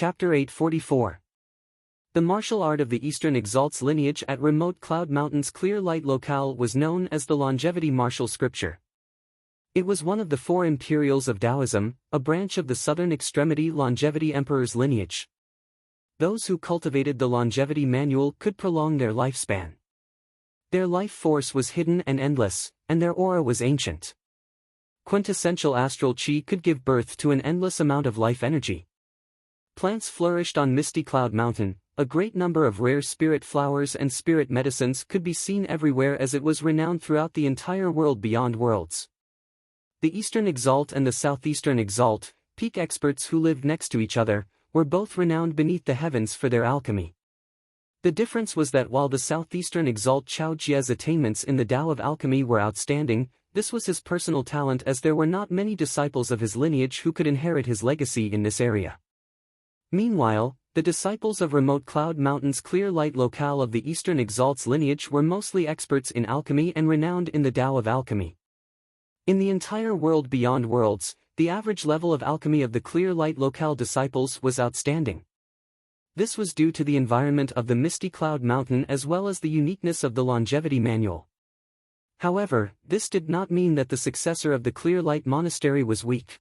Chapter 844. The martial art of the Eastern Exalt's lineage at remote Cloud Mountain's clear light locale was known as the longevity martial scripture. It was one of the four imperials of Taoism, a branch of the southern extremity longevity emperor's lineage. Those who cultivated the longevity manual could prolong their lifespan. Their life force was hidden and endless, and their aura was ancient. Quintessential astral chi could give birth to an endless amount of life energy. Plants flourished on misty Cloud Mountain, a great number of rare spirit flowers and spirit medicines could be seen everywhere as it was renowned throughout the entire world beyond worlds. The Eastern Exalt and the Southeastern Exalt, peak experts who lived next to each other, were both renowned beneath the heavens for their alchemy. The difference was that while the Southeastern Exalt Chao Jie's attainments in the Tao of alchemy were outstanding, this was his personal talent as there were not many disciples of his lineage who could inherit his legacy in this area. Meanwhile, the disciples of remote Cloud Mountain's clear light locale of the Eastern Exalt's lineage were mostly experts in alchemy and renowned in the Tao of alchemy. In the entire world beyond worlds, the average level of alchemy of the clear light locale disciples was outstanding. This was due to the environment of the misty Cloud Mountain as well as the uniqueness of the longevity manual. However, this did not mean that the successor of the Clear Light Monastery was weak.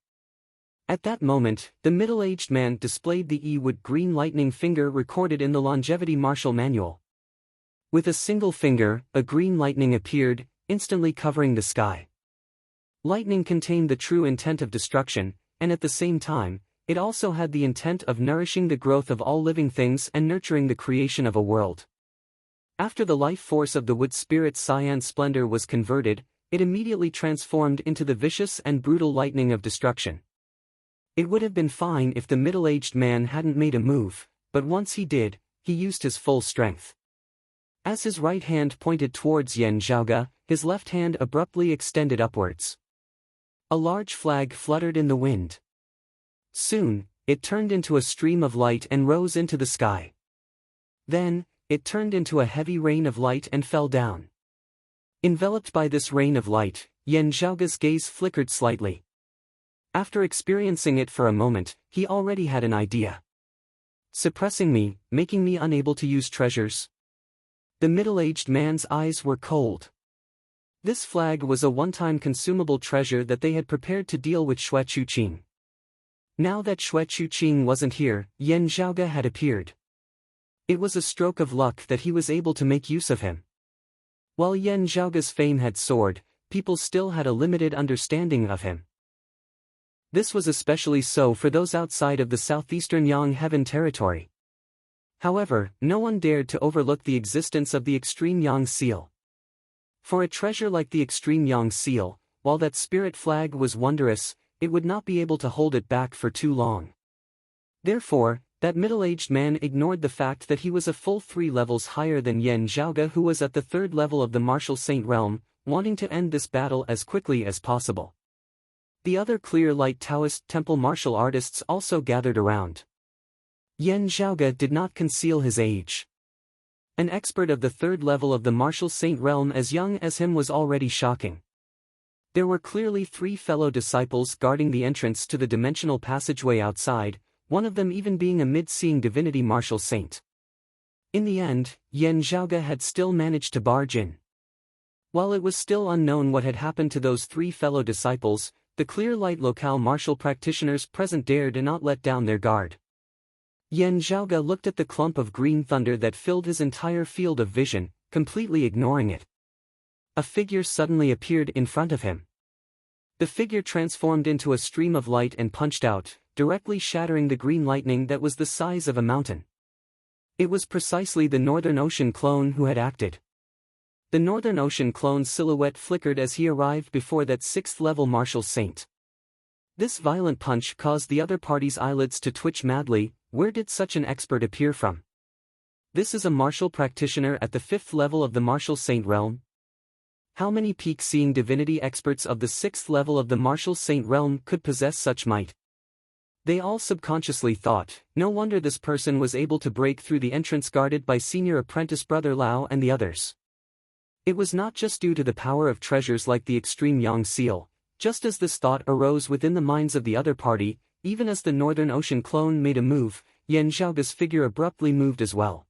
At that moment, the middle-aged man displayed the E-wood green lightning finger recorded in the longevity martial manual. With a single finger, a green lightning appeared, instantly covering the sky. Lightning contained the true intent of destruction, and at the same time, it also had the intent of nourishing the growth of all living things and nurturing the creation of a world. After the life force of the wood spirit cyan splendor was converted, it immediately transformed into the vicious and brutal lightning of destruction. It would have been fine if the middle-aged man hadn't made a move, but once he did, he used his full strength. As his right hand pointed towards Yan Zhaoge, his left hand abruptly extended upwards. A large flag fluttered in the wind. Soon, it turned into a stream of light and rose into the sky. Then, it turned into a heavy rain of light and fell down. Enveloped by this rain of light, Yan Zhaoge's gaze flickered slightly. After experiencing it for a moment, he already had an idea. Suppressing me, making me unable to use treasures. The middle-aged man's eyes were cold. This flag was a one-time consumable treasure that they had prepared to deal with Xue Chuqing. Now that Xue Chuqing wasn't here, Yan Zhaoge had appeared. It was a stroke of luck that he was able to make use of him. While Yan Zhaoge's fame had soared, people still had a limited understanding of him. This was especially so for those outside of the southeastern Yang Heaven territory. However, no one dared to overlook the existence of the Extreme Yang Seal. For a treasure like the Extreme Yang Seal, while that spirit flag was wondrous, it would not be able to hold it back for too long. Therefore, that middle-aged man ignored the fact that he was a full 3 levels higher than Yan Zhaoge, who was at the 3rd level of the martial saint realm, wanting to end this battle as quickly as possible. The other clear light Taoist temple martial artists also gathered around. Yan Zhaoge did not conceal his age. An expert of the 3rd level of the martial saint realm as young as him was already shocking. There were clearly 3 fellow disciples guarding the entrance to the dimensional passageway outside, one of them even being a mid-seeing divinity martial saint. In the end, Yan Zhaoge had still managed to barge in. While it was still unknown what had happened to those 3 fellow disciples, the clear light locale martial practitioners present dared not let down their guard. Yan Zhaoge looked at the clump of green thunder that filled his entire field of vision, completely ignoring it. A figure suddenly appeared in front of him. The figure transformed into a stream of light and punched out, directly shattering the green lightning that was the size of a mountain. It was precisely the Northern Ocean clone who had acted. The Northern Ocean clone's silhouette flickered as he arrived before that 6th level martial saint. This violent punch caused the other party's eyelids to twitch madly. Where did such an expert appear from? This is a martial practitioner at the 5th level of the martial saint realm. How many peak-seeing divinity experts of the 6th level of the martial saint realm could possess such might? They all subconsciously thought, no wonder this person was able to break through the entrance guarded by senior apprentice brother Lao and the others. It was not just due to the power of treasures like the Extreme Yang Seal. Just as this thought arose within the minds of the other party, even as the Northern Ocean clone made a move, Yan Zhaoge's figure abruptly moved as well.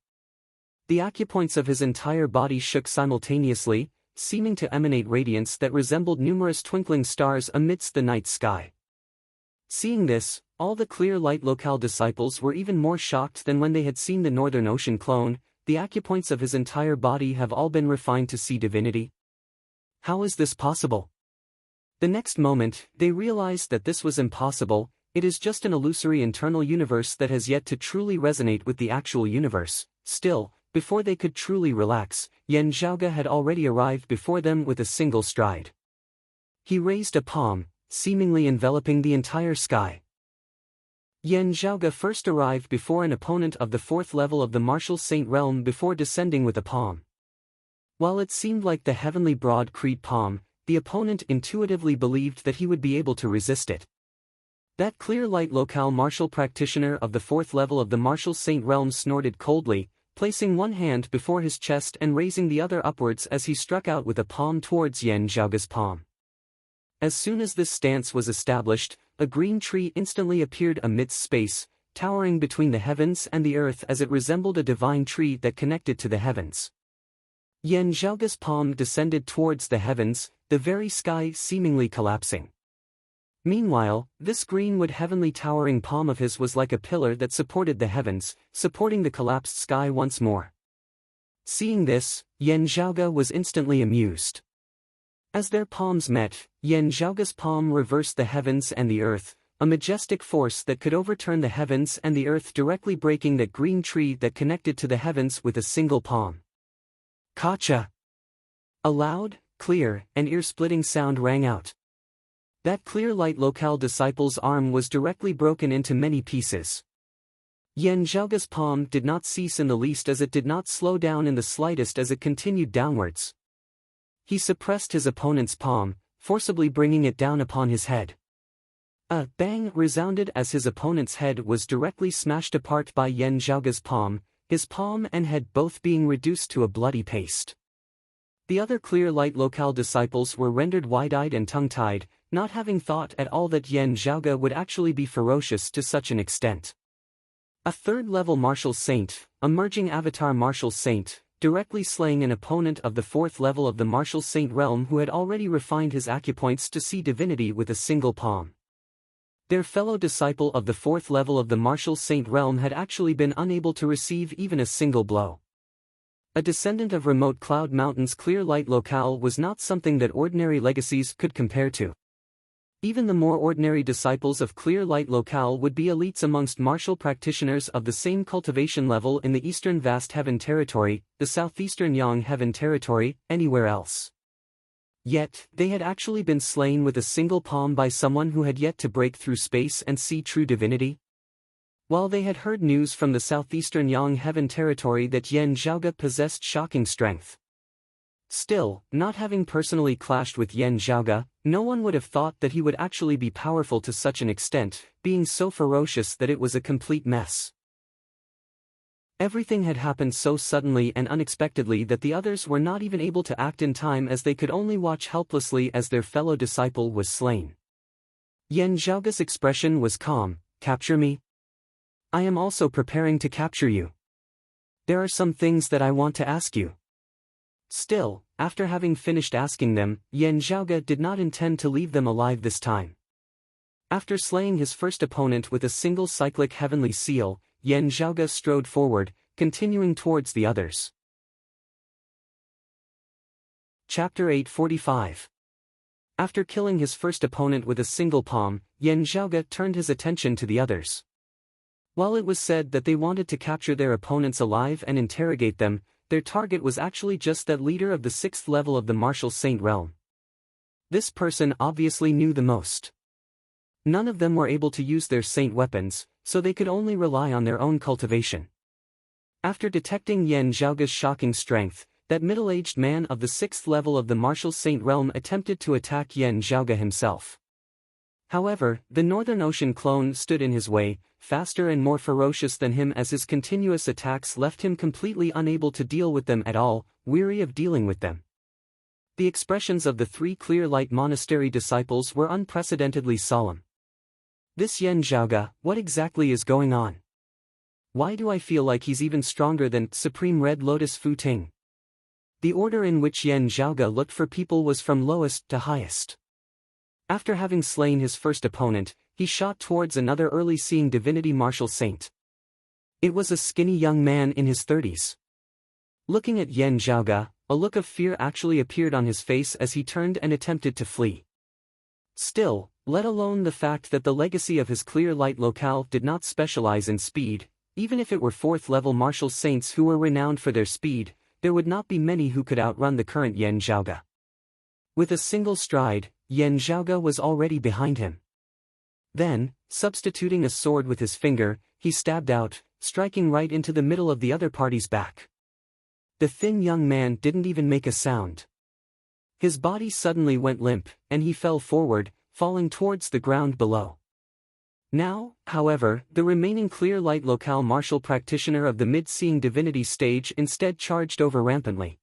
The acupoints of his entire body shook simultaneously, seeming to emanate radiance that resembled numerous twinkling stars amidst the night sky. Seeing this, all the clear light locale disciples were even more shocked than when they had seen the Northern Ocean clone. The acupoints of his entire body have all been refined to see divinity. How is this possible? The next moment, they realized that this was impossible. It is just an illusory internal universe that has yet to truly resonate with the actual universe. Still, before they could truly relax, Yan Zhaoge had already arrived before them with a single stride. He raised a palm, seemingly enveloping the entire sky. Yan Zhaoge first arrived before an opponent of the 4th level of the martial saint realm before descending with a palm. While it seemed like the heavenly broad Creed palm, the opponent intuitively believed that he would be able to resist it. That clear light locale martial practitioner of the 4th level of the martial saint realm snorted coldly, placing one hand before his chest and raising the other upwards as he struck out with a palm towards Yan Zhaoge's palm. As soon as this stance was established, a green tree instantly appeared amidst space, towering between the heavens and the earth as it resembled a divine tree that connected to the heavens. Yan Zhaoge's palm descended towards the heavens, the very sky seemingly collapsing. Meanwhile, this greenwood heavenly towering palm of his was like a pillar that supported the heavens, supporting the collapsed sky once more. Seeing this, Yan Zhaoge was instantly amused. As their palms met, Yan Zhaoge's palm reversed the heavens and the earth, a majestic force that could overturn the heavens and the earth directly breaking that green tree that connected to the heavens with a single palm. Kacha! A loud, clear, and ear-splitting sound rang out. That clear light locale disciple's arm was directly broken into many pieces. Yan Zhaoge's palm did not cease in the least as it did not slow down in the slightest as it continued downwards. He suppressed his opponent's palm, forcibly bringing it down upon his head. A bang resounded as his opponent's head was directly smashed apart by Yan Zhaoge's palm, his palm and head both being reduced to a bloody paste. The other clear light locale disciples were rendered wide-eyed and tongue-tied, not having thought at all that Yan Zhaoge would actually be ferocious to such an extent. A 3rd-level martial saint, a merging avatar martial saint, directly slaying an opponent of the 4th level of the martial saint realm who had already refined his acupoints to see divinity with a single palm. Their fellow disciple of the 4th level of the martial saint realm had actually been unable to receive even a single blow. A descendant of remote Cloud Mountain's clear light locale was not something that ordinary legacies could compare to. Even the more ordinary disciples of clear light locale would be elites amongst martial practitioners of the same cultivation level in the eastern vast heaven territory, the southeastern Yang heaven territory, anywhere else. Yet, they had actually been slain with a single palm by someone who had yet to break through space and see true divinity. While they had heard news from the southeastern Yang heaven territory that Yan Zhaoge possessed shocking strength. Still, not having personally clashed with Yan Zhaoge, no one would have thought that he would actually be powerful to such an extent, being so ferocious that it was a complete mess. Everything had happened so suddenly and unexpectedly that the others were not even able to act in time as they could only watch helplessly as their fellow disciple was slain. Yan Zhaoge's expression was calm. Capture me? I am also preparing to capture you. There are some things that I want to ask you. Still, after having finished asking them, Yan Zhaoge did not intend to leave them alive this time. After slaying his first opponent with a single cyclic heavenly seal, Yan Zhaoge strode forward, continuing towards the others. Chapter 845. After killing his first opponent with a single palm, Yan Zhaoge turned his attention to the others. While it was said that they wanted to capture their opponents alive and interrogate them, their target was actually just that leader of the 6th level of the martial saint realm. This person obviously knew the most. None of them were able to use their saint weapons, so they could only rely on their own cultivation. After detecting Yan Zhaoge's shocking strength, that middle-aged man of the 6th level of the martial saint realm attempted to attack Yan Zhaoge himself. However, the Northern Ocean clone stood in his way, faster and more ferocious than him as his continuous attacks left him completely unable to deal with them at all, weary of dealing with them. The expressions of the 3 clear light monastery disciples were unprecedentedly solemn. This Yan Zhaoge, what exactly is going on? Why do I feel like he's even stronger than Supreme Red Lotus Fu Ting? The order in which Yan Zhaoge looked for people was from lowest to highest. After having slain his first opponent, he shot towards another early-seeing divinity martial saint. It was a skinny young man in his 30s. Looking at Yan Zhaoge, a look of fear actually appeared on his face as he turned and attempted to flee. Still, let alone the fact that the legacy of his clear light locale did not specialize in speed, even if it were 4th-level martial saints who were renowned for their speed, there would not be many who could outrun the current Yan Zhaoge. With a single stride, Yan Zhaoge was already behind him. Then, substituting a sword with his finger, he stabbed out, striking right into the middle of the other party's back. The thin young man didn't even make a sound. His body suddenly went limp, and he fell forward, falling towards the ground below. Now, however, the remaining clear light locale martial practitioner of the mid-seeing divinity stage instead charged over rampantly.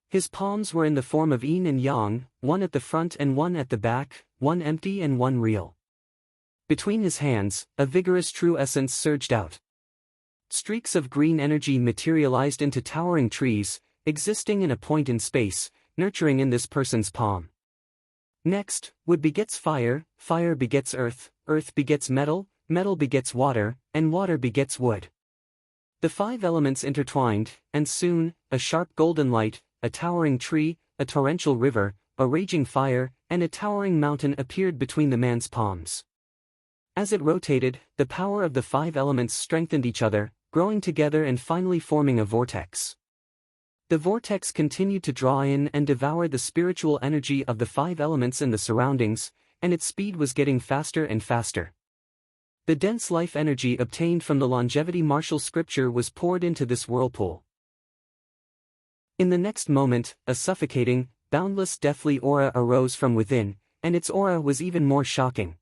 His palms were in the form of yin and yang, one at the front and one at the back, one empty and one real. Between his hands, a vigorous true essence surged out. Streaks of green energy materialized into towering trees, existing in a point in space, nurturing in this person's palm. Next, wood begets fire, fire begets earth, earth begets metal, metal begets water, and water begets wood. The 5 elements intertwined, and soon, a sharp golden light, a towering tree, a torrential river, a raging fire, and a towering mountain appeared between the man's palms. As it rotated, the power of the 5 elements strengthened each other, growing together and finally forming a vortex. The vortex continued to draw in and devour the spiritual energy of the 5 elements in the surroundings, and its speed was getting faster and faster. The dense life energy obtained from the longevity martial scripture was poured into this whirlpool. In the next moment, a suffocating, boundless deathly aura arose from within, and its aura was even more shocking.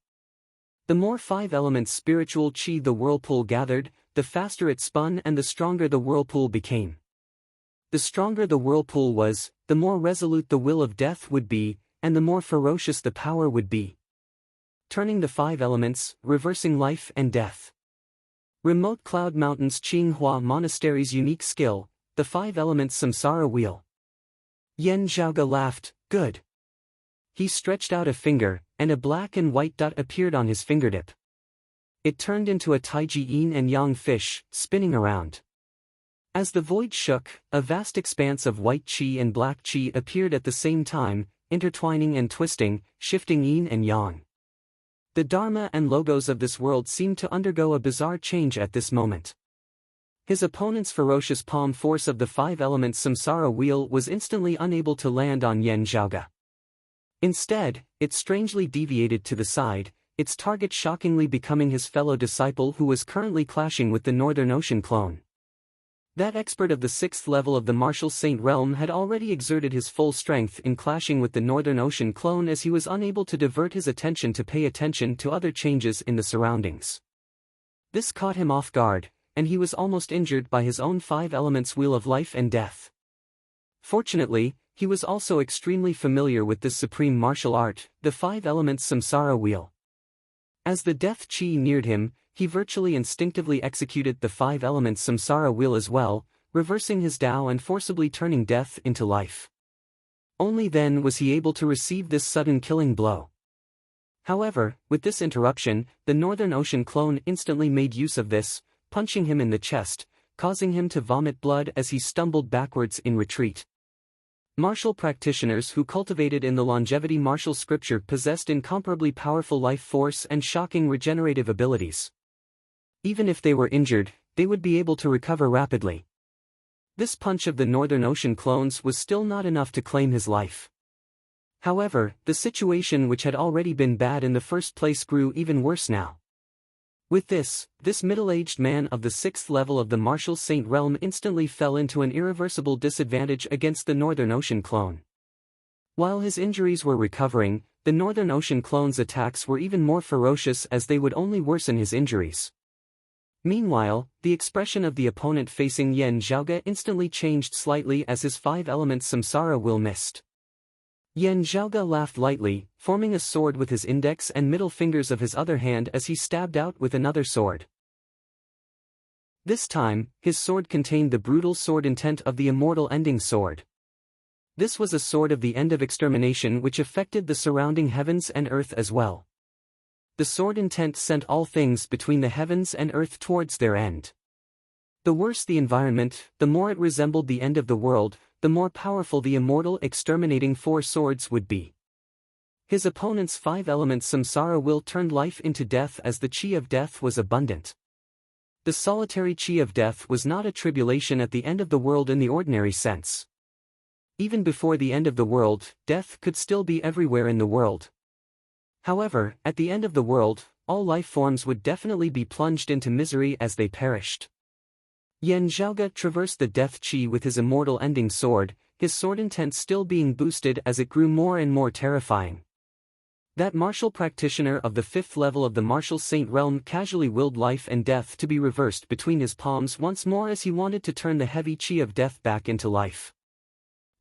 The more 5 elements spiritual chi the whirlpool gathered, the faster it spun and the stronger the whirlpool became. The stronger the whirlpool was, the more resolute the will of death would be, and the more ferocious the power would be. Turning the 5 elements, reversing life and death. Remote Cloud Mountains Qinghua Monastery's unique skill, the 5 elements samsara wheel. Yan Zhaoge laughed, good. He stretched out a finger, and a black and white dot appeared on his fingertip. It turned into a taiji yin and yang fish, spinning around. As the void shook, a vast expanse of white qi and black qi appeared at the same time, intertwining and twisting, shifting yin and yang. The dharma and logos of this world seemed to undergo a bizarre change at this moment. His opponent's ferocious palm force of the 5 elements samsara wheel was instantly unable to land on Yan Zhaoge. Instead, it strangely deviated to the side, its target shockingly becoming his fellow disciple who was currently clashing with the Northern Ocean clone. That expert of the 6th level of the martial saint realm had already exerted his full strength in clashing with the Northern Ocean clone as he was unable to divert his attention to pay attention to other changes in the surroundings. This caught him off guard, and he was almost injured by his own 5 elements wheel of life and death. Fortunately, he was also extremely familiar with this supreme martial art, the 5 elements samsara wheel. As the death chi neared him, he virtually instinctively executed the 5 elements samsara wheel as well, reversing his Tao and forcibly turning death into life. Only then was he able to receive this sudden killing blow. However, with this interruption, the Northern Ocean clone instantly made use of this, punching him in the chest, causing him to vomit blood as he stumbled backwards in retreat. Martial practitioners who cultivated in the longevity martial scripture possessed incomparably powerful life force and shocking regenerative abilities. Even if they were injured, they would be able to recover rapidly. This punch of the Northern Ocean clones was still not enough to claim his life. However, the situation which had already been bad in the first place grew even worse now. With this middle-aged man of the 6th level of the martial saint realm instantly fell into an irreversible disadvantage against the Northern Ocean clone. While his injuries were recovering, the Northern Ocean clone's attacks were even more ferocious as they would only worsen his injuries. Meanwhile, the expression of the opponent facing Yan Zhaoge instantly changed slightly as his 5 elements samsara wheel missed. Yan Zhaoge laughed lightly, forming a sword with his index and middle fingers of his other hand as he stabbed out with another sword. This time, his sword contained the brutal sword intent of the immortal ending sword. This was a sword of the end of extermination which affected the surrounding heavens and earth as well. The sword intent sent all things between the heavens and earth towards their end. The worse the environment, the more it resembled the end of the world, the more powerful the immortal exterminating four swords would be. His opponent's five elements samsara will turned life into death as the chi of death was abundant. The solitary chi of death was not a tribulation at the end of the world in the ordinary sense. Even before the end of the world, death could still be everywhere in the world. However, at the end of the world, all life forms would definitely be plunged into misery as they perished. Yan Zhaoge traversed the death chi with his immortal ending sword, his sword intent still being boosted as it grew more and more terrifying. That martial practitioner of the fifth level of the martial saint realm casually willed life and death to be reversed between his palms once more as he wanted to turn the heavy chi of death back into life.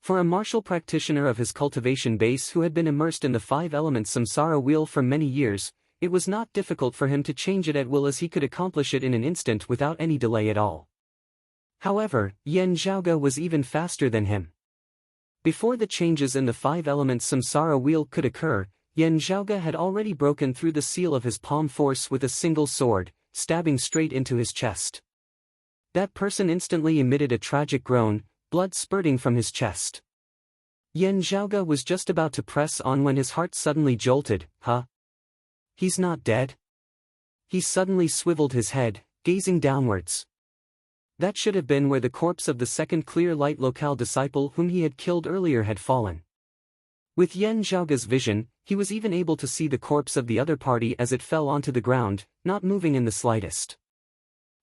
For a martial practitioner of his cultivation base who had been immersed in the five elements samsara wheel for many years, it was not difficult for him to change it at will as he could accomplish it in an instant without any delay at all. However, Yan Zhaoge was even faster than him. Before the changes in the five elements samsara wheel could occur, Yan Zhaoge had already broken through the seal of his palm force with a single sword, stabbing straight into his chest. That person instantly emitted a tragic groan, blood spurting from his chest. Yan Zhaoge was just about to press on when his heart suddenly jolted. Huh? He's not dead? He suddenly swiveled his head, gazing downwards. That should have been where the corpse of the second clear light locale disciple whom he had killed earlier had fallen. With Yan Zhaoge's vision, he was even able to see the corpse of the other party as it fell onto the ground, not moving in the slightest.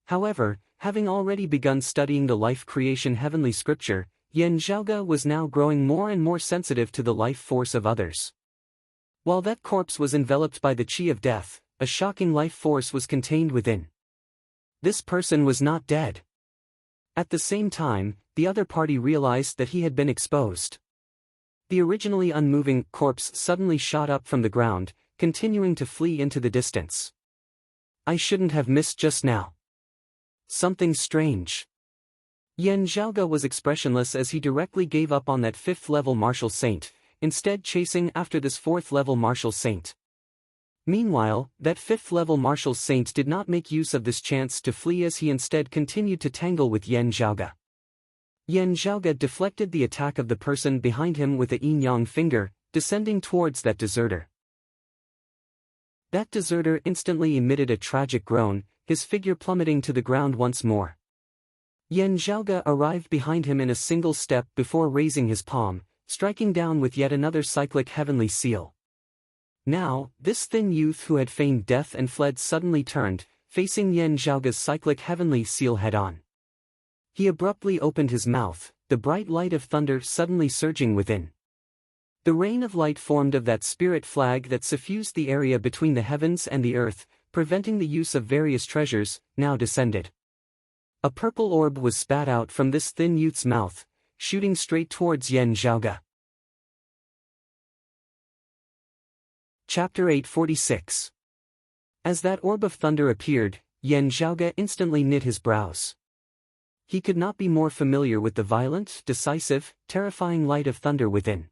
However, having already begun studying the life creation heavenly scripture, Yan Zhaoge was now growing more and more sensitive to the life force of others. While that corpse was enveloped by the chi of death, a shocking life force was contained within. This person was not dead. At the same time, the other party realized that he had been exposed. The originally unmoving corpse suddenly shot up from the ground, continuing to flee into the distance. I shouldn't have missed just now. Something strange. Yan Zhaoge was expressionless as he directly gave up on that fifth-level martial saint, instead chasing after this fourth-level martial saint. Meanwhile, that fifth-level martial saint did not make use of this chance to flee as he instead continued to tangle with Yan Zhaoge. Yan Zhaoge deflected the attack of the person behind him with a yin-yang finger, descending towards that deserter. That deserter instantly emitted a tragic groan, his figure plummeting to the ground once more. Yan Zhaoge arrived behind him in a single step before raising his palm, striking down with yet another cyclic heavenly seal. Now, this thin youth who had feigned death and fled suddenly turned, facing Yan Zhaoge's cyclic heavenly seal head-on. He abruptly opened his mouth, the bright light of thunder suddenly surging within. The rain of light formed of that spirit flag that suffused the area between the heavens and the earth, preventing the use of various treasures, now descended. A purple orb was spat out from this thin youth's mouth, shooting straight towards Yan Zhaoge. Chapter 846. As that orb of thunder appeared, Yan Zhaoge instantly knit his brows. He could not be more familiar with the violent, decisive, terrifying light of thunder within.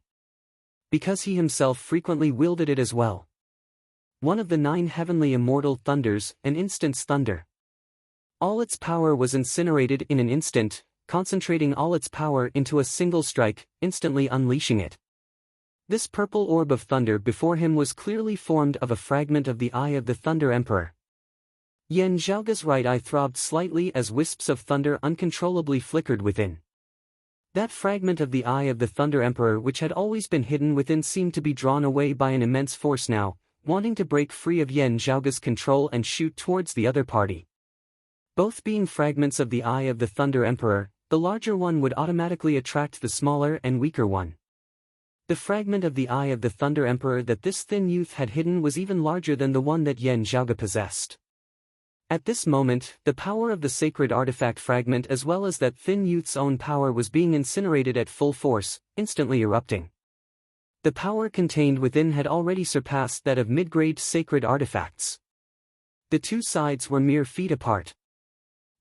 Because he himself frequently wielded it as well. One of the 9 heavenly immortal thunders, an instant's thunder. All its power was incinerated in an instant, concentrating all its power into a single strike, instantly unleashing it. This purple orb of thunder before him was clearly formed of a fragment of the eye of the Thunder Emperor. Yan Zhaoge's right eye throbbed slightly as wisps of thunder uncontrollably flickered within. That fragment of the eye of the Thunder Emperor which had always been hidden within seemed to be drawn away by an immense force now, wanting to break free of Yan Zhaoge's control and shoot towards the other party. Both being fragments of the eye of the Thunder Emperor, the larger one would automatically attract the smaller and weaker one. The fragment of the eye of the Thunder Emperor that this thin youth had hidden was even larger than the one that Yan Zhaoge possessed. At this moment, the power of the sacred artifact fragment as well as that thin youth's own power was being incinerated at full force, instantly erupting. The power contained within had already surpassed that of mid-grade sacred artifacts. The two sides were mere feet apart.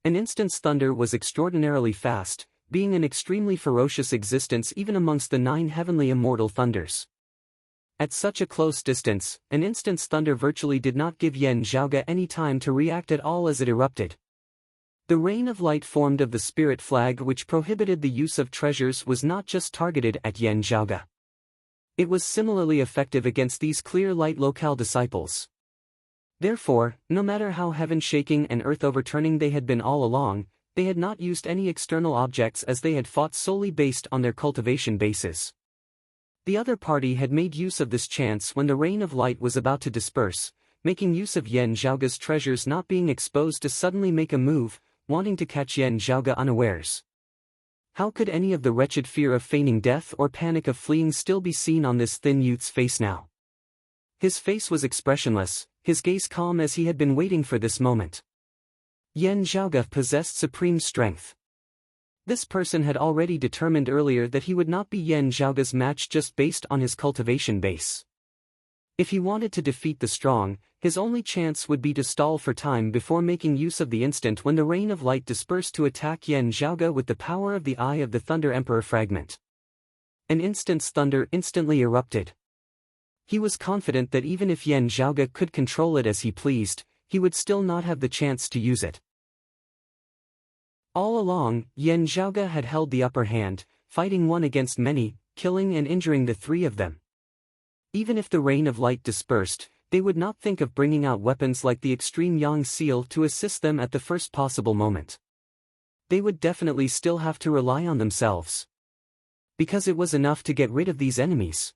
An instant's thunder was extraordinarily fast, being an extremely ferocious existence even amongst the 9 heavenly immortal thunders. At such a close distance, an instant's thunder virtually did not give Yen Zhaoge any time to react at all as it erupted. The rain of light formed of the spirit flag which prohibited the use of treasures was not just targeted at Yen Zhaoge. It was similarly effective against these clear light locale disciples. Therefore, no matter how heaven-shaking and earth-overturning they had been all along, they had not used any external objects as they had fought solely based on their cultivation bases. The other party had made use of this chance when the rain of light was about to disperse, making use of Yen Zhaoge's treasures not being exposed to suddenly make a move, wanting to catch Yen Zhaoge unawares. How could any of the wretched fear of feigning death or panic of fleeing still be seen on this thin youth's face now? His face was expressionless, his gaze calm as he had been waiting for this moment. Yen Zhaoge possessed supreme strength. This person had already determined earlier that he would not be Yen Zhaoge's match just based on his cultivation base. If he wanted to defeat the strong, his only chance would be to stall for time before making use of the instant when the rain of light dispersed to attack Yen Zhaoge with the power of the Eye of the Thunder Emperor fragment. An instant's thunder instantly erupted. He was confident that even if Yen Zhaoge could control it as he pleased, he would still not have the chance to use it. All along, Yen Zhaoge had held the upper hand, fighting one against many, killing and injuring the 3 of them. Even if the rain of light dispersed, they would not think of bringing out weapons like the extreme Yang Seal to assist them at the first possible moment. They would definitely still have to rely on themselves. Because it was enough to get rid of these enemies.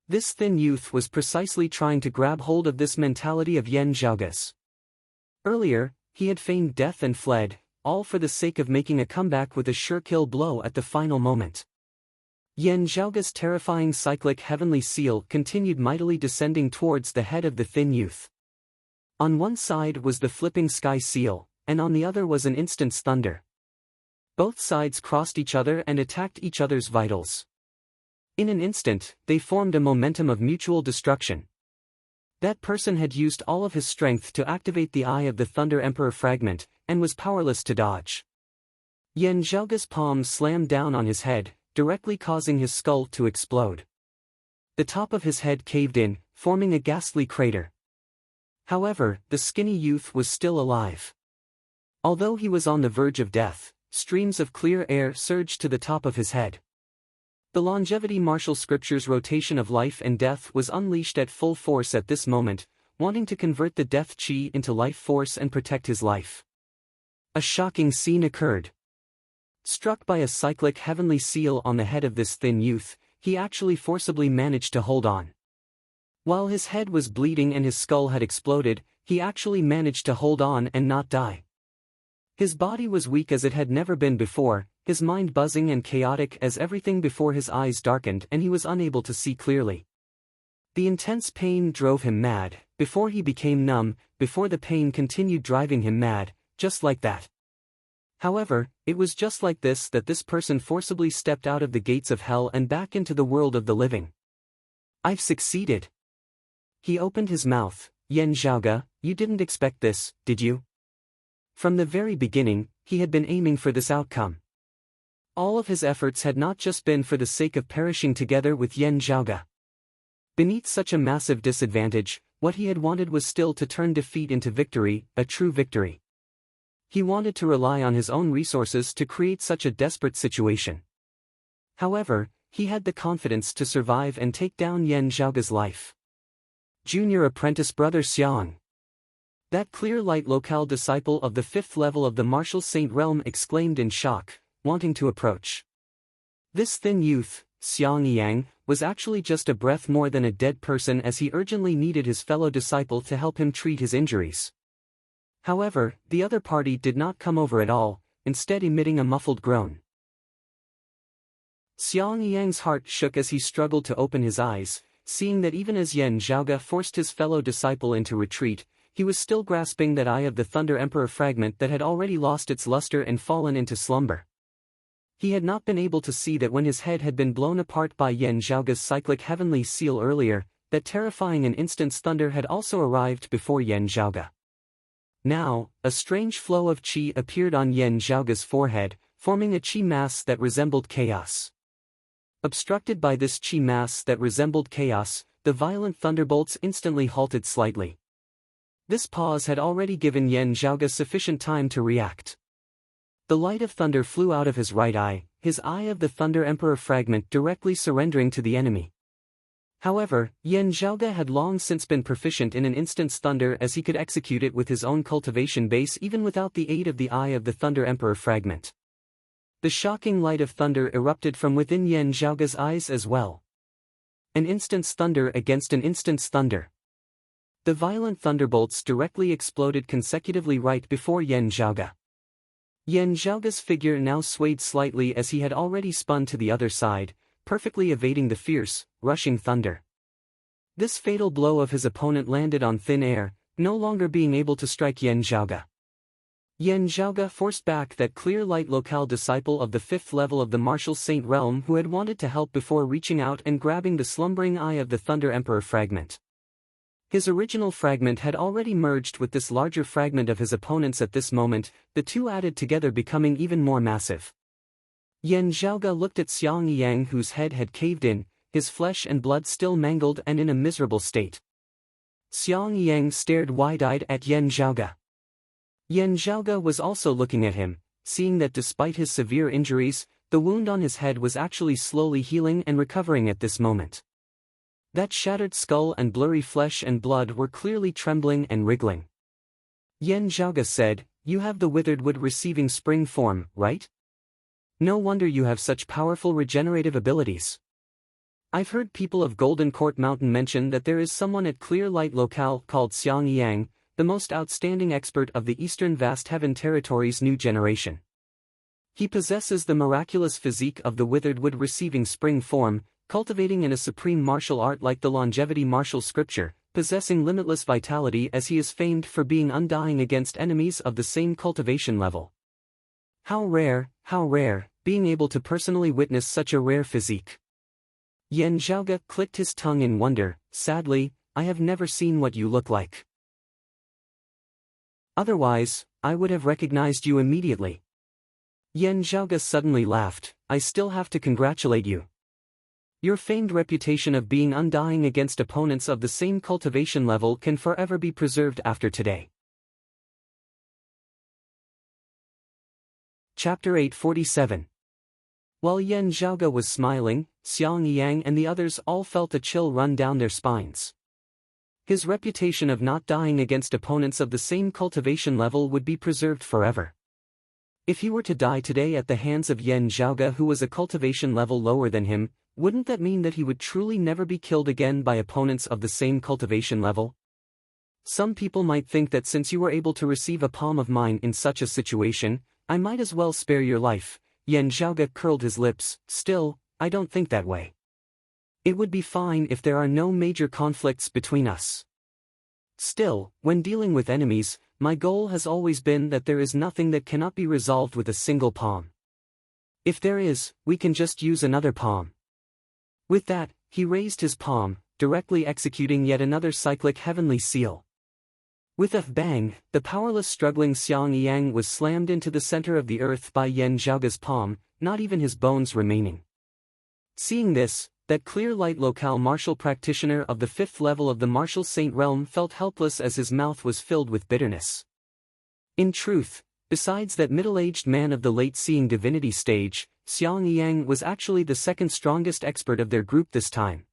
This thin youth was precisely trying to grab hold of this mentality of Yen Zhaoge's. Earlier, he had feigned death and fled, all for the sake of making a comeback with a sure kill blow at the final moment. Yen Zhaoge's terrifying cyclic heavenly seal continued mightily descending towards the head of the thin youth. On one side was the flipping sky seal, and on the other was an instant's thunder. Both sides crossed each other and attacked each other's vitals. In an instant, they formed a momentum of mutual destruction. That person had used all of his strength to activate the Eye of the Thunder Emperor fragment, and was powerless to dodge. Yen Zhaoge's palm slammed down on his head, directly causing his skull to explode. The top of his head caved in, forming a ghastly crater. However, the skinny youth was still alive. Although he was on the verge of death, streams of clear air surged to the top of his head. The longevity martial scripture's rotation of life and death was unleashed at full force at this moment, wanting to convert the death chi into life force and protect his life. A shocking scene occurred. Struck by a cyclic heavenly seal on the head of this thin youth, he actually forcibly managed to hold on. While his head was bleeding and his skull had exploded, he actually managed to hold on and not die. His body was weak as it had never been before, his mind buzzing and chaotic as everything before his eyes darkened and he was unable to see clearly. The intense pain drove him mad, before he became numb, before the pain continued driving him mad, just like that. However, it was just like this that this person forcibly stepped out of the gates of hell and back into the world of the living. I've succeeded. He opened his mouth. Yen Zhaoge, you didn't expect this, did you? From the very beginning, he had been aiming for this outcome. All of his efforts had not just been for the sake of perishing together with Yen Zhaoge. Beneath such a massive disadvantage, what he had wanted was still to turn defeat into victory, a true victory. He wanted to rely on his own resources to create such a desperate situation. However, he had the confidence to survive and take down Yen Zhaoge's life. Junior apprentice brother Xiang. That clear light locale disciple of the 5th level of the martial saint realm exclaimed in shock, wanting to approach. This thin youth, Xiang Yang, was actually just a breath more than a dead person as he urgently needed his fellow disciple to help him treat his injuries. However, the other party did not come over at all, instead emitting a muffled groan. Xiang Yang's heart shook as he struggled to open his eyes, seeing that even as Yen Zhaoge forced his fellow disciple into retreat, he was still grasping that Eye of the Thunder Emperor fragment that had already lost its luster and fallen into slumber. He had not been able to see that when his head had been blown apart by Yen Zhaoge's cyclic heavenly seal earlier, that terrifying and instant's thunder had also arrived before Yen Zhaoge. Now, a strange flow of qi appeared on Yan Zhaoge's forehead, forming a qi mass that resembled chaos. Obstructed by this qi mass that resembled chaos, the violent thunderbolts instantly halted slightly. This pause had already given Yan Zhaoge sufficient time to react. The light of thunder flew out of his right eye, his eye of the Thunder Emperor fragment directly surrendering to the enemy. However, Yan Zhaoge had long since been proficient in an instant's thunder, as he could execute it with his own cultivation base even without the aid of the eye of the Thunder Emperor fragment. The shocking light of thunder erupted from within Yan Zhaoge's eyes as well. An instant's thunder against an instant's thunder. The violent thunderbolts directly exploded consecutively right before Yan Zhaoge. Yan Zhaoge's figure now swayed slightly as he had already spun to the other side, perfectly evading the fierce, rushing thunder. This fatal blow of his opponent landed on thin air, no longer being able to strike Yan Zhaoge. Yan Zhaoge forced back that clear light locale disciple of the 5th level of the martial saint realm who had wanted to help before reaching out and grabbing the slumbering eye of the Thunder Emperor fragment. His original fragment had already merged with this larger fragment of his opponent's at this moment, the two added together becoming even more massive. Yan Zhaoge looked at Xiang Yang, whose head had caved in, his flesh and blood still mangled and in a miserable state. Xiang Yang stared wide-eyed at Yan Zhaoge. Yan Zhaoge was also looking at him, seeing that despite his severe injuries, the wound on his head was actually slowly healing and recovering at this moment. That shattered skull and blurry flesh and blood were clearly trembling and wriggling. Yan Zhaoge said, "You have the withered wood receiving spring form, right? No wonder you have such powerful regenerative abilities. I've heard people of Golden Court Mountain mention that there is someone at Clear Light Locale called Xiang Yang, the most outstanding expert of the Eastern Vast Heaven Territory's new generation. He possesses the miraculous physique of the withered wood receiving spring form, cultivating in a supreme martial art like the longevity martial scripture, possessing limitless vitality as he is famed for being undying against enemies of the same cultivation level. How rare, being able to personally witness such a rare physique." Yan Zhaoge clicked his tongue in wonder. "Sadly, I have never seen what you look like. Otherwise, I would have recognized you immediately." Yan Zhaoge suddenly laughed. "I still have to congratulate you. Your famed reputation of being undying against opponents of the same cultivation level can forever be preserved after today." Chapter 847. While Yan Zhaoge was smiling, Xiang Yang and the others all felt a chill run down their spines. His reputation of not dying against opponents of the same cultivation level would be preserved forever. If he were to die today at the hands of Yan Zhaoge, who was a cultivation level lower than him, wouldn't that mean that he would truly never be killed again by opponents of the same cultivation level? Some people might think that since you were able to receive a palm of mine in such a situation, I might as well spare your life. Yan Zhaoge curled his lips. "Still, I don't think that way. It would be fine if there are no major conflicts between us. Still, when dealing with enemies, my goal has always been that there is nothing that cannot be resolved with a single palm. If there is, we can just use another palm." With that, he raised his palm, directly executing yet another cyclic heavenly seal. With a bang, the powerless struggling Xiang Yang was slammed into the center of the earth by Yan Zhaoge's palm, not even his bones remaining. Seeing this, that clear light locale martial practitioner of the 5th level of the martial saint realm felt helpless as his mouth was filled with bitterness. In truth, besides that middle-aged man of the late-seeing divinity stage, Xiang Yang was actually the second strongest expert of their group this time.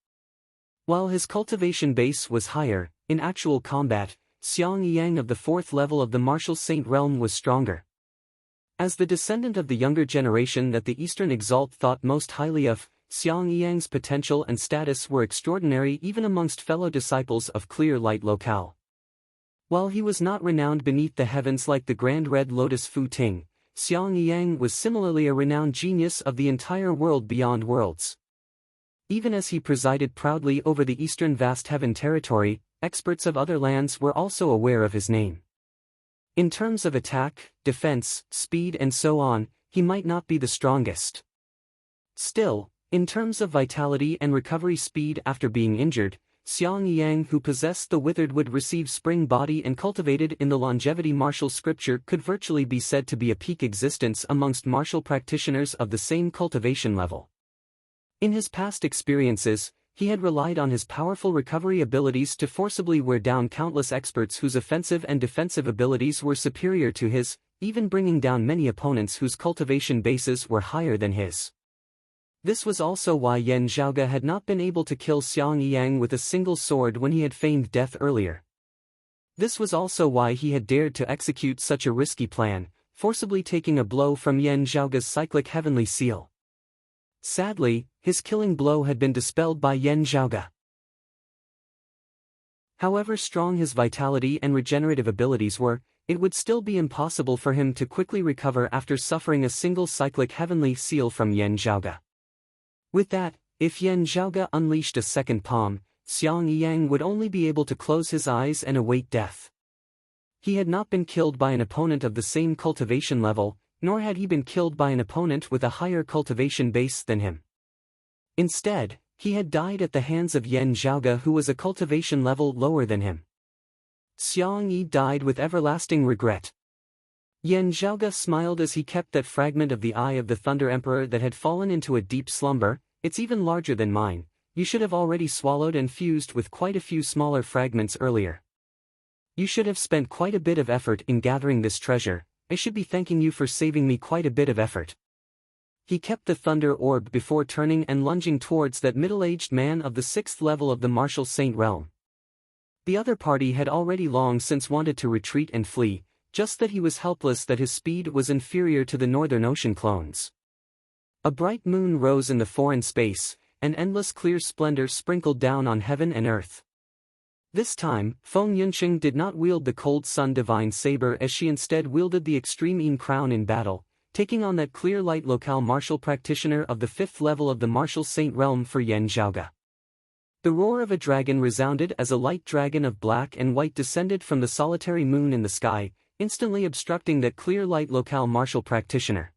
While his cultivation base was higher, in actual combat, Xiang Yang of the 4th level of the martial saint realm was stronger. As the descendant of the younger generation that the Eastern Exalt thought most highly of, Xiang Yang's potential and status were extraordinary even amongst fellow disciples of Clear Light Locale. While he was not renowned beneath the heavens like the Grand Red Lotus Fu Ting, Xiang Yang was similarly a renowned genius of the entire world beyond worlds. Even as he presided proudly over the Eastern Vast Heaven territory, experts of other lands were also aware of his name. In terms of attack, defense, speed and so on, he might not be the strongest. Still, in terms of vitality and recovery speed after being injured, Xiang Yang who possessed the withered would receive spring body and cultivated in the longevity martial scripture could virtually be said to be a peak existence amongst martial practitioners of the same cultivation level. In his past experiences, he had relied on his powerful recovery abilities to forcibly wear down countless experts whose offensive and defensive abilities were superior to his, even bringing down many opponents whose cultivation bases were higher than his. This was also why Yan Zhaoge had not been able to kill Xiang Yang with a single sword when he had feigned death earlier. This was also why he had dared to execute such a risky plan, forcibly taking a blow from Yan Zhaoge's cyclic heavenly seal. Sadly, his killing blow had been dispelled by Yan Zhaoge. However strong his vitality and regenerative abilities were, it would still be impossible for him to quickly recover after suffering a single cyclic heavenly seal from Yan Zhaoge. With that, if Yan Zhaoge unleashed a second palm, Xiang Yang would only be able to close his eyes and await death. He had not been killed by an opponent of the same cultivation level, nor had he been killed by an opponent with a higher cultivation base than him. Instead, he had died at the hands of Yan Zhaoge who was a cultivation level lower than him. Xiang Yi died with everlasting regret. Yan Zhaoge smiled as he kept that fragment of the eye of the Thunder Emperor that had fallen into a deep slumber. It's even larger than mine, you should have already swallowed and fused with quite a few smaller fragments earlier. You should have spent quite a bit of effort in gathering this treasure, I should be thanking you for saving me quite a bit of effort. He kept the thunder orb before turning and lunging towards that middle-aged man of the 6th level of the martial saint realm. The other party had already long since wanted to retreat and flee, just that he was helpless that his speed was inferior to the Northern Ocean clones. A bright moon rose in the foreign space, an endless clear splendor sprinkled down on heaven and earth. This time, Feng Yunqing did not wield the cold sun divine saber as she instead wielded the extreme Yin crown in battle, taking on that clear light locale martial practitioner of the 5th level of the martial saint realm for Yan Zhaoge. The roar of a dragon resounded as a light dragon of black and white descended from the solitary moon in the sky, instantly obstructing that clear light locale martial practitioner.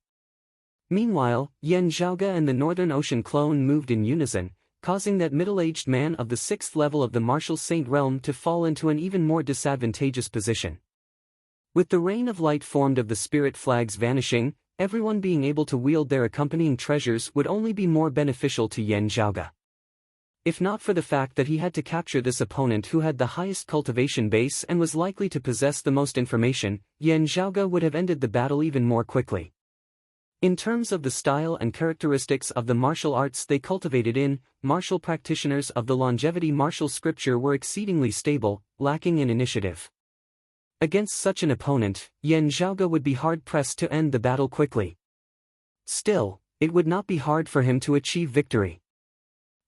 Meanwhile, Yan Zhaoge and the Northern Ocean clone moved in unison, causing that middle-aged man of the 6th level of the martial saint realm to fall into an even more disadvantageous position. With the rain of light formed of the spirit flags vanishing, everyone being able to wield their accompanying treasures would only be more beneficial to Yan Zhaoge. If not for the fact that he had to capture this opponent who had the highest cultivation base and was likely to possess the most information, Yan Zhaoge would have ended the battle even more quickly. In terms of the style and characteristics of the martial arts they cultivated in, martial practitioners of the longevity martial scripture were exceedingly stable, lacking in initiative. Against such an opponent, Yan Zhaoge would be hard-pressed to end the battle quickly. Still, it would not be hard for him to achieve victory.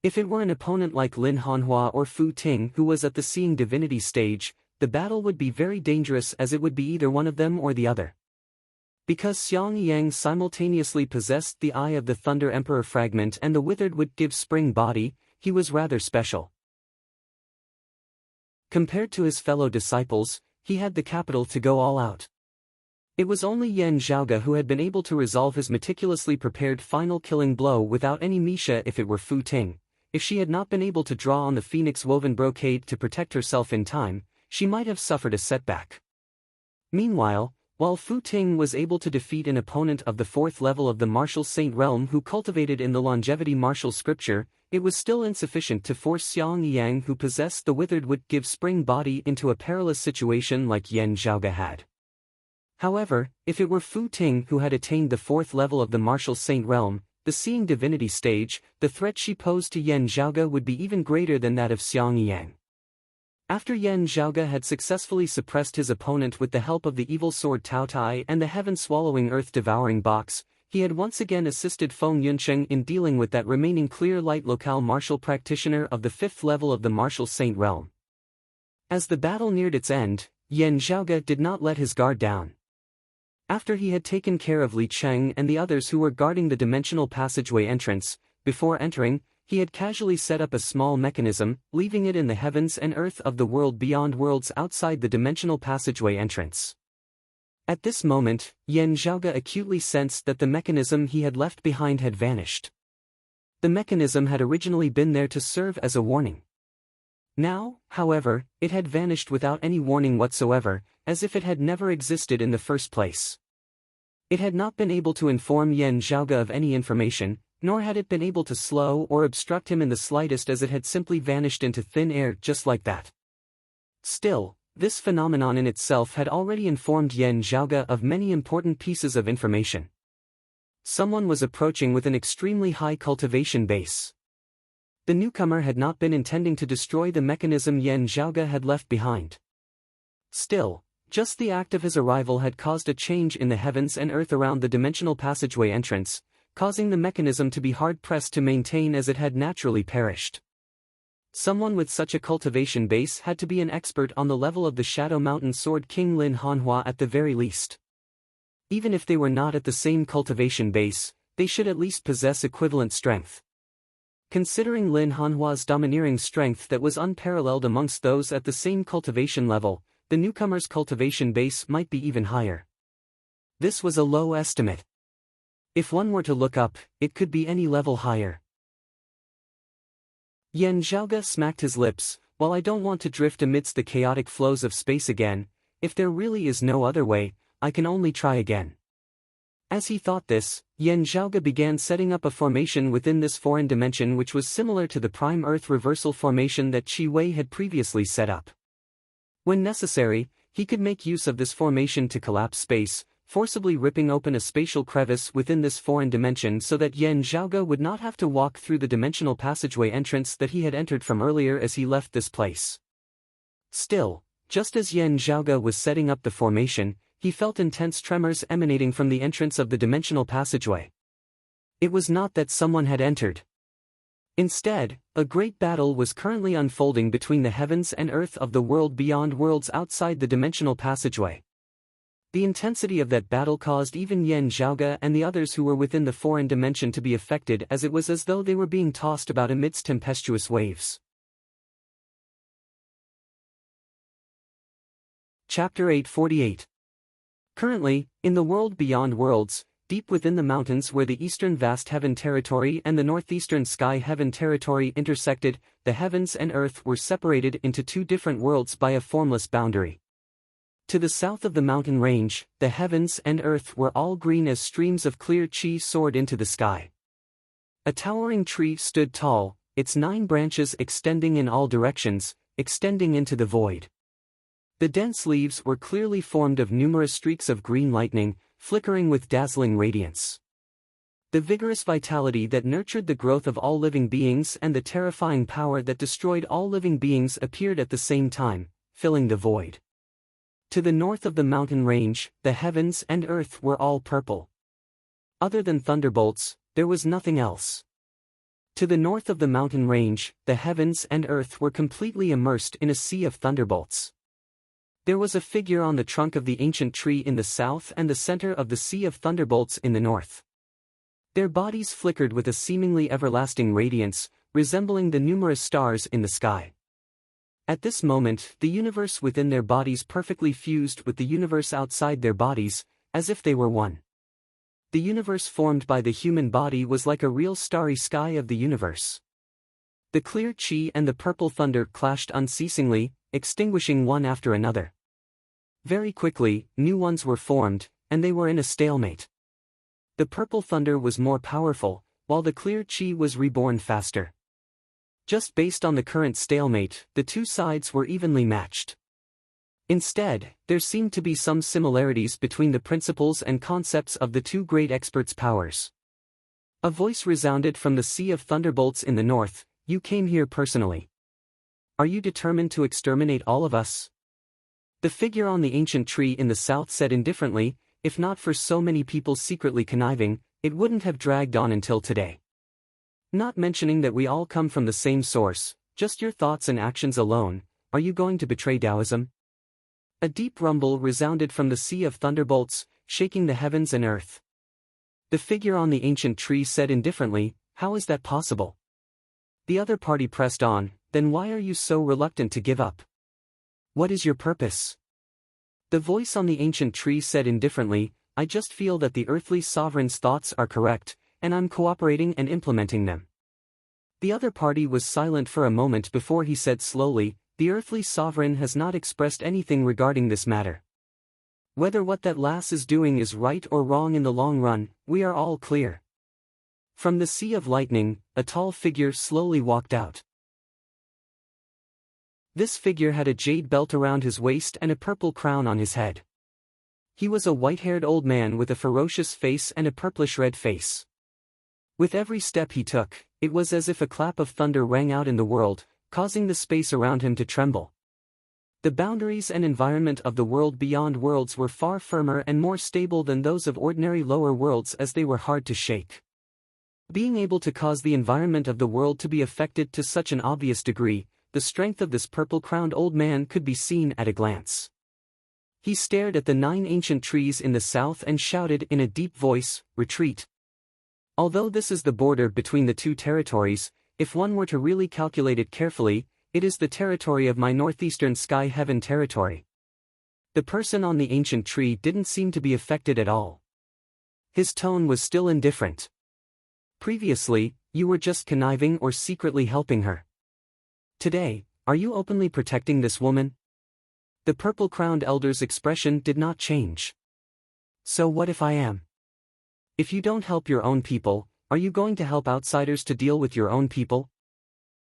If it were an opponent like Lin Hanhua or Fu Ting who was at the Seeing Divinity stage, the battle would be very dangerous as it would be either one of them or the other. Because Xiang Yang simultaneously possessed the Eye of the Thunder Emperor fragment and the withered would give spring body, he was rather special. Compared to his fellow disciples, he had the capital to go all out. It was only Yan Zhaoge who had been able to resolve his meticulously prepared final killing blow without any Misha. If it were Fu Ting, if she had not been able to draw on the phoenix-woven brocade to protect herself in time, she might have suffered a setback. Meanwhile, while Fu Ting was able to defeat an opponent of the 4th level of the martial saint realm who cultivated in the longevity martial scripture, it was still insufficient to force Xiang Yang who possessed the withered would give spring body into a perilous situation like Yan Zhaoge had. However, if it were Fu Ting who had attained the 4th level of the martial saint realm, the Seeing Divinity stage, the threat she posed to Yan Zhaoge would be even greater than that of Xiang Yang. After Yan Zhaoge had successfully suppressed his opponent with the help of the evil sword Taotai and the heaven-swallowing earth-devouring box, he had once again assisted Feng Yunqing in dealing with that remaining clear light locale martial practitioner of the 5th level of the martial saint realm. As the battle neared its end, Yan Zhaoge did not let his guard down. After he had taken care of Li Cheng and the others who were guarding the dimensional passageway entrance, before entering, he had casually set up a small mechanism, leaving it in the heavens and earth of the world beyond worlds outside the dimensional passageway entrance. At this moment, Yan Zhaoge acutely sensed that the mechanism he had left behind had vanished. The mechanism had originally been there to serve as a warning. Now, however, it had vanished without any warning whatsoever, as if it had never existed in the first place. It had not been able to inform Yen Zhaoge of any information, nor had it been able to slow or obstruct him in the slightest, as it had simply vanished into thin air just like that. Still, this phenomenon in itself had already informed Yen Zhaoge of many important pieces of information. Someone was approaching with an extremely high cultivation base. The newcomer had not been intending to destroy the mechanism Yen Zhaoge had left behind. Still, just the act of his arrival had caused a change in the heavens and earth around the dimensional passageway entrance, causing the mechanism to be hard-pressed to maintain as it had naturally perished. Someone with such a cultivation base had to be an expert on the level of the Shadow Mountain Sword King Lin Hanhua at the very least. Even if they were not at the same cultivation base, they should at least possess equivalent strength. Considering Lin Hanhua's domineering strength that was unparalleled amongst those at the same cultivation level, the newcomer's cultivation base might be even higher. This was a low estimate. If one were to look up, it could be any level higher. Yen Zhaoge smacked his lips. While I don't want to drift amidst the chaotic flows of space again, if there really is no other way, I can only try again. As he thought this, Yen Zhaoge began setting up a formation within this foreign dimension which was similar to the prime Earth reversal formation that Qi Wei had previously set up. When necessary, he could make use of this formation to collapse space, forcibly ripping open a spatial crevice within this foreign dimension so that Yen Zhaoge would not have to walk through the dimensional passageway entrance that he had entered from earlier as he left this place. Still, just as Yen Zhaoge was setting up the formation, he felt intense tremors emanating from the entrance of the dimensional passageway. It was not that someone had entered. Instead, a great battle was currently unfolding between the heavens and earth of the world beyond worlds outside the dimensional passageway. The intensity of that battle caused even Yen Zhaoge and the others who were within the foreign dimension to be affected, as it was as though they were being tossed about amidst tempestuous waves. Chapter 848. Currently, in the world beyond worlds, deep within the mountains where the eastern vast heaven territory and the northeastern sky heaven territory intersected, the heavens and earth were separated into two different worlds by a formless boundary. To the south of the mountain range, the heavens and earth were all green as streams of clear qi soared into the sky. A towering tree stood tall, its 9 branches extending in all directions, extending into the void. The dense leaves were clearly formed of numerous streaks of green lightning, flickering with dazzling radiance. The vigorous vitality that nurtured the growth of all living beings and the terrifying power that destroyed all living beings appeared at the same time, filling the void. To the north of the mountain range, the heavens and earth were all purple. Other than thunderbolts, there was nothing else. To the north of the mountain range, the heavens and earth were completely immersed in a sea of thunderbolts. There was a figure on the trunk of the ancient tree in the south and the center of the sea of thunderbolts in the north. Their bodies flickered with a seemingly everlasting radiance, resembling the numerous stars in the sky. At this moment, the universe within their bodies perfectly fused with the universe outside their bodies, as if they were one. The universe formed by the human body was like a real starry sky of the universe. The clear qi and the purple thunder clashed unceasingly, extinguishing one after another. Very quickly, new ones were formed, and they were in a stalemate. The purple thunder was more powerful, while the clear qi was reborn faster. Just based on the current stalemate, the two sides were evenly matched. Instead, there seemed to be some similarities between the principles and concepts of the two great experts' powers. A voice resounded from the sea of thunderbolts in the north, "You came here personally. Are you determined to exterminate all of us?" The figure on the ancient tree in the south said indifferently, "If not for so many people secretly conniving, it wouldn't have dragged on until today. Not mentioning that we all come from the same source, just your thoughts and actions alone, are you going to betray Taoism?" A deep rumble resounded from the sea of thunderbolts, shaking the heavens and earth. The figure on the ancient tree said indifferently, "How is that possible?" The other party pressed on, "Then why are you so reluctant to give up? What is your purpose?" The voice on the ancient tree said indifferently, "I just feel that the earthly sovereign's thoughts are correct, and I'm cooperating and implementing them." The other party was silent for a moment before he said slowly, "The earthly sovereign has not expressed anything regarding this matter. Whether what that lass is doing is right or wrong in the long run, we are all clear." From the sea of lightning, a tall figure slowly walked out. This figure had a jade belt around his waist and a purple crown on his head. He was a white-haired old man with a ferocious face and a purplish-red face. With every step he took, it was as if a clap of thunder rang out in the world, causing the space around him to tremble. The boundaries and environment of the world beyond worlds were far firmer and more stable than those of ordinary lower worlds, as they were hard to shake. Being able to cause the environment of the world to be affected to such an obvious degree, the strength of this purple-crowned old man could be seen at a glance. He stared at the 9 ancient trees in the south and shouted in a deep voice, "Retreat." Although this is the border between the two territories, if one were to really calculate it carefully, it is the territory of my northeastern sky heaven territory. The person on the ancient tree didn't seem to be affected at all. His tone was still indifferent. Previously, you were just conniving or secretly helping her. Today, are you openly protecting this woman? The purple-crowned elder's expression did not change. So what if I am? If you don't help your own people, are you going to help outsiders to deal with your own people?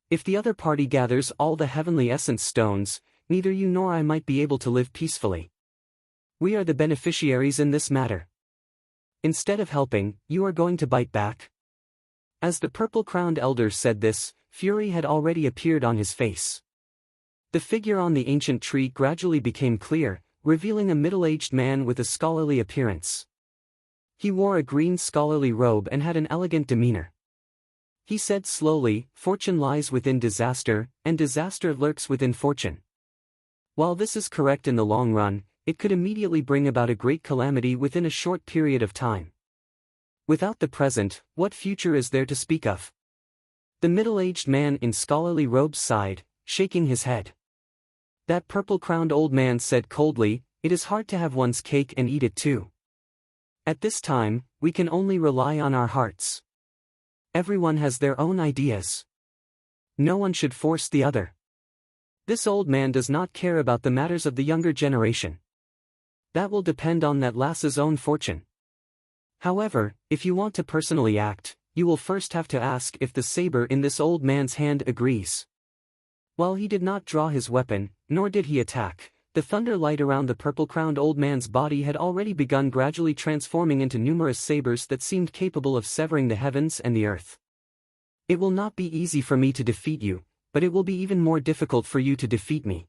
If the other party gathers all the heavenly essence stones, neither you nor I might be able to live peacefully. We are the beneficiaries in this matter. Instead of helping, you are going to bite back. As the purple-crowned elder said this, fury had already appeared on his face. The figure on the ancient tree gradually became clear, revealing a middle-aged man with a scholarly appearance. He wore a green scholarly robe and had an elegant demeanor. He said slowly, "Fortune lies within disaster, and disaster lurks within fortune. While this is correct in the long run, it could immediately bring about a great calamity within a short period of time. Without the present, what future is there to speak of?" The middle-aged man in scholarly robes sighed, shaking his head. That purple-crowned old man said coldly, "It is hard to have one's cake and eat it too. At this time, we can only rely on our hearts. Everyone has their own ideas. No one should force the other. This old man does not care about the matters of the younger generation. That will depend on that lass's own fortune. However, if you want to personally act, you will first have to ask if the saber in this old man's hand agrees." While he did not draw his weapon, nor did he attack, the thunder light around the purple-crowned old man's body had already begun gradually transforming into numerous sabers that seemed capable of severing the heavens and the earth. "It will not be easy for me to defeat you, but it will be even more difficult for you to defeat me.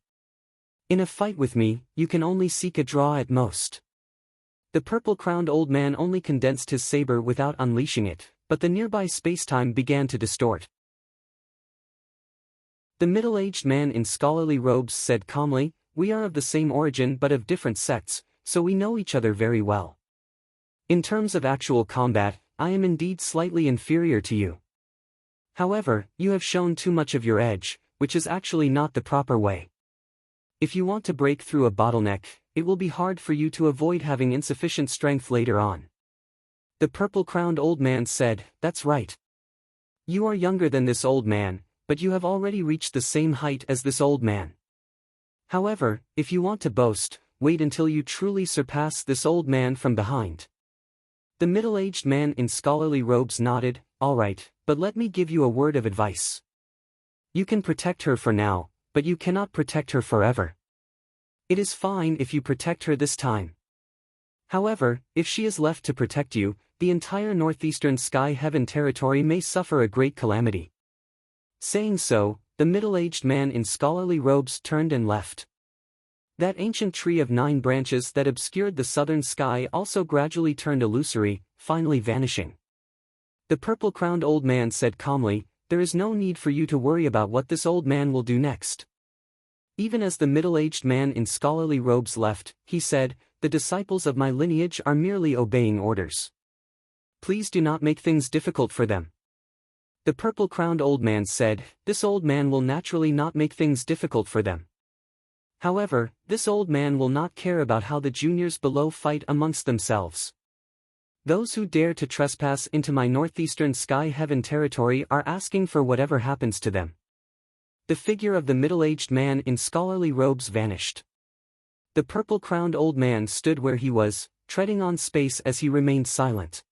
In a fight with me, you can only seek a draw at most." The purple-crowned old man only condensed his saber without unleashing it, but the nearby spacetime began to distort. The middle-aged man in scholarly robes said calmly, "We are of the same origin but of different sects, so we know each other very well. In terms of actual combat, I am indeed slightly inferior to you. However, you have shown too much of your edge, which is actually not the proper way. If you want to break through a bottleneck, it will be hard for you to avoid having insufficient strength later on." The purple-crowned old man said, "That's right. You are younger than this old man, but you have already reached the same height as this old man. However, if you want to boast, wait until you truly surpass this old man from behind." The middle-aged man in scholarly robes nodded, "All right, but let me give you a word of advice. You can protect her for now, but you cannot protect her forever. It is fine if you protect her this time. However, if she is left to protect you, the entire northeastern sky heaven territory may suffer a great calamity." Saying so, the middle-aged man in scholarly robes turned and left. That ancient tree of 9 branches that obscured the southern sky also gradually turned illusory, finally vanishing. The purple-crowned old man said calmly, "There is no need for you to worry about what this old man will do next." Even as the middle-aged man in scholarly robes left, he said, "The disciples of my lineage are merely obeying orders. Please do not make things difficult for them." The purple-crowned old man said, "This old man will naturally not make things difficult for them. However, this old man will not care about how the juniors below fight amongst themselves. Those who dare to trespass into my northeastern sky heaven territory are asking for whatever happens to them. The figure of the middle-aged man in scholarly robes vanished. The purple-crowned old man stood where he was, treading on space as he remained silent.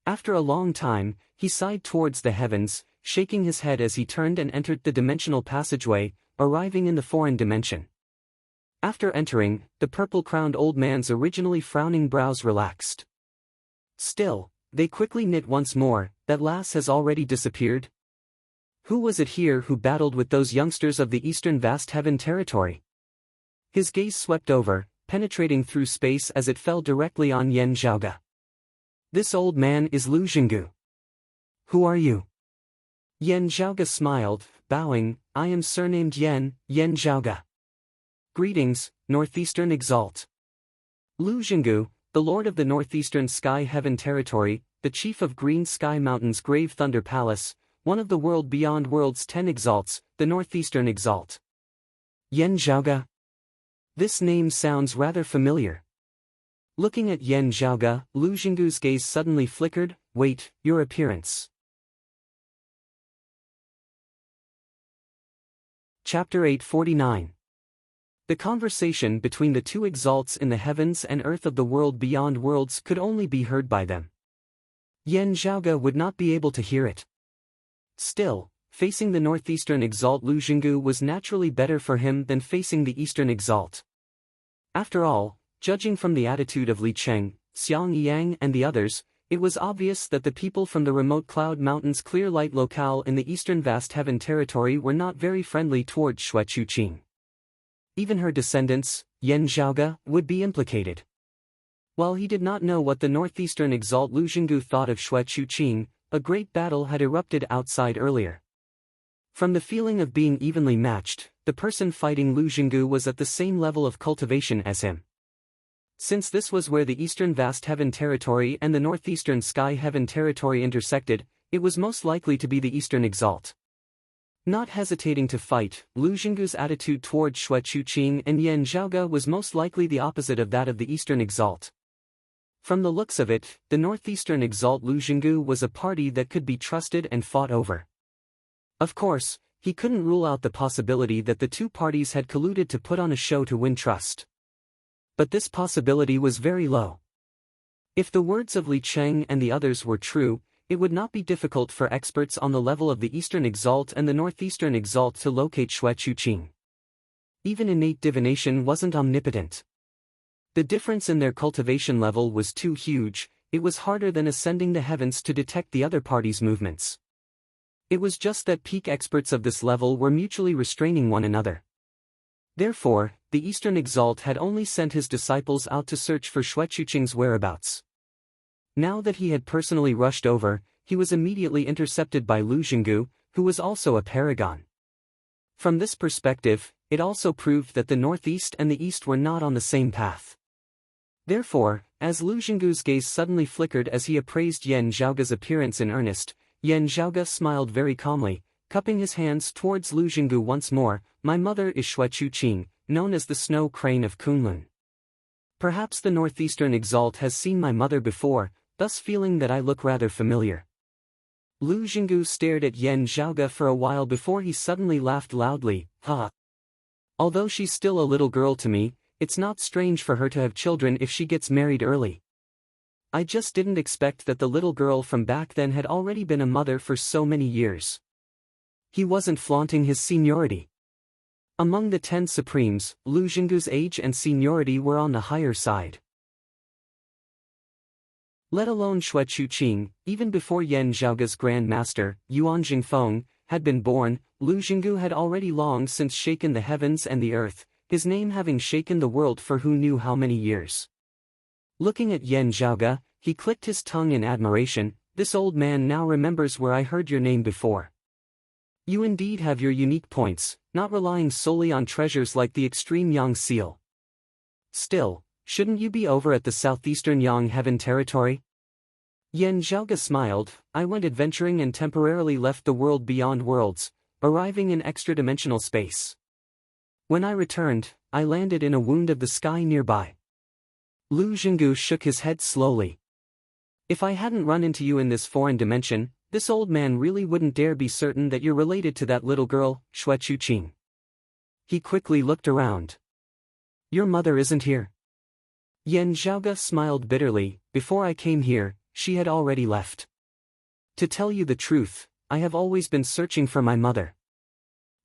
After a long time, he sighed towards the heavens, shaking his head as he turned and entered the dimensional passageway, arriving in the foreign dimension. After entering, the purple-crowned old man's originally frowning brows relaxed. Still, they quickly knit once more. That lass has already disappeared? Who was it here who battled with those youngsters of the eastern vast heaven territory? His gaze swept over, penetrating through space as it fell directly on Yen Zhaoge. This old man is Lu Jinggu. Who are you? Yen Zhaoge smiled, bowing. I am surnamed Yen Zhaoge. Greetings, Northeastern Exalt. Lu Jinggu, the lord of the northeastern sky heaven territory, the chief of Green Sky Mountain's Grave Thunder Palace, one of the world beyond world's 10 exalts, the northeastern exalt. Yen Zhaoge? This name sounds rather familiar. Looking at Yen Zhaoge, Lu Jinggu's gaze suddenly flickered. Wait, your appearance. Chapter 849. The conversation between the two exalts in the heavens and earth of the world beyond worlds could only be heard by them. Yen Zhaoge would not be able to hear it. Still, facing the northeastern exalt Lu Jinggu was naturally better for him than facing the eastern exalt. After all, judging from the attitude of Li Cheng, Xiang Yang and the others, it was obvious that the people from the remote Cloud Mountain's clear light locale in the eastern vast heaven territory were not very friendly toward Xue Chuqing. Even her descendants, Yen Zhaoge, would be implicated. While he did not know what the northeastern exalt Lu Jinggu thought of Xue Chuqing, a great battle had erupted outside earlier. From the feeling of being evenly matched, the person fighting Lu Jinggu was at the same level of cultivation as him. Since this was where the eastern vast heaven territory and the northeastern sky heaven territory intersected, it was most likely to be the eastern exalt. Not hesitating to fight, Lu Jinggu's attitude toward Xue Chuqing and Yen Zhaoge was most likely the opposite of that of the eastern exalt. From the looks of it, the northeastern exalt Lu Jinggu was a party that could be trusted and fought over. Of course, he couldn't rule out the possibility that the two parties had colluded to put on a show to win trust. But this possibility was very low. If the words of Li Cheng and the others were true, it would not be difficult for experts on the level of the eastern exalt and the northeastern exalt to locate Xue Chuqing. Even innate divination wasn't omnipotent. The difference in their cultivation level was too huge. It was harder than ascending the heavens to detect the other party's movements. It was just that peak experts of this level were mutually restraining one another. Therefore, the eastern exalt had only sent his disciples out to search for Xue Chuqing's whereabouts. Now that he had personally rushed over, he was immediately intercepted by Lu Jinggu, who was also a paragon. From this perspective, it also proved that the northeast and the east were not on the same path. Therefore, as Lu Jinggu's gaze suddenly flickered as he appraised Yen Zhaoge's appearance in earnest, Yen Zhaoge smiled very calmly, cupping his hands towards Lu Jinggu once more. My mother is Xue Chuqing, known as the Snow Crane of Kunlun. Perhaps the northeastern exalt has seen my mother before, thus feeling that I look rather familiar. Lu Jinggu stared at Yen Zhaoge for a while before he suddenly laughed loudly. Ha! Although she's still a little girl to me, it's not strange for her to have children if she gets married early. I just didn't expect that the little girl from back then had already been a mother for so many years. He wasn't flaunting his seniority. Among the 10 Supremes, Lu Jinggu's age and seniority were on the higher side. Let alone Xue Chuqing, even before Yen Zhaoge's Grand Master, Yuan Jingfeng, had been born, Lu Jinggu had already long since shaken the heavens and the earth, his name having shaken the world for who knew how many years. Looking at Yen Zhaoge, he clicked his tongue in admiration. This old man now remembers where I heard your name before. You indeed have your unique points, not relying solely on treasures like the extreme Yang seal. Still, shouldn't you be over at the southeastern Yang heaven territory? Yen Zhaoge smiled. I went adventuring and temporarily left the world beyond worlds, arriving in extra-dimensional space. When I returned, I landed in a wound of the sky nearby. Lu Jinggu shook his head slowly. If I hadn't run into you in this foreign dimension, this old man really wouldn't dare be certain that you're related to that little girl, Xue Chuqing. He quickly looked around. Your mother isn't here. Yan Zhaoge smiled bitterly. Before I came here, she had already left. To tell you the truth, I have always been searching for my mother.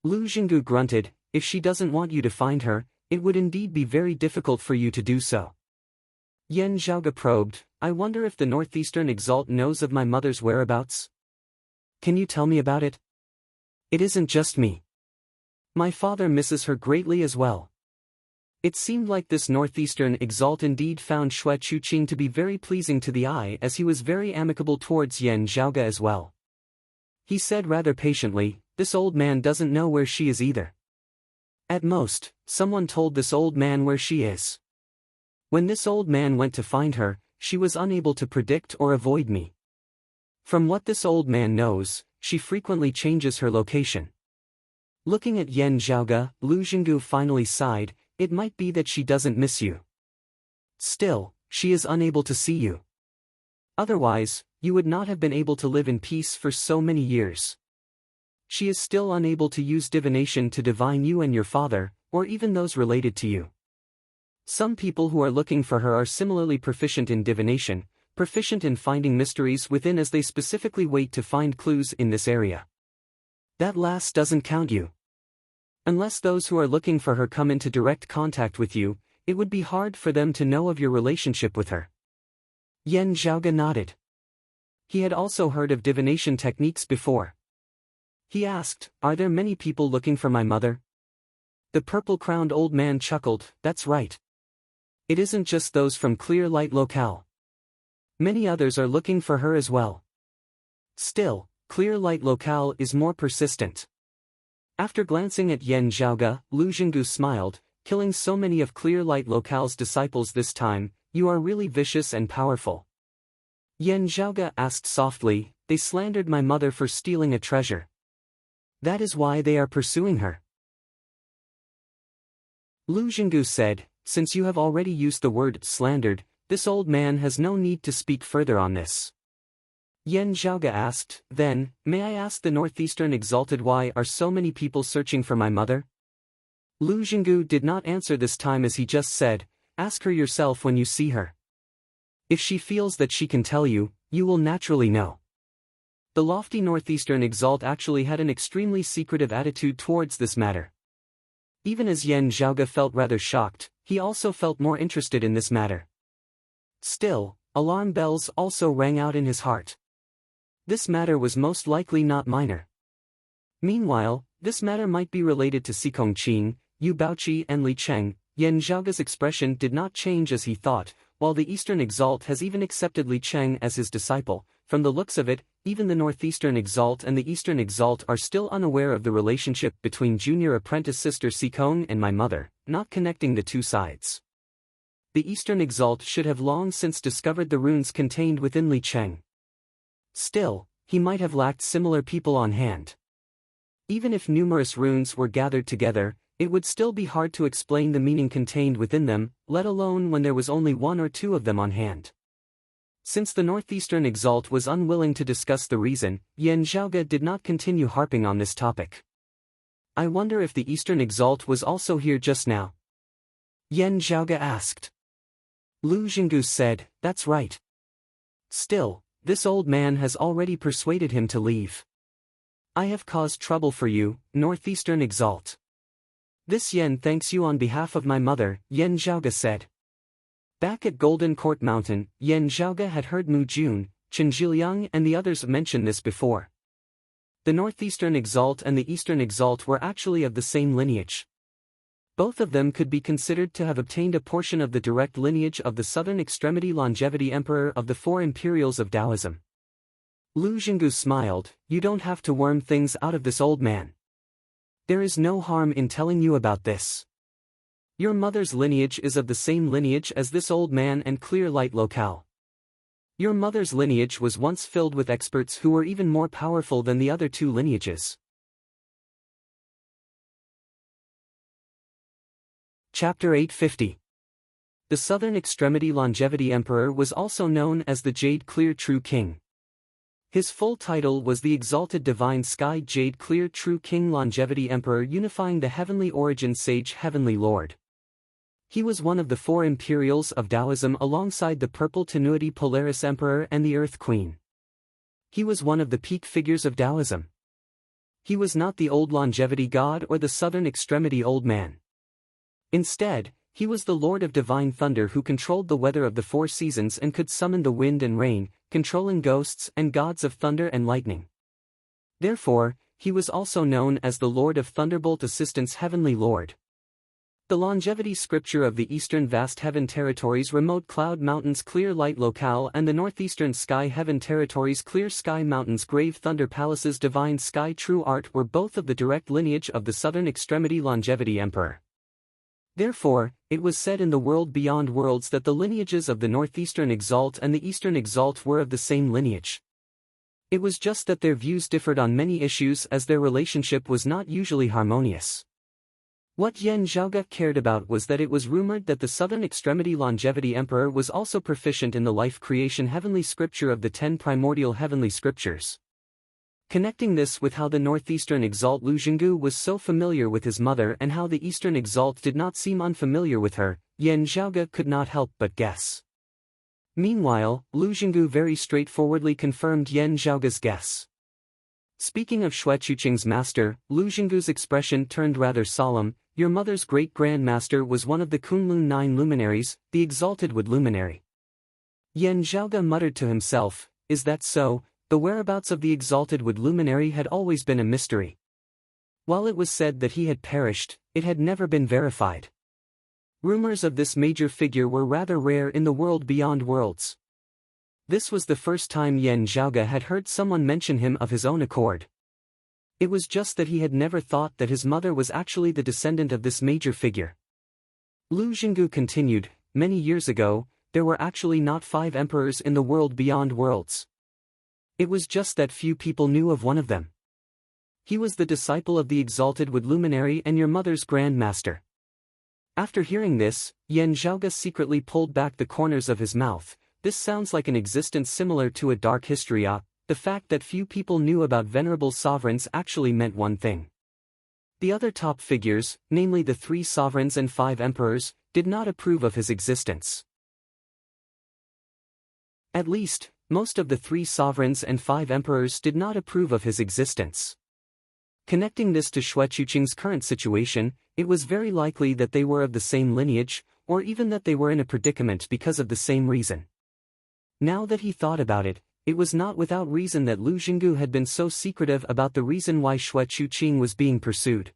Lu Jinggu grunted. If she doesn't want you to find her, it would indeed be very difficult for you to do so. Yan Zhaoge probed. I wonder if the Northeastern Exalt knows of my mother's whereabouts? Can you tell me about it? It isn't just me. My father misses her greatly as well. It seemed like this Northeastern Exalt indeed found Xue Chuqing to be very pleasing to the eye, as he was very amicable towards Yan Zhaoge as well. He said rather patiently, this old man doesn't know where she is either. At most, someone told this old man where she is. When this old man went to find her, she was unable to predict or avoid me. From what this old man knows, she frequently changes her location. Looking at Yan Zhaoge, Lu Jinggu finally sighed. It might be that she doesn't miss you. Still, she is unable to see you. Otherwise, you would not have been able to live in peace for so many years. She is still unable to use divination to divine you and your father, or even those related to you. Some people who are looking for her are similarly proficient in divination, proficient in finding mysteries within, as they specifically wait to find clues in this area. That last doesn't count you. Unless those who are looking for her come into direct contact with you, it would be hard for them to know of your relationship with her. Yan Zhaoge nodded. He had also heard of divination techniques before. He asked, are there many people looking for my mother? The purple-crowned old man chuckled, that's right. It isn't just those from Clear Light Locale. Many others are looking for her as well. Still, Clear Light Locale is more persistent. After glancing at Yan Zhaoge, Lu Jinggu smiled. Killing so many of Clear Light Locale's disciples this time, you are really vicious and powerful. Yan Zhaoge asked softly, they slandered my mother for stealing a treasure. That is why they are pursuing her. Lu Jinggu said, since you have already used the word slandered, this old man has no need to speak further on this. Yan Zhaoge asked, then, may I ask the Northeastern Exalted, why are so many people searching for my mother? Lu Jinggu did not answer this time, as he just said, ask her yourself when you see her. If she feels that she can tell you, you will naturally know. The lofty Northeastern Exalt actually had an extremely secretive attitude towards this matter. Even as Yan Zhaoge felt rather shocked, he also felt more interested in this matter. Still, alarm bells also rang out in his heart. This matter was most likely not minor. Meanwhile, this matter might be related to Xikong Qing, Yu Baoqi and Li Cheng. Yan Zhaoge's expression did not change as he thought. While the Eastern Exalt has even accepted Li Cheng as his disciple, from the looks of it, even the Northeastern Exalt and the Eastern Exalt are still unaware of the relationship between junior apprentice sister Xikong and my mother, not connecting the two sides. The Eastern Exalt should have long since discovered the runes contained within Li Cheng. Still, he might have lacked similar people on hand. Even if numerous runes were gathered together, it would still be hard to explain the meaning contained within them, let alone when there was only one or two of them on hand. Since the Northeastern Exalt was unwilling to discuss the reason, Yan Zhaoge did not continue harping on this topic. I wonder if the Eastern Exalt was also here just now? Yan Zhaoge asked. Lu Jinggu said, that's right. Still, this old man has already persuaded him to leave. I have caused trouble for you, Northeastern Exalt. This yen thanks you on behalf of my mother, Yan Zhaoge said. Back at Golden Court Mountain, Yan Zhaoge had heard Mu Jun, Chen Zhiliang and the others mention this before. The Northeastern Exalt and the Eastern Exalt were actually of the same lineage. Both of them could be considered to have obtained a portion of the direct lineage of the Southern Extremity Longevity Emperor of the Four Imperials of Taoism. Lu Jinggu smiled, you don't have to worm things out of this old man. There is no harm in telling you about this. Your mother's lineage is of the same lineage as this old man and Clear Light Locale. Your mother's lineage was once filled with experts who were even more powerful than the other two lineages. Chapter 850. The Southern Extremity Longevity Emperor was also known as the Jade Clear True King. His full title was the Exalted Divine Sky Jade Clear True King Longevity Emperor, unifying the Heavenly Origin Sage Heavenly Lord. He was one of the four Imperials of Taoism alongside the Purple Tenuity Polaris Emperor and the Earth Queen. He was one of the peak figures of Taoism. He was not the old longevity god or the Southern Extremity Old Man. Instead, he was the Lord of Divine Thunder who controlled the weather of the four seasons and could summon the wind and rain, controlling ghosts and gods of thunder and lightning. Therefore, he was also known as the Lord of Thunderbolt Assistance Heavenly Lord. The longevity scripture of the Eastern Vast Heaven Territories Remote Cloud Mountains Clear Light Locale and the Northeastern Sky Heaven Territories Clear Sky Mountains Grave Thunder Palaces Divine Sky True Art were both of the direct lineage of the Southern Extremity Longevity Emperor. Therefore, it was said in the world beyond worlds that the lineages of the Northeastern Exalt and the Eastern Exalt were of the same lineage. It was just that their views differed on many issues as their relationship was not usually harmonious. What Yen Zhaoge cared about was that it was rumored that the Southern Extremity Longevity Emperor was also proficient in the life creation heavenly scripture of the 10 primordial heavenly scriptures. Connecting this with how the Northeastern Exalt Lu Xinggu was so familiar with his mother and how the Eastern Exalt did not seem unfamiliar with her, Yen Zhaoge could not help but guess. Meanwhile, Lu Xinggu very straightforwardly confirmed Yen Zhaoge's guess. Speaking of Xue Chuqing's master, Lu Xinggu's expression turned rather solemn. Your mother's great-grand master was one of the Kunlun 9 luminaries, the Exalted Wood Luminary. Yen Zhaoge muttered to himself, is that so? The whereabouts of the Exalted Wood Luminary had always been a mystery. While it was said that he had perished, it had never been verified. Rumors of this major figure were rather rare in the world beyond worlds. This was the first time Yen Zhaoge had heard someone mention him of his own accord. It was just that he had never thought that his mother was actually the descendant of this major figure. Lu Xinggu continued, many years ago, there were actually not 5 emperors in the world beyond worlds. It was just that few people knew of one of them. He was the disciple of the Exalted Wood Luminary and your mother's Grand Master. After hearing this, Yen Zhaoge secretly pulled back the corners of his mouth. This sounds like an existence similar to a dark history. The fact that few people knew about venerable sovereigns actually meant one thing. The other top figures, namely the 3 sovereigns and 5 emperors, did not approve of his existence. At least, most of the 3 sovereigns and 5 emperors did not approve of his existence. Connecting this to Xue Chuqing's current situation, it was very likely that they were of the same lineage, or even that they were in a predicament because of the same reason. Now that he thought about it, it was not without reason that Lu Xinggu had been so secretive about the reason why Xue Chuqing was being pursued.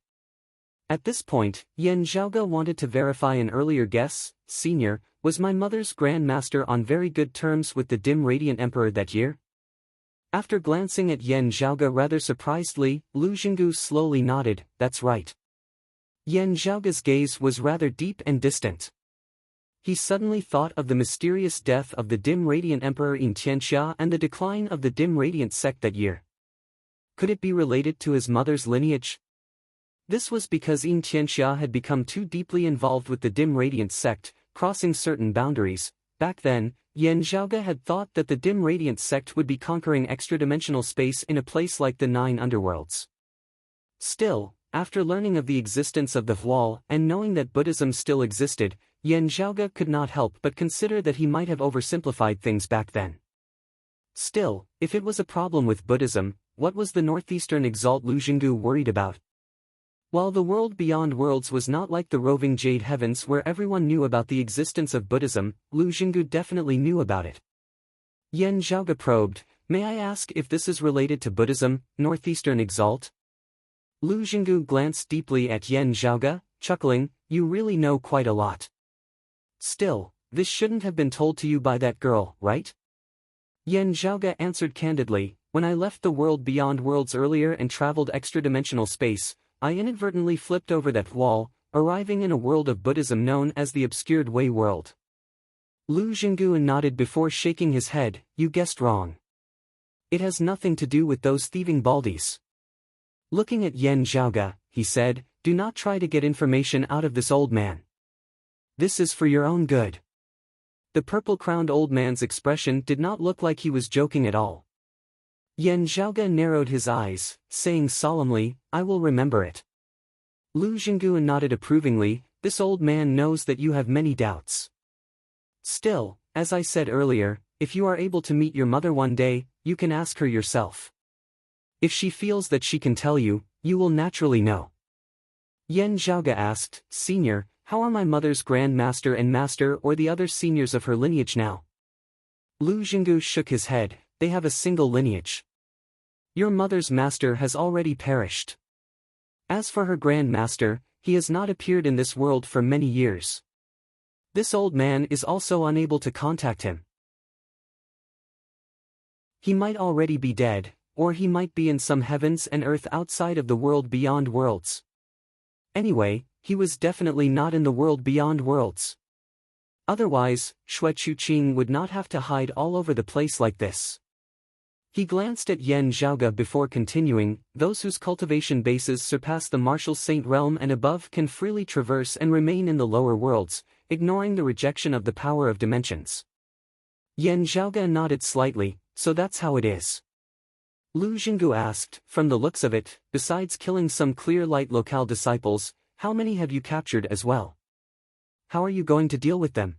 At this point, Yen Zhaoge wanted to verify an earlier guess. Senior, was my mother's Grand Master on very good terms with the dim radiant emperor that year? After glancing at Yen Zhaoge rather surprisedly, Lu Xinggu slowly nodded, that's right. Yen Zhaoge's gaze was rather deep and distant. He suddenly thought of the mysterious death of the dim radiant emperor Yin Tianxia and the decline of the dim radiant sect that year. Could it be related to his mother's lineage? This was because Yin Tianxia had become too deeply involved with the dim radiant sect, crossing certain boundaries. Back then, Yen Zhaoge had thought that the dim radiant sect would be conquering extra-dimensional space in a place like the 9 underworlds. Still, after learning of the existence of the Hual and knowing that Buddhism still existed, Yen Zhaoge could not help but consider that he might have oversimplified things back then. Still, if it was a problem with Buddhism, what was the Northeastern Exalt Lu Xinggu worried about? While the world beyond worlds was not like the roving Jade Heavens where everyone knew about the existence of Buddhism, Lu Xinggu definitely knew about it. Yen Zhaoge probed, may I ask if this is related to Buddhism, Northeastern Exalt? Lu Xinggu glanced deeply at Yen Zhaoge, chuckling, you really know quite a lot. Still, this shouldn't have been told to you by that girl, right? Yen Zhaoge answered candidly, when I left the world beyond worlds earlier and traveled extra-dimensional space, I inadvertently flipped over that wall, arriving in a world of Buddhism known as the Obscured Way world. Lu Xinggu nodded before shaking his head, you guessed wrong. It has nothing to do with those thieving baldies. Looking at Yen Zhaoge, he said, do not try to get information out of this old man. This is for your own good. The purple-crowned old man's expression did not look like he was joking at all. Yan Zhaoge narrowed his eyes, saying solemnly, I will remember it. Lu Jinggu nodded approvingly, this old man knows that you have many doubts. Still, as I said earlier, if you are able to meet your mother one day, you can ask her yourself. If she feels that she can tell you, you will naturally know. Yan Zhaoge asked, Senior, how are my mother's Grand Master and Master or the other seniors of her lineage now? Lu Jinggu shook his head, they have a single lineage. Your mother's master has already perished. As for her Grand Master, he has not appeared in this world for many years. This old man is also unable to contact him. He might already be dead, or he might be in some heavens and earth outside of the world beyond worlds. Anyway, he was definitely not in the world beyond worlds. Otherwise, Xue Chuqing would not have to hide all over the place like this. He glanced at Yan Zhaoge before continuing, those whose cultivation bases surpass the martial saint realm and above can freely traverse and remain in the lower worlds, ignoring the rejection of the power of dimensions. Yan Zhaoge nodded slightly, so that's how it is. Lu Jinggu asked, from the looks of it, besides killing some clear light locale disciples, how many have you captured as well? How are you going to deal with them?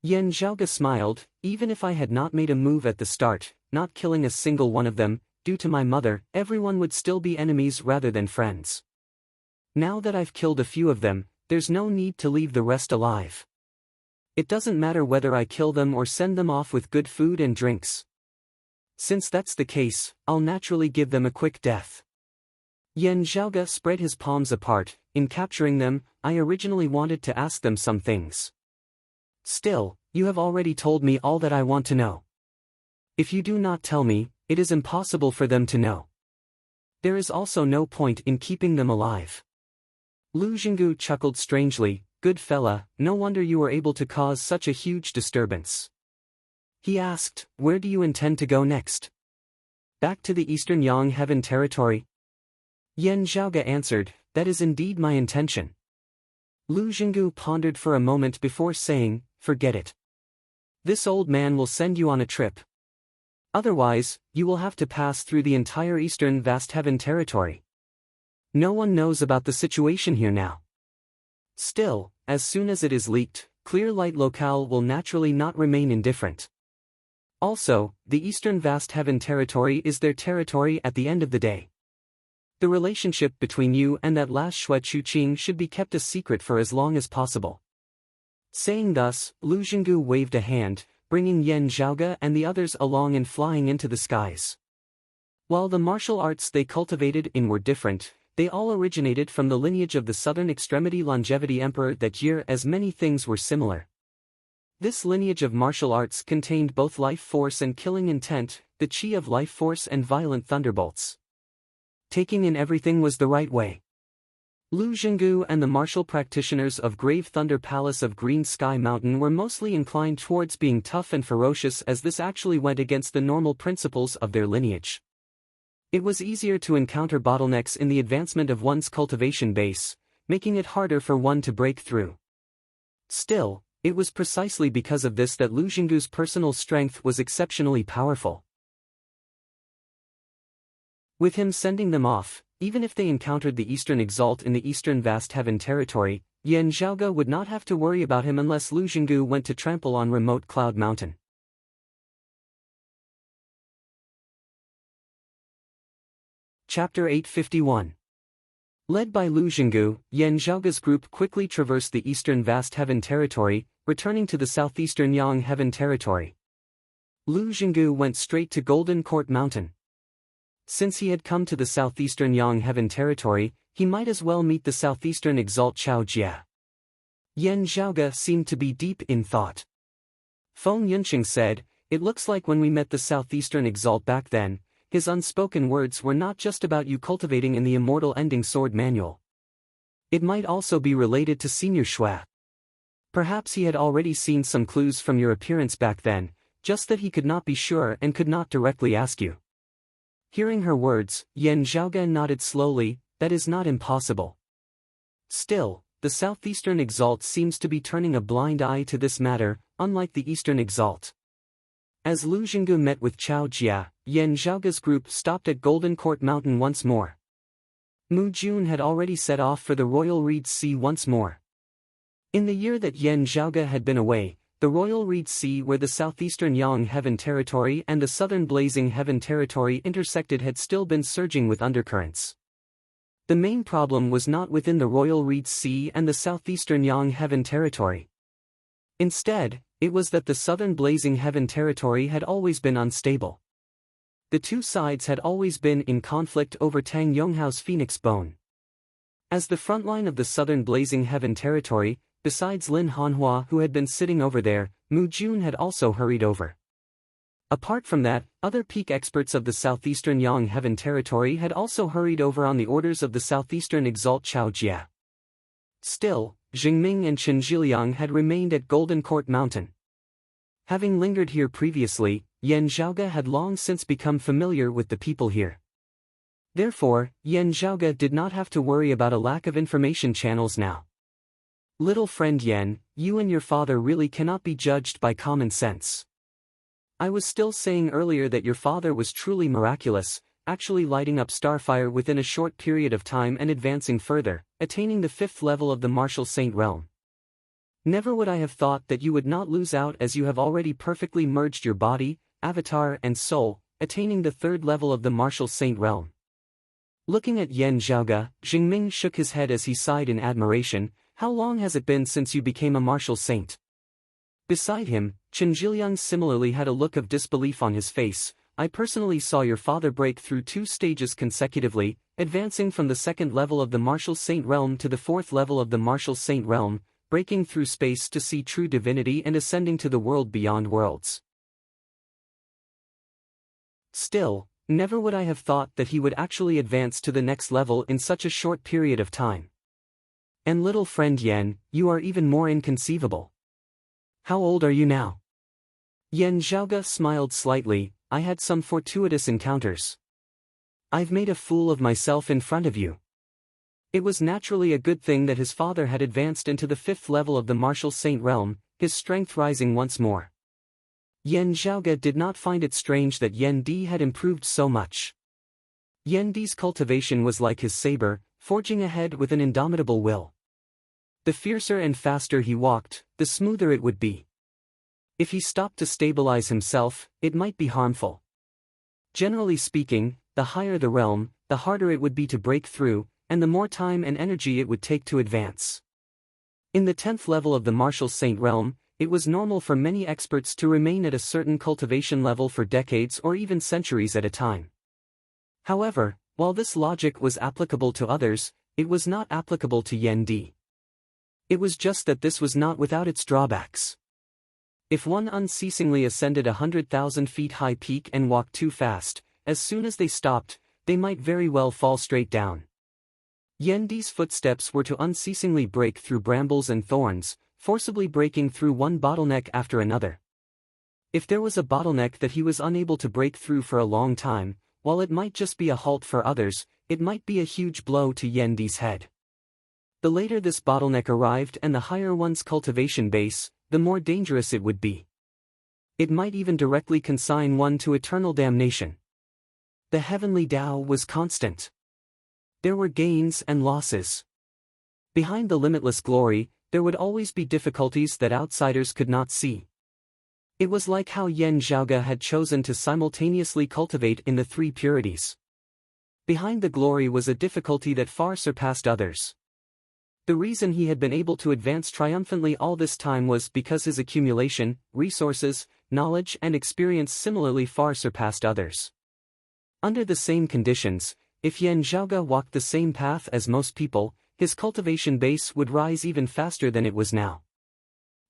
Yan Zhaoge smiled, even if I had not made a move at the start, not killing a single one of them, due to my mother, everyone would still be enemies rather than friends. Now that I've killed a few of them, there's no need to leave the rest alive. It doesn't matter whether I kill them or send them off with good food and drinks. Since that's the case, I'll naturally give them a quick death. Yan Zhaoge spread his palms apart, in capturing them, I originally wanted to ask them some things. Still, you have already told me all that I want to know. If you do not tell me, it is impossible for them to know. There is also no point in keeping them alive. Lu Jinggu chuckled strangely, good fella, no wonder you were able to cause such a huge disturbance. He asked, where do you intend to go next? Back to the Eastern Yang Heaven territory? Yan Zhaoge answered, that is indeed my intention. Lu Jinggu pondered for a moment before saying, forget it. This old man will send you on a trip. Otherwise, you will have to pass through the entire Eastern Vast Heaven territory. No one knows about the situation here now. Still, as soon as it is leaked, clear light locale will naturally not remain indifferent. Also, the Eastern Vast Heaven territory is their territory at the end of the day. The relationship between you and that last Xue Chuqing should be kept a secret for as long as possible. Saying thus, Lu Jinggu waved a hand, bringing Yan Zhaoge and the others along and flying into the skies. While the martial arts they cultivated in were different, they all originated from the lineage of the Southern Extremity Longevity Emperor that year, as many things were similar. This lineage of martial arts contained both life force and killing intent, the chi of life force and violent thunderbolts. Taking in everything was the right way. Lu Jinggu and the martial practitioners of Grave Thunder Palace of Green Sky Mountain were mostly inclined towards being tough and ferocious, as this actually went against the normal principles of their lineage. It was easier to encounter bottlenecks in the advancement of one's cultivation base, making it harder for one to break through. Still, it was precisely because of this that Lu Jinggu's personal strength was exceptionally powerful. With him sending them off, even if they encountered the Eastern Exalt in the Eastern Vast Heaven territory, Yan Zhaoge would not have to worry about him unless Lu Jinggu went to trample on remote Cloud Mountain. Chapter 851. Led by Lu Jinggu, Yan Zhaoge's group quickly traversed the Eastern Vast Heaven territory, returning to the Southeastern Yang Heaven territory. Lu Jinggu went straight to Golden Court Mountain. Since he had come to the Southeastern Yang Heaven territory, he might as well meet the Southeastern Exalt Chao Jia. Yan Zhaoge seemed to be deep in thought. Feng Yunqing said, it looks like when we met the Southeastern Exalt back then, his unspoken words were not just about you cultivating in the Immortal Ending Sword Manual. It might also be related to Senior Xue. Perhaps he had already seen some clues from your appearance back then, just that he could not be sure and could not directly ask you. Hearing her words, Yan Zhaoge nodded slowly, that is not impossible. Still, the southeastern exalt seems to be turning a blind eye to this matter, unlike the eastern exalt. As Lu Jinggu met with Chao Jia, Yan Zhaoge's group stopped at Golden Court Mountain once more. Mu Jun had already set off for the Royal Reed Sea once more. In the year that Yan Zhaoge had been away, the Royal Reed Sea, where the southeastern Yang Heaven Territory and the southern Blazing Heaven Territory intersected, had still been surging with undercurrents. The main problem was not within the Royal Reed Sea and the southeastern Yang Heaven Territory. Instead, it was that the southern Blazing Heaven Territory had always been unstable. The two sides had always been in conflict over Tang Yonghao's Phoenix Bone. As the front line of the southern Blazing Heaven Territory, besides Lin Hanhua, who had been sitting over there, Mu Jun had also hurried over. Apart from that, other peak experts of the southeastern Yang Heaven Territory had also hurried over on the orders of the southeastern exalt Chao Jia. Still, Jingming and Chen Zhiliang had remained at Golden Court Mountain. Having lingered here previously, Yan Zhaoge had long since become familiar with the people here. Therefore, Yan Zhaoge did not have to worry about a lack of information channels now. Little friend Yan, you and your father really cannot be judged by common sense. I was still saying earlier that your father was truly miraculous, actually lighting up Starfire within a short period of time and advancing further, attaining the 5th level of the Martial Saint Realm. Never would I have thought that you would not lose out, as you have already perfectly merged your body, avatar and soul, attaining the 3rd level of the Martial Saint Realm. Looking at Yan Zhaoge, Jingming shook his head as he sighed in admiration. How long has it been since you became a martial saint? Beside him, Chen Zhiliang similarly had a look of disbelief on his face. I personally saw your father break through 2 stages consecutively, advancing from the 2nd level of the Martial Saint Realm to the 4th level of the Martial Saint Realm, breaking through space to see true divinity and ascending to the world beyond worlds. Still, never would I have thought that he would actually advance to the next level in such a short period of time. And little friend Yan, you are even more inconceivable. How old are you now? Yan Zhaoge smiled slightly. I had some fortuitous encounters. I've made a fool of myself in front of you. It was naturally a good thing that his father had advanced into the 5th level of the Martial Saint Realm, his strength rising once more. Yan Zhaoge did not find it strange that Yan Di had improved so much. Yan Di's cultivation was like his saber, forging ahead with an indomitable will. The fiercer and faster he walked, the smoother it would be. If he stopped to stabilize himself, it might be harmful. Generally speaking, the higher the realm, the harder it would be to break through, and the more time and energy it would take to advance. In the 10th level of the Martial Saint Realm, it was normal for many experts to remain at a certain cultivation level for decades or even centuries at a time. However, while this logic was applicable to others, it was not applicable to Yan Di. It was just that this was not without its drawbacks. If one unceasingly ascended 100,000 feet high peak and walked too fast, as soon as they stopped, they might very well fall straight down. Yan Di's footsteps were to unceasingly break through brambles and thorns, forcibly breaking through one bottleneck after another. If there was a bottleneck that he was unable to break through for a long time, while it might just be a halt for others, it might be a huge blow to Yan Di's head. The later this bottleneck arrived and the higher one's cultivation base, the more dangerous it would be. It might even directly consign one to eternal damnation. The heavenly Tao was constant. There were gains and losses. Behind the limitless glory, there would always be difficulties that outsiders could not see. It was like how Yan Zhaoge had chosen to simultaneously cultivate in the 3 purities. Behind the glory was a difficulty that far surpassed others. The reason he had been able to advance triumphantly all this time was because his accumulation, resources, knowledge and experience similarly far surpassed others. Under the same conditions, if Yan Zhaoge walked the same path as most people, his cultivation base would rise even faster than it was now.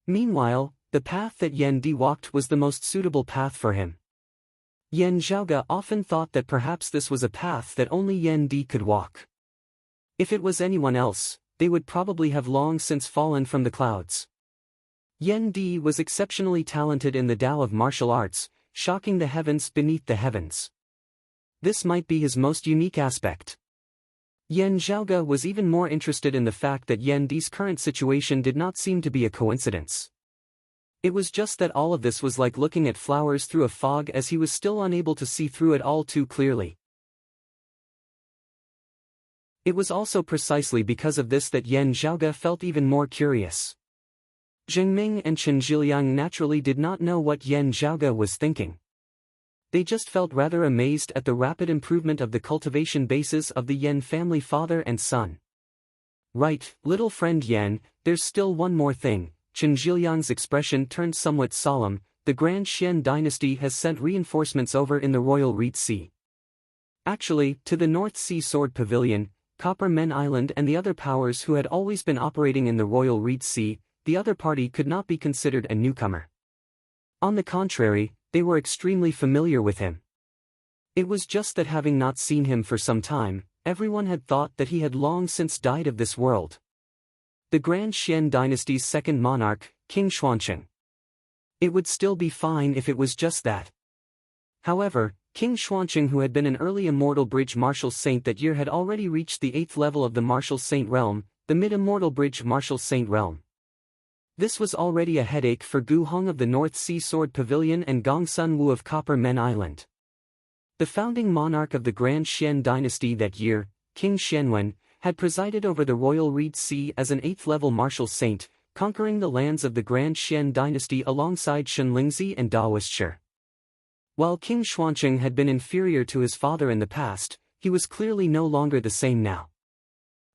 Meanwhile, the path that Yan Di walked was the most suitable path for him. Yan Zhaoge often thought that perhaps this was a path that only Yan Di could walk. If it was anyone else, they would probably have long since fallen from the clouds. Yan Di was exceptionally talented in the Tao of martial arts, shocking the heavens beneath the heavens. This might be his most unique aspect. Yan Zhaoge was even more interested in the fact that Yan Di's current situation did not seem to be a coincidence. It was just that all of this was like looking at flowers through a fog, as he was still unable to see through it all too clearly. It was also precisely because of this that Yan Zhaoge felt even more curious. Zheng Ming and Chen Zhiliang naturally did not know what Yan Zhaoge was thinking. They just felt rather amazed at the rapid improvement of the cultivation basis of the Yan family father and son. Right, little friend Yan, there's still one more thing. Chen Zhiliang's expression turned somewhat solemn. The Grand Xian dynasty has sent reinforcements over in the Royal Reed Sea. Actually, to the North Sea Sword Pavilion, Copper Men Island and the other powers who had always been operating in the Royal Reed Sea, the other party could not be considered a newcomer. On the contrary, they were extremely familiar with him. It was just that having not seen him for some time, everyone had thought that he had long since died of this world. The Grand Xian dynasty's second monarch, King Xuancheng. It would still be fine if it was just that. However, King Xuancheng, who had been an early immortal bridge martial saint that year, had already reached the 8th level of the martial saint realm, the mid-immortal bridge martial saint realm. This was already a headache for Gu Hong of the North Sea Sword Pavilion and Gong Sun Wu of Copper Men Island. The founding monarch of the Grand Xian dynasty that year, King Xianwen, had presided over the Royal Reed Sea as an 8th-level martial saint, conquering the lands of the Grand Xian dynasty alongside Shenlingzi and Daoistshi. While King Xuancheng had been inferior to his father in the past, he was clearly no longer the same now.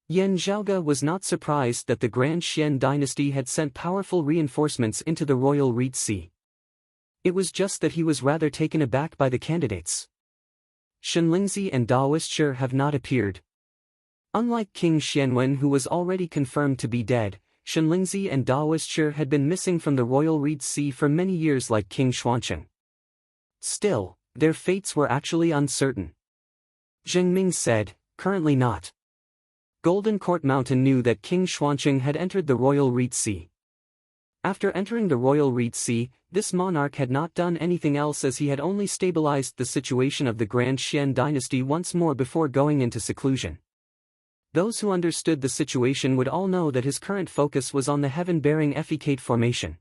Yan Zhaoge was not surprised that the Grand Xian dynasty had sent powerful reinforcements into the Royal Reed Sea. It was just that he was rather taken aback by the candidates. Shenlingzi and Daoistshi have not appeared. Unlike King Xianwen, who was already confirmed to be dead, Shenlingzi and Daoistshi had been missing from the Royal Reed Sea for many years like King Xuancheng. Still, their fates were actually uncertain. Zheng Ming said, currently not. Golden Court Mountain knew that King Xuancheng had entered the Royal Reed Sea. After entering the Royal Reed Sea, this monarch had not done anything else, as he had only stabilized the situation of the Grand Xian dynasty once more before going into seclusion. Those who understood the situation would all know that his current focus was on the heaven-bearing Effecate formation.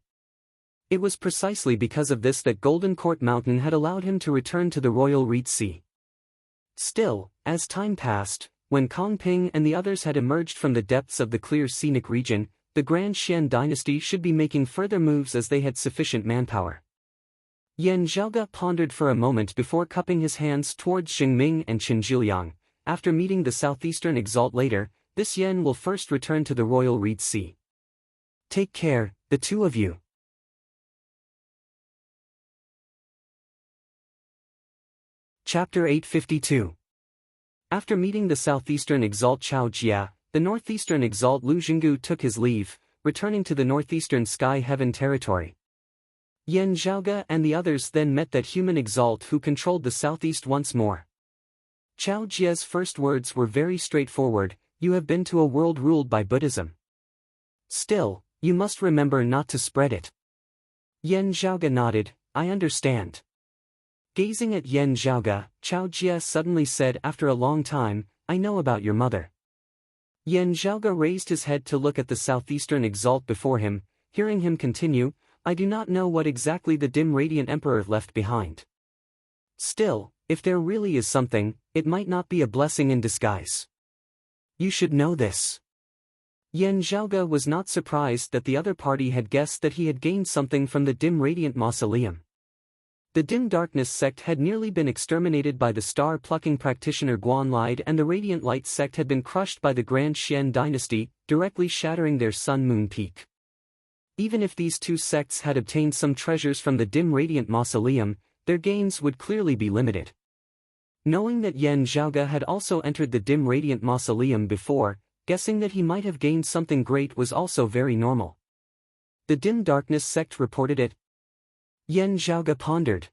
It was precisely because of this that Golden Court Mountain had allowed him to return to the Royal Reed Sea. Still, as time passed, when Kong Ping and the others had emerged from the depths of the clear scenic region, the Grand Xian dynasty should be making further moves as they had sufficient manpower. Yan Zhaoge pondered for a moment before cupping his hands towards Zheng Ming and Chen Zhiliang. After meeting the Southeastern Exalt later, this Yan will first return to the Royal Reed Sea. Take care, the two of you. Chapter 852. After meeting the Southeastern Exalt Chao Jia, the Northeastern Exalt Lu Jinggu took his leave, returning to the Northeastern Sky Heaven territory. Yan Zhaoge and the others then met that human Exalt who controlled the Southeast once more. Chao Jia's first words were very straightforward: you have been to a world ruled by Buddhism. Still, you must remember not to spread it. Yan Zhaoge nodded, I understand. Gazing at Yan Zhaoge, Chao Jia suddenly said after a long time, I know about your mother. Yan Zhaoge raised his head to look at the Southeastern Exalt before him, hearing him continue, I do not know what exactly the dim radiant emperor left behind. Still, if there really is something, it might not be a blessing in disguise. You should know this. Yan Zhaoge was not surprised that the other party had guessed that he had gained something from the dim radiant mausoleum. The dim darkness sect had nearly been exterminated by the star-plucking practitioner Guan Lide, and the radiant light sect had been crushed by the Grand Xian dynasty, directly shattering their sun-moon peak. Even if these two sects had obtained some treasures from the dim radiant mausoleum, their gains would clearly be limited. Knowing that Yan Zhaoge had also entered the dim radiant mausoleum before, guessing that he might have gained something great was also very normal. The dim darkness sect reported it. Yan Zhaoge pondered.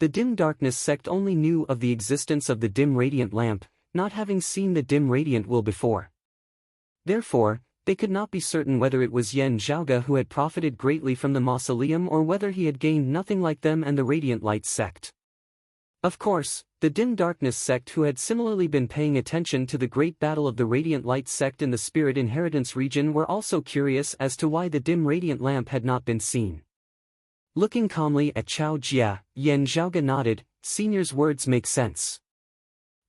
The dim darkness sect only knew of the existence of the dim radiant lamp, not having seen the dim radiant will before. Therefore, they could not be certain whether it was Yan Zhaoge who had profited greatly from the mausoleum or whether he had gained nothing like them and the radiant light sect. Of course, The dim darkness sect, who had similarly been paying attention to the great battle of the radiant light sect in the spirit inheritance region, were also curious as to why the dim radiant lamp had not been seen. Looking calmly at Chao Jia, Yan Zhaoge nodded. Senior's words make sense.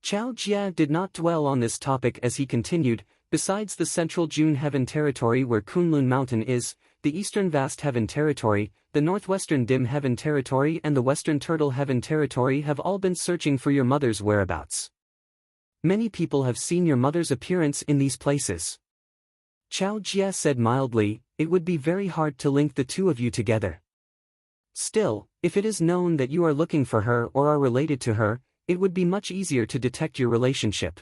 Chao Jia did not dwell on this topic as he continued. Besides the central June Heaven territory where Kunlun Mountain is, the eastern Vast Heaven territory, the northwestern Dim Heaven territory and the western Turtle Heaven territory have all been searching for your mother's whereabouts. Many people have seen your mother's appearance in these places. Chao Jia said mildly, it would be very hard to link the two of you together. Still, if it is known that you are looking for her or are related to her, it would be much easier to detect your relationship.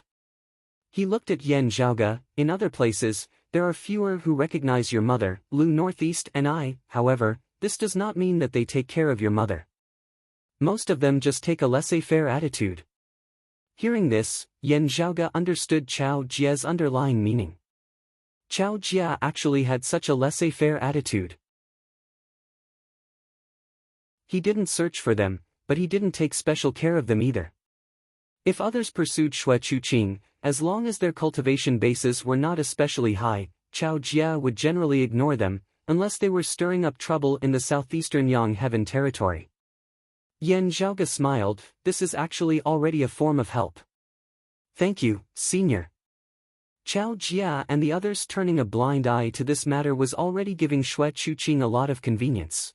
He looked at Yan Zhaoge. In other places, there are fewer who recognize your mother, Lu Northeast and I, however, this does not mean that they take care of your mother. Most of them just take a laissez-faire attitude. Hearing this, Yan Zhaoge understood Chao Jia's underlying meaning. Chao Jia actually had such a laissez-faire attitude. He didn't search for them, but he didn't take special care of them either. If others pursued Xue Chuqing, as long as their cultivation bases were not especially high, Chao Jia would generally ignore them, unless they were stirring up trouble in the southeastern Yang Heaven territory. Yan Zhaoge smiled. This is actually already a form of help. Thank you, Senior. Chao Jia and the others turning a blind eye to this matter was already giving Xue Chuqing a lot of convenience.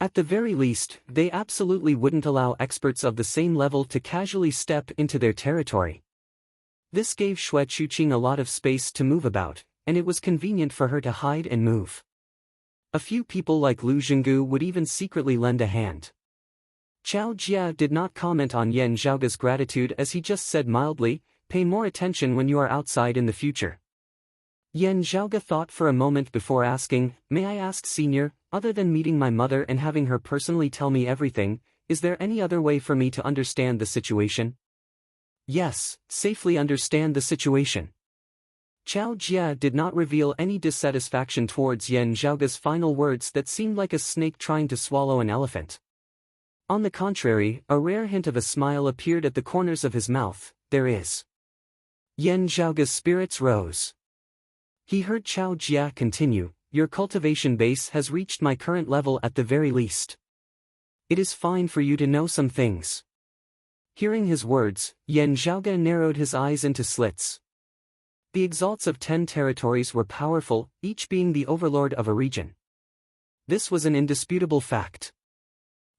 At the very least, they absolutely wouldn't allow experts of the same level to casually step into their territory. This gave Xue Chuqing a lot of space to move about, and it was convenient for her to hide and move. A few people like Lu Jinggu would even secretly lend a hand. Chao Jia did not comment on Yan Zhaoge's gratitude as he just said mildly, pay more attention when you are outside in the future. Yan Zhaoge thought for a moment before asking, may I ask Senior, other than meeting my mother and having her personally tell me everything, is there any other way for me to understand the situation? Yes, safely understand the situation. Chao Jia did not reveal any dissatisfaction towards Yan Zhaoge's final words that seemed like a snake trying to swallow an elephant. On the contrary, a rare hint of a smile appeared at the corners of his mouth. There is. Yan Zhaoge's spirits rose. He heard Chao Jia continue, your cultivation base has reached my current level at the very least. It is fine for you to know some things. Hearing his words, Yan Zhaoge narrowed his eyes into slits. The exalts of 10 territories were powerful, each being the overlord of a region. This was an indisputable fact.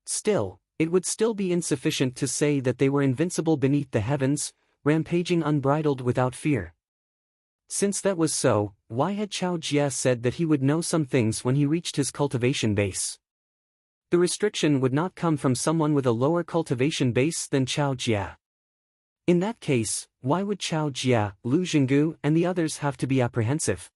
Still, it would still be insufficient to say that they were invincible beneath the heavens, rampaging unbridled without fear. Since that was so, why had Chao Jia said that he would know some things when he reached his cultivation base? The restriction would not come from someone with a lower cultivation base than Chao Jia. In that case, why would Chao Jia, Lu Jinggu and the others have to be apprehensive?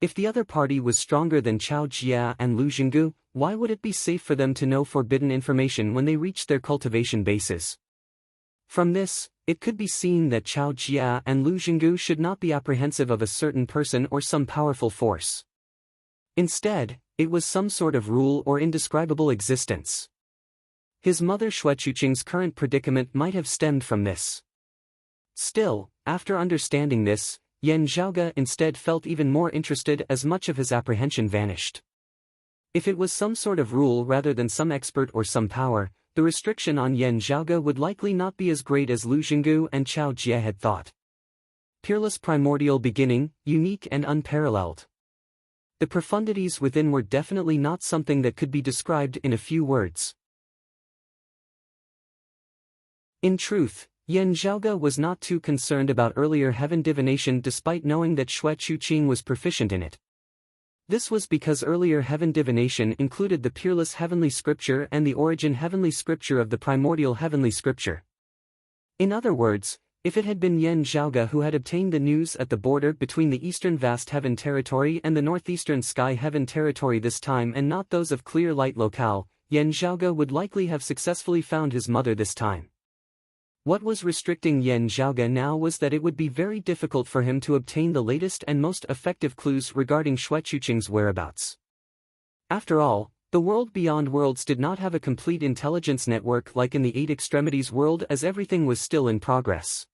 If the other party was stronger than Chao Jia and Lu Jinggu, why would it be safe for them to know forbidden information when they reached their cultivation bases? From this, it could be seen that Chao Jia and Lu Jinggu should not be apprehensive of a certain person or some powerful force. Instead, it was some sort of rule or indescribable existence. His mother Xue Chuqing's current predicament might have stemmed from this. Still, after understanding this, Yan Zhaoge instead felt even more interested as much of his apprehension vanished. If it was some sort of rule rather than some expert or some power, the restriction on Yan Zhaoge would likely not be as great as Lu Jinggu and Chao Jia had thought. Peerless primordial beginning, unique and unparalleled. The profundities within were definitely not something that could be described in a few words. In truth, Yan Zhaoge was not too concerned about earlier heaven divination despite knowing that Xue Chuqing was proficient in it. This was because earlier heaven divination included the Peerless Heavenly Scripture and the Origin Heavenly Scripture of the Primordial Heavenly Scripture. In other words, if it had been Yan Zhaoge who had obtained the news at the border between the Eastern Vast Heaven Territory and the Northeastern Sky Heaven Territory this time and not those of Clear Light Locale, Yan Zhaoge would likely have successfully found his mother this time. What was restricting Yan Zhaoge now was that it would be very difficult for him to obtain the latest and most effective clues regarding Xue Chuqing's whereabouts. After all, The world beyond worlds did not have a complete intelligence network like in the Eight Extremities world, as everything was still in progress.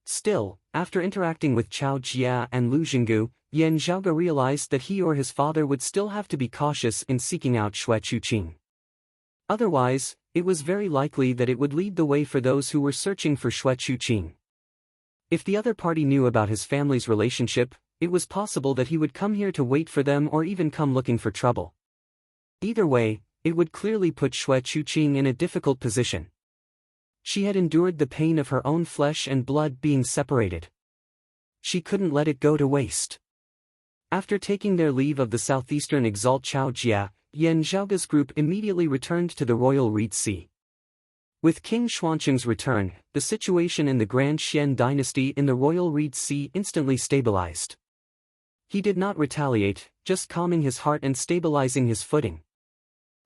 Still, after interacting with Chao Jia and Lu Jinggu, Yan Zhaoge realized that he or his father would still have to be cautious in seeking out Xue Chuqing. Otherwise, it was very likely that it would lead the way for those who were searching for Xue Chuqing. If the other party knew about his family's relationship, it was possible that he would come here to wait for them or even come looking for trouble. Either way, it would clearly put Xue Chuqing in a difficult position. She had endured the pain of her own flesh and blood being separated. She couldn't let it go to waste. After taking their leave of the southeastern exalt Chao Jia, Yan Zhaoge's group immediately returned to the royal Reed Sea. With King Xuanqing's return, the situation in the Grand Xian dynasty in the royal Reed Sea instantly stabilized. He did not retaliate, just calming his heart and stabilizing his footing.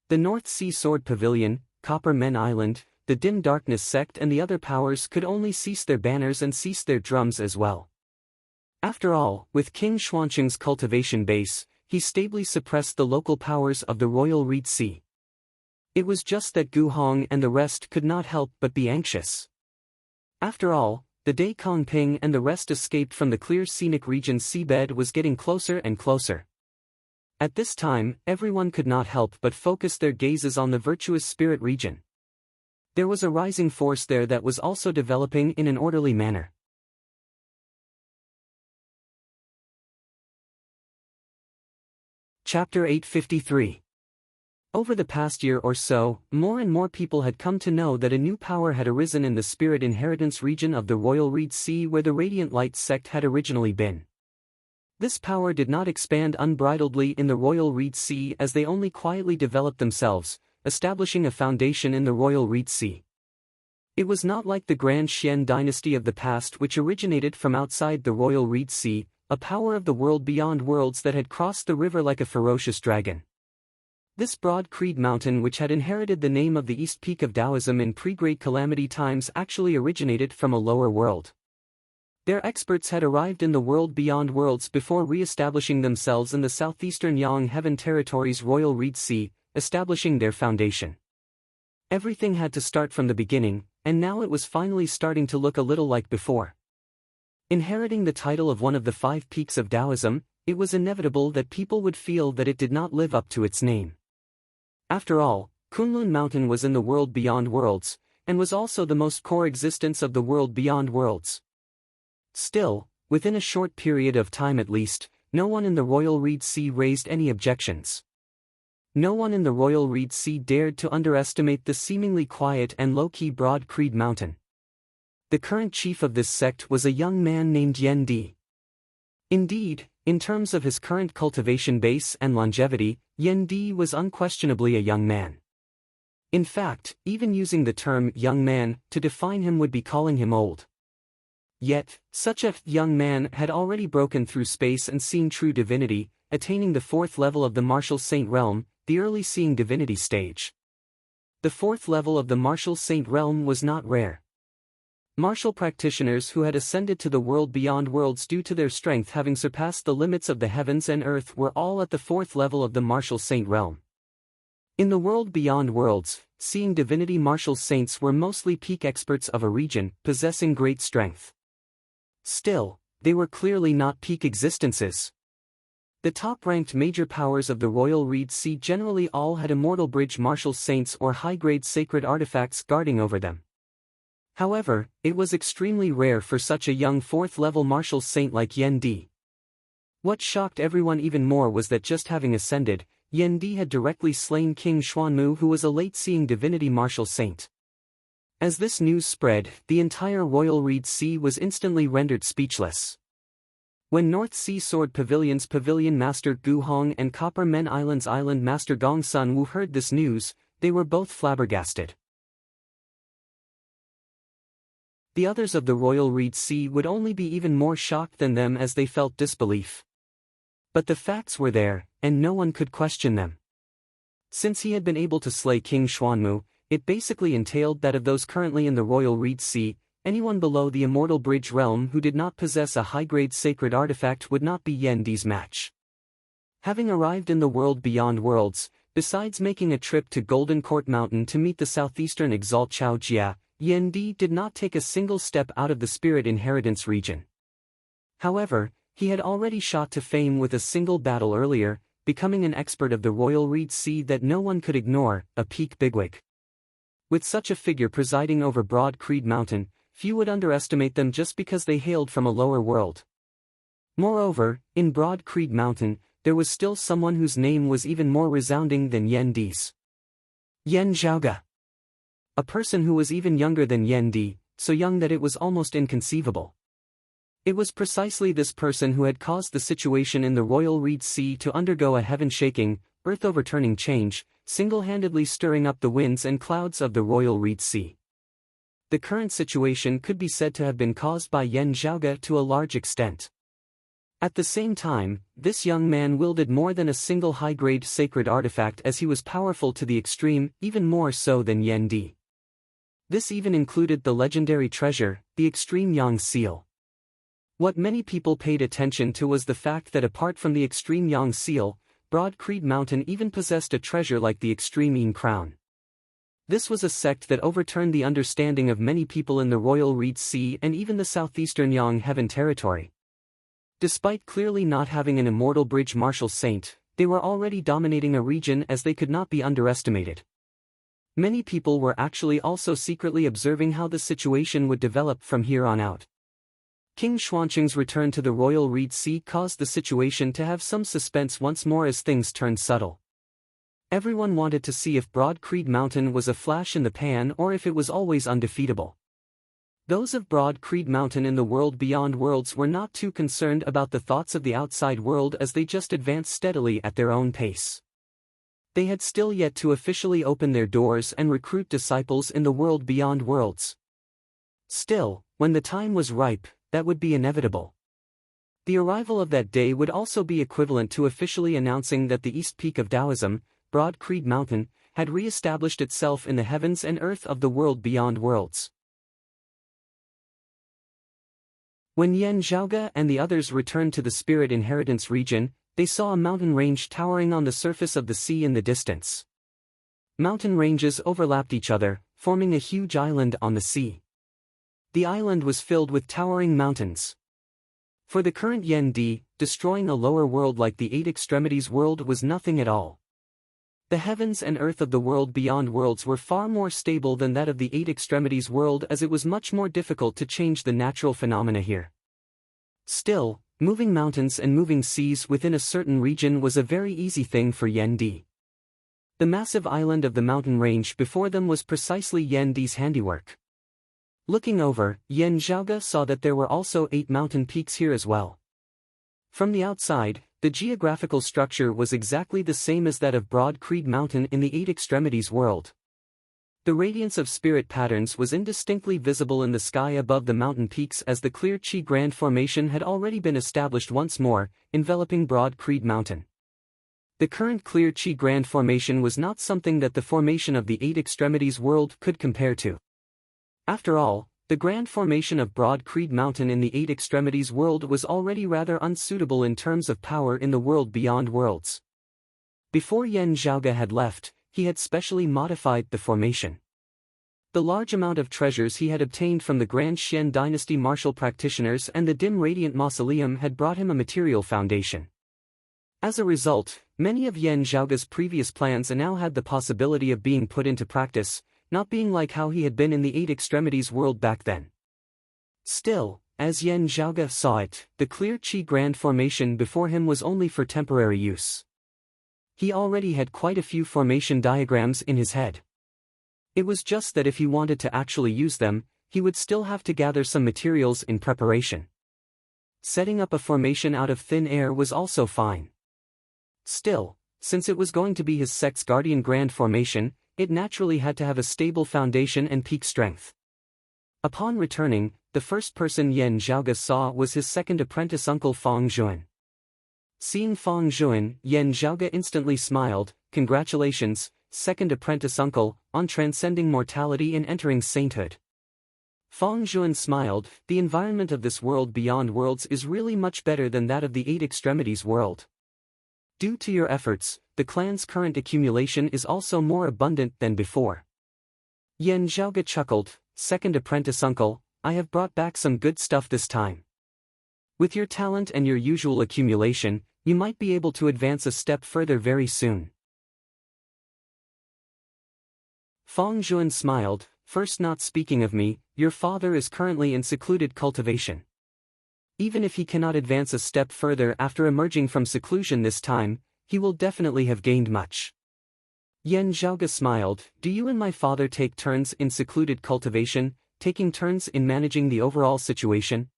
The North Sea Sword Pavilion, Copper Men Island, the Dim Darkness sect and the other powers could only cease their banners and cease their drums as well. After all, with King Xuanqing's cultivation base, he stably suppressed the local powers of the royal Reed Sea. It was just that Gu Hong and the rest could not help but be anxious. After all, the day Kong Ping and the rest escaped from the clear scenic region's seabed was getting closer and closer. At this time, everyone could not help but focus their gazes on the virtuous spirit region. There was a rising force there that was also developing in an orderly manner. Chapter 853. Over the past year or so, more and more people had come to know that a new power had arisen in the spirit inheritance region of the Royal Reed Sea where the Radiant Light sect had originally been. This power did not expand unbridledly in the Royal Reed Sea as they only quietly developed themselves, establishing a foundation in the Royal Reed Sea. It was not like the Grand Xian dynasty of the past which originated from outside the Royal Reed Sea, a power of the world beyond worlds that had crossed the river like a ferocious dragon. This broad Creed mountain which had inherited the name of the East Peak of Taoism in pre-Great Calamity times actually originated from a lower world. Their experts had arrived in the world beyond worlds before re-establishing themselves in the southeastern Yang Heaven territory's Royal Reed Sea, establishing their foundation. Everything had to start from the beginning, and now it was finally starting to look a little like before. Inheriting the title of one of the 5 peaks of Taoism, it was inevitable that people would feel that it did not live up to its name. After all, Kunlun Mountain was in the world beyond worlds, and was also the most core existence of the world beyond worlds. Still, within a short period of time at least, no one in the Royal Reed Sea raised any objections. No one in the Royal Reed Sea dared to underestimate the seemingly quiet and low-key Broad Creed Mountain. The current chief of this sect was a young man named Yen Di. Indeed, in terms of his current cultivation base and longevity, Yen Di was unquestionably a young man. In fact, even using the term young man to define him would be calling him old. Yet, such a young man had already broken through space and seen true divinity, attaining the 4th level of the Martial Saint Realm, the early seeing divinity stage. The 4th level of the Martial Saint Realm was not rare. Martial practitioners who had ascended to the world beyond worlds due to their strength having surpassed the limits of the heavens and earth were all at the 4th level of the Martial Saint Realm. In the world beyond worlds, seeing divinity martial saints were mostly peak experts of a region, possessing great strength. Still, they were clearly not peak existences. The top-ranked major powers of the Royal Reed Sea generally all had immortal bridge martial saints or high-grade sacred artifacts guarding over them. However, it was extremely rare for such a young 4th-level martial saint like Yen Di. What shocked everyone even more was that just having ascended, Yen Di had directly slain King Xuanmu, who was a late-seeing divinity martial saint. As this news spread, the entire Royal Reed Sea was instantly rendered speechless. When North Sea Sword Pavilion's Pavilion Master Gu Hong and Copper Men Island's Island Master Gong Sun Wu heard this news, they were both flabbergasted. The others of the Royal Reed Sea would only be even more shocked than them as they felt disbelief. But the facts were there, and no one could question them. Since he had been able to slay King Xuanmu, it basically entailed that of those currently in the Royal Reed Sea, anyone below the Immortal Bridge realm who did not possess a high-grade sacred artifact would not be Yen Di's match. Having arrived in the world beyond worlds, Besides making a trip to Golden Court Mountain to meet the southeastern Exalt Chao Jia, Yan Di did not take a single step out of the spirit inheritance region. However, he had already shot to fame with a single battle earlier, becoming an expert of the royal reed sea that no one could ignore, a peak bigwig. With such a figure presiding over Broad Creed Mountain, few would underestimate them just because they hailed from a lower world. Moreover, in Broad Creed Mountain, there was still someone whose name was even more resounding than Yan Di's. Yan Zhaoge. A person who was even younger than Yan Di, so young that it was almost inconceivable. It was precisely this person who had caused the situation in the royal reed sea to undergo a heaven-shaking, earth-overturning change, single-handedly stirring up the winds and clouds of the royal reed sea. The current situation could be said to have been caused by Yan Zhaoge to a large extent. At the same time, this young man wielded more than a single high-grade sacred artifact, as he was powerful to the extreme, even more so than Yan Di. This even included the legendary treasure, the Extreme Yang Seal. What many people paid attention to was the fact that apart from the Extreme Yang Seal, Broad Creed Mountain even possessed a treasure like the Extreme Yin Crown. This was a sect that overturned the understanding of many people in the royal reed sea and even the southeastern Yang Heaven territory. Despite clearly not having an immortal bridge martial saint, they were already dominating a region as they could not be underestimated. Many people were actually also secretly observing how the situation would develop from here on out. King Xuanqing's return to the royal reed sea caused the situation to have some suspense once more as things turned subtle. Everyone wanted to see if Broad Creed Mountain was a flash in the pan or if it was always undefeatable. Those of Broad Creed Mountain in the world beyond worlds were not too concerned about the thoughts of the outside world, as they just advanced steadily at their own pace. They had still yet to officially open their doors and recruit disciples in the world beyond worlds. Still, when the time was ripe, that would be inevitable. The arrival of that day would also be equivalent to officially announcing that the East Peak of Taoism, Broad Creed Mountain, had re-established itself in the heavens and earth of the world beyond worlds. When Yan Zhaoge and the others returned to the spirit inheritance region, they saw a mountain range towering on the surface of the sea in the distance. Mountain ranges overlapped each other, forming a huge island on the sea. The island was filled with towering mountains. For the current Yan Di, destroying a lower world like the Eight Extremities world was nothing at all. The heavens and earth of the world beyond worlds were far more stable than that of the Eight Extremities world, as it was much more difficult to change the natural phenomena here. Still, moving mountains and moving seas within a certain region was a very easy thing for Yan Di. The massive island of the mountain range before them was precisely Yan Di's handiwork. Looking over, Yan Zhaoge saw that there were also 8 mountain peaks here as well. From the outside, the geographical structure was exactly the same as that of Broad Creed Mountain in the Eight Extremities world. The radiance of spirit patterns was indistinctly visible in the sky above the mountain peaks, as the clear Qi Grand Formation had already been established once more, enveloping Broad Creed Mountain. The current clear Qi Grand Formation was not something that the formation of the Eight Extremities world could compare to. After all, the Grand Formation of Broad Creed Mountain in the Eight Extremities world was already rather unsuitable in terms of power in the world beyond worlds. Before Yan Zhaoge had left, he had specially modified the formation. The large amount of treasures he had obtained from the Grand Xian Dynasty martial practitioners and the dim radiant mausoleum had brought him a material foundation. As a result, many of Yan Zhaoge's previous plans now had the possibility of being put into practice, not being like how he had been in the Eight Extremities world back then. Still, as Yan Zhaoge saw it, the clear Qi Grand Formation before him was only for temporary use. He already had quite a few formation diagrams in his head. It was just that if he wanted to actually use them, he would still have to gather some materials in preparation. Setting up a formation out of thin air was also fine. Still, since it was going to be his sect's guardian grand formation, it naturally had to have a stable foundation and peak strength. Upon returning, the first person Yan Zhaoge saw was his second apprentice uncle Fang Zhuan. Seeing Fang Zhuan, Yan Zhaoge instantly smiled. "Congratulations, second apprentice uncle, on transcending mortality and entering sainthood." Fang Zhuan smiled. "The environment of this world beyond worlds is really much better than that of the Eight Extremities world. Due to your efforts, the clan's current accumulation is also more abundant than before. Yan Zhaoge chuckled, second apprentice uncle, I have brought back some good stuff this time. With your talent and your usual accumulation, you might be able to advance a step further very soon. Feng Zhuan smiled, first, not speaking of me, your father is currently in secluded cultivation. Even if he cannot advance a step further after emerging from seclusion this time, he will definitely have gained much. Yan Zhaoge smiled, do you and my father take turns in secluded cultivation, taking turns in managing the overall situation?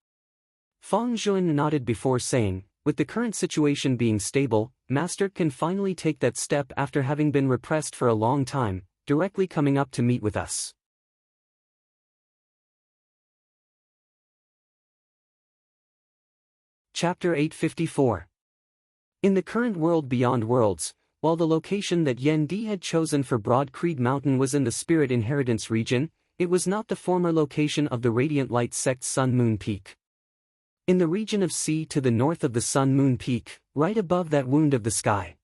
Feng Zhuan nodded before saying, with the current situation being stable, Master can finally take that step after having been repressed for a long time, directly coming up to meet with us. Chapter 854. In the current world beyond worlds, while the location that Yan Di had chosen for Broad Creed Mountain was in the Spirit Inheritance region, it was not the former location of the Radiant Light Sect's Sun Moon Peak. In the region of sea to the north of the Sun Moon Peak, right above that wound of the sky.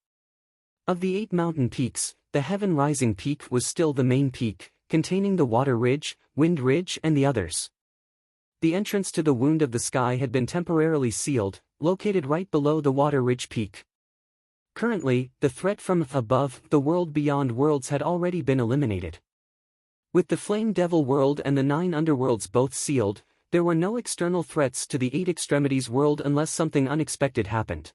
Of the 8 mountain peaks, the Heaven Rising Peak was still the main peak, containing the Water Ridge, Wind Ridge and the others. The entrance to the wound of the sky had been temporarily sealed, located right below the Water Ridge Peak. Currently, the threat from above, the world beyond worlds, had already been eliminated. With the Flame Devil world and the 9 underworlds both sealed, there were no external threats to the 8 extremities world unless something unexpected happened.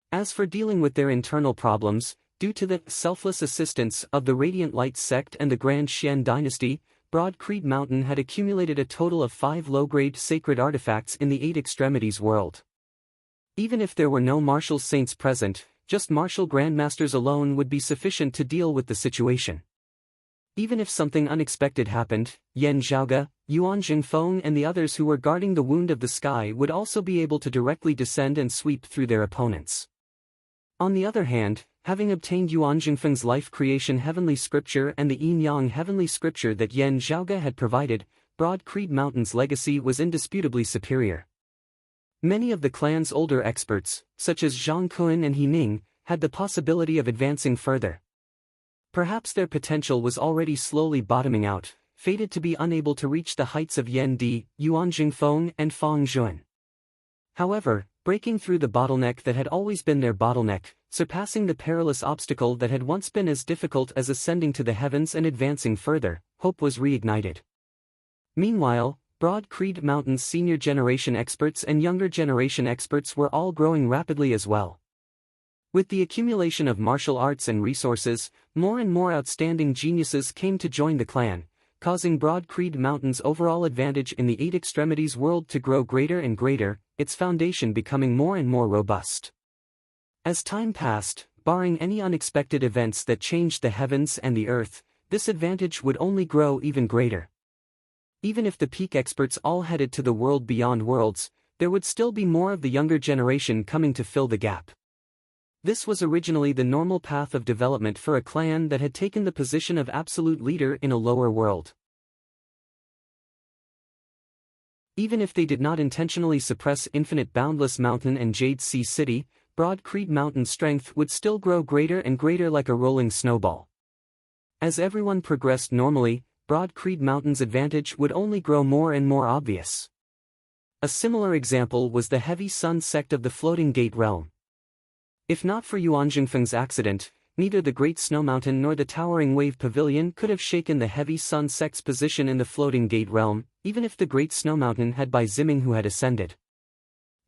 As for dealing with their internal problems, due to the selfless assistance of the Radiant Light Sect and the Grand Xian Dynasty, Broad Creed Mountain had accumulated a total of 5 low-grade sacred artifacts in the 8 extremities world. Even if there were no martial saints present, just martial grandmasters alone would be sufficient to deal with the situation. Even if something unexpected happened, Yan Zhaoge, Yuan Jingfeng and the others who were guarding the wound of the sky would also be able to directly descend and sweep through their opponents. On the other hand, having obtained Yuan Jingfeng's Life Creation Heavenly Scripture and the Yin Yang Heavenly Scripture that Yan Zhaoge had provided, Broad Creed Mountain's legacy was indisputably superior. Many of the clan's older experts, such as Zhang Kun and He Ning, had the possibility of advancing further. Perhaps their potential was already slowly bottoming out, fated to be unable to reach the heights of Yan Di, Yuan Jingfeng and Feng Zhuan. However, breaking through the bottleneck that had always been their bottleneck, surpassing the perilous obstacle that had once been as difficult as ascending to the heavens and advancing further, hope was reignited. Meanwhile, Broad Creed Mountain's senior generation experts and younger generation experts were all growing rapidly as well. With the accumulation of martial arts and resources, more and more outstanding geniuses came to join the clan, causing Broad Creed Mountain's overall advantage in the 8 extremities world to grow greater and greater, its foundation becoming more and more robust. As time passed, barring any unexpected events that changed the heavens and the earth, this advantage would only grow even greater. Even if the peak experts all headed to the world beyond worlds, there would still be more of the younger generation coming to fill the gap. This was originally the normal path of development for a clan that had taken the position of absolute leader in a lower world. Even if they did not intentionally suppress Infinite Boundless Mountain and Jade Sea City, Broad Creed Mountain's strength would still grow greater and greater like a rolling snowball. As everyone progressed normally, Broad Creed Mountain's advantage would only grow more and more obvious. A similar example was the Heavy Sun sect of the Floating Gate Realm. If not for Yuan Jingfeng's accident, neither the Great Snow Mountain nor the Towering Wave Pavilion could have shaken the Heavy Sun sect's position in the Floating Gate Realm, even if the Great Snow Mountain had by Ziming who had ascended.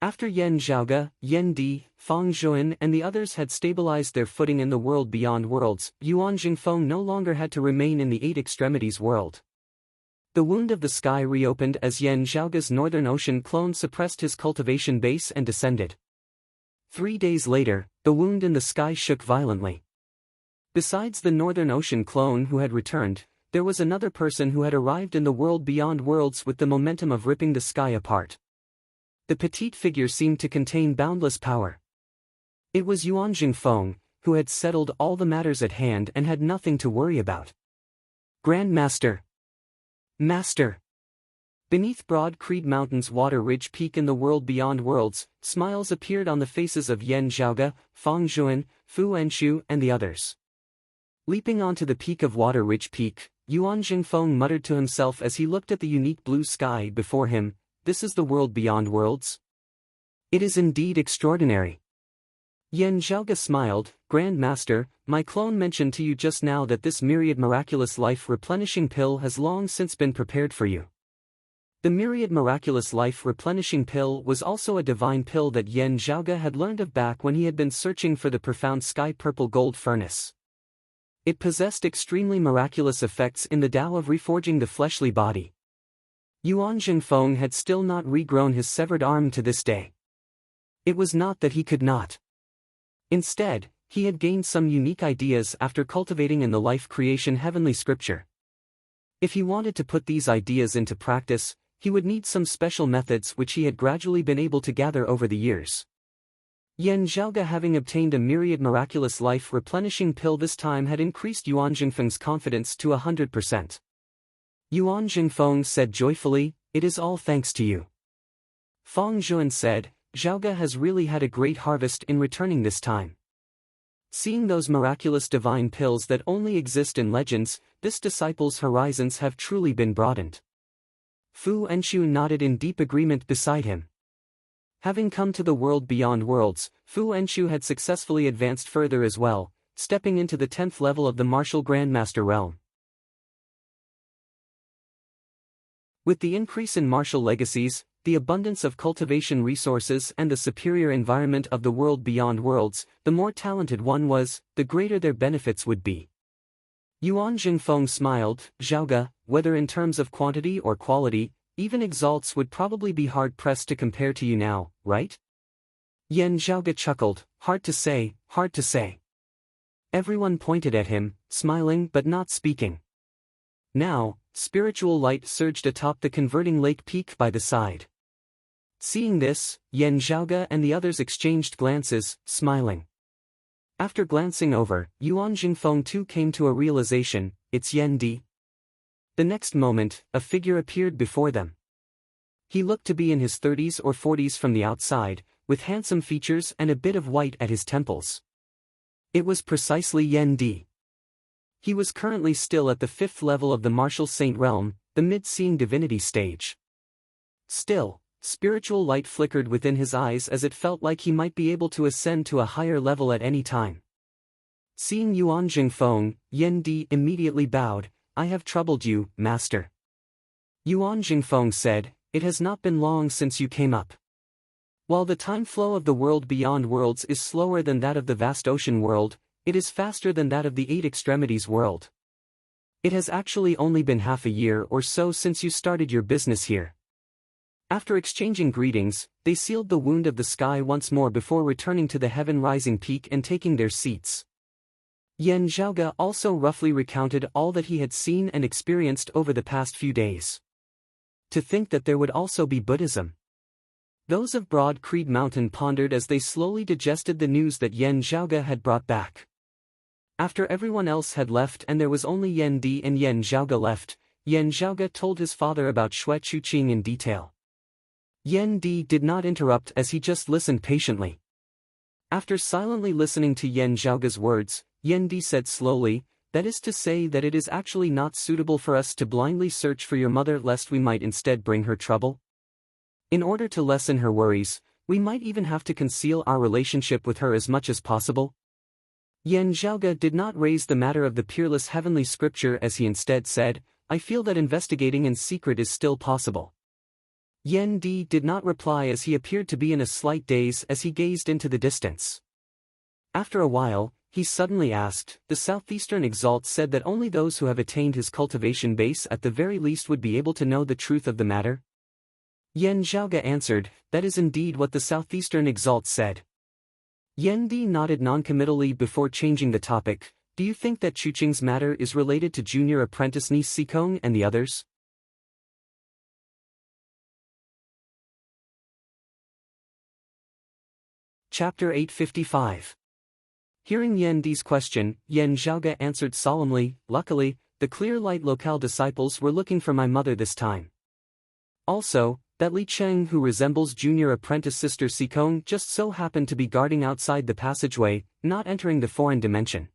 After Yan Zhaoge, Yan Di, Feng Zhuan and the others had stabilized their footing in the world beyond worlds, Yuan Jingfeng no longer had to remain in the 8 extremities world. The wound of the sky reopened as Yan Zhaoge's Northern Ocean clone suppressed his cultivation base and descended. 3 days later, the wound in the sky shook violently. Besides the Northern Ocean clone who had returned, there was another person who had arrived in the world beyond worlds with the momentum of ripping the sky apart. The petite figure seemed to contain boundless power. It was Yuan Jingfeng, who had settled all the matters at hand and had nothing to worry about. Grand Master! Master! Beneath broad Creed Mountain's water ridge peak in the world beyond worlds, smiles appeared on the faces of Yan Zhaoge, Fang Zhuan, Fu Enshu and the others. Leaping onto the peak of water ridge peak, Yuan Jingfeng muttered to himself as he looked at the unique blue sky before him, "This is the world beyond worlds? It is indeed extraordinary." Yan Zhaoge smiled, "Grand Master, my clone mentioned to you just now that this myriad miraculous life-replenishing pill has long since been prepared for you." The myriad miraculous life-replenishing pill was also a divine pill that Yan Zhaoge had learned of back when he had been searching for the profound sky-purple gold furnace. It possessed extremely miraculous effects in the Tao of reforging the fleshly body. Yuan Jingfeng had still not regrown his severed arm to this day. It was not that he could not. Instead, he had gained some unique ideas after cultivating in the life-creation heavenly scripture. If he wanted to put these ideas into practice, he would need some special methods which he had gradually been able to gather over the years. Yan Zhaoge, having obtained a myriad miraculous life-replenishing pill this time, had increased Yuan Jingfeng's confidence to 100%. Yuan Jingfeng said joyfully, "It is all thanks to you." Fang Zhuan said, "Zhaoge has really had a great harvest in returning this time." Seeing those miraculous divine pills that only exist in legends, this disciple's horizons have truly been broadened. Fu Enshu nodded in deep agreement beside him. Having come to the world beyond worlds, Fu Enshu had successfully advanced further as well, stepping into the 10th level of the martial Grandmaster realm. With the increase in martial legacies, the abundance of cultivation resources and the superior environment of the world beyond worlds, the more talented one was, the greater their benefits would be. Yuan Jingfeng smiled, "Zhaoge, whether in terms of quantity or quality, even exalts would probably be hard-pressed to compare to you now, right?" Yan Zhaoge chuckled, "Hard to say, hard to say." Everyone pointed at him, smiling but not speaking. Now, spiritual light surged atop the converting lake peak by the side. Seeing this, Yan Zhaoge and the others exchanged glances, smiling. After glancing over, Yuan Jingfeng too came to a realization, "It's Yan Di." The next moment, a figure appeared before them. He looked to be in his 30s or 40s from the outside, with handsome features and a bit of white at his temples. It was precisely Yan Di. He was currently still at the 5th level of the martial saint realm, the mid-seeing divinity stage. Still, spiritual light flickered within his eyes as it felt like he might be able to ascend to a higher level at any time. Seeing Yuan Jingfeng, Yan Di immediately bowed, "I have troubled you, master." Yuan Jingfeng said, "It has not been long since you came up. While the time flow of the world beyond worlds is slower than that of the vast ocean world, it is faster than that of the 8 extremities world. It has actually only been half a year or so since you started your business here." After exchanging greetings, they sealed the wound of the sky once more before returning to the heaven-rising peak and taking their seats. Yan Zhaoge also roughly recounted all that he had seen and experienced over the past few days. To think that there would also be Buddhism. Those of Broad Creed Mountain pondered as they slowly digested the news that Yan Zhaoge had brought back. After everyone else had left and there was only Yan Di and Yan Zhaoge left, Yan Zhaoge told his father about Xue Chuqing in detail. Yan Di did not interrupt as he just listened patiently. After silently listening to Yan Zhaoge's words, Yan Di said slowly, "That is to say that it is actually not suitable for us to blindly search for your mother lest we might instead bring her trouble. In order to lessen her worries, we might even have to conceal our relationship with her as much as possible." Yan Zhaoge did not raise the matter of the peerless heavenly scripture as he instead said, "I feel that investigating in secret is still possible." Yan Di did not reply as he appeared to be in a slight daze as he gazed into the distance. After a while, he suddenly asked, "The southeastern exalt said that only those who have attained his cultivation base at the very least would be able to know the truth of the matter?" Yan Zhaoge answered, "That is indeed what the southeastern exalt said." Yan Di nodded noncommittally before changing the topic, "Do you think that Chuqing's matter is related to junior apprentice niece Sikong and the others?" Chapter 855. Hearing Yan Di's question, Yan Zhaoge answered solemnly, "Luckily, the clear light locale disciples were looking for my mother this time." Also, that Li Cheng who resembles junior apprentice sister Sikong just so happened to be guarding outside the passageway, not entering the foreign dimension.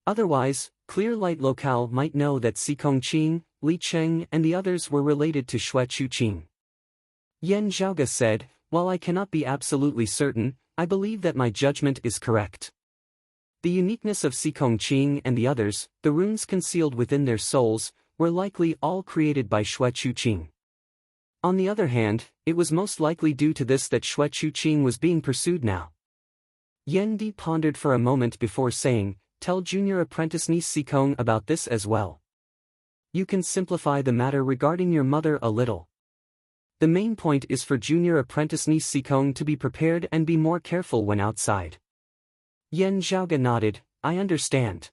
Otherwise, clear light locale might know that Sikong Qing, Li Cheng and the others were related to Xue Chuqing. Yan Zhaoge said, "While I cannot be absolutely certain, I believe that my judgment is correct. The uniqueness of Sikong Qing and the others, the runes concealed within their souls, were likely all created by Xue Chuqing. On the other hand, it was most likely due to this that Xue Chuqing was being pursued now." Yan Di pondered for a moment before saying, "Tell junior apprentice niece Sikong about this as well. You can simplify the matter regarding your mother a little. The main point is for junior apprentice niece Sikong to be prepared and be more careful when outside." Yan Zhaoge nodded, "I understand."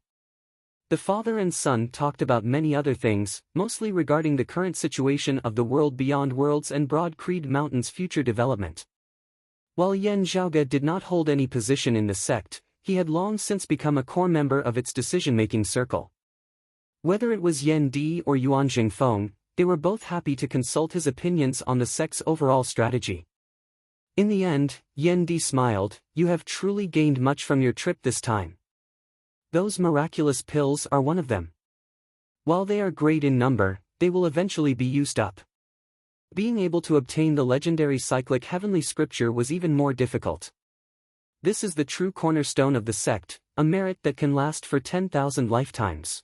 The father and son talked about many other things, mostly regarding the current situation of the world beyond worlds and Broad Creed Mountain's future development. While Yan Zhaoge did not hold any position in the sect, he had long since become a core member of its decision-making circle. Whether it was Yan Di or Yuan Jingfeng, they were both happy to consult his opinions on the sect's overall strategy. In the end, Yan Di smiled, "You have truly gained much from your trip this time. Those miraculous pills are one of them. While they are great in number, they will eventually be used up." Being able to obtain the legendary cyclic heavenly scripture was even more difficult. This is the true cornerstone of the sect, a merit that can last for 10,000 lifetimes.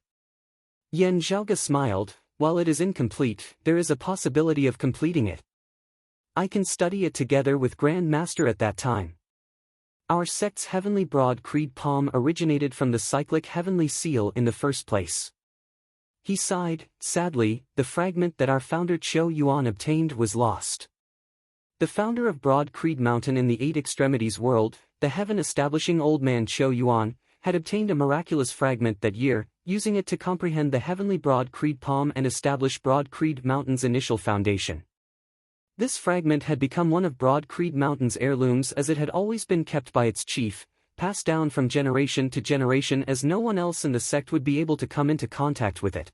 Yan Zhaoge smiled, "While it is incomplete, there is a possibility of completing it. I can study it together with Grand Master at that time. Our sect's heavenly broad creed palm originated from the cyclic heavenly seal in the first place." He sighed, "Sadly, the fragment that our founder Qiu Yuan obtained was lost." The founder of Broad Creed Mountain in the Eight Extremities world, the heaven-establishing old man Qiu Yuan, had obtained a miraculous fragment that year, using it to comprehend the heavenly Broad Creed palm and establish Broad Creed Mountain's initial foundation. This fragment had become one of Broad Creed Mountain's heirlooms as it had always been kept by its chief, passed down from generation to generation as no one else in the sect would be able to come into contact with it.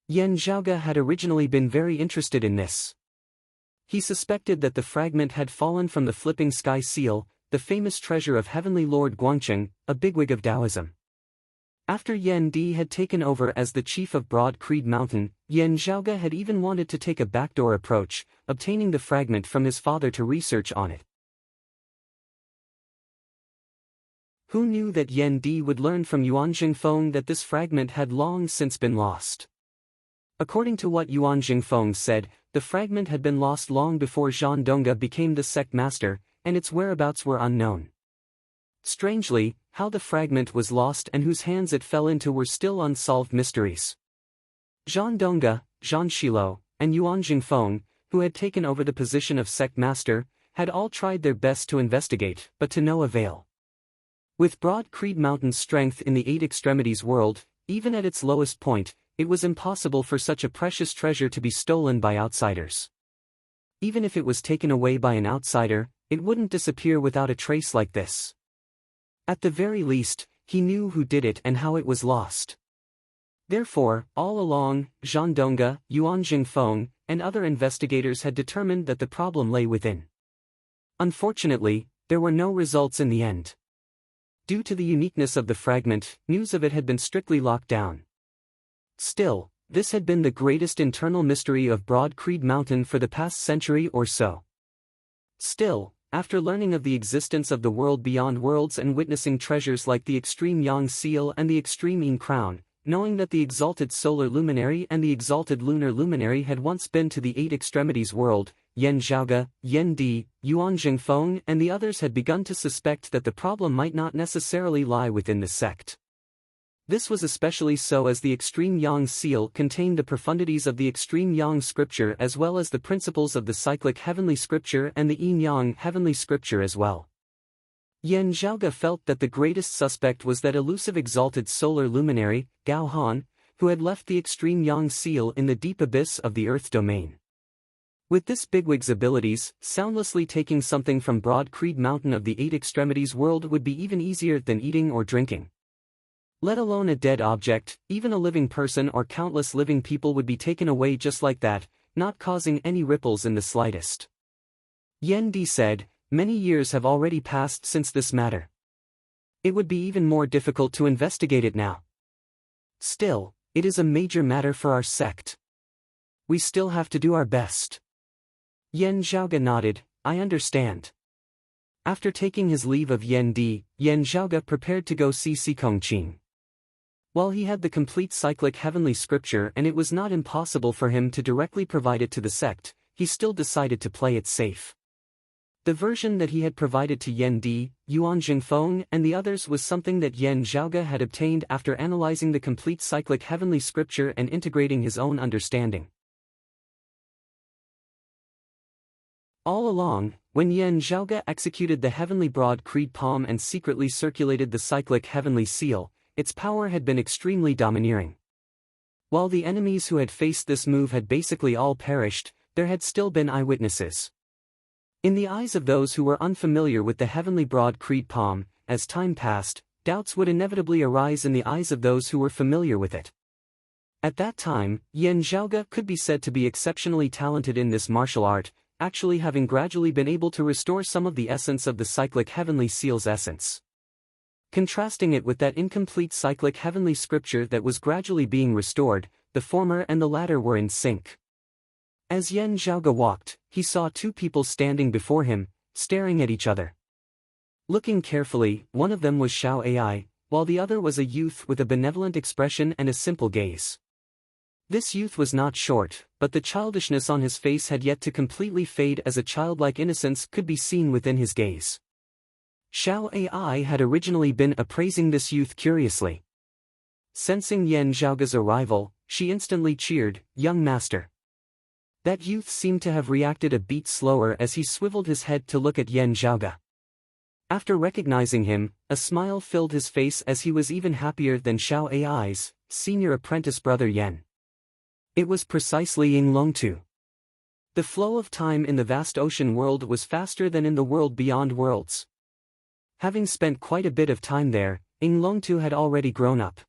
Yan Zhaoge had originally been very interested in this. He suspected that the fragment had fallen from the flipping sky seal, the famous treasure of Heavenly Lord Guangcheng, a bigwig of Taoism. After Yan Di had taken over as the chief of Broad Creed Mountain, Yan Zhaoge had even wanted to take a backdoor approach, obtaining the fragment from his father to research on it. Who knew that Yan Di would learn from Yuan Jingfeng that this fragment had long since been lost? According to what Yuan Jingfeng said, the fragment had been lost long before Zhan Dongge became the sect master, and its whereabouts were unknown. Strangely, how the fragment was lost and whose hands it fell into were still unsolved mysteries. Zhan Dongge, Zhan Shilo, and Yuan Jingfeng, who had taken over the position of sect master, had all tried their best to investigate, but to no avail. With Broad Creed Mountain's strength in the Eight Extremities world, even at its lowest point, it was impossible for such a precious treasure to be stolen by outsiders. Even if it was taken away by an outsider, it wouldn't disappear without a trace like this. At the very least, he knew who did it and how it was lost. Therefore, all along, Zhan Dongge, Yuan Jingfeng, and other investigators had determined that the problem lay within. Unfortunately, there were no results in the end. Due to the uniqueness of the fragment, news of it had been strictly locked down. Still, this had been the greatest internal mystery of Broad Creed Mountain for the past century or so. Still, after learning of the existence of the world beyond worlds and witnessing treasures like the Extreme Yang Seal and the Extreme Yin Crown, knowing that the Exalted Solar Luminary and the Exalted Lunar Luminary had once been to the Eight Extremities world, Yan Zhaoge, Yan Di, Yuan Jingfeng and the others had begun to suspect that the problem might not necessarily lie within the sect. This was especially so as the Extreme Yang Seal contained the profundities of the Extreme Yang Scripture as well as the principles of the Cyclic Heavenly Scripture and the Yin Yang Heavenly Scripture as well. Yan Zhaoge felt that the greatest suspect was that elusive Exalted Solar Luminary, Gao Han, who had left the Extreme Yang Seal in the deep abyss of the Earth domain. With this bigwig's abilities, soundlessly taking something from Broad Creed Mountain of the Eight Extremities world would be even easier than eating or drinking. Let alone a dead object, even a living person or countless living people would be taken away just like that, not causing any ripples in the slightest. Yen Di said, "Many years have already passed since this matter. It would be even more difficult to investigate it now. Still, it is a major matter for our sect. We still have to do our best." Yen Zhaoge nodded, "I understand." After taking his leave of Yen Di, Yen Zhaoge prepared to go see Si Kongqing. While he had the complete cyclic heavenly scripture and it was not impossible for him to directly provide it to the sect, he still decided to play it safe. The version that he had provided to Yen Di, Yuan Jingfeng and the others was something that Yen Zhaoge had obtained after analyzing the complete cyclic heavenly scripture and integrating his own understanding. All along, when Yen Zhaoge executed the heavenly broad creed palm and secretly circulated the cyclic heavenly seal, its power had been extremely domineering. While the enemies who had faced this move had basically all perished, there had still been eyewitnesses. In the eyes of those who were unfamiliar with the heavenly broad creed palm, as time passed, doubts would inevitably arise in the eyes of those who were familiar with it. At that time, Yen Zhaoge could be said to be exceptionally talented in this martial art, actually having gradually been able to restore some of the essence of the cyclic heavenly seal's essence. Contrasting it with that incomplete cyclic heavenly scripture that was gradually being restored, the former and the latter were in sync. As Yen Zhaoge walked, he saw two people standing before him, staring at each other. Looking carefully, one of them was Xiao Ai, while the other was a youth with a benevolent expression and a simple gaze. This youth was not short, but the childishness on his face had yet to completely fade as a childlike innocence could be seen within his gaze. Xiao Ai had originally been appraising this youth curiously. Sensing Yen Zhaoge's arrival, she instantly cheered, "Young master." That youth seemed to have reacted a beat slower as he swiveled his head to look at Yen Zhaoge. After recognizing him, a smile filled his face as he was even happier than Xiao Ai's senior apprentice brother Yen. It was precisely Ying Longtu. The flow of time in the vast ocean world was faster than in the world beyond worlds. Having spent quite a bit of time there, Ying Longtu had already grown up.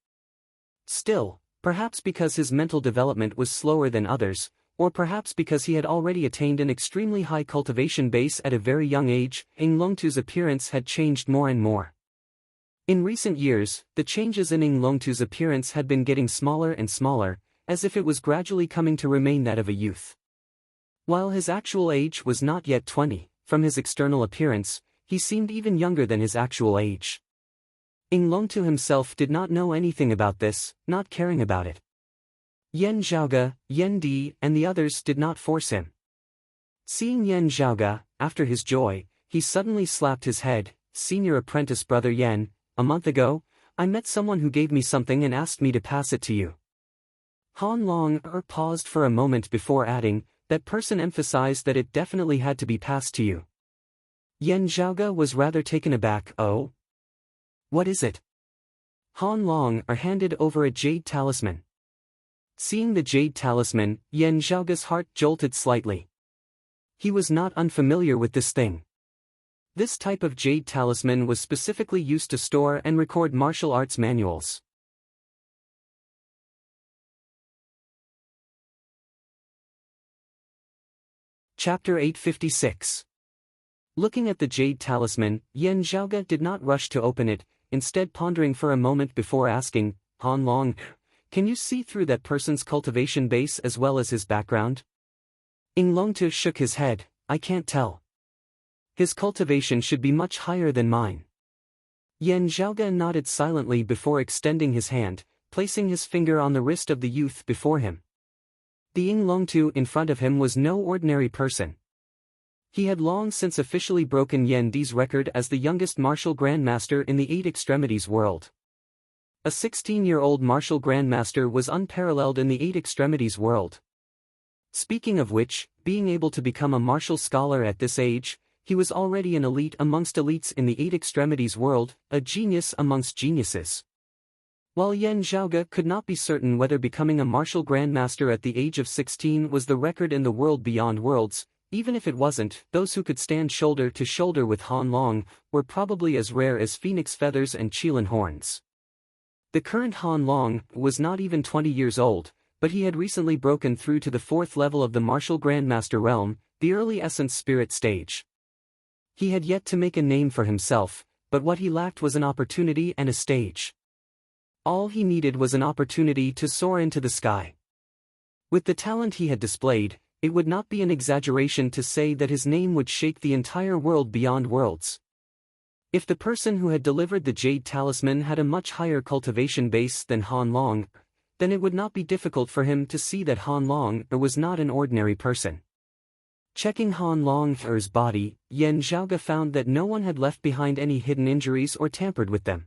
Still, perhaps because his mental development was slower than others, or perhaps because he had already attained an extremely high cultivation base at a very young age, Ying Longtu's appearance had changed more and more. In recent years, the changes in Ying Longtu's appearance had been getting smaller and smaller, as if it was gradually coming to remain that of a youth. While his actual age was not yet 20, from his external appearance, he seemed even younger than his actual age. Ying Longtu himself did not know anything about this, not caring about it. Yen Zhaoge, Yen Di, and the others did not force him. Seeing Yen Zhaoge, after his joy, he suddenly slapped his head. "Senior apprentice brother Yen, a month ago, I met someone who gave me something and asked me to pass it to you." Han Long paused for a moment before adding, "That person emphasized that it definitely had to be passed to you." Yen Zhaoge was rather taken aback. "Oh? What is it?" Han Long handed over a jade talisman. Seeing the jade talisman, Yen Zhaoge's heart jolted slightly. He was not unfamiliar with this thing. This type of jade talisman was specifically used to store and record martial arts manuals. Chapter 856. Looking at the jade talisman, Yen Zhaoge did not rush to open it, instead pondering for a moment before asking, "Han Long, can you see through that person's cultivation base as well as his background?" Ying Longtu shook his head, "I can't tell. His cultivation should be much higher than mine." Yen Zhaoge nodded silently before extending his hand, placing his finger on the wrist of the youth before him. The Ying Longtu in front of him was no ordinary person. He had long since officially broken Yen Di's record as the youngest martial grandmaster in the Eight Extremities world. A 16-year-old martial grandmaster was unparalleled in the Eight Extremities world. Speaking of which, being able to become a martial scholar at this age, he was already an elite amongst elites in the Eight Extremities world, a genius amongst geniuses. While Yen Zhaoge could not be certain whether becoming a martial grandmaster at the age of 16 was the record in the world beyond worlds, even if it wasn't, those who could stand shoulder to shoulder with Han Long were probably as rare as phoenix feathers and Qilin horns. The current Han Long was not even 20 years old, but he had recently broken through to the 4th level of the martial Grandmaster realm, the early Essence Spirit stage. He had yet to make a name for himself, but what he lacked was an opportunity and a stage. All he needed was an opportunity to soar into the sky. With the talent he had displayed, it would not be an exaggeration to say that his name would shake the entire world beyond worlds. If the person who had delivered the Jade Talisman had a much higher cultivation base than Han Long, then it would not be difficult for him to see that Han Long was not an ordinary person. Checking Han Long's body, Yan Zhaoge found that no one had left behind any hidden injuries or tampered with them.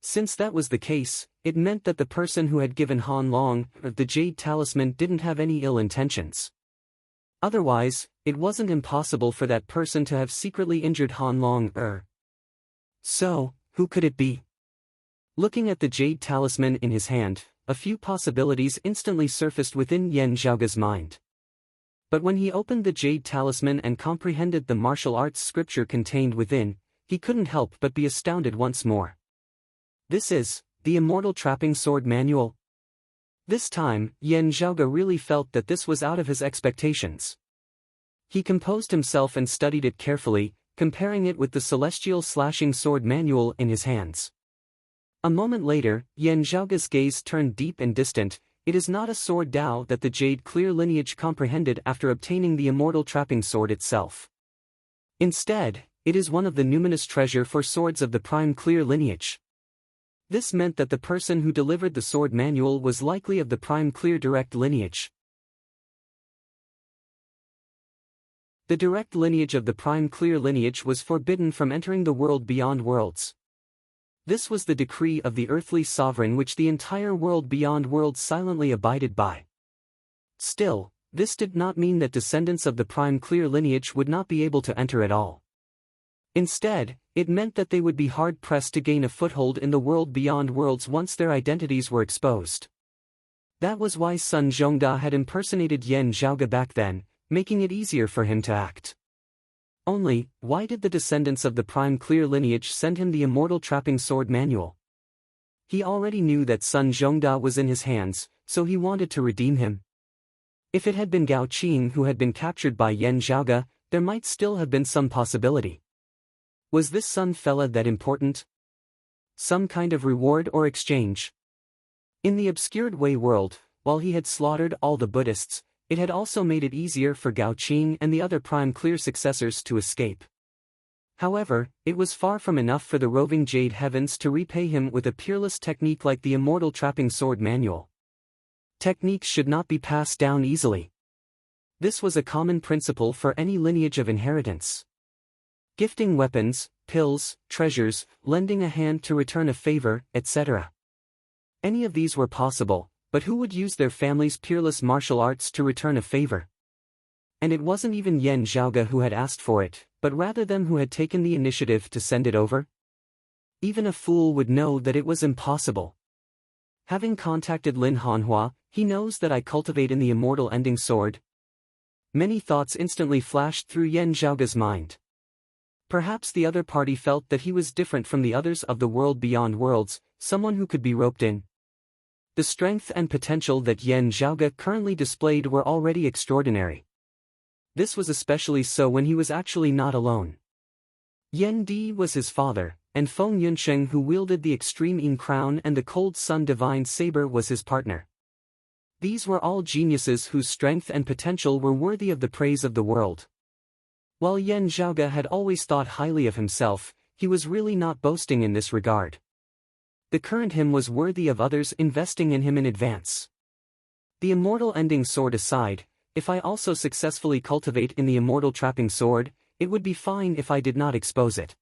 Since that was the case, it meant that the person who had given Han Long the Jade Talisman didn't have any ill intentions. Otherwise, it wasn't impossible for that person to have secretly injured Han Long. So, who could it be? Looking at the Jade Talisman in his hand, a few possibilities instantly surfaced within Yan Zhaoge's mind. But when he opened the Jade Talisman and comprehended the martial arts scripture contained within, he couldn't help but be astounded once more. This is the Immortal Trapping Sword Manual. This time, Yan Zhaoge really felt that this was out of his expectations. He composed himself and studied it carefully, comparing it with the Celestial Slashing Sword Manual in his hands. A moment later, Yan Zhaoge's gaze turned deep and distant. It is not a sword Dao that the Jade Clear lineage comprehended after obtaining the Immortal Trapping Sword itself. Instead, it is one of the numinous treasure for swords of the Prime Clear lineage. This meant that the person who delivered the sword manual was likely of the Prime Clear Direct lineage. The direct lineage of the Prime Clear lineage was forbidden from entering the world beyond worlds. This was the decree of the earthly sovereign which the entire world beyond worlds silently abided by. Still, this did not mean that descendants of the Prime Clear lineage would not be able to enter at all. Instead, it meant that they would be hard-pressed to gain a foothold in the world beyond worlds once their identities were exposed. That was why Sun Zhongda had impersonated Yan Zhaoge back then, making it easier for him to act. Only, why did the descendants of the Prime Clear lineage send him the Immortal Trapping Sword Manual? He already knew that Sun Zhongda was in his hands, so he wanted to redeem him. If it had been Gao Qing who had been captured by Yan Zhaoge, there might still have been some possibility. Was this Sun fella that important? Some kind of reward or exchange? In the obscured Wei world, while he had slaughtered all the Buddhists, it had also made it easier for Gao Qing and the other Prime Clear successors to escape. However, it was far from enough for the roving Jade Heavens to repay him with a peerless technique like the Immortal Trapping Sword Manual. Techniques should not be passed down easily. This was a common principle for any lineage of inheritance. Gifting weapons, pills, treasures, lending a hand to return a favor, etc. Any of these were possible, but who would use their family's peerless martial arts to return a favor? And it wasn't even Yan Zhaoge who had asked for it, but rather them who had taken the initiative to send it over? Even a fool would know that it was impossible. Having contacted Lin Hanhua, he knows that I cultivate in the immortal ending sword. Many thoughts instantly flashed through Yan Zhaoge's mind. Perhaps the other party felt that he was different from the others of the world beyond worlds, someone who could be roped in. The strength and potential that Yan Zhaoge currently displayed were already extraordinary. This was especially so when he was actually not alone. Yan Di was his father, and Feng Yunsheng who wielded the Extreme Yin Crown and the Cold Sun Divine Saber was his partner. These were all geniuses whose strength and potential were worthy of the praise of the world. While Yan Zhaoge had always thought highly of himself, he was really not boasting in this regard. The current him was worthy of others investing in him in advance. The immortal ending sword aside, if I also successfully cultivate in the immortal trapping sword, it would be fine if I did not expose it.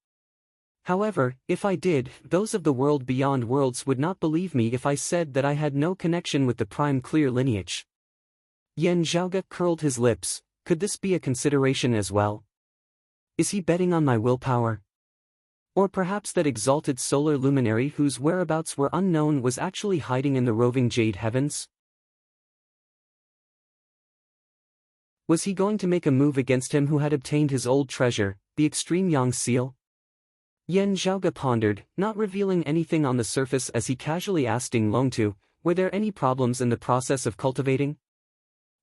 However, if I did, those of the world beyond worlds would not believe me if I said that I had no connection with the Prime Clear lineage. Yan Zhaoge curled his lips. Could this be a consideration as well? Is he betting on my willpower? Or perhaps that exalted solar luminary whose whereabouts were unknown was actually hiding in the roving Jade Heavens? Was he going to make a move against him who had obtained his old treasure, the Extreme Yang Seal? Yan Zhaoge pondered, not revealing anything on the surface as he casually asked Ding Longtu, were there any problems in the process of cultivating?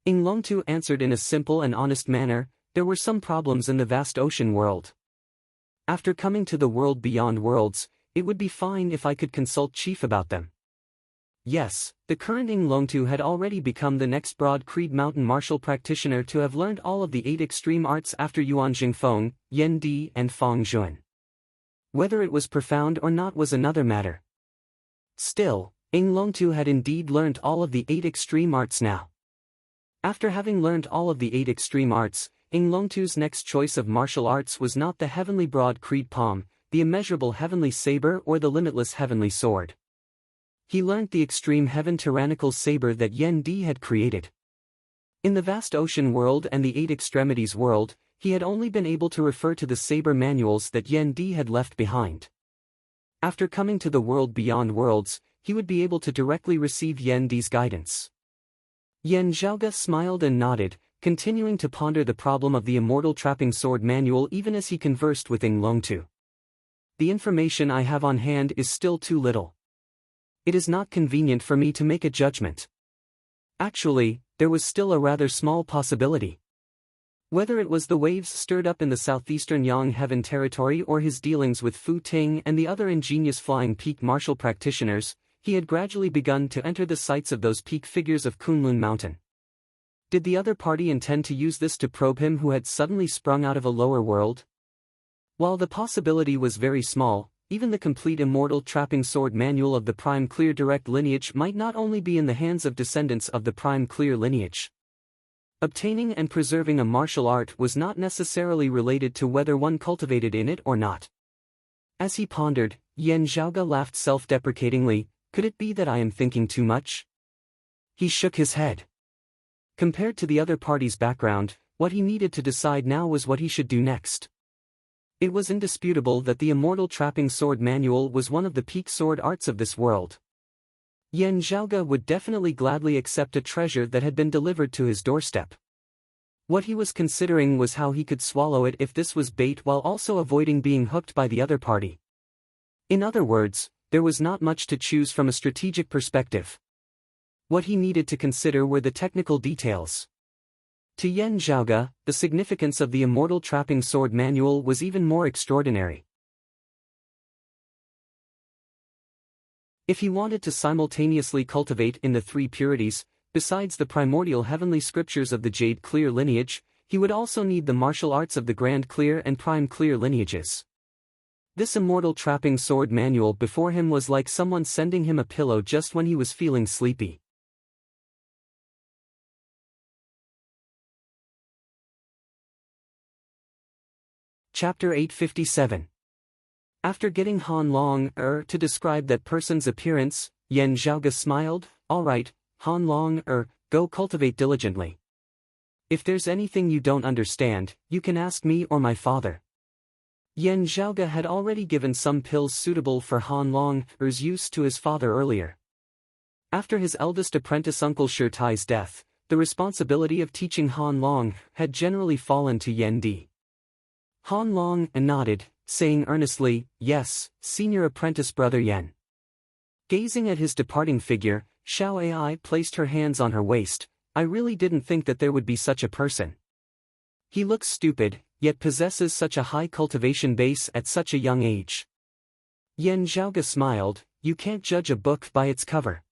Ing Longtu answered in a simple and honest manner, there were some problems in the vast ocean world. After coming to the world beyond worlds, it would be fine if I could consult Chief about them. Yes, the current Ing Longtu had already become the next Broad Creed Mountain martial practitioner to have learned all of the 8 extreme arts after Yuan Jingfeng, Yen Di and Feng Jun. Whether it was profound or not was another matter. Still, Ing Longtu had indeed learned all of the 8 extreme arts now. After having learned all of the 8 extreme arts, Ing Longtu's next choice of martial arts was not the heavenly Broad Creed Palm, the immeasurable heavenly saber or the limitless heavenly sword. He learned the extreme heaven tyrannical saber that Yen Di had created. In the vast ocean world and the 8 extremities world, he had only been able to refer to the saber manuals that Yen Di had left behind. After coming to the world beyond worlds, he would be able to directly receive Yen Di's guidance. Yen Zhaoge smiled and nodded, continuing to ponder the problem of the immortal trapping sword manual even as he conversed with Ing Longtu. The information I have on hand is still too little. It is not convenient for me to make a judgment. Actually, there was still a rather small possibility. Whether it was the waves stirred up in the southeastern Yang Heaven territory or his dealings with Fu Ting and the other ingenious flying peak martial practitioners, he had gradually begun to enter the sights of those peak figures of Kunlun Mountain. Did the other party intend to use this to probe him who had suddenly sprung out of a lower world? While the possibility was very small, even the complete immortal trapping sword manual of the Prime Clear direct lineage might not only be in the hands of descendants of the Prime Clear lineage. Obtaining and preserving a martial art was not necessarily related to whether one cultivated in it or not. As he pondered, Yen Zhaoge laughed self-deprecatingly, could it be that I am thinking too much? He shook his head. Compared to the other party's background, what he needed to decide now was what he should do next. It was indisputable that the immortal trapping sword manual was one of the peak sword arts of this world. Yen Zhaoge would definitely gladly accept a treasure that had been delivered to his doorstep. What he was considering was how he could swallow it if this was bait while also avoiding being hooked by the other party. In other words, there was not much to choose from a strategic perspective. What he needed to consider were the technical details. To Yen Zhaoge, the significance of the immortal trapping sword manual was even more extraordinary. If he wanted to simultaneously cultivate in the 3 purities, besides the primordial heavenly scriptures of the Jade Clear lineage, he would also need the martial arts of the Grand Clear and Prime Clear lineages. This immortal trapping sword manual before him was like someone sending him a pillow just when he was feeling sleepy. Chapter 857. After getting Han Long to describe that person's appearance, Yen Zhaoge smiled, alright, Han Long go cultivate diligently. If there's anything you don't understand, you can ask me or my father. Yen Zhaoge had already given some pills suitable for Han Long's use to his father earlier. After his eldest apprentice Uncle Shirtai's death, the responsibility of teaching Han Long had generally fallen to Yen Di. Han Long nodded, saying earnestly, yes, senior apprentice brother Yen. Gazing at his departing figure, Xiao Ai placed her hands on her waist. I really didn't think that there would be such a person. He looks stupid, yet possesses such a high cultivation base at such a young age. Yen Zhaoge smiled, you can't judge a book by its cover.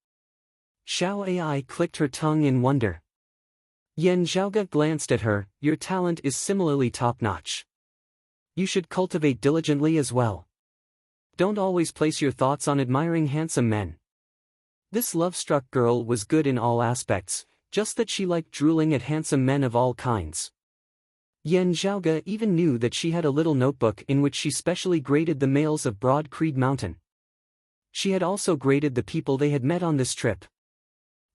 Xiao Ai clicked her tongue in wonder. Yen Zhaoge glanced at her, your talent is similarly top-notch. You should cultivate diligently as well. Don't always place your thoughts on admiring handsome men. This love-struck girl was good in all aspects, just that she liked drooling at handsome men of all kinds. Yen Zhaoge even knew that she had a little notebook in which she specially graded the males of Broad Creed Mountain. She had also graded the people they had met on this trip.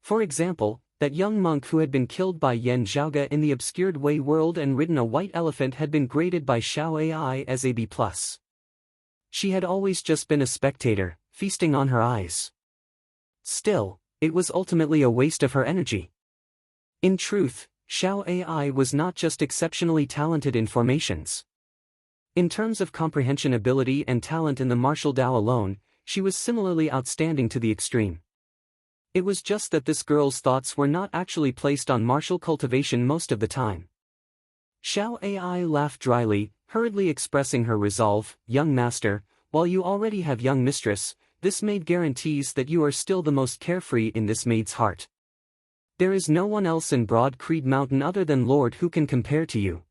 For example, that young monk who had been killed by Yen Zhaoge in the obscured Wei world and ridden a white elephant had been graded by Xiao Ai as a B+. She had always just been a spectator, feasting on her eyes. Still, it was ultimately a waste of her energy. In truth, Xiao Ai was not just exceptionally talented in formations. In terms of comprehension ability and talent in the martial Dao alone, she was similarly outstanding to the extreme. It was just that this girl's thoughts were not actually placed on martial cultivation most of the time. Xiao Ai laughed dryly, hurriedly expressing her resolve. Young master, while you already have young mistress, this maid guarantees that you are still the most carefree in this maid's heart. There is no one else in Broad Creed Mountain other than Lord who can compare to you.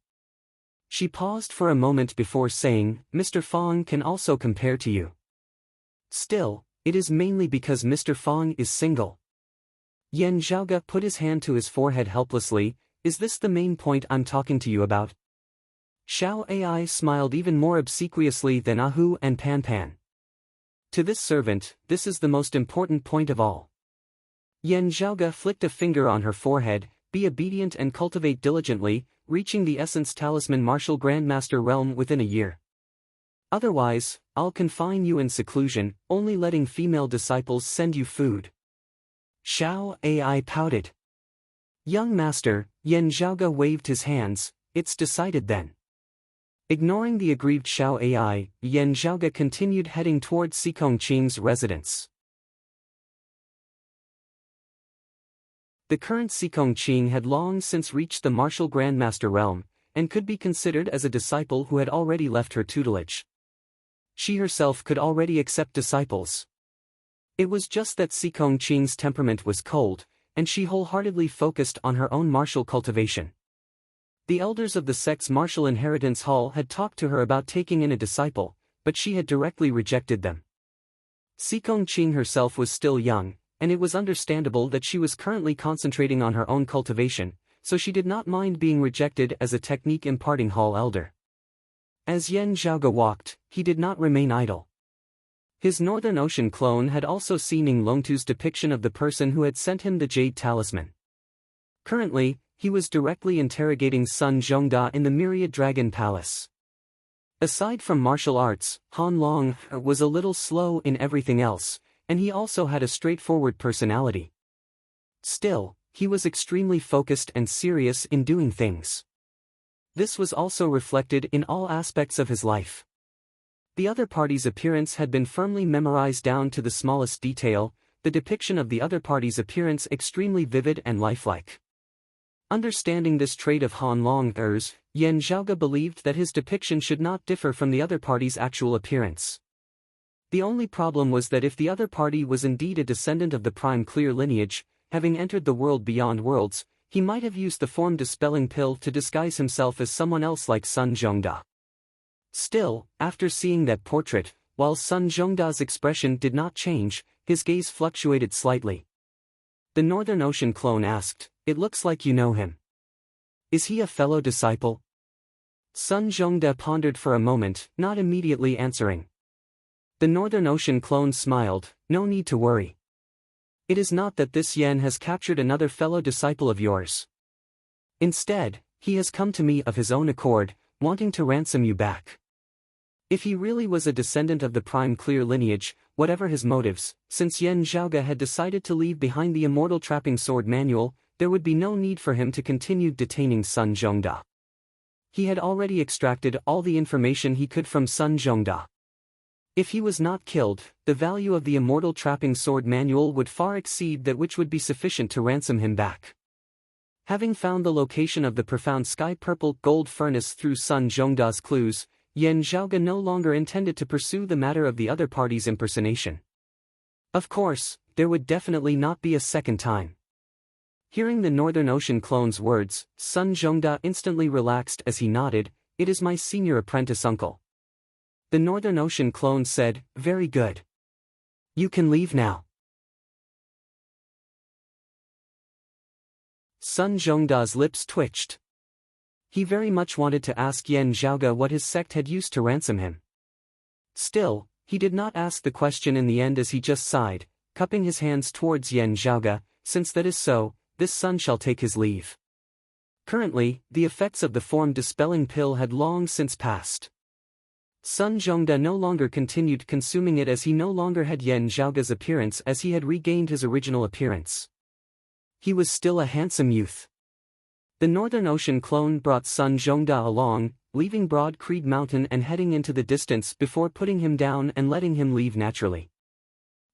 She paused for a moment before saying, Mr. Fong can also compare to you. Still, it is mainly because Mr. Fong is single. Yan Zhaoge put his hand to his forehead helplessly. Is this the main point I'm talking to you about? Xiao Ai smiled even more obsequiously than Ahu and Pan Pan. To this servant, this is the most important point of all. Yan Zhaoge flicked a finger on her forehead. Be obedient and cultivate diligently, reaching the Essence Talisman Martial Grandmaster realm within a year. Otherwise, I'll confine you in seclusion, only letting female disciples send you food. Xiao Ai pouted. Young master, Yan Zhaoge waved his hands. It's decided then. Ignoring the aggrieved Xiao Ai, Yan Zhaoge continued heading towards Sikong Qing's residence. The current Sikong Qing had long since reached the martial grandmaster realm, and could be considered as a disciple who had already left her tutelage. She herself could already accept disciples. It was just that Sikong Qing's temperament was cold, and she wholeheartedly focused on her own martial cultivation. The elders of the sect's martial inheritance hall had talked to her about taking in a disciple, but she had directly rejected them. Sikong Qing herself was still young, and it was understandable that she was currently concentrating on her own cultivation, so she did not mind being rejected as a technique imparting hall elder. As Yan Zhaoge walked, he did not remain idle. His Northern Ocean clone had also seen Ning Longtu's depiction of the person who had sent him the Jade Talisman. Currently, he was directly interrogating Sun Zhongda in the Myriad Dragon Palace. Aside from martial arts, Han Long was a little slow in everything else, and he also had a straightforward personality. Still, he was extremely focused and serious in doing things. This was also reflected in all aspects of his life. The other party's appearance had been firmly memorized down to the smallest detail, the depiction of the other party's appearance extremely vivid and lifelike. Understanding this trait of Han Long's, Yan Zhaoge believed that his depiction should not differ from the other party's actual appearance. The only problem was that if the other party was indeed a descendant of the prime clear lineage, having entered the world beyond worlds, he might have used the form dispelling pill to disguise himself as someone else like Sun Zhongda. Still, after seeing that portrait, while Sun Zhongda's expression did not change, his gaze fluctuated slightly. The Northern Ocean clone asked, "It looks like you know him. Is he a fellow disciple?" Sun Zhongda pondered for a moment, not immediately answering. The Northern Ocean clone smiled, "No need to worry. It is not that this Yan has captured another fellow disciple of yours. Instead, he has come to me of his own accord, wanting to ransom you back. If he really was a descendant of the prime clear lineage, whatever his motives, since Yan Zhaoge had decided to leave behind the immortal trapping sword manual, there would be no need for him to continue detaining Sun Zhongda. He had already extracted all the information he could from Sun Zhongda. If he was not killed, the value of the immortal trapping sword manual would far exceed that which would be sufficient to ransom him back. Having found the location of the profound sky-purple gold furnace through Sun Zhongda's clues, Yan Zhaoge no longer intended to pursue the matter of the other party's impersonation. Of course, there would definitely not be a second time. Hearing the Northern Ocean clone's words, Sun Zhongda instantly relaxed as he nodded, "It is my senior apprentice uncle." The Northern Ocean clone said, "Very good. You can leave now." Sun Zhongda's lips twitched. He very much wanted to ask Yan Zhaoge what his sect had used to ransom him. Still, he did not ask the question in the end as he just sighed, cupping his hands towards Yan Zhaoge, "Since that is so, this son shall take his leave." Currently, the effects of the form dispelling pill had long since passed. Sun Zhongda no longer continued consuming it as he no longer had Yan Zhaoge's appearance as he had regained his original appearance. He was still a handsome youth. The Northern Ocean clone brought Sun Zhongda along, leaving Broad Creed Mountain and heading into the distance before putting him down and letting him leave naturally.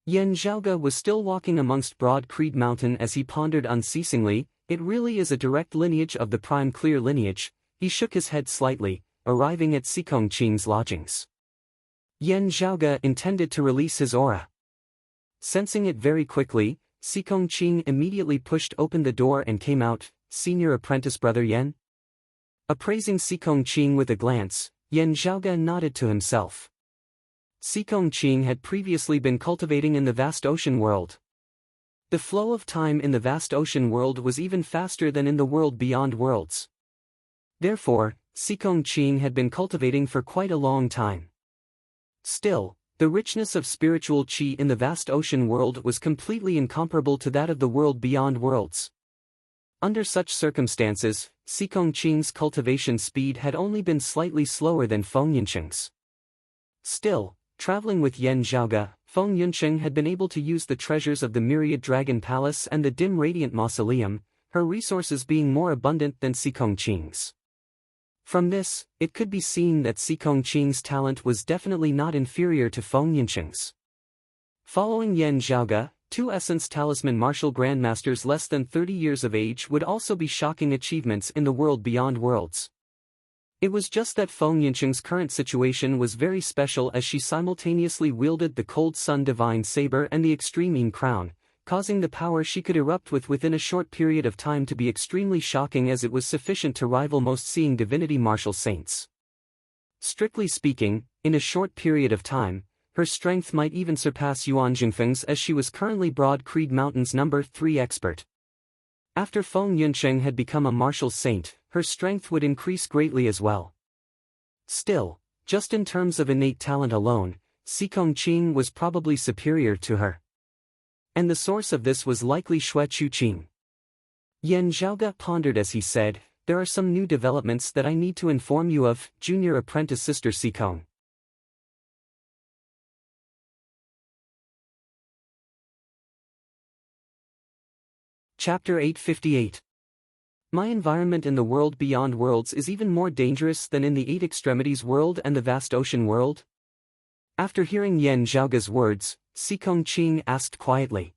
Yan Zhaoge was still walking amongst Broad Creed Mountain as he pondered unceasingly. It really is a direct lineage of the prime clear lineage. He shook his head slightly, arriving at Sikong Qing's lodgings. Yan Zhaoge intended to release his aura. Sensing it very quickly, Sikong Qing immediately pushed open the door and came out. "Senior apprentice brother Yan?" Appraising Sikong Qing with a glance, Yan Zhaoge nodded to himself. Sikong Qing had previously been cultivating in the vast ocean world. The flow of time in the vast ocean world was even faster than in the world beyond worlds. Therefore, Sikong Qing had been cultivating for quite a long time. Still, the richness of spiritual qi in the vast ocean world was completely incomparable to that of the world beyond worlds. Under such circumstances, Sikong Qing's cultivation speed had only been slightly slower than Feng Yunsheng's. Still, traveling with Yan Zhaoge, Feng Yunsheng had been able to use the treasures of the Myriad Dragon Palace and the Dim Radiant Mausoleum, her resources being more abundant than Sikong Qing's. From this, it could be seen that Sikong Qing's talent was definitely not inferior to Feng Yunsheng's. Following Yan Zhaoge, two Essence Talisman Martial Grandmasters less than 30 years of age would also be shocking achievements in the world beyond worlds. It was just that Feng Yunsheng's current situation was very special as she simultaneously wielded the Cold Sun Divine Saber and the Extreme Yin Crown, causing the power she could erupt with within a short period of time to be extremely shocking, as it was sufficient to rival most seeing divinity martial saints. Strictly speaking, in a short period of time, her strength might even surpass Yuan Jingfeng's, as she was currently Broad Creed Mountain's number 3 expert. After Feng Yunsheng had become a martial saint, her strength would increase greatly as well. Still, just in terms of innate talent alone, Sikong Qing was probably superior to her. And the source of this was likely Xue Chuqing. Yan Zhaoge pondered as he said, "There are some new developments that I need to inform you of, junior apprentice sister Sikong." Chapter 858. My environment in the world beyond worlds is even more dangerous than in the Eight Extremities world and the vast ocean world? After hearing Yan Zhaoge's words, Sikong Qing asked quietly.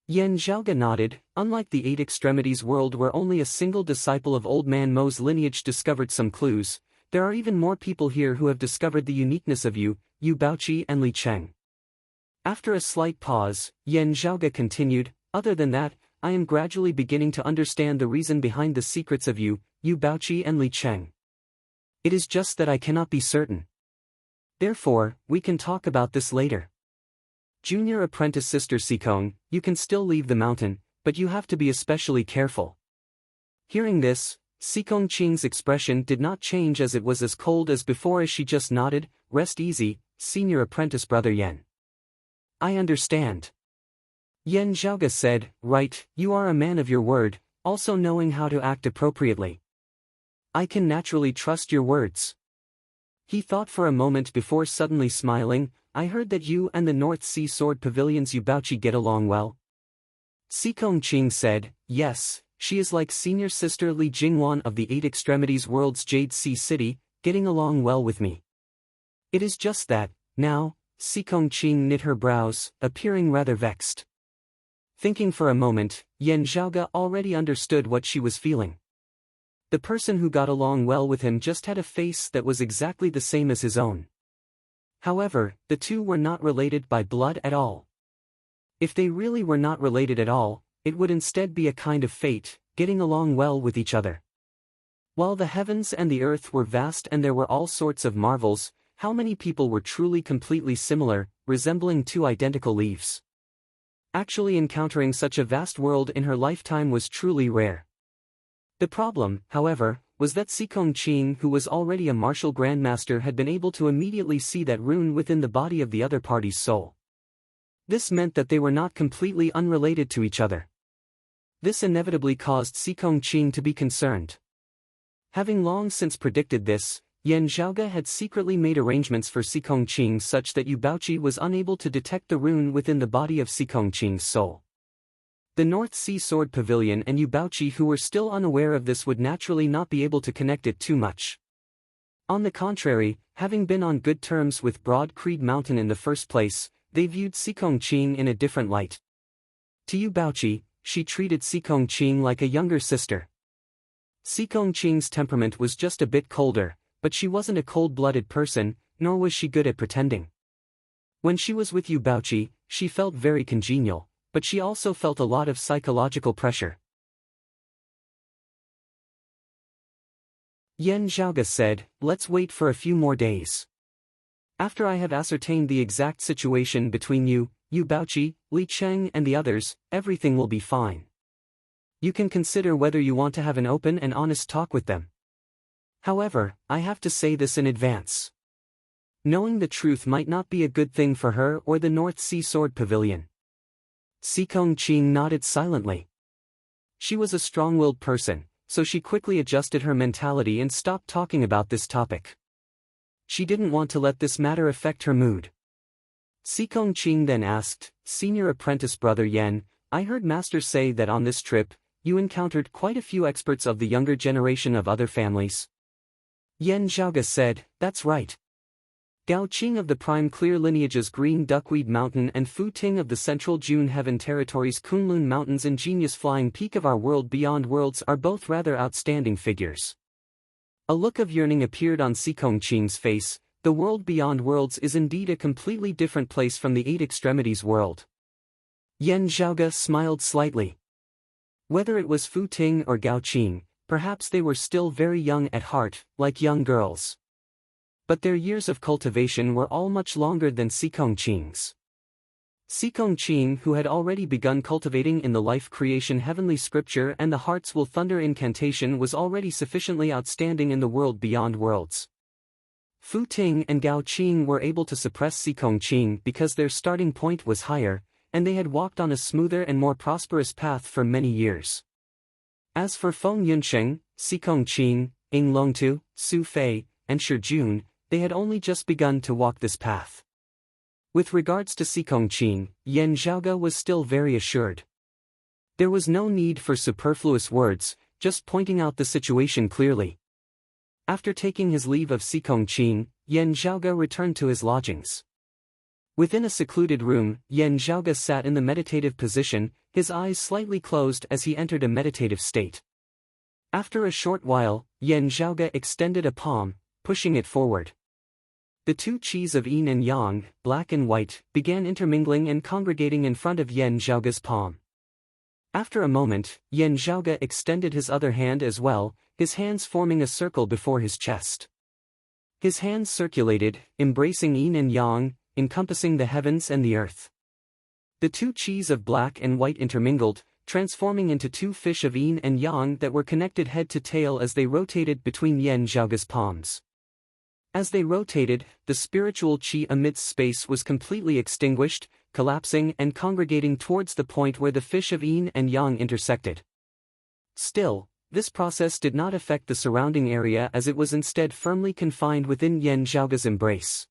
Yan Zhaoge nodded. Unlike the Eight Extremities world where only a single disciple of Old Man Mo's lineage discovered some clues, there are even more people here who have discovered the uniqueness of you, Yu Baoqi and Li Cheng. After a slight pause, Yan Zhaoge continued, "Other than that, I am gradually beginning to understand the reason behind the secrets of you, Yu Baoqi and Li Cheng. It is just that I cannot be certain. Therefore, we can talk about this later. Junior apprentice sister Sikong, you can still leave the mountain, but you have to be especially careful." Hearing this, Sikong Qing's expression did not change, as it was as cold as before as she just nodded. "Rest easy, senior apprentice brother Yan. I understand." Yan Zhaoge said, "Right, you are a man of your word, also knowing how to act appropriately. I can naturally trust your words." He thought for a moment before suddenly smiling. "I heard that you and the North Sea Sword Pavilion's Yu Baoqi get along well." Sikong Qing said, "Yes, she is like senior sister Li Jingwan of the Eight Extremities world's Jade Sea City, getting along well with me. It is just that, now," Sikong Qing knit her brows, appearing rather vexed. Thinking for a moment, Yan Zhaoge already understood what she was feeling. The person who got along well with him just had a face that was exactly the same as his own. However, the two were not related by blood at all. If they really were not related at all, it would instead be a kind of fate, getting along well with each other. While the heavens and the earth were vast and there were all sorts of marvels, how many people were truly completely similar, resembling two identical leaves? Actually encountering such a vast world in her lifetime was truly rare. The problem, however, was that Sikong Qing, who was already a martial grandmaster, had been able to immediately see that rune within the body of the other party's soul. This meant that they were not completely unrelated to each other. This inevitably caused Sikong Qing to be concerned. Having long since predicted this, Yan Zhaoge had secretly made arrangements for Sikong Qing such that Yu Baoqi was unable to detect the rune within the body of Sikong Qing's soul. The North Sea Sword Pavilion and Yu Baoqi, who were still unaware of this, would naturally not be able to connect it too much. On the contrary, having been on good terms with Broad Creed Mountain in the first place, they viewed Sikong Qing in a different light. To Yu Baoqi, she treated Sikong Qing like a younger sister. Sikong Qing's temperament was just a bit colder, but she wasn't a cold-blooded person, nor was she good at pretending. When she was with Yu Baoqi, she felt very congenial, but she also felt a lot of psychological pressure. Yan Zhaoge said, "Let's wait for a few more days. After I have ascertained the exact situation between you, Yu Baoqi, Li Cheng and the others, everything will be fine. You can consider whether you want to have an open and honest talk with them. However, I have to say this in advance. Knowing the truth might not be a good thing for her or the North Sea Sword Pavilion." Sikong Qing nodded silently. She was a strong-willed person, so she quickly adjusted her mentality and stopped talking about this topic. She didn't want to let this matter affect her mood. Sikong Qing then asked, "Senior apprentice brother Yan, I heard Master say that on this trip, you encountered quite a few experts of the younger generation of other families." Yan Zhaoge said, "That's right. Gao Qing of the prime clear lineage's Green Duckweed Mountain and Fu Ting of the Central June Heaven Territory's Kunlun Mountain's ingenious flying peak of our world beyond worlds are both rather outstanding figures." A look of yearning appeared on Sikong Qing's face. The world beyond worlds is indeed a completely different place from the Eight Extremities world. Yan Zhaoge smiled slightly. Whether it was Fu Ting or Gao Qing, perhaps they were still very young at heart, like young girls. But their years of cultivation were all much longer than Sikong Qing's. Sikong Qing, who had already begun cultivating in the life creation heavenly scripture and the heart's will thunder incantation, was already sufficiently outstanding in the world beyond worlds. Fu Ting and Gao Qing were able to suppress Sikong Qing because their starting point was higher, and they had walked on a smoother and more prosperous path for many years. As for Feng Yunsheng, Sikong Qing, Ing Longtu, Su Fei, and Shi Jun, they had only just begun to walk this path. With regards to Sikong Qing, Yan Zhaoge was still very assured. There was no need for superfluous words, just pointing out the situation clearly. After taking his leave of Sikong Qing, Yan Zhaoge returned to his lodgings. Within a secluded room, Yan Zhaoge sat in the meditative position, his eyes slightly closed as he entered a meditative state. After a short while, Yan Zhaoge extended a palm, pushing it forward. The two qis of yin and yang, black and white, began intermingling and congregating in front of Yan Zhaoge's palm. After a moment, Yan Zhaoge extended his other hand as well, his hands forming a circle before his chest. His hands circulated, embracing yin and yang, encompassing the heavens and the earth. The two qis of black and white intermingled, transforming into two fish of yin and yang that were connected head to tail as they rotated between Yan Zhaoge's palms. As they rotated, the spiritual qi amidst space was completely extinguished, collapsing and congregating towards the point where the fish of yin and yang intersected. Still, this process did not affect the surrounding area as it was instead firmly confined within Yan Zhaoge's embrace.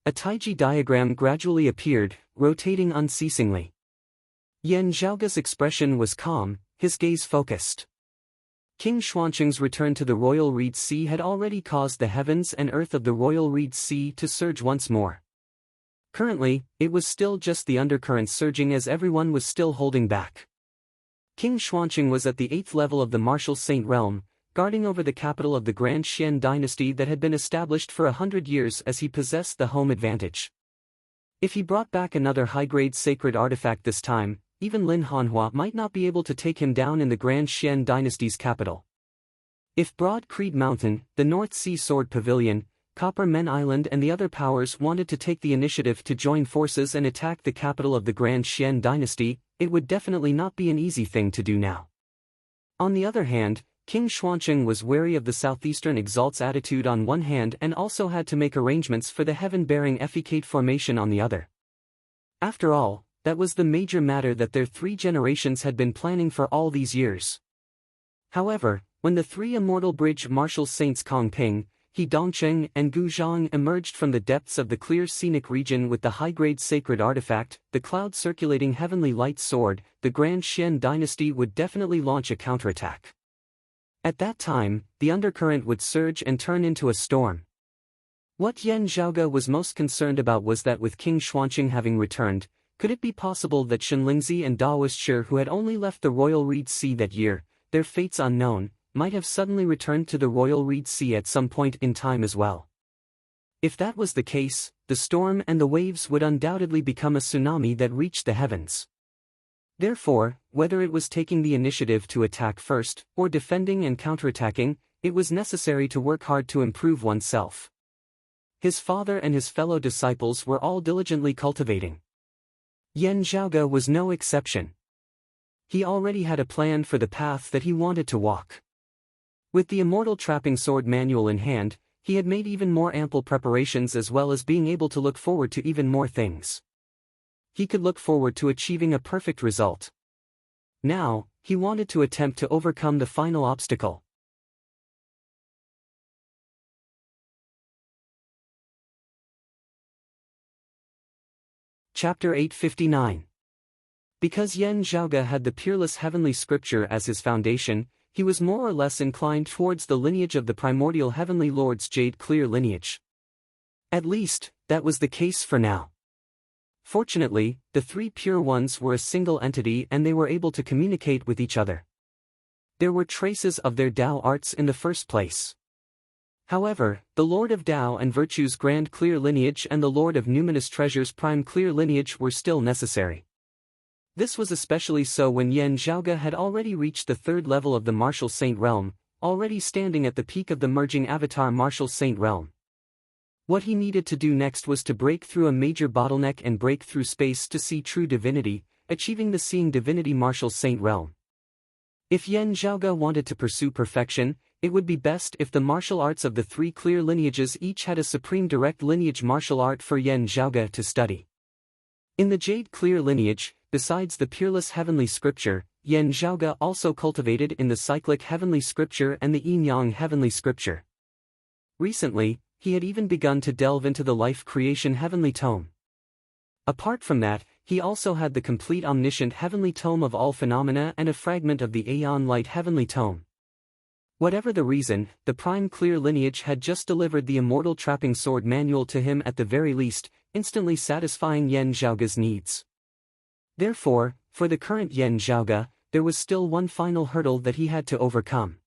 A Taiji diagram gradually appeared, rotating unceasingly. Yan Zhaoge's expression was calm, his gaze focused. King Xuancheng's return to the Royal Reed Sea had already caused the heavens and earth of the Royal Reed Sea to surge once more. Currently, it was still just the undercurrent surging as everyone was still holding back. King Xuancheng was at the 8th level of the Martial Saint realm, guarding over the capital of the Grand Xian dynasty that had been established for 100 years as he possessed the home advantage. If he brought back another high-grade sacred artifact this time, even Lin Hanhua might not be able to take him down in the Grand Xian dynasty's capital. If Broad Creed Mountain, the North Sea Sword Pavilion, Copper Men Island and the other powers wanted to take the initiative to join forces and attack the capital of the Grand Xian dynasty, it would definitely not be an easy thing to do now. On the other hand, King Xuancheng was wary of the Southeastern Exalt's attitude on one hand and also had to make arrangements for the heaven-bearing Effecate formation on the other. After all, that was the major matter that their 3 generations had been planning for all these years. However, when the 3 immortal bridge martial saints Kong Ping, He Dongcheng and Gu Zhang emerged from the depths of the clear scenic region with the high-grade sacred artifact, the cloud-circulating heavenly light sword, the Grand Xian dynasty would definitely launch a counterattack. At that time, the undercurrent would surge and turn into a storm. What Yan Zhaoge was most concerned about was that with King Xuanqing having returned, could it be possible that Shenlingzi and Daoist Shi, who had only left the Royal Reed Sea that year, their fates unknown, might have suddenly returned to the Royal Reed Sea at some point in time as well? If that was the case, the storm and the waves would undoubtedly become a tsunami that reached the heavens. Therefore, whether it was taking the initiative to attack first, or defending and counterattacking, it was necessary to work hard to improve oneself. His father and his fellow disciples were all diligently cultivating. Yan Zhaoge was no exception. He already had a plan for the path that he wanted to walk. With the Immortal Trapping Sword manual in hand, he had made even more ample preparations, as well as being able to look forward to even more things. He could look forward to achieving a perfect result. Now, he wanted to attempt to overcome the final obstacle. Chapter 859. Because Yan Zhaoge had the peerless heavenly scripture as his foundation, he was more or less inclined towards the lineage of the primordial heavenly lord's jade clear lineage. At least, that was the case for now. Fortunately, the three pure ones were a single entity and they were able to communicate with each other. There were traces of their Tao arts in the first place. However, the Lord of Tao and Virtue's grand clear lineage and the Lord of Numinous Treasure's prime clear lineage were still necessary. This was especially so when Yan Zhaoge had already reached the third level of the Martial Saint realm, already standing at the peak of the merging avatar Martial Saint realm. What he needed to do next was to break through a major bottleneck and break through space to see true divinity, achieving the Seeing Divinity Martial Saint realm. If Yan Zhaoge wanted to pursue perfection, it would be best if the martial arts of the three clear lineages each had a supreme direct lineage martial art for Yan Zhaoge to study. In the Jade Clear lineage, besides the peerless heavenly scripture, Yan Zhaoge also cultivated in the cyclic heavenly scripture and the yin-yang heavenly scripture. Recently, he had even begun to delve into the life creation heavenly tome. Apart from that, he also had the complete omniscient heavenly tome of all phenomena and a fragment of the Aeon light heavenly tome. Whatever the reason, the prime clear lineage had just delivered the Immortal Trapping Sword manual to him at the very least, instantly satisfying Yan Zhaoge's needs. Therefore, for the current Yan Zhaoge, there was still one final hurdle that he had to overcome.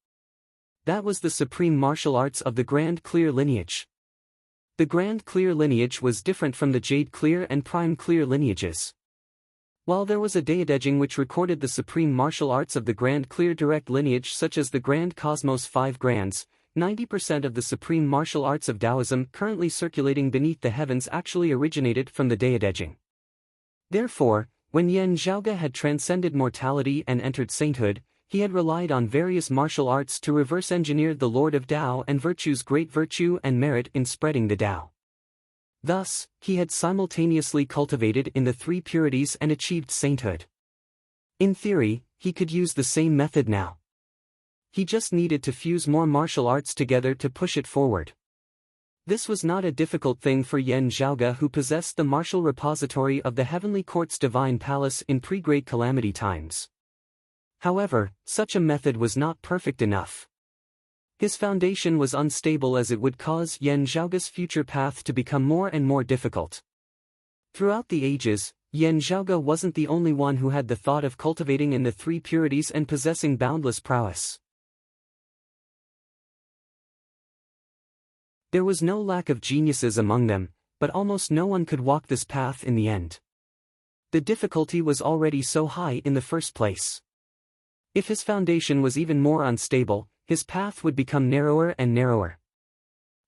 That was the supreme martial arts of the Grand Clear lineage. The Grand Clear lineage was different from the Jade Clear and Prime Clear lineages. While there was a Daedejing which recorded the supreme martial arts of the Grand Clear direct lineage such as the Grand Cosmos 5 Grands, 90% of the supreme martial arts of Taoism currently circulating beneath the heavens actually originated from the Daedejing. Therefore, when Yan Zhaoge had transcended mortality and entered sainthood, he had relied on various martial arts to reverse engineer the Lord of Tao and Virtue's great virtue and merit in spreading the Tao. Thus, he had simultaneously cultivated in the three purities and achieved sainthood. In theory, he could use the same method now. He just needed to fuse more martial arts together to push it forward. This was not a difficult thing for Yan Zhaoge, who possessed the martial repository of the Heavenly Court's Divine Palace in pre-Great Calamity times. However, such a method was not perfect enough. His foundation was unstable as it would cause Yan Zhaoge's future path to become more and more difficult. Throughout the ages, Yan Zhaoge wasn't the only one who had the thought of cultivating in the three purities and possessing boundless prowess. There was no lack of geniuses among them, but almost no one could walk this path in the end. The difficulty was already so high in the first place. If his foundation was even more unstable, his path would become narrower and narrower.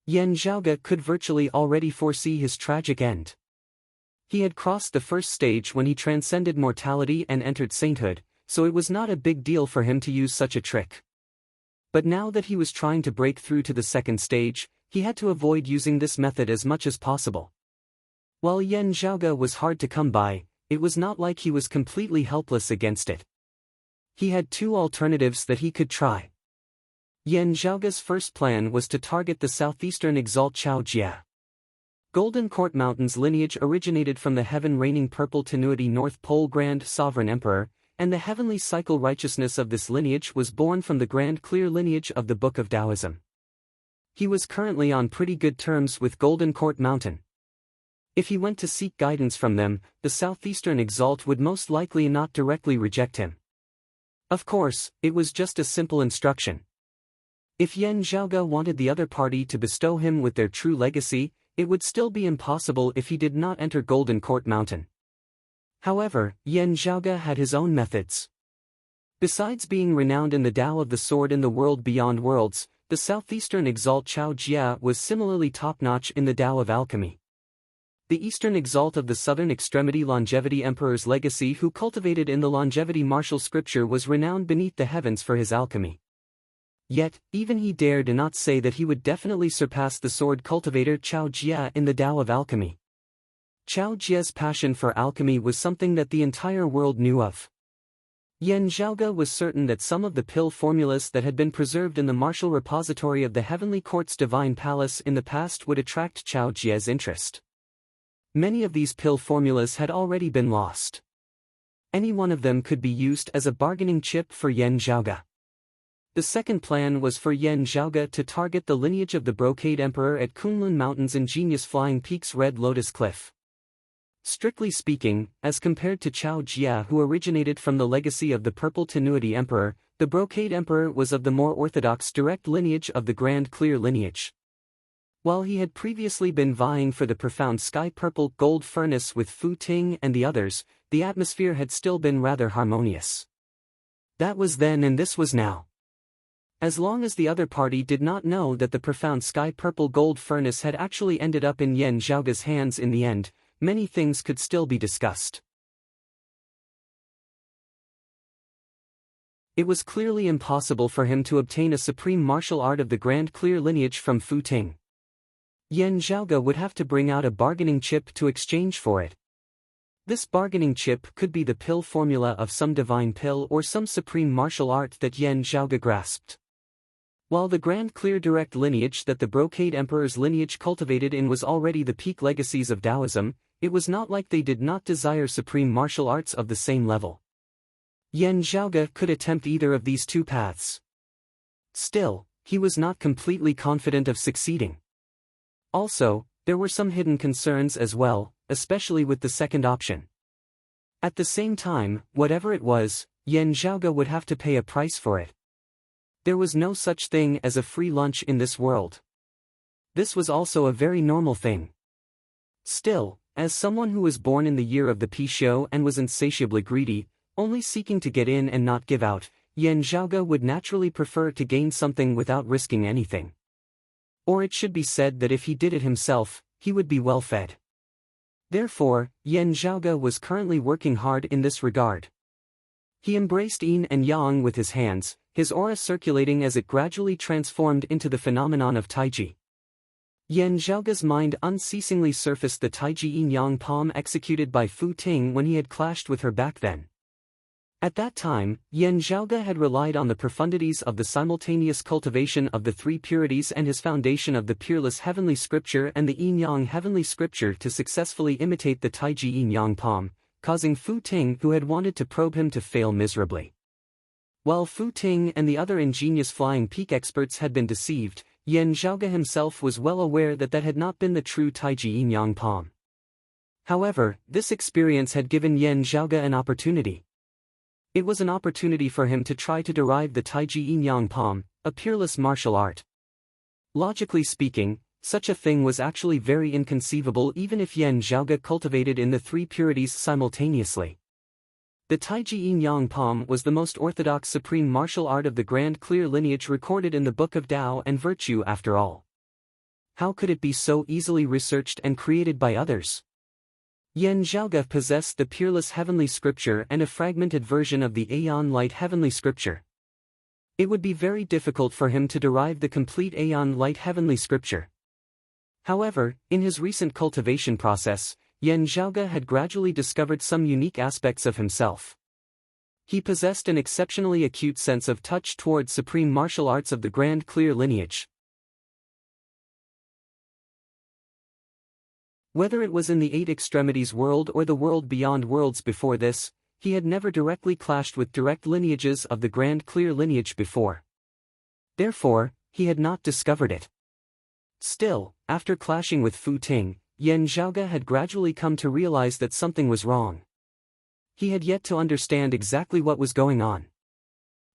Yan Zhaoge could virtually already foresee his tragic end. He had crossed the first stage when he transcended mortality and entered sainthood, so it was not a big deal for him to use such a trick. But now that he was trying to break through to the second stage, he had to avoid using this method as much as possible. While Yan Zhaoge was hard to come by, it was not like he was completely helpless against it. He had two alternatives that he could try. Yan Zhaoge's first plan was to target the southeastern Exalt Chao Jia. Golden Court Mountain's lineage originated from the heaven-reigning Purple Tenuity North Pole Grand Sovereign Emperor, and the heavenly cycle righteousness of this lineage was born from the Grand Clear lineage of the Book of Taoism. He was currently on pretty good terms with Golden Court Mountain. If he went to seek guidance from them, the southeastern exalt would most likely not directly reject him. Of course, it was just a simple instruction. If Yan Zhaoge wanted the other party to bestow him with their true legacy, it would still be impossible if he did not enter Golden Court Mountain. However, Yan Zhaoge had his own methods. Besides being renowned in the Tao of the Sword in the world beyond worlds, the southeastern exalt Chao Jia was similarly top-notch in the Tao of alchemy. The eastern exalt of the southern extremity Longevity Emperor's legacy who cultivated in the Longevity martial scripture was renowned beneath the heavens for his alchemy. Yet, even he dared not say that he would definitely surpass the sword cultivator Chao Jia in the Tao of alchemy. Chao Jia's passion for alchemy was something that the entire world knew of. Yan Zhaoge was certain that some of the pill formulas that had been preserved in the martial repository of the Heavenly Court's Divine Palace in the past would attract Chao Jia's interest. Many of these pill formulas had already been lost. Any one of them could be used as a bargaining chip for Yan Zhaoge. The second plan was for Yan Zhaoge to target the lineage of the Brocade Emperor at Kunlun Mountain's ingenious Flying Peak's Red Lotus Cliff. Strictly speaking, as compared to Chao Jia who originated from the legacy of the Purple Tenuity Emperor, the Brocade Emperor was of the more orthodox direct lineage of the Grand Clear lineage. While he had previously been vying for the profound sky-purple gold furnace with Fu Ting and the others, the atmosphere had still been rather harmonious. That was then and this was now. As long as the other party did not know that the profound sky-purple gold furnace had actually ended up in Yan Zhaoge's hands in the end, many things could still be discussed. It was clearly impossible for him to obtain a supreme martial art of the Grand Clear lineage from Fu Ting. Yan Zhaoge would have to bring out a bargaining chip to exchange for it. This bargaining chip could be the pill formula of some divine pill or some supreme martial art that Yan Zhaoge grasped. While the Grand Clear direct lineage that the Brocade Emperor's lineage cultivated in was already the peak legacies of Taoism, it was not like they did not desire supreme martial arts of the same level. Yan Zhaoge could attempt either of these two paths. Still, he was not completely confident of succeeding. Also, there were some hidden concerns as well, especially with the second option. At the same time, whatever it was, Yan Zhaoge would have to pay a price for it. There was no such thing as a free lunch in this world. This was also a very normal thing. Still, as someone who was born in the year of the Pishou and was insatiably greedy, only seeking to get in and not give out, Yan Zhaoge would naturally prefer to gain something without risking anything. Or it should be said that if he did it himself, he would be well fed. Therefore, Yan Zhaoge was currently working hard in this regard. He embraced yin and yang with his hands, his aura circulating as it gradually transformed into the phenomenon of Taiji. Yan Zhaoge's mind unceasingly surfaced the Taiji yin-yang palm executed by Fu Ting when he had clashed with her back then. At that time, Yan Zhaoge had relied on the profundities of the simultaneous cultivation of the three purities and his foundation of the peerless heavenly scripture and the yin-yang heavenly scripture to successfully imitate the Taiji yin-yang palm, causing Fu Ting who had wanted to probe him to fail miserably. While Fu Ting and the other ingenious Flying Peak experts had been deceived, Yan Zhaoge himself was well aware that that had not been the true Taiji yin-yang palm. However, this experience had given Yan Zhaoge an opportunity. It was an opportunity for him to try to derive the Taiji yin-yang palm, a peerless martial art. Logically speaking, such a thing was actually very inconceivable even if Yan Zhaoge cultivated in the three purities simultaneously. The Taiji yin-yang palm was the most orthodox supreme martial art of the Grand Clear lineage recorded in the Book of Tao and Virtue after all. How could it be so easily researched and created by others? Yan Zhaoge possessed the peerless heavenly scripture and a fragmented version of the Aeon Light heavenly scripture. It would be very difficult for him to derive the complete Aeon Light heavenly scripture. However, in his recent cultivation process, Yan Zhaoge had gradually discovered some unique aspects of himself. He possessed an exceptionally acute sense of touch towards supreme martial arts of the Grand Clear lineage. Whether it was in the Eight Extremities world or the world beyond worlds before this, he had never directly clashed with direct lineages of the Grand Clear lineage before. Therefore, he had not discovered it. Still, after clashing with Fu Ting, Yan Zhaoge had gradually come to realize that something was wrong. He had yet to understand exactly what was going on.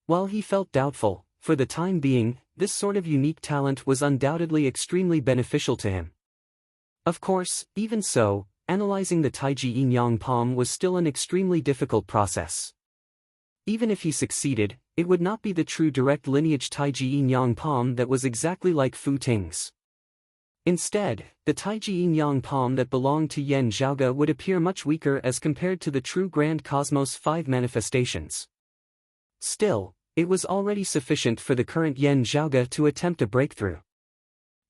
While he felt doubtful, for the time being, this sort of unique talent was undoubtedly extremely beneficial to him. Of course, even so, analyzing the Taiji Yin Yang palm was still an extremely difficult process. Even if he succeeded, it would not be the true direct lineage Taiji Yin Yang palm that was exactly like Fu Ting's. Instead, the Taiji Yin Yang palm that belonged to Yan Zhaoge would appear much weaker as compared to the true Grand Cosmos 5 manifestations. Still, it was already sufficient for the current Yan Zhaoge to attempt a breakthrough.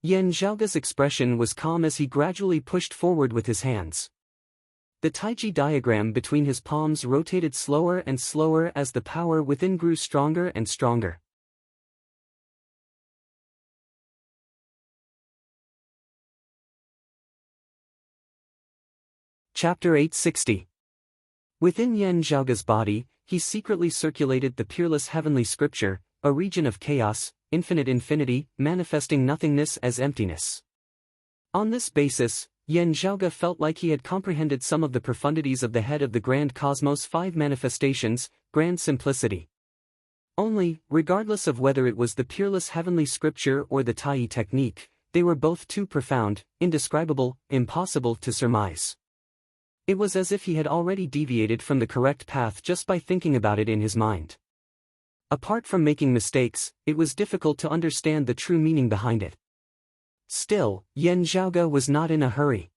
Yan Zhaoge's expression was calm as he gradually pushed forward with his hands. The Taiji diagram between his palms rotated slower and slower as the power within grew stronger and stronger. Chapter 860. Within Yan Zhaoge's body, he secretly circulated the peerless heavenly scripture, a region of chaos, infinite infinity, manifesting nothingness as emptiness. On this basis, Yan Zhaoge felt like he had comprehended some of the profundities of the head of the Grand Cosmos 5 manifestations, grand simplicity. Only, regardless of whether it was the peerless heavenly scripture or the Tai technique, they were both too profound, indescribable, impossible to surmise. It was as if he had already deviated from the correct path just by thinking about it in his mind. Apart from making mistakes, it was difficult to understand the true meaning behind it. Still, Yan Zhaoge was not in a hurry.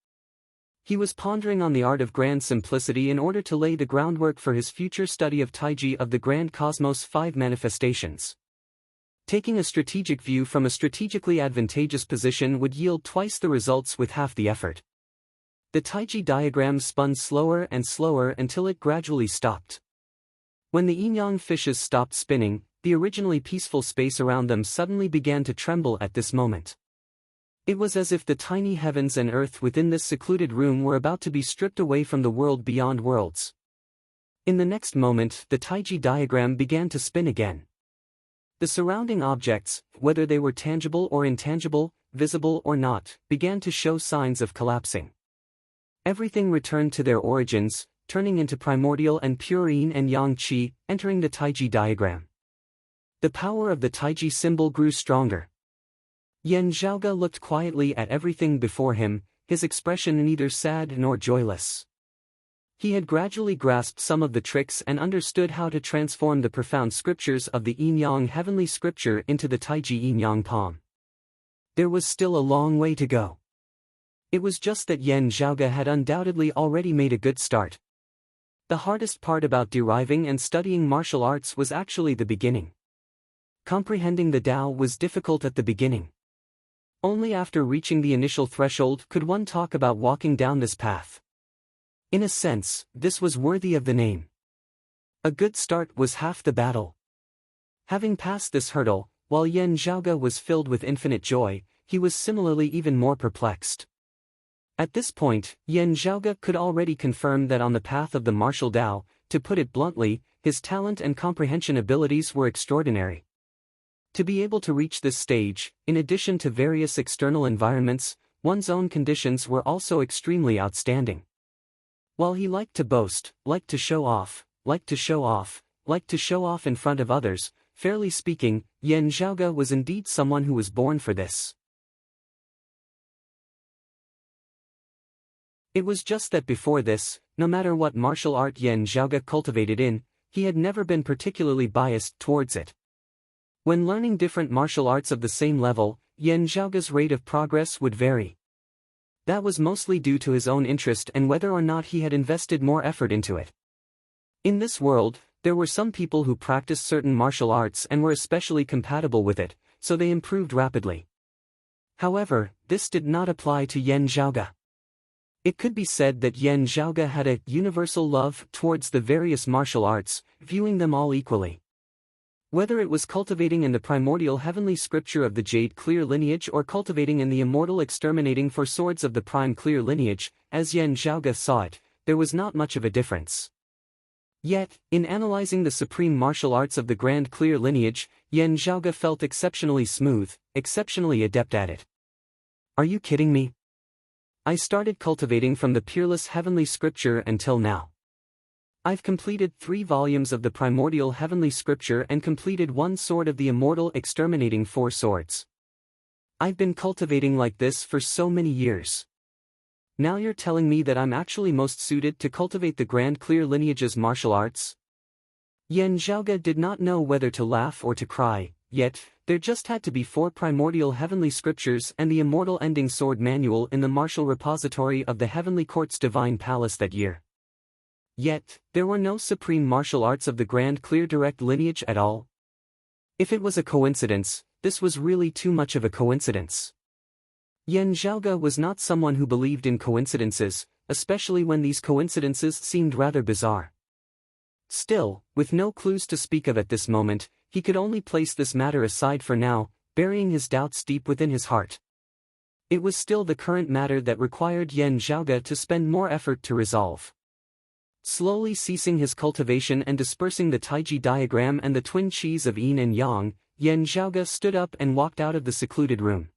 He was pondering on the art of grand simplicity in order to lay the groundwork for his future study of Taiji of the Grand Cosmos 5 manifestations. Taking a strategic view from a strategically advantageous position would yield twice the results with half the effort. The Taiji diagram spun slower and slower until it gradually stopped. When the yin-yang fishes stopped spinning, the originally peaceful space around them suddenly began to tremble at this moment. It was as if the tiny heavens and earth within this secluded room were about to be stripped away from the world beyond worlds. In the next moment, the Taiji diagram began to spin again. The surrounding objects, whether they were tangible or intangible, visible or not, began to show signs of collapsing. Everything returned to their origins, turning into primordial and pure yin and yang qi, entering the Taiji diagram. The power of the Taiji symbol grew stronger. Yan Zhaoge looked quietly at everything before him, his expression neither sad nor joyless. He had gradually grasped some of the tricks and understood how to transform the profound scriptures of the yin-yang heavenly scripture into the Taiji yin-yang palm. There was still a long way to go. It was just that Yan Zhaoge had undoubtedly already made a good start. The hardest part about deriving and studying martial arts was actually the beginning. Comprehending the Tao was difficult at the beginning. Only after reaching the initial threshold could one talk about walking down this path. In a sense, this was worthy of the name. A good start was half the battle. Having passed this hurdle, while Yan Zhaoge was filled with infinite joy, he was similarly even more perplexed. At this point, Yan Zhaoge could already confirm that on the path of the martial Tao, to put it bluntly, his talent and comprehension abilities were extraordinary. To be able to reach this stage, in addition to various external environments, one's own conditions were also extremely outstanding. While he liked to boast, liked to show off, liked to show off, liked to show off in front of others, fairly speaking, Yan Zhaoge was indeed someone who was born for this. It was just that before this, no matter what martial art Yan Zhaoge cultivated in, he had never been particularly biased towards it. When learning different martial arts of the same level, Yan Zhaoge's rate of progress would vary. That was mostly due to his own interest and whether or not he had invested more effort into it. In this world, there were some people who practiced certain martial arts and were especially compatible with it, so they improved rapidly. However, this did not apply to Yan Zhaoge. It could be said that Yan Zhaoge had a universal love towards the various martial arts, viewing them all equally. Whether it was cultivating in the primordial heavenly scripture of the Jade Clear lineage or cultivating in the immortal exterminating for swords of the Prime Clear lineage, as Yan Zhaoge saw it, there was not much of a difference. Yet, in analyzing the supreme martial arts of the Grand Clear lineage, Yan Zhaoge felt exceptionally smooth, exceptionally adept at it. Are you kidding me? I started cultivating from the peerless heavenly scripture until now. I've completed 3 volumes of the primordial heavenly scripture and completed 1 sword of the immortal exterminating 4 swords. I've been cultivating like this for so many years. Now you're telling me that I'm actually most suited to cultivate the Grand Clear lineage's martial arts? Yan Zhaoge did not know whether to laugh or to cry, yet, there just had to be 4 primordial heavenly scriptures and the immortal ending sword manual in the martial repository of the Heavenly Court's Divine Palace that year. Yet, there were no supreme martial arts of the Grand Clear direct lineage at all. If it was a coincidence, this was really too much of a coincidence. Yan Zhaoge was not someone who believed in coincidences, especially when these coincidences seemed rather bizarre. Still, with no clues to speak of at this moment, he could only place this matter aside for now, burying his doubts deep within his heart. It was still the current matter that required Yan Zhaoge to spend more effort to resolve. Slowly ceasing his cultivation and dispersing the Taiji diagram and the twin qis of yin and yang, Yan Zhaoge stood up and walked out of the secluded room.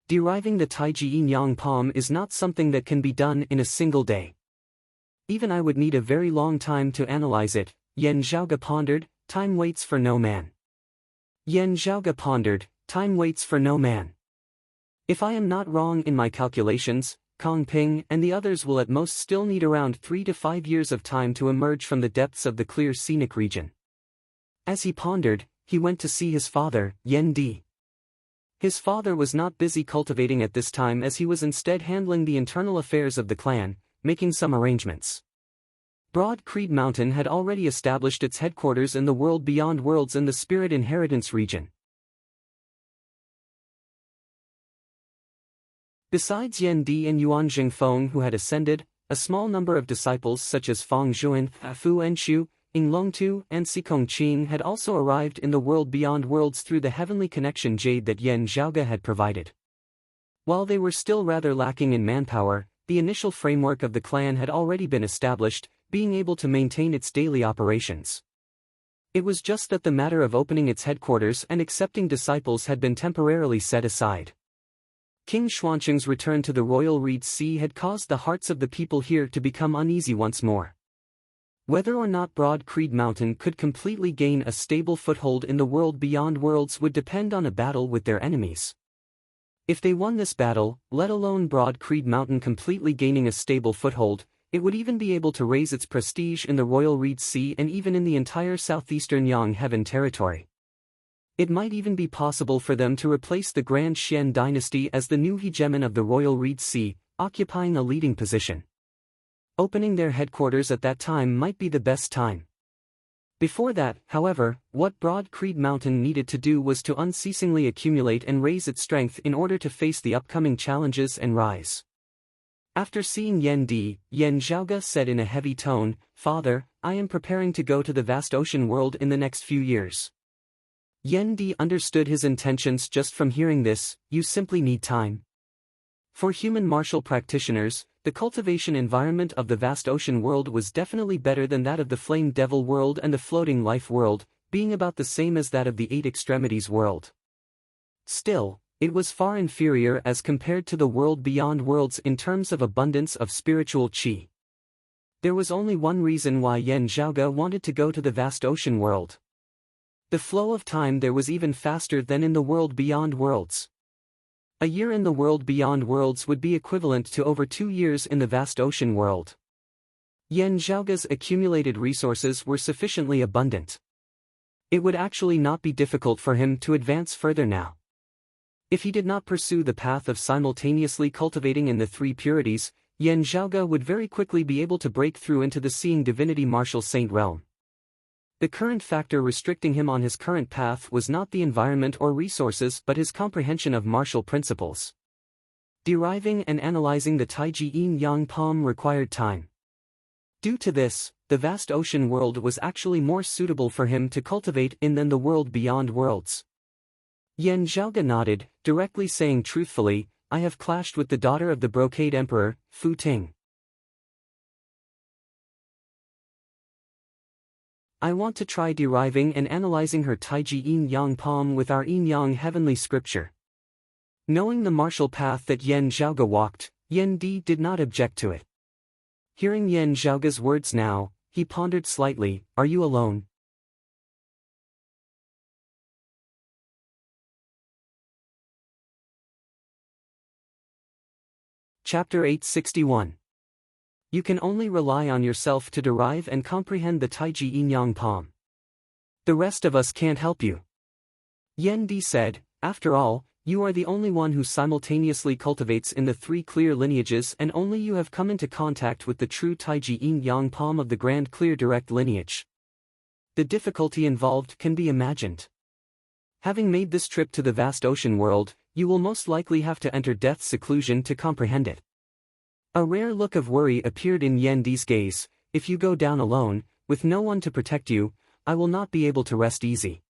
Deriving the Taiji yin-yang palm is not something that can be done in a single day. Even I would need a very long time to analyze it, Yan Zhaoge pondered. Time waits for no man. Yan Zhaoge pondered. Time waits for no man. If I am not wrong in my calculations, Kong Ping and the others will at most still need around 3 to 5 years of time to emerge from the depths of the clear scenic region. As he pondered, he went to see his father, Yan Di. His father was not busy cultivating at this time as he was instead handling the internal affairs of the clan, making some arrangements. Broad Creed Mountain had already established its headquarters in the world beyond worlds in the Spirit Inheritance region. Besides Yan Di and Yuan Jingfeng who had ascended, a small number of disciples such as Fang Zhuan, Fu Enshu, Ing Longtu, and Sikong Qing had also arrived in the world beyond worlds through the heavenly connection jade that Yan Zhaoge had provided. While they were still rather lacking in manpower, the initial framework of the clan had already been established, being able to maintain its daily operations. It was just that the matter of opening its headquarters and accepting disciples had been temporarily set aside. King Xuanqing's return to the royal Reed Sea had caused the hearts of the people here to become uneasy once more. Whether or not Broad Creed Mountain could completely gain a stable foothold in the world beyond worlds would depend on a battle with their enemies. If they won this battle, let alone Broad Creed Mountain completely gaining a stable foothold, it would even be able to raise its prestige in the royal Reed Sea and even in the entire southeastern Yang Heaven territory. It might even be possible for them to replace the Grand Xian dynasty as the new hegemon of the royal Reed Sea, occupying a leading position. Opening their headquarters at that time might be the best time. Before that, however, what Broad Creed Mountain needed to do was to unceasingly accumulate and raise its strength in order to face the upcoming challenges and rise. After seeing Yan Di, Yan Zhaoge said in a heavy tone, "Father, I am preparing to go to the vast ocean world in the next few years." Yan Di understood his intentions just from hearing this. You simply need time. For human martial practitioners, the cultivation environment of the vast ocean world was definitely better than that of the Flame Devil world and the Floating Life world, being about the same as that of the Eight Extremities world. Still, it was far inferior as compared to the world beyond worlds in terms of abundance of spiritual qi. There was only one reason why Yan Zhaoge wanted to go to the vast ocean world. The flow of time there was even faster than in the world beyond worlds. A year in the world beyond worlds would be equivalent to over 2 years in the vast ocean world. Yan Zhaoge's accumulated resources were sufficiently abundant. It would actually not be difficult for him to advance further now. If he did not pursue the path of simultaneously cultivating in the 3 purities, Yan Zhaoge would very quickly be able to break through into the Seeing Divinity Martial Saint realm. The current factor restricting him on his current path was not the environment or resources but his comprehension of martial principles. Deriving and analyzing the Taiji Yin-Yang palm required time. Due to this, the vast ocean world was actually more suitable for him to cultivate in than the world beyond worlds. Yan Zhaoge nodded, directly saying truthfully, "I have clashed with the daughter of the Brocade Emperor, Fu Ting. I want to try deriving and analyzing her Taiji Yin-Yang palm with our Yin-Yang heavenly scripture." Knowing the martial path that Yan Zhaoge walked, Yan Di did not object to it. Hearing Yan Zhaoge's words now, he pondered slightly, "Are you alone?" Chapter 861. You can only rely on yourself to derive and comprehend the Taiji Yin-Yang Palm. The rest of us can't help you. Yan Di said, "After all, you are the only one who simultaneously cultivates in the three clear lineages, and only you have come into contact with the true Taiji Yin-Yang Palm of the Grand Clear Direct lineage. The difficulty involved can be imagined. Having made this trip to the vast ocean world, you will most likely have to enter death's seclusion to comprehend it." A rare look of worry appeared in Yan Di's gaze. "If you go down alone, with no one to protect you, I will not be able to rest easy."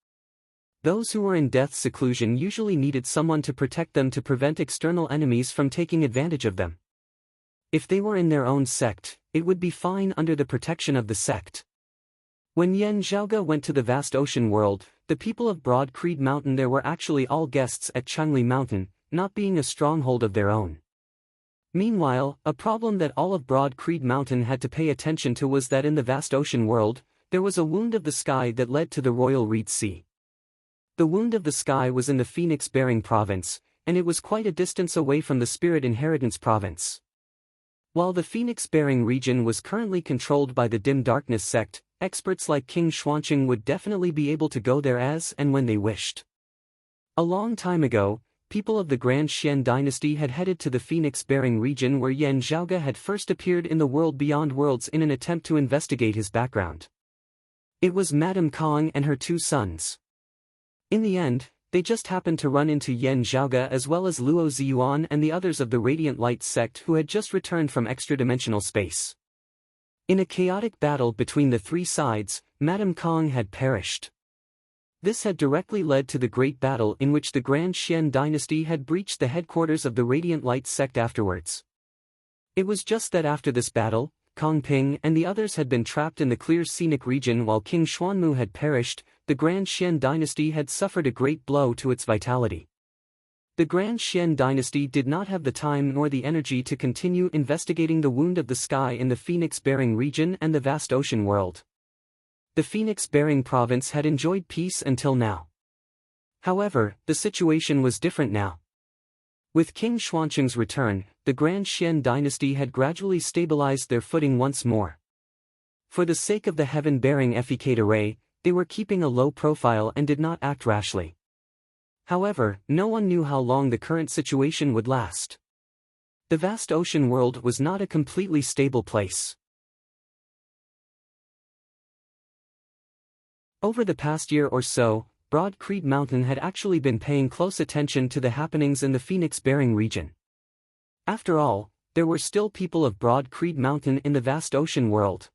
Those who were in death's seclusion usually needed someone to protect them to prevent external enemies from taking advantage of them. If they were in their own sect, it would be fine under the protection of the sect. When Yan Zhaoge went to the vast ocean world, the people of Broad Creed Mountain there were actually all guests at Changli Mountain, not being a stronghold of their own. Meanwhile, a problem that all of Broad Creed Mountain had to pay attention to was that in the vast ocean world, there was a wound of the sky that led to the Royal Reed Sea. The wound of the sky was in the Phoenix-bearing province, and it was quite a distance away from the Spirit Inheritance province. While the Phoenix-bearing region was currently controlled by the Dim Darkness sect, experts like King Xuanqing would definitely be able to go there as and when they wished. A long time ago, people of the Grand Xian dynasty had headed to the Phoenix-bearing region where Yan Zhaoge had first appeared in the world beyond worlds in an attempt to investigate his background. It was Madame Kong and her two sons. In the end, they just happened to run into Yan Zhaoge as well as Luo Ziyuan and the others of the Radiant Light sect who had just returned from extra-dimensional space. In a chaotic battle between the three sides, Madame Kong had perished. This had directly led to the great battle in which the Grand Xian dynasty had breached the headquarters of the Radiant Light sect afterwards. It was just that after this battle, Kong Ping and the others had been trapped in the clear scenic region while King Xuanmu had perished. The Grand Xian dynasty had suffered a great blow to its vitality. The Grand Xian dynasty did not have the time nor the energy to continue investigating the wound of the sky in the Phoenix-bearing region and the vast ocean world. The Phoenix-bearing province had enjoyed peace until now. However, the situation was different now. With King Xuanqing's return, the Grand Xian dynasty had gradually stabilized their footing once more. For the sake of the heaven-bearing Fek array, they were keeping a low profile and did not act rashly. However, no one knew how long the current situation would last. The vast ocean world was not a completely stable place. Over the past year or so, Broad Creed Mountain had actually been paying close attention to the happenings in the Phoenix-bearing region. After all, there were still people of Broad Creed Mountain in the vast ocean world.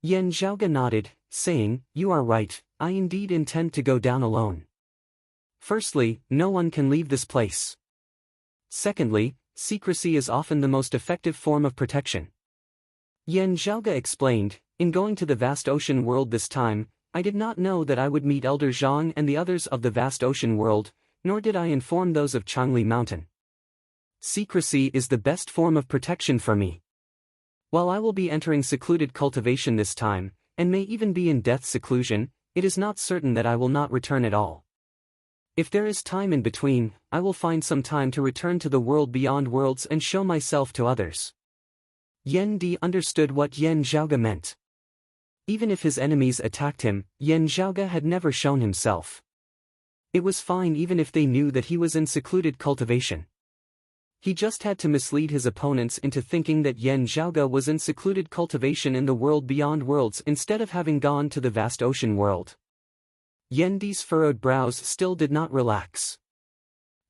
Yan Zhaoge nodded, saying, "You are right, I indeed intend to go down alone. Firstly, no one can leave this place. Secondly, secrecy is often the most effective form of protection." Yan Zhaoge explained, "In going to the vast ocean world this time, I did not know that I would meet Elder Zhang and the others of the vast ocean world, nor did I inform those of Changli Mountain. Secrecy is the best form of protection for me. While I will be entering secluded cultivation this time, and may even be in death seclusion, it is not certain that I will not return at all. If there is time in between, I will find some time to return to the world beyond worlds and show myself to others." Yan Di understood what Yan Zhaoge meant. Even if his enemies attacked him, Yan Zhaoge had never shown himself. It was fine even if they knew that he was in secluded cultivation. He just had to mislead his opponents into thinking that Yan Zhaoge was in secluded cultivation in the world beyond worlds instead of having gone to the vast ocean world. Yan Di's furrowed brows still did not relax.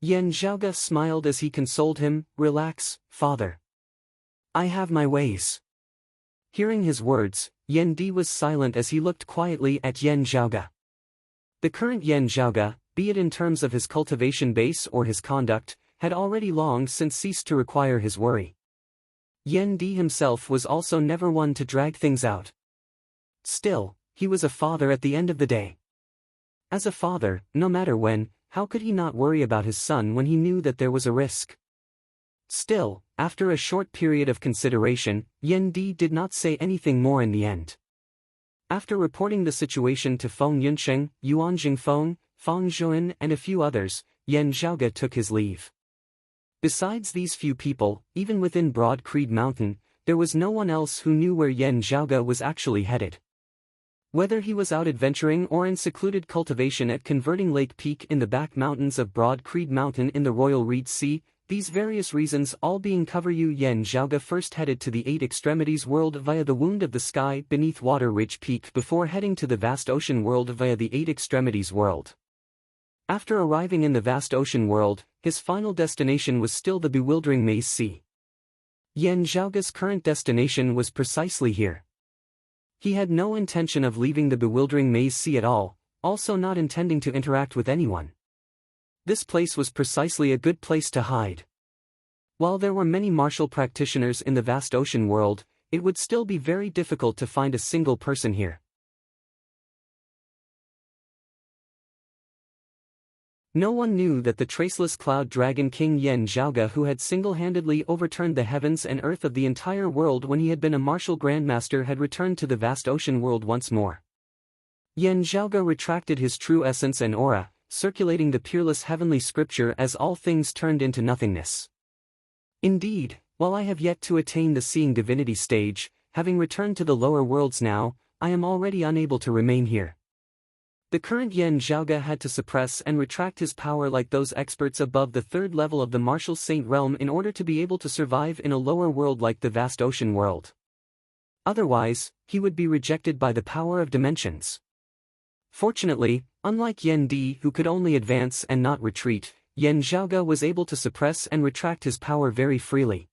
Yan Zhaoge smiled as he consoled him, "Relax, father. I have my ways." Hearing his words, Yan Di was silent as he looked quietly at Yan Zhaoge. The current Yan Zhaoge, be it in terms of his cultivation base or his conduct, had already long since ceased to require his worry. Yan Di himself was also never one to drag things out. Still, he was a father at the end of the day. As a father, no matter when, how could he not worry about his son when he knew that there was a risk? Still, after a short period of consideration, Yan Di did not say anything more in the end. After reporting the situation to Feng Yunsheng, Yuan Jingfeng, Fang Zhuan and a few others, Yan Zhaoge took his leave. Besides these few people, even within Broad Creed Mountain, there was no one else who knew where Yan Zhaoge was actually headed. Whether he was out adventuring or in secluded cultivation at Converting Lake Peak in the back mountains of Broad Creed Mountain in the Royal Reed Sea, these various reasons all being cover you, Yan Zhaoge first headed to the Eight Extremities world via the Wound of the Sky beneath Water Ridge Peak before heading to the Vast Ocean world via the Eight Extremities world. After arriving in the Vast Ocean world, his final destination was still the bewildering Maze Sea. Yan Zhaoge's current destination was precisely here. He had no intention of leaving the bewildering Maze Sea at all, also not intending to interact with anyone. This place was precisely a good place to hide. While there were many martial practitioners in the Vast Ocean world, it would still be very difficult to find a single person here. No one knew that the traceless cloud dragon king Yan Zhaoge, who had single-handedly overturned the heavens and earth of the entire world when he had been a martial grandmaster, had returned to the Vast Ocean world once more. Yan Zhaoge retracted his true essence and aura, circulating the peerless heavenly scripture as all things turned into nothingness. Indeed, while I have yet to attain the seeing divinity stage, having returned to the lower worlds now, I am already unable to remain here. The current Yan Zhaoge had to suppress and retract his power like those experts above the third level of the martial saint realm in order to be able to survive in a lower world like the Vast Ocean world. Otherwise, he would be rejected by the power of dimensions. Fortunately, unlike Yan Di who could only advance and not retreat, Yan Zhaoge was able to suppress and retract his power very freely.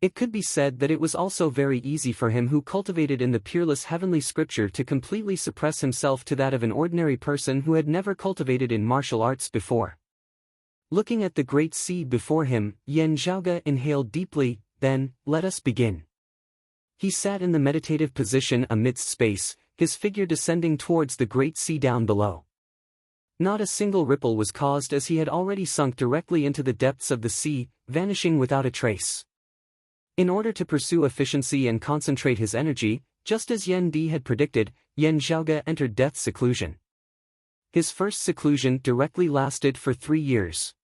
It could be said that it was also very easy for him who cultivated in the peerless heavenly scripture to completely suppress himself to that of an ordinary person who had never cultivated in martial arts before. Looking at the great sea before him, Yan Zhaoge inhaled deeply, then, "Let us begin." He sat in the meditative position amidst space, his figure descending towards the great sea down below. Not a single ripple was caused as he had already sunk directly into the depths of the sea, vanishing without a trace. In order to pursue efficiency and concentrate his energy, just as Yan Di had predicted, Yan Zhaoge entered death seclusion. His first seclusion directly lasted for 3 years.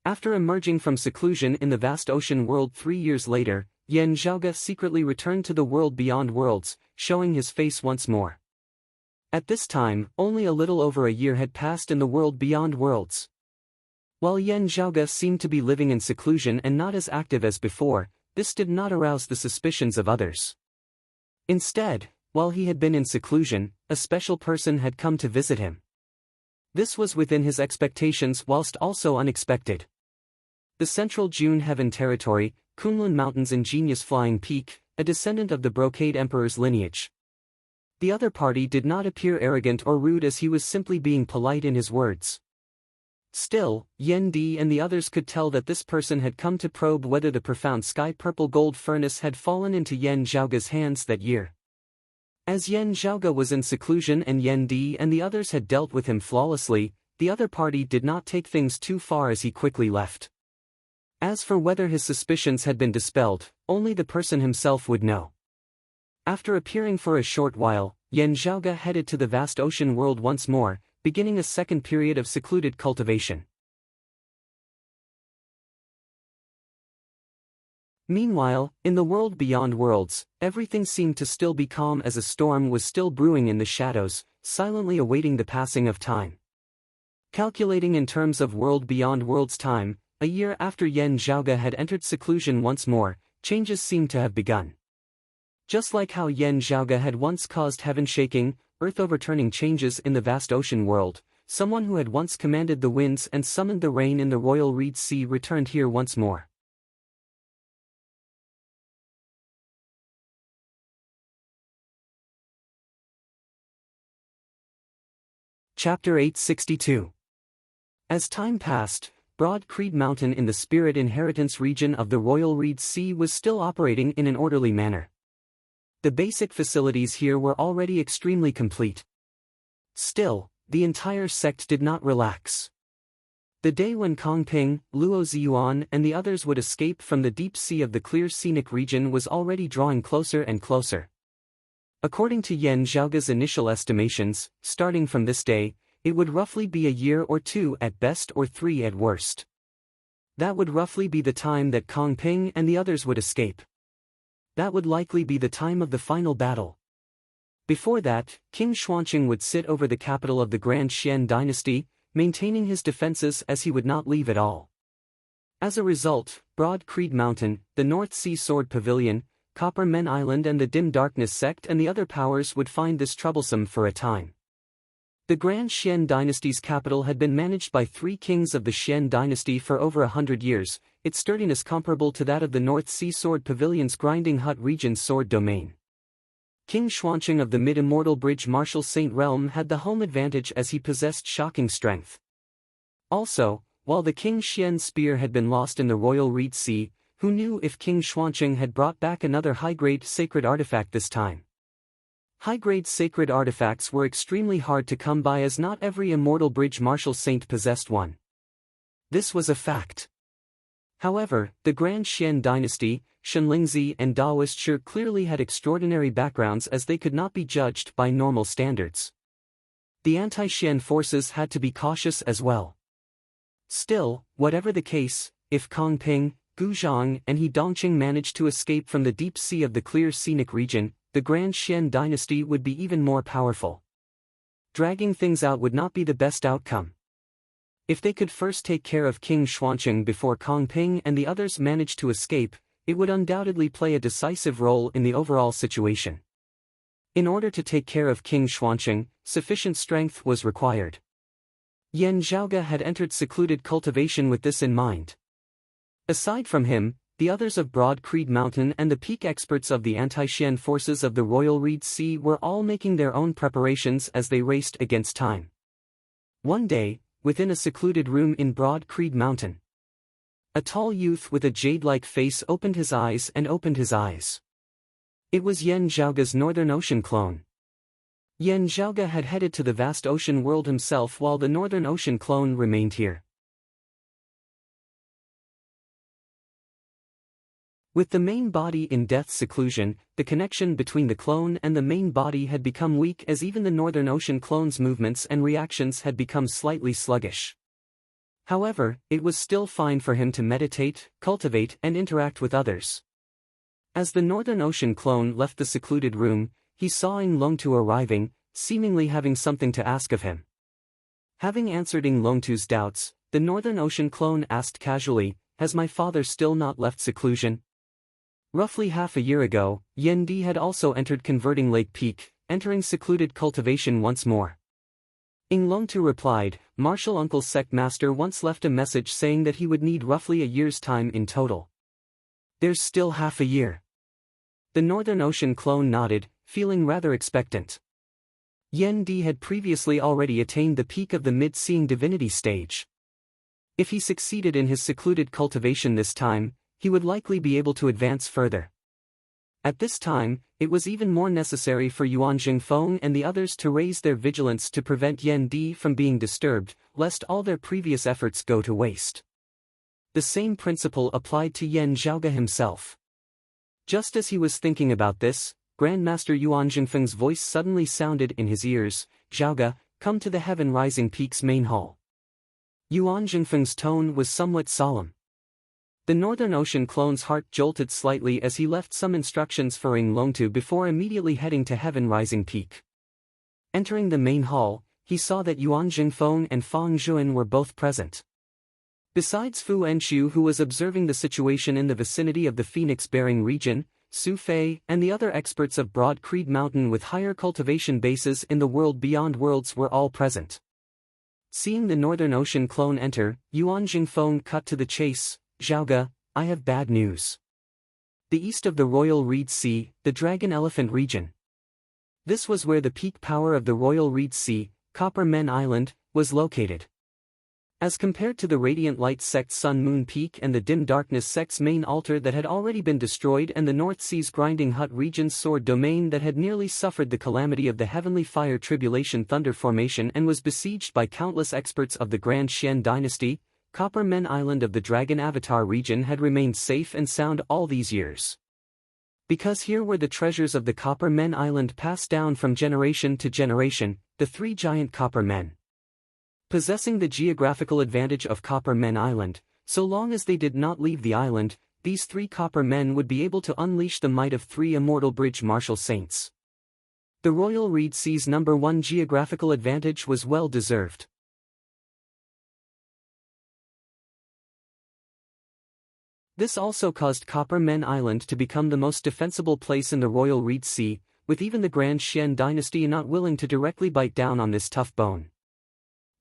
After emerging from seclusion in the Vast Ocean world 3 years later, Yan Zhaoge secretly returned to the world beyond worlds, showing his face once more. At this time, only a little over a year had passed in the world beyond worlds. While Yan Zhaoge seemed to be living in seclusion and not as active as before, this did not arouse the suspicions of others. Instead, while he had been in seclusion, a special person had come to visit him. This was within his expectations whilst also unexpected. The central June Heaven territory, Kunlun Mountain's ingenious flying peak, a descendant of the Brocade Emperor's lineage. The other party did not appear arrogant or rude as he was simply being polite in his words. Still, Yan Di and the others could tell that this person had come to probe whether the profound sky-purple gold furnace had fallen into Yan Zhaoge's hands that year. As Yan Zhaoge was in seclusion and Yan Di and the others had dealt with him flawlessly, the other party did not take things too far as he quickly left. As for whether his suspicions had been dispelled, only the person himself would know. After appearing for a short while, Yan Zhaoge headed to the Vast Ocean world once more, beginning a second period of secluded cultivation. Meanwhile, in the world beyond worlds, everything seemed to still be calm as a storm was still brewing in the shadows, silently awaiting the passing of time. Calculating in terms of world beyond worlds time, a year after Yan Zhaoge had entered seclusion once more, changes seemed to have begun. Just like how Yan Zhaoge had once caused heaven shaking, earth overturning changes in the Vast Ocean world, someone who had once commanded the winds and summoned the rain in the Royal Reed Sea returned here once more. Chapter 862. As time passed, Broad Creed Mountain in the Spirit Inheritance region of the Royal Reed Sea was still operating in an orderly manner. The basic facilities here were already extremely complete. Still, the entire sect did not relax. The day when Kong Ping, Luo Ziyuan and the others would escape from the deep sea of the clear scenic region was already drawing closer and closer. According to Yan Zhaoge's initial estimations, starting from this day, it would roughly be a year or 2 at best or 3 at worst. That would roughly be the time that Kong Ping and the others would escape. That would likely be the time of the final battle. Before that, King Xuanqing would sit over the capital of the Grand Xian dynasty, maintaining his defenses as he would not leave at all. As a result, Broad Creed Mountain, the North Sea Sword Pavilion, Copper Men Island and the Dim Darkness sect and the other powers would find this troublesome for a time. The Grand Xian dynasty's capital had been managed by 3 kings of the Xian dynasty for over 100 years, its sturdiness comparable to that of the North Sea Sword Pavilion's Grinding Hut region's sword domain. King Xuanqing of the Mid-Immortal Bridge Martial Saint realm had the home advantage as he possessed shocking strength. Also, while the King Xian spear had been lost in the Royal Reed Sea, who knew if King Xuanqing had brought back another high-grade sacred artifact this time? High-grade sacred artifacts were extremely hard to come by as not every Immortal Bridge Martial Saint possessed one. This was a fact. However, the Grand Xian dynasty, Shenlingzi and Daoist Shi clearly had extraordinary backgrounds as they could not be judged by normal standards. The anti-Xian forces had to be cautious as well. Still, whatever the case, if Kong Ping, Gu Zhang and He Dongqing managed to escape from the deep sea of the clear scenic region, the Grand Xian dynasty would be even more powerful. Dragging things out would not be the best outcome. If they could first take care of King Xuanqing before Kong Ping and the others managed to escape, it would undoubtedly play a decisive role in the overall situation. In order to take care of King Xuanqing, sufficient strength was required. Yan Zhaoge had entered secluded cultivation with this in mind. Aside from him, the others of Broad Creed Mountain and the peak experts of the anti-Xian forces of the Royal Reed Sea were all making their own preparations as they raced against time. One day, within a secluded room in Broad Creed Mountain, a tall youth with a jade-like face opened his eyes and opened his eyes. It was Yan Zhaoge's Northern Ocean clone. Yan Zhaoge had headed to the vast ocean world himself while the Northern Ocean clone remained here. With the main body in death seclusion, the connection between the clone and the main body had become weak as even the Northern Ocean clone's movements and reactions had become slightly sluggish. However, it was still fine for him to meditate, cultivate and interact with others. As the Northern Ocean clone left the secluded room, he saw Ing Longtu arriving, seemingly having something to ask of him. Having answered Ing Longtu's doubts, the Northern Ocean clone asked casually, "Has my father still not left seclusion?" Roughly half a year ago, Yen Di had also entered Converting Lake Peak, entering secluded cultivation once more. Ing Longtu replied, "Martial Uncle Sect Master once left a message saying that he would need roughly a year's time in total. There's still half a year." The Northern Ocean clone nodded, feeling rather expectant. Yen Di had previously already attained the peak of the mid-seeing divinity stage. If he succeeded in his secluded cultivation this time, he would likely be able to advance further. At this time, it was even more necessary for Yuan Jingfeng and the others to raise their vigilance to prevent Yen Di from being disturbed, lest all their previous efforts go to waste. The same principle applied to Yan Zhaoge himself. Just as he was thinking about this, Grandmaster Yuan Jingfeng's voice suddenly sounded in his ears, "Zhaoge, come to the Heaven Rising Peak's main hall." Yuan Jingfeng's tone was somewhat solemn. The Northern Ocean clone's heart jolted slightly as he left some instructions for Ing Longtu before immediately heading to Heaven Rising Peak. Entering the main hall, he saw that Yuan Jingfeng and Fang Zhuan were both present. Besides Fu Enchu, who was observing the situation in the vicinity of the Phoenix-bearing region, Su Fei and the other experts of Broad Creed Mountain with higher cultivation bases in the world beyond worlds were all present. Seeing the Northern Ocean clone enter, Yuan Jingfeng cut to the chase. "Zhaoge, I have bad news. The east of the Royal Reed Sea, the Dragon Elephant region." This was where the peak power of the Royal Reed Sea, Copper Men Island, was located. As compared to the Radiant Light Sect's Sun Moon Peak and the Dim Darkness Sect's main altar that had already been destroyed and the North Sea's Grinding Hut region's sword domain that had nearly suffered the calamity of the Heavenly Fire Tribulation Thunder Formation and was besieged by countless experts of the Grand Xian dynasty, Copper Men Island of the Dragon Avatar region had remained safe and sound all these years. Because here were the treasures of the Copper Men Island passed down from generation to generation, the three giant Copper Men. Possessing the geographical advantage of Copper Men Island, so long as they did not leave the island, these three Copper Men would be able to unleash the might of three immortal bridge martial saints. The Royal Reed Sea's #1 geographical advantage was well deserved. This also caused Copper Men Island to become the most defensible place in the Royal Reed Sea, with even the Grand Xian dynasty not willing to directly bite down on this tough bone.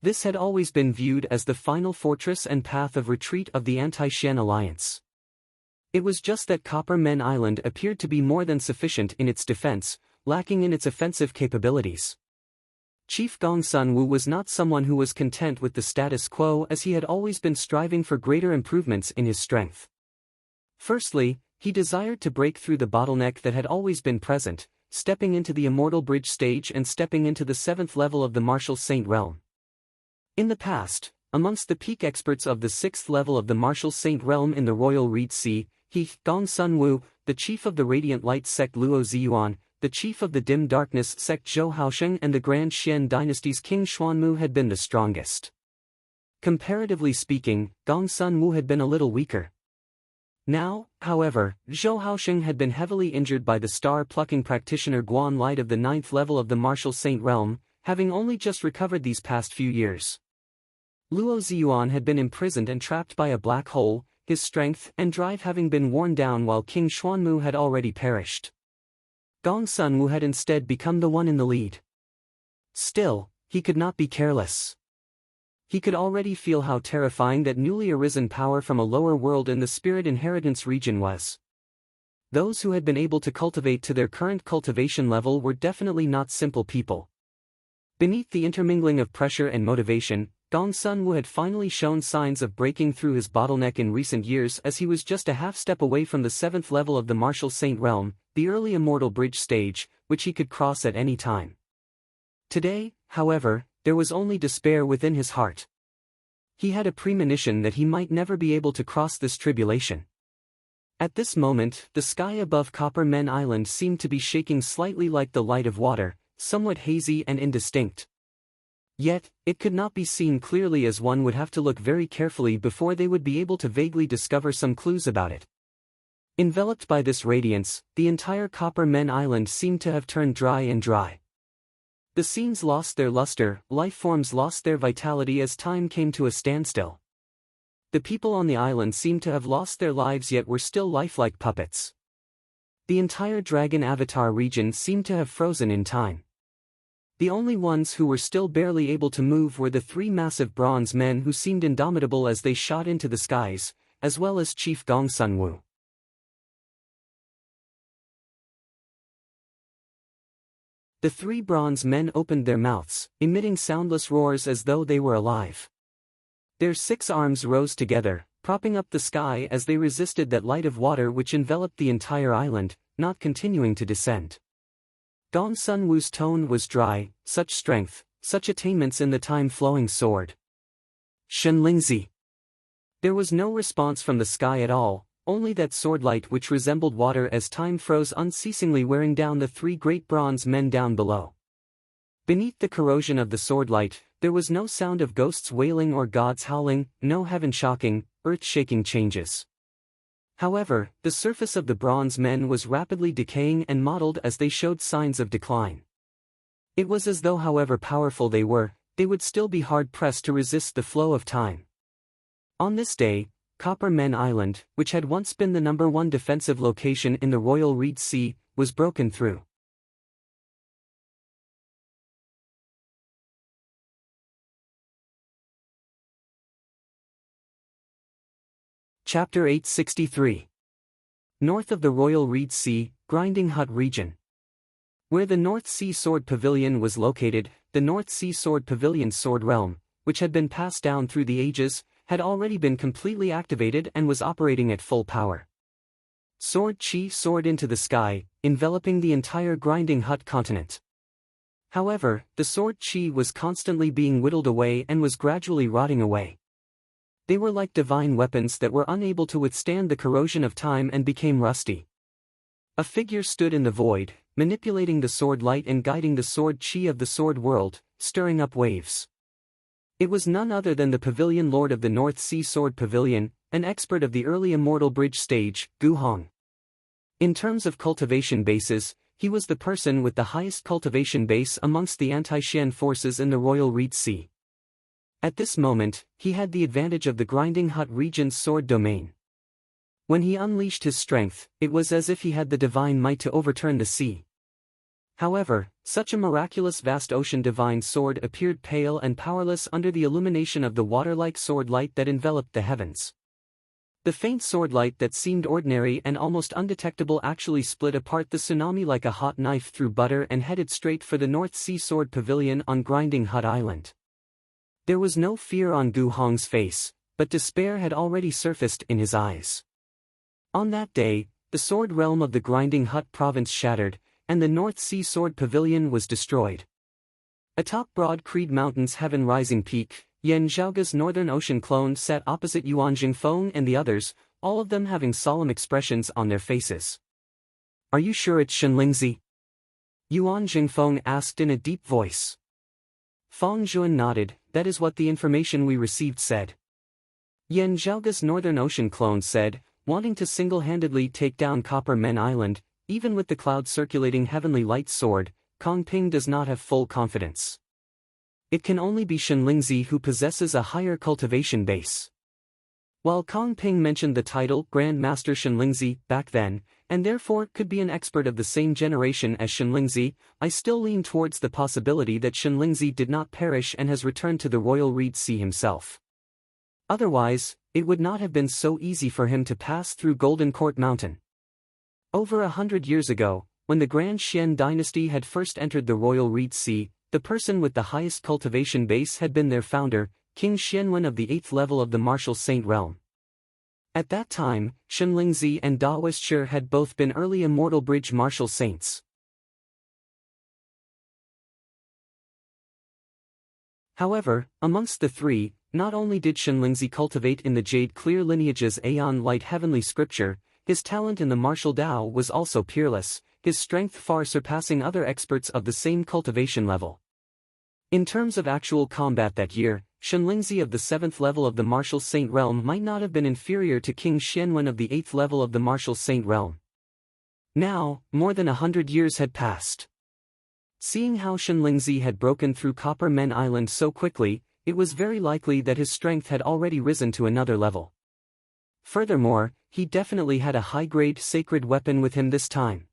This had always been viewed as the final fortress and path of retreat of the anti-Xian alliance. It was just that Copper Men Island appeared to be more than sufficient in its defense, lacking in its offensive capabilities. Chief Gong Sun Wu was not someone who was content with the status quo, as he had always been striving for greater improvements in his strength. Firstly, he desired to break through the bottleneck that had always been present, stepping into the Immortal Bridge stage and stepping into the 7th level of the Martial Saint realm. In the past, amongst the peak experts of the 6th level of the Martial Saint realm in the Royal Reed Sea, he, Gong Sun Wu, the chief of the Radiant Light sect Luo Ziyuan, the chief of the Dim Darkness sect Zhou Haosheng and the Grand Xian dynasty's King Xuanmu had been the strongest. Comparatively speaking, Gong Sun Wu had been a little weaker. Now, however, Zhou Haosheng had been heavily injured by the star-plucking practitioner Guan Light of the 9th level of the Martial Saint realm, having only just recovered these past few years. Luo Ziyuan had been imprisoned and trapped by a black hole, his strength and drive having been worn down while King Xuanmu had already perished. Gong Sun Wu had instead become the one in the lead. Still, he could not be careless. He could already feel how terrifying that newly arisen power from a lower world in the spirit inheritance region was. Those who had been able to cultivate to their current cultivation level were definitely not simple people. Beneath the intermingling of pressure and motivation, Gong Sun Wu had finally shown signs of breaking through his bottleneck in recent years, as he was just a half step away from the 7th level of the Martial Saint realm, the early Immortal Bridge stage, which he could cross at any time. Today, however, there was only despair within his heart. He had a premonition that he might never be able to cross this tribulation. At this moment, the sky above Copper Men Island seemed to be shaking slightly like the light of water, somewhat hazy and indistinct. Yet, it could not be seen clearly, as one would have to look very carefully before they would be able to vaguely discover some clues about it. Enveloped by this radiance, the entire Copper Men Island seemed to have turned dry and dry. The scenes lost their luster, life forms lost their vitality as time came to a standstill. The people on the island seemed to have lost their lives yet were still lifelike puppets. The entire Dragon Avatar region seemed to have frozen in time. The only ones who were still barely able to move were the three massive bronze men who seemed indomitable as they shot into the skies, as well as Chief Gong Sun Wu. The three bronze men opened their mouths, emitting soundless roars as though they were alive. Their 6 arms rose together, propping up the sky as they resisted that light of water which enveloped the entire island, not continuing to descend. Gong Sun Wu's tone was dry, such strength, such attainments in the time-flowing sword. Shenlingzi. There was no response from the sky at all, only that sword light which resembled water as time froze unceasingly, wearing down the 3 great bronze men down below. Beneath the corrosion of the sword light, there was no sound of ghosts wailing or gods howling, no heaven-shocking, earth-shaking changes. However, the surface of the bronze men was rapidly decaying and mottled as they showed signs of decline. It was as though, however powerful they were, they would still be hard-pressed to resist the flow of time. On this day, Copper Men Island, which had once been the #1 defensive location in the Royal Reed Sea, was broken through. Chapter 863. North of the Royal Reed Sea, Grinding Hut region. Where the North Sea Sword Pavilion was located, the North Sea Sword Pavilion sword realm, which had been passed down through the ages, had already been completely activated and was operating at full power. Sword Chi soared into the sky, enveloping the entire Grinding Hut continent. However, the Sword Chi was constantly being whittled away and was gradually rotting away. They were like divine weapons that were unable to withstand the corrosion of time and became rusty. A figure stood in the void, manipulating the sword light and guiding the sword chi of the sword world, stirring up waves. It was none other than the Pavilion Lord of the North Sea Sword Pavilion, an expert of the early Immortal Bridge stage, Gu Hong. In terms of cultivation bases, he was the person with the highest cultivation base amongst the anti-Xian forces in the Royal Reed Sea. At this moment, he had the advantage of the Grinding Hut Regent's sword domain. When he unleashed his strength, it was as if he had the divine might to overturn the sea. However, such a miraculous vast ocean divine sword appeared pale and powerless under the illumination of the water-like sword light that enveloped the heavens. The faint sword light that seemed ordinary and almost undetectable actually split apart the tsunami like a hot knife through butter and headed straight for the North Sea Sword Pavilion on Grinding Hut Island. There was no fear on Gu Hong's face, but despair had already surfaced in his eyes. On that day, the sword realm of the Grinding Hut province shattered, and the North Sea Sword Pavilion was destroyed. Atop Broad Creed Mountain's heaven-rising peak, Yan Zhaoge's Northern Ocean clone sat opposite Yuan Jingfeng and the others, all of them having solemn expressions on their faces. "Are you sure it's Shenlingzi?" Yuan Jingfeng asked in a deep voice. Feng Zhuan nodded. "That is what the information we received said." Yan Zhaoge's Northern Ocean clone said, "Wanting to single-handedly take down Copper Men Island, even with the cloud-circulating heavenly light sword, Kong Ping does not have full confidence. It can only be Shenlingzi who possesses a higher cultivation base." While Kong Ping mentioned the title Grand Master Shenlingzi back then, and therefore could be an expert of the same generation as Shenlingzi, I still lean towards the possibility that Shenlingzi did not perish and has returned to the Royal Reed Sea himself. Otherwise, it would not have been so easy for him to pass through Golden Court Mountain. Over 100 years ago, when the Grand Xian dynasty had first entered the Royal Reed Sea, the person with the highest cultivation base had been their founder, King Xianwen of the 8th level of the Martial Saint realm. At that time, Shenlingzi and Daoist Shi had both been early Immortal Bridge Martial Saints. However, amongst the three, not only did Shenlingzi cultivate in the Jade Clear lineage's Aeon Light Heavenly Scripture, his talent in the martial Dao was also peerless, his strength far surpassing other experts of the same cultivation level. In terms of actual combat that year, Shenlingzi of the 7th level of the Martial Saint realm might not have been inferior to King Xianwen of the 8th level of the Martial Saint realm. Now, more than 100 years had passed. Seeing how Shenlingzi had broken through Copper Men Island so quickly, it was very likely that his strength had already risen to another level. Furthermore, he definitely had a high-grade sacred weapon with him this time.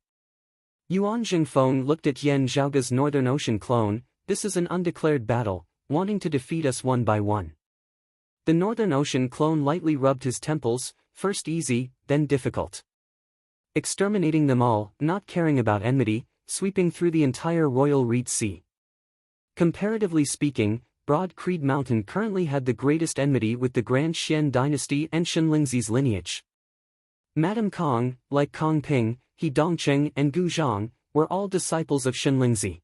Yuan Jingfeng looked at Yan Zhaoge's Northern Ocean clone. "This is an undeclared battle, wanting to defeat us one by one." The Northern Ocean clone lightly rubbed his temples, first easy, then difficult. Exterminating them all, not caring about enmity, sweeping through the entire Royal Reed Sea. Comparatively speaking, Broad Creed Mountain currently had the greatest enmity with the Grand Xian dynasty and Shenlingzi's lineage. Madame Kong, like Kong Ping, He Dongcheng and Gu Zhang, were all disciples of Shenlingzi.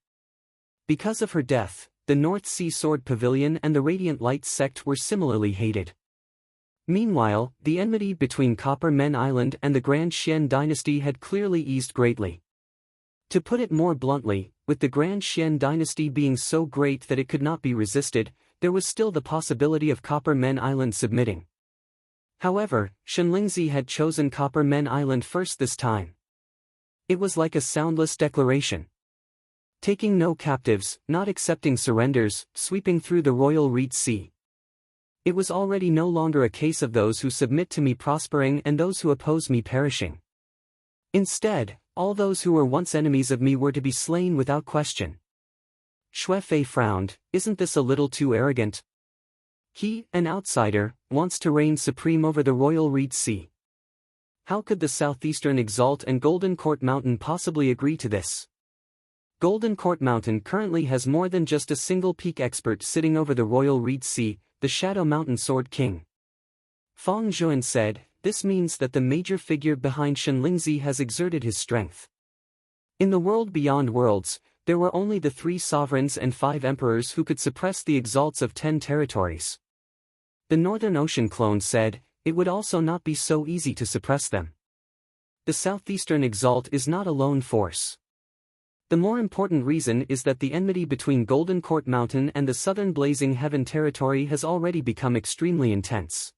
Because of her death, the North Sea Sword Pavilion and the Radiant Light sect were similarly hated. Meanwhile, the enmity between Copper Men Island and the Grand Xian dynasty had clearly eased greatly. To put it more bluntly, with the Grand Xian dynasty being so great that it could not be resisted, there was still the possibility of Copper Men Island submitting. However, Shenlingzi had chosen Copper Men Island first this time. It was like a soundless declaration. Taking no captives, not accepting surrenders, sweeping through the Royal Reed Sea. It was already no longer a case of those who submit to me prospering and those who oppose me perishing. Instead, all those who were once enemies of me were to be slain without question. Xue Fei frowned. "Isn't this a little too arrogant? He, an outsider, wants to reign supreme over the Royal Reed Sea. How could the Southeastern Exalt and Golden Court Mountain possibly agree to this? Golden Court Mountain currently has more than just a single peak expert sitting over the Royal Reed Sea, the Shadow Mountain Sword King." Feng Zhuan said, "This means that the major figure behind Shenlingzi has exerted his strength. In the world beyond worlds, there were only the 3 sovereigns and 5 emperors who could suppress the exalts of 10 territories. The Northern Ocean clone said, it would also not be so easy to suppress them. The southeastern exalt is not a lone force. The more important reason is that the enmity between Golden Court Mountain and the southern Blazing Heaven territory has already become extremely intense.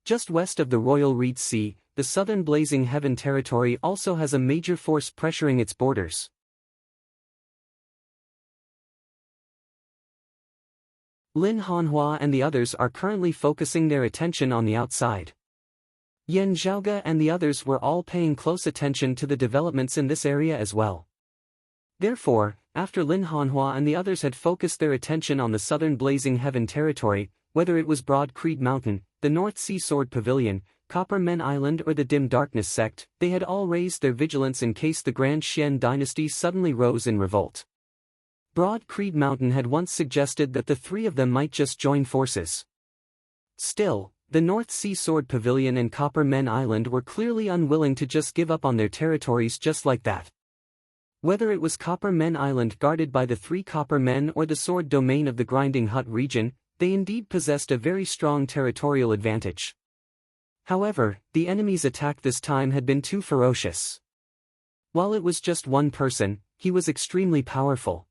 Just west of the Royal Reed Sea, the southern Blazing Heaven territory also has a major force pressuring its borders. Lin Hanhua and the others are currently focusing their attention on the outside. Yan Zhaoge and the others were all paying close attention to the developments in this area as well. Therefore, after Lin Hanhua and the others had focused their attention on the southern Blazing Heaven territory, whether it was Broad Creed Mountain, the North Sea Sword Pavilion, Copper Men Island or the Dim Darkness sect, they had all raised their vigilance in case the Grand Xian dynasty suddenly rose in revolt. Broad Creed Mountain had once suggested that the three of them might just join forces. Still, the North Sea Sword Pavilion and Copper Men Island were clearly unwilling to just give up on their territories just like that. Whether it was Copper Men Island guarded by the three Copper Men or the sword domain of the Grinding Hut region, they indeed possessed a very strong territorial advantage. However, the enemy's attack this time had been too ferocious. While it was just one person, he was extremely powerful.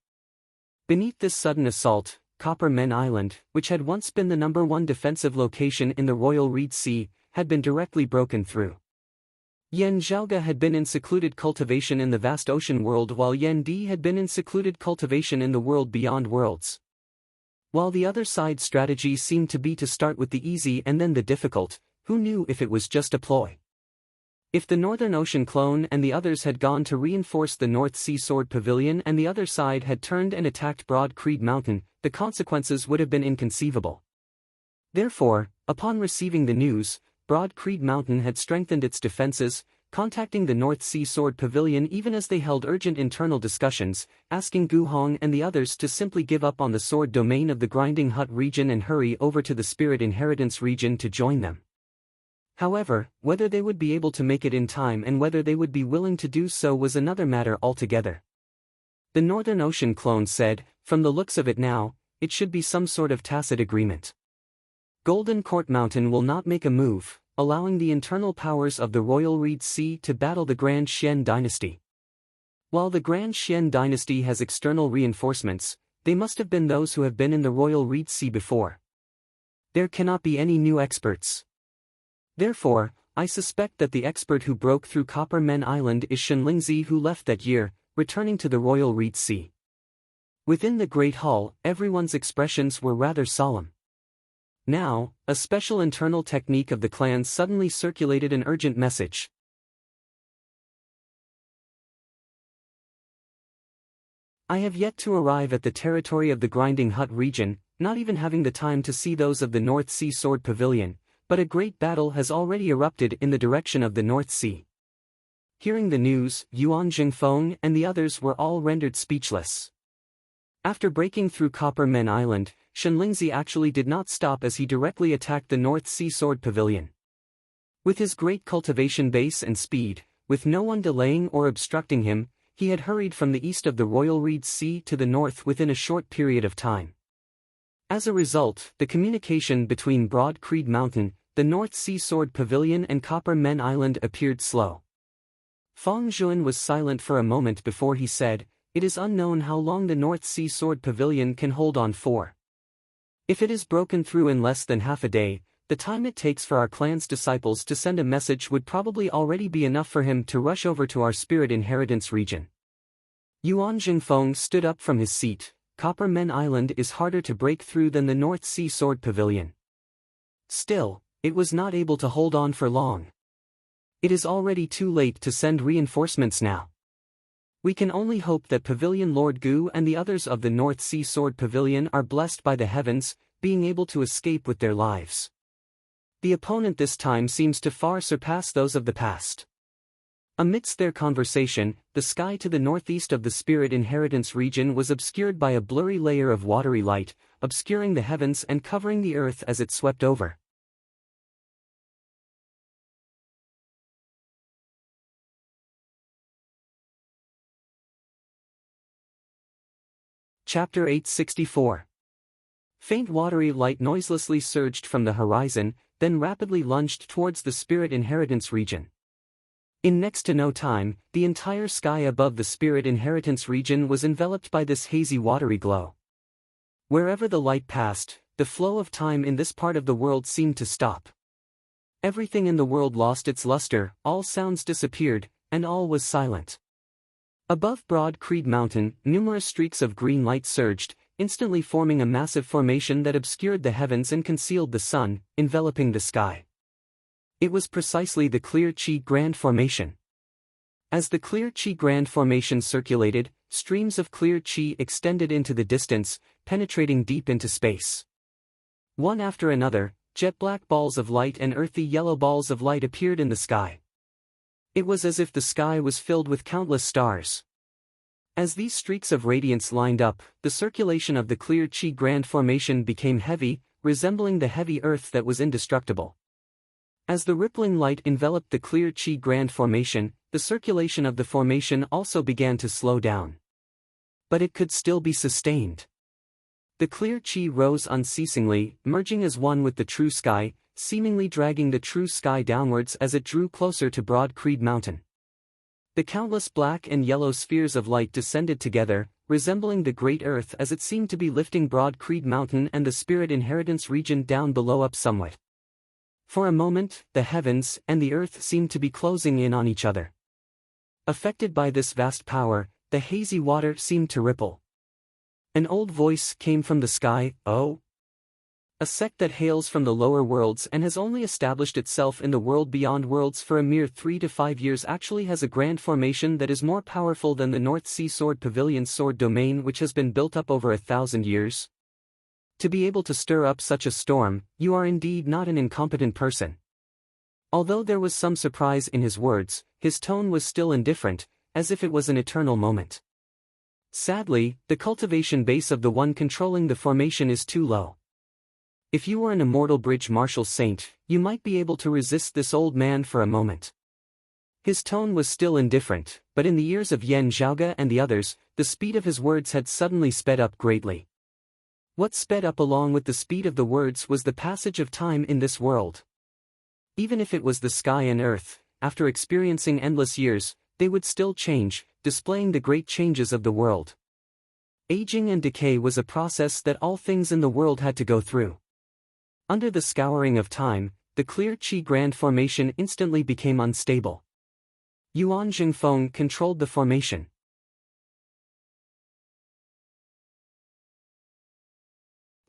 Beneath this sudden assault, Copper Men Island, which had once been the #1 defensive location in the Royal Reed Sea, had been directly broken through. Yan Zhaoge had been in secluded cultivation in the vast ocean world while Yan Di had been in secluded cultivation in the world beyond worlds. While the other side's strategy seemed to be to start with the easy and then the difficult, who knew if it was just a ploy? If the Northern Ocean clone and the others had gone to reinforce the North Sea Sword Pavilion and the other side had turned and attacked Broad Creed Mountain, the consequences would have been inconceivable. Therefore, upon receiving the news, Broad Creed Mountain had strengthened its defenses, contacting the North Sea Sword Pavilion even as they held urgent internal discussions, asking Gu Hong and the others to simply give up on the sword domain of the Grinding Hut region and hurry over to the Spirit Inheritance region to join them. However, whether they would be able to make it in time and whether they would be willing to do so was another matter altogether. The Northern Ocean clone said, from the looks of it now, it should be some sort of tacit agreement. Golden Court Mountain will not make a move, allowing the internal powers of the Royal Reed Sea to battle the Grand Xian dynasty. While the Grand Xian dynasty has external reinforcements, they must have been those who have been in the Royal Reed Sea before. There cannot be any new experts. Therefore, I suspect that the expert who broke through Copper Men Island is Shenlingzi who left that year, returning to the Royal Reed Sea. Within the Great Hall, everyone's expressions were rather solemn. Now, a special internal technique of the clans suddenly circulated an urgent message. I have yet to arrive at the territory of the Grinding Hut region, not even having the time to see those of the North Sea Sword Pavilion, but a great battle has already erupted in the direction of the North Sea. Hearing the news, Yuan Jingfeng and the others were all rendered speechless. After breaking through Copper Men Island, Shenlingzi actually did not stop as he directly attacked the North Sea Sword Pavilion. With his great cultivation base and speed, with no one delaying or obstructing him, he had hurried from the east of the Royal Reed Sea to the north within a short period of time. As a result, the communication between Broad Creed Mountain, the North Sea Sword Pavilion and Copper Men Island appeared slow. Feng Zhuan was silent for a moment before he said, "It is unknown how long the North Sea Sword Pavilion can hold on for. If it is broken through in less than half a day, the time it takes for our clan's disciples to send a message would probably already be enough for him to rush over to our Spirit Inheritance region." Yuan Jingfeng stood up from his seat. Copper Men Island is harder to break through than the North Sea Sword Pavilion. Still, it was not able to hold on for long. It is already too late to send reinforcements now. We can only hope that Pavilion Lord Gu and the others of the North Sea Sword Pavilion are blessed by the heavens, being able to escape with their lives. The opponent this time seems to far surpass those of the past. Amidst their conversation, the sky to the northeast of the Spirit Inheritance region was obscured by a blurry layer of watery light, obscuring the heavens and covering the earth as it swept over. Chapter 864. Faint watery light noiselessly surged from the horizon, then rapidly lunged towards the spirit inheritance region. In next to no time, the entire sky above the spirit inheritance region was enveloped by this hazy watery glow. Wherever the light passed, the flow of time in this part of the world seemed to stop. Everything in the world lost its luster, all sounds disappeared, and all was silent. Above Broad Creed Mountain, numerous streaks of green light surged, instantly forming a massive formation that obscured the heavens and concealed the sun, enveloping the sky. It was precisely the Clear Chi Grand Formation. As the Clear Chi Grand Formation circulated, streams of clear chi extended into the distance, penetrating deep into space. One after another, jet-black balls of light and earthy yellow balls of light appeared in the sky. It was as if the sky was filled with countless stars. As these streaks of radiance lined up, the circulation of the Clear Chi Grand Formation became heavy, resembling the heavy earth that was indestructible. As the rippling light enveloped the Clear Chi Grand Formation, the circulation of the formation also began to slow down. But it could still be sustained. The clear chi rose unceasingly, merging as one with the true sky, seemingly dragging the true sky downwards as it drew closer to Broad Creed Mountain. The countless black and yellow spheres of light descended together, resembling the great earth as it seemed to be lifting Broad Creed Mountain and the spirit inheritance region down below up somewhat. For a moment, the heavens and the earth seemed to be closing in on each other. Affected by this vast power, the hazy water seemed to ripple. An old voice came from the sky, "Oh! A sect that hails from the lower worlds and has only established itself in the world beyond worlds for a mere 3 to 5 years actually has a grand formation that is more powerful than the North Sea Sword Pavilion sword domain which has been built up over 1,000 years. To be able to stir up such a storm, you are indeed not an incompetent person." Although there was some surprise in his words, his tone was still indifferent, as if it was an eternal moment. Sadly, the cultivation base of the one controlling the formation is too low. If you were an immortal bridge martial saint, you might be able to resist this old man for a moment. His tone was still indifferent, but in the ears of Yen Zhaoge and the others, the speed of his words had suddenly sped up greatly. What sped up along with the speed of the words was the passage of time in this world. Even if it was the sky and earth, after experiencing endless years, they would still change, displaying the great changes of the world. Aging and decay was a process that all things in the world had to go through. Under the scouring of time, the Clear Chi Grand Formation instantly became unstable. Yuan Jingfeng controlled the formation.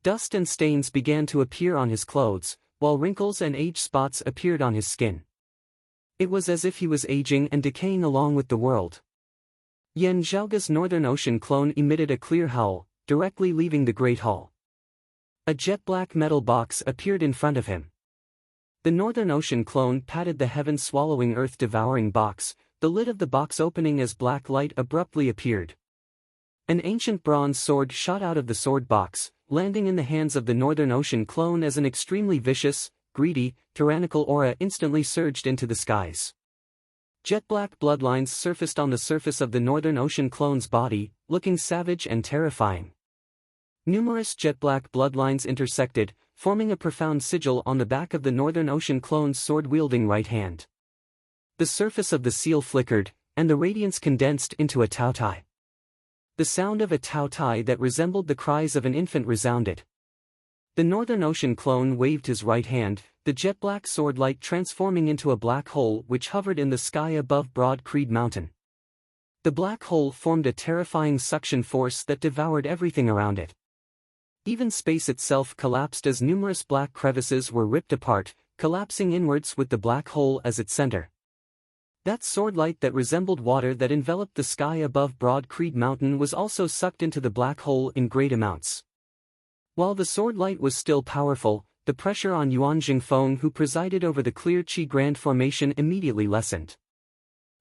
Dust and stains began to appear on his clothes, while wrinkles and age spots appeared on his skin. It was as if he was aging and decaying along with the world. Yen Zhaoge's Northern Ocean clone emitted a clear howl, directly leaving the Great Hall. A jet-black metal box appeared in front of him. The Northern Ocean clone patted the heaven-swallowing earth-devouring box, the lid of the box opening as black light abruptly appeared. An ancient bronze sword shot out of the sword box, landing in the hands of the Northern Ocean clone as an extremely vicious, greedy, tyrannical aura instantly surged into the skies. Jet-black bloodlines surfaced on the surface of the Northern Ocean clone's body, looking savage and terrifying. Numerous jet-black bloodlines intersected, forming a profound sigil on the back of the Northern Ocean clone's sword-wielding right hand. The surface of the seal flickered, and the radiance condensed into a tao-tai. The sound of a tao-tai that resembled the cries of an infant resounded. The Northern Ocean clone waved his right hand, the jet-black sword light transforming into a black hole which hovered in the sky above Broad Creed Mountain. The black hole formed a terrifying suction force that devoured everything around it. Even space itself collapsed as numerous black crevices were ripped apart, collapsing inwards with the black hole as its center. That sword light that resembled water that enveloped the sky above Broad Creed Mountain was also sucked into the black hole in great amounts. While the sword light was still powerful, the pressure on Yuan Jingfeng who presided over the Clear Chi Grand Formation immediately lessened.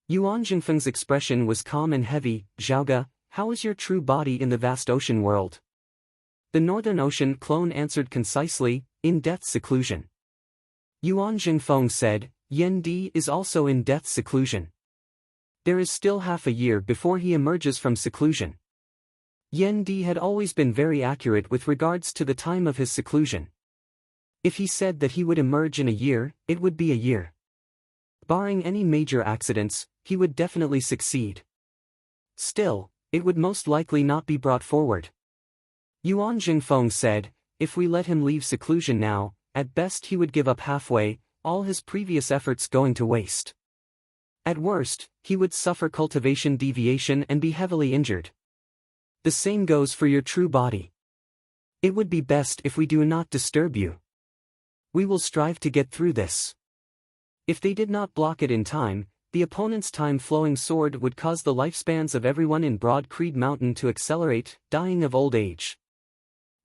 Yuan Jingfeng's expression was calm and heavy. "Zhaoge, how is your true body in the vast ocean world?" The Northern Ocean clone answered concisely, "In death seclusion." Yuan Jingfeng said, "Yen Di is also in death seclusion. There is still half a year before he emerges from seclusion." Yen Di had always been very accurate with regards to the time of his seclusion. If he said that he would emerge in a year, it would be a year. Barring any major accidents, he would definitely succeed. Still, it would most likely not be brought forward. Yuan Jingfeng said, if we let him leave seclusion now, at best he would give up halfway, all his previous efforts going to waste. At worst, he would suffer cultivation deviation and be heavily injured. The same goes for your true body. It would be best if we do not disturb you. We will strive to get through this. If they did not block it in time, the opponent's time-flowing sword would cause the lifespans of everyone in Broad Creed Mountain to accelerate, dying of old age.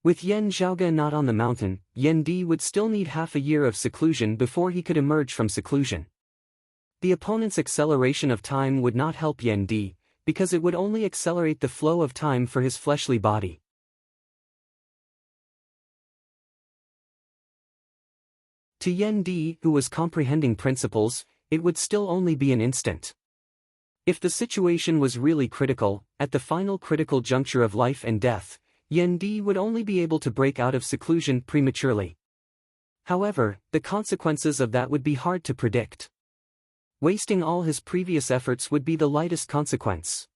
With Yen Zhaoge not on the mountain, Yen Di would still need half a year of seclusion before he could emerge from seclusion. The opponent's acceleration of time would not help Yen Di, because it would only accelerate the flow of time for his fleshly body. To Yen Di, who was comprehending principles, it would still only be an instant. If the situation was really critical, at the final critical juncture of life and death, Yen Di would only be able to break out of seclusion prematurely. However, the consequences of that would be hard to predict. Wasting all his previous efforts would be the lightest consequence.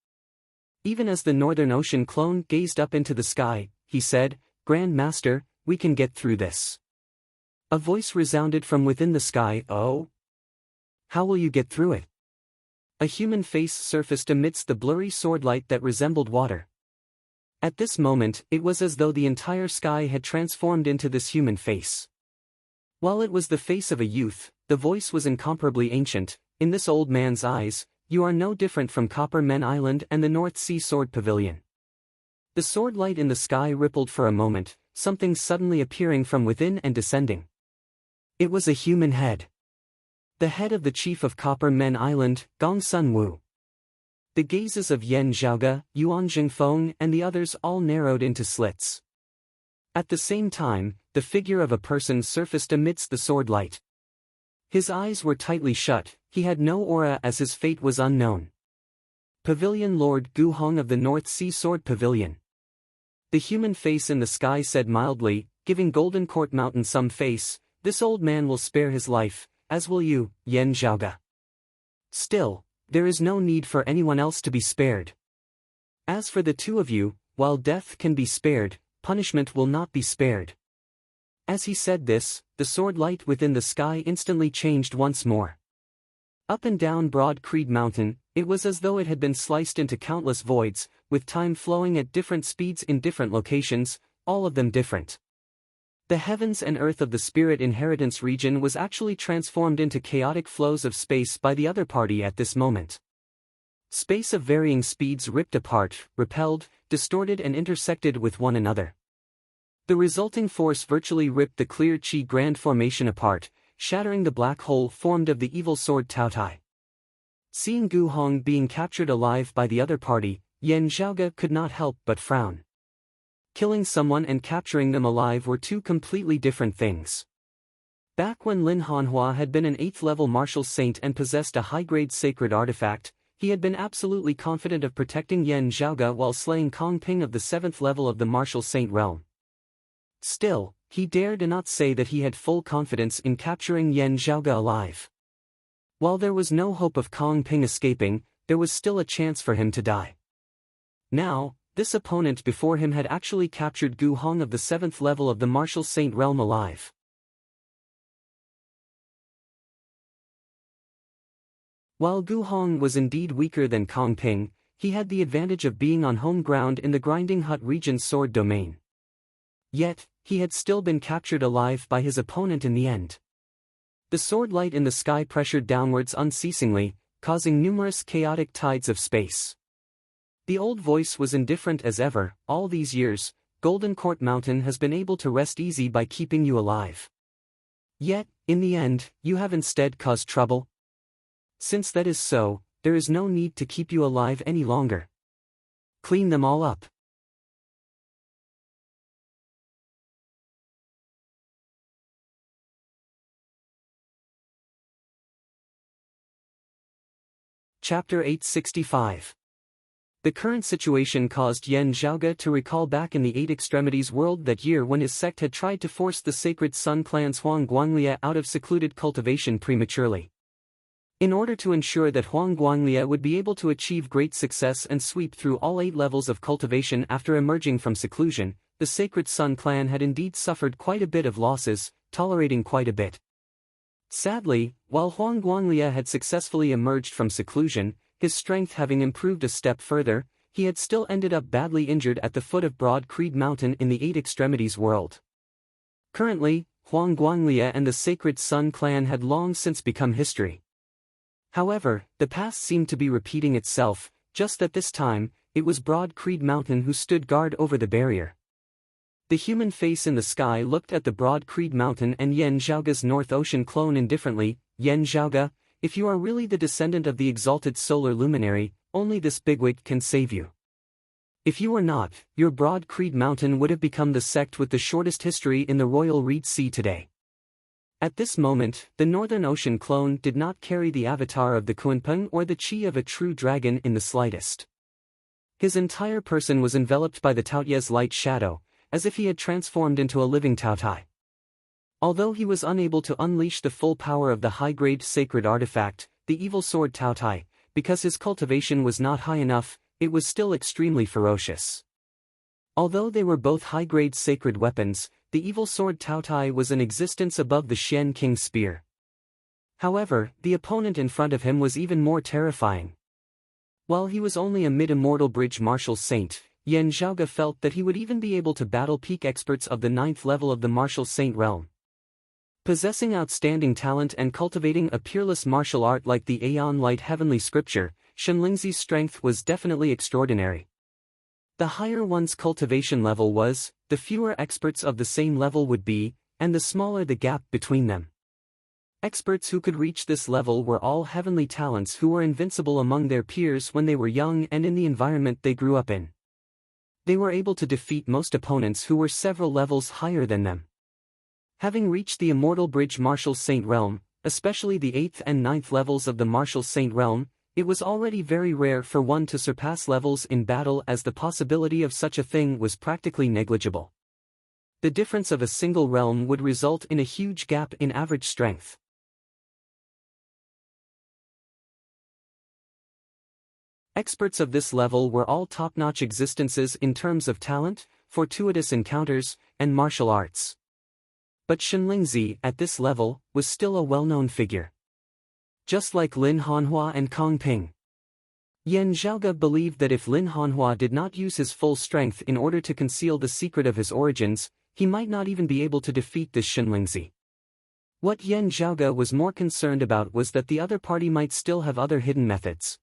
Even as the Northern Ocean clone gazed up into the sky, he said, Grand Master, we can get through this. A voice resounded from within the sky, oh? How will you get through it? A human face surfaced amidst the blurry sword light that resembled water. At this moment, it was as though the entire sky had transformed into this human face. While it was the face of a youth, the voice was incomparably ancient. In this old man's eyes, you are no different from Copper Men Island and the North Sea Sword Pavilion. The sword light in the sky rippled for a moment, something suddenly appearing from within and descending. It was a human head. The head of the chief of Copper Men Island, Gong Sun Wu. The gazes of Yen Zhaoge, Yuan Jingfeng and the others all narrowed into slits. At the same time, the figure of a person surfaced amidst the sword light. His eyes were tightly shut, he had no aura as his fate was unknown. Pavilion Lord Gu Hong of the North Sea Sword Pavilion. The human face in the sky said mildly, giving Golden Court Mountain some face, this old man will spare his life, as will you, Yen Zhaoge. Still, there is no need for anyone else to be spared. As for the two of you, while death can be spared, punishment will not be spared. As he said this, the sword light within the sky instantly changed once more. Up and down Broad Creed Mountain, it was as though it had been sliced into countless voids, with time flowing at different speeds in different locations, all of them different. The heavens and earth of the spirit inheritance region was actually transformed into chaotic flows of space by the other party at this moment. Space of varying speeds ripped apart, repelled, distorted and intersected with one another. The resulting force virtually ripped the clear Qi Grand Formation apart, shattering the black hole formed of the evil sword Taotai. Seeing Gu Hong being captured alive by the other party, Yen Zhaoge could not help but frown. Killing someone and capturing them alive were two completely different things. Back when Lin Hanhua had been an 8th-level martial saint and possessed a high-grade sacred artifact, he had been absolutely confident of protecting Yen Zhaoge while slaying Kong Ping of the 7th level of the martial saint realm. Still, he dared not say that he had full confidence in capturing Yen Zhaoge alive. While there was no hope of Kong Ping escaping, there was still a chance for him to die. Now, this opponent before him had actually captured Gu Hong of the 7th level of the martial saint realm alive. While Gu Hong was indeed weaker than Kong Ping, he had the advantage of being on home ground in the Grinding Hut region's sword domain. Yet, he had still been captured alive by his opponent in the end. The sword light in the sky pressured downwards unceasingly, causing numerous chaotic tides of space. The old voice was indifferent as ever. All these years, Golden Court Mountain has been able to rest easy by keeping you alive. Yet, in the end, you have instead caused trouble. Since that is so, there is no need to keep you alive any longer. Clean them all up. Chapter 865. The current situation caused Yan Zhaoge to recall back in the Eight Extremities world that year when his sect had tried to force the Sacred Sun clan's Huang Guanglia out of secluded cultivation prematurely. In order to ensure that Huang Guanglia would be able to achieve great success and sweep through all 8 levels of cultivation after emerging from seclusion, the Sacred Sun clan had indeed suffered quite a bit of losses, tolerating quite a bit. Sadly, while Huang Guanglia had successfully emerged from seclusion, his strength having improved a step further, he had still ended up badly injured at the foot of Broad Creed Mountain in the Eight Extremities world. Currently, Huang Guanglia and the Sacred Sun clan had long since become history. However, the past seemed to be repeating itself, just at this time, it was Broad Creed Mountain who stood guard over the barrier. The human face in the sky looked at the Broad Creed Mountain and Yan Zhaoge's North Ocean clone indifferently. Yan Zhaoge, if you are really the descendant of the exalted solar luminary, only this bigwig can save you. If you were not, your Broad Creed Mountain would have become the sect with the shortest history in the Royal Reed Sea today. At this moment, the Northern Ocean clone did not carry the avatar of the Kunpeng or the chi of a true dragon in the slightest. His entire person was enveloped by the Taoyu's light shadow, as if he had transformed into a living Taotai. Although he was unable to unleash the full power of the high-grade sacred artifact, the evil sword Taotai, because his cultivation was not high enough, it was still extremely ferocious. Although they were both high-grade sacred weapons, the evil sword Taotai was in existence above the Xian King's spear. However, the opponent in front of him was even more terrifying. While he was only a mid-immortal bridge martial saint, Yan Zhaoge felt that he would even be able to battle peak experts of the 9th level of the martial saint realm. Possessing outstanding talent and cultivating a peerless martial art like the Aeon Light Heavenly Scripture, Shenlingzi's strength was definitely extraordinary. The higher one's cultivation level was, the fewer experts of the same level would be, and the smaller the gap between them. Experts who could reach this level were all heavenly talents who were invincible among their peers when they were young and in the environment they grew up in. They were able to defeat most opponents who were several levels higher than them. Having reached the immortal bridge martial saint realm, especially the 8th and 9th levels of the martial saint realm, it was already very rare for one to surpass levels in battle, as the possibility of such a thing was practically negligible. The difference of a single realm would result in a huge gap in average strength. Experts of this level were all top-notch existences in terms of talent, fortuitous encounters, and martial arts. But Shenlingzi, at this level, was still a well-known figure. Just like Lin Hanhua and Kong Ping. Yan Zhaoge believed that if Lin Hanhua did not use his full strength in order to conceal the secret of his origins, he might not even be able to defeat this Shenlingzi. What Yan Zhaoge was more concerned about was that the other party might still have other hidden methods.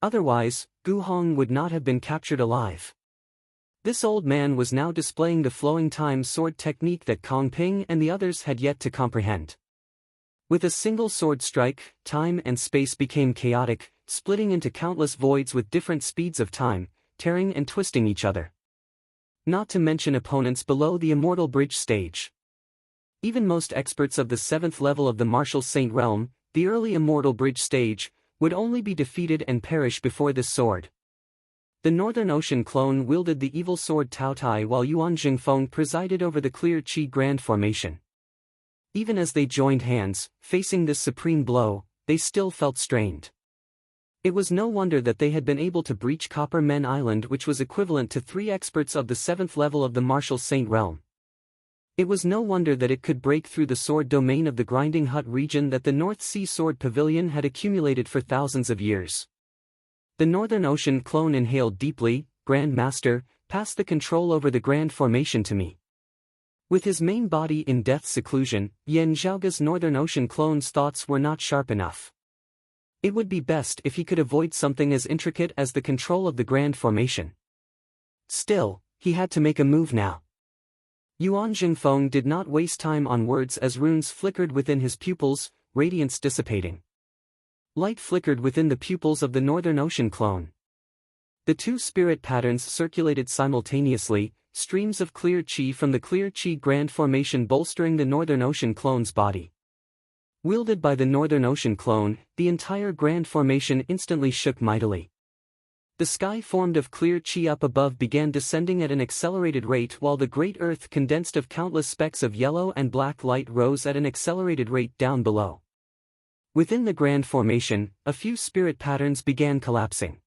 Otherwise, Gu Hong would not have been captured alive. This old man was now displaying the flowing time sword technique that Kong Ping and the others had yet to comprehend. With a single sword strike, time and space became chaotic, splitting into countless voids with different speeds of time, tearing and twisting each other. Not to mention opponents below the immortal bridge stage. Even most experts of the 7th level of the martial saint realm, the early immortal bridge stage, would only be defeated and perish before this sword. The Northern Ocean clone wielded the evil sword Taotai while Yuan Jingfeng presided over the clear Qi Grand Formation. Even as they joined hands, facing this supreme blow, they still felt strained. It was no wonder that they had been able to breach Copper Men Island, which was equivalent to 3 experts of the 7th level of the martial saint realm. It was no wonder that it could break through the sword domain of the Grinding Hut region that the North Sea Sword Pavilion had accumulated for thousands of years. The Northern Ocean clone inhaled deeply. Grand Master, pass the control over the Grand Formation to me. With his main body in death seclusion, Yan Zhaoge's Northern Ocean clone's thoughts were not sharp enough. It would be best if he could avoid something as intricate as the control of the Grand Formation. Still, he had to make a move now. Yuan Jingfeng did not waste time on words as runes flickered within his pupils, radiance dissipating. Light flickered within the pupils of the Northern Ocean clone. The 2 spirit patterns circulated simultaneously, streams of clear Qi from the clear Qi Grand Formation bolstering the Northern Ocean clone's body. Wielded by the Northern Ocean clone, the entire Grand Formation instantly shook mightily. The sky formed of clear chi up above began descending at an accelerated rate, while the great earth, condensed of countless specks of yellow and black light, rose at an accelerated rate down below. Within the grand formation, a few spirit patterns began collapsing.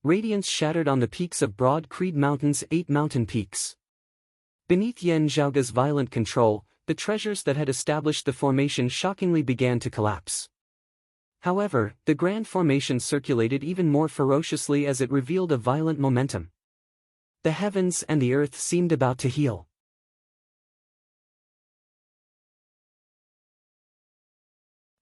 Radiance shattered on the peaks of Broad Creed Mountain's 8 mountain peaks. Beneath Yen Zhaoga's violent control, the treasures that had established the formation shockingly began to collapse. However, the grand formation circulated even more ferociously as it revealed a violent momentum. The heavens and the earth seemed about to heal.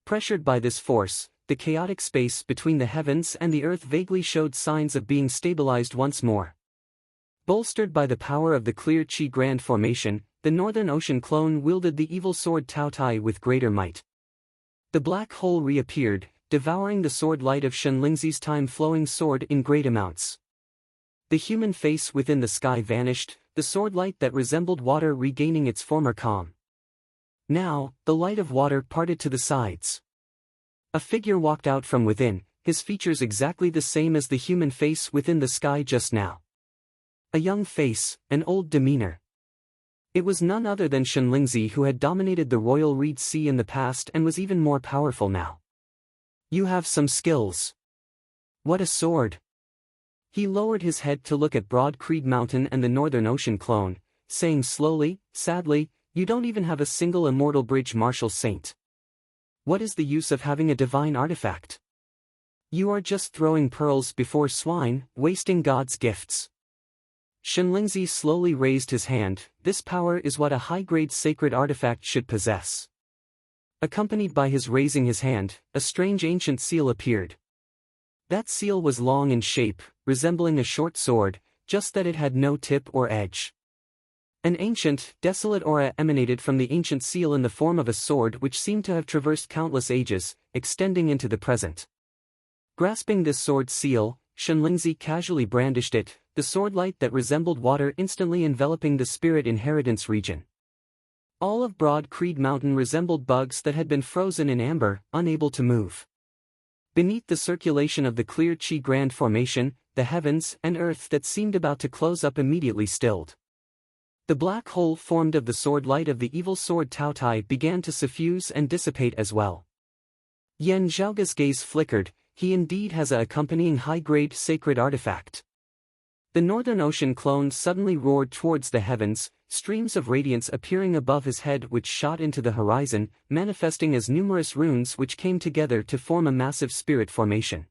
Pressured by this force, the chaotic space between the heavens and the earth vaguely showed signs of being stabilized once more. Bolstered by the power of the clear chi grand formation, the Northern Ocean clone wielded the evil sword Tao Tai with greater might. The black hole reappeared, devouring the sword light of Shenlingzi's time-flowing sword in great amounts. The human face within the sky vanished, the sword light that resembled water regaining its former calm. Now, the light of water parted to the sides. A figure walked out from within, his features exactly the same as the human face within the sky just now. A young face, an old demeanor. It was none other than Shenlingzi, who had dominated the Royal Reed Sea in the past and was even more powerful now. You have some skills. What a sword! He lowered his head to look at Broad Creed Mountain and the Northern Ocean clone, saying slowly, sadly, you don't even have a single immortal bridge martial saint. What is the use of having a divine artifact? You are just throwing pearls before swine, wasting God's gifts. Shenlingzi slowly raised his hand. This power is what a high-grade sacred artifact should possess. Accompanied by his raising his hand, a strange ancient seal appeared. That seal was long in shape, resembling a short sword, just that it had no tip or edge. An ancient, desolate aura emanated from the ancient seal in the form of a sword which seemed to have traversed countless ages, extending into the present. Grasping this sword seal, Shenlingzi casually brandished it, the sword light that resembled water instantly enveloping the spirit inheritance region. All of Broad Creed Mountain resembled bugs that had been frozen in amber, unable to move. Beneath the circulation of the clear chi grand formation, the heavens and earth that seemed about to close up immediately stilled. The black hole formed of the sword light of the evil sword Tao Tai began to suffuse and dissipate as well. Yen Zhaoga's gaze flickered. He indeed has a accompanying high-grade sacred artifact. The Northern Ocean clone suddenly roared towards the heavens, streams of radiance appearing above his head which shot into the horizon, manifesting as numerous runes which came together to form a massive spirit formation.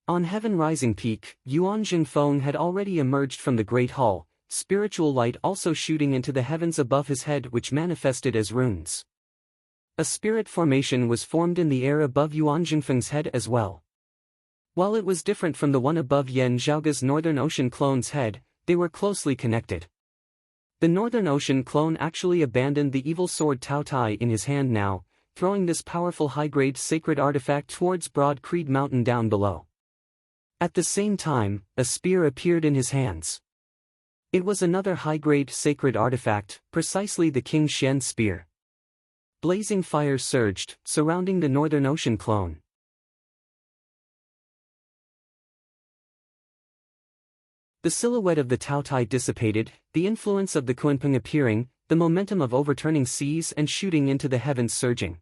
On Heaven Rising Peak, Yuan Jingfeng had already emerged from the Great Hall, spiritual light also shooting into the heavens above his head which manifested as runes. A spirit formation was formed in the air above Yuan Jingfeng's head as well. While it was different from the one above Yen Zhaoga's Northern Ocean clone's head, they were closely connected. The Northern Ocean clone actually abandoned the evil sword Tao Tai in his hand now, throwing this powerful high-grade sacred artifact towards Broad Creed Mountain down below. At the same time, a spear appeared in his hands. It was another high-grade sacred artifact, precisely the King Shen spear. Blazing fire surged, surrounding the Northern Ocean clone. The silhouette of the Tao Tai dissipated, the influence of the Kunpeng appearing, the momentum of overturning seas and shooting into the heavens surging.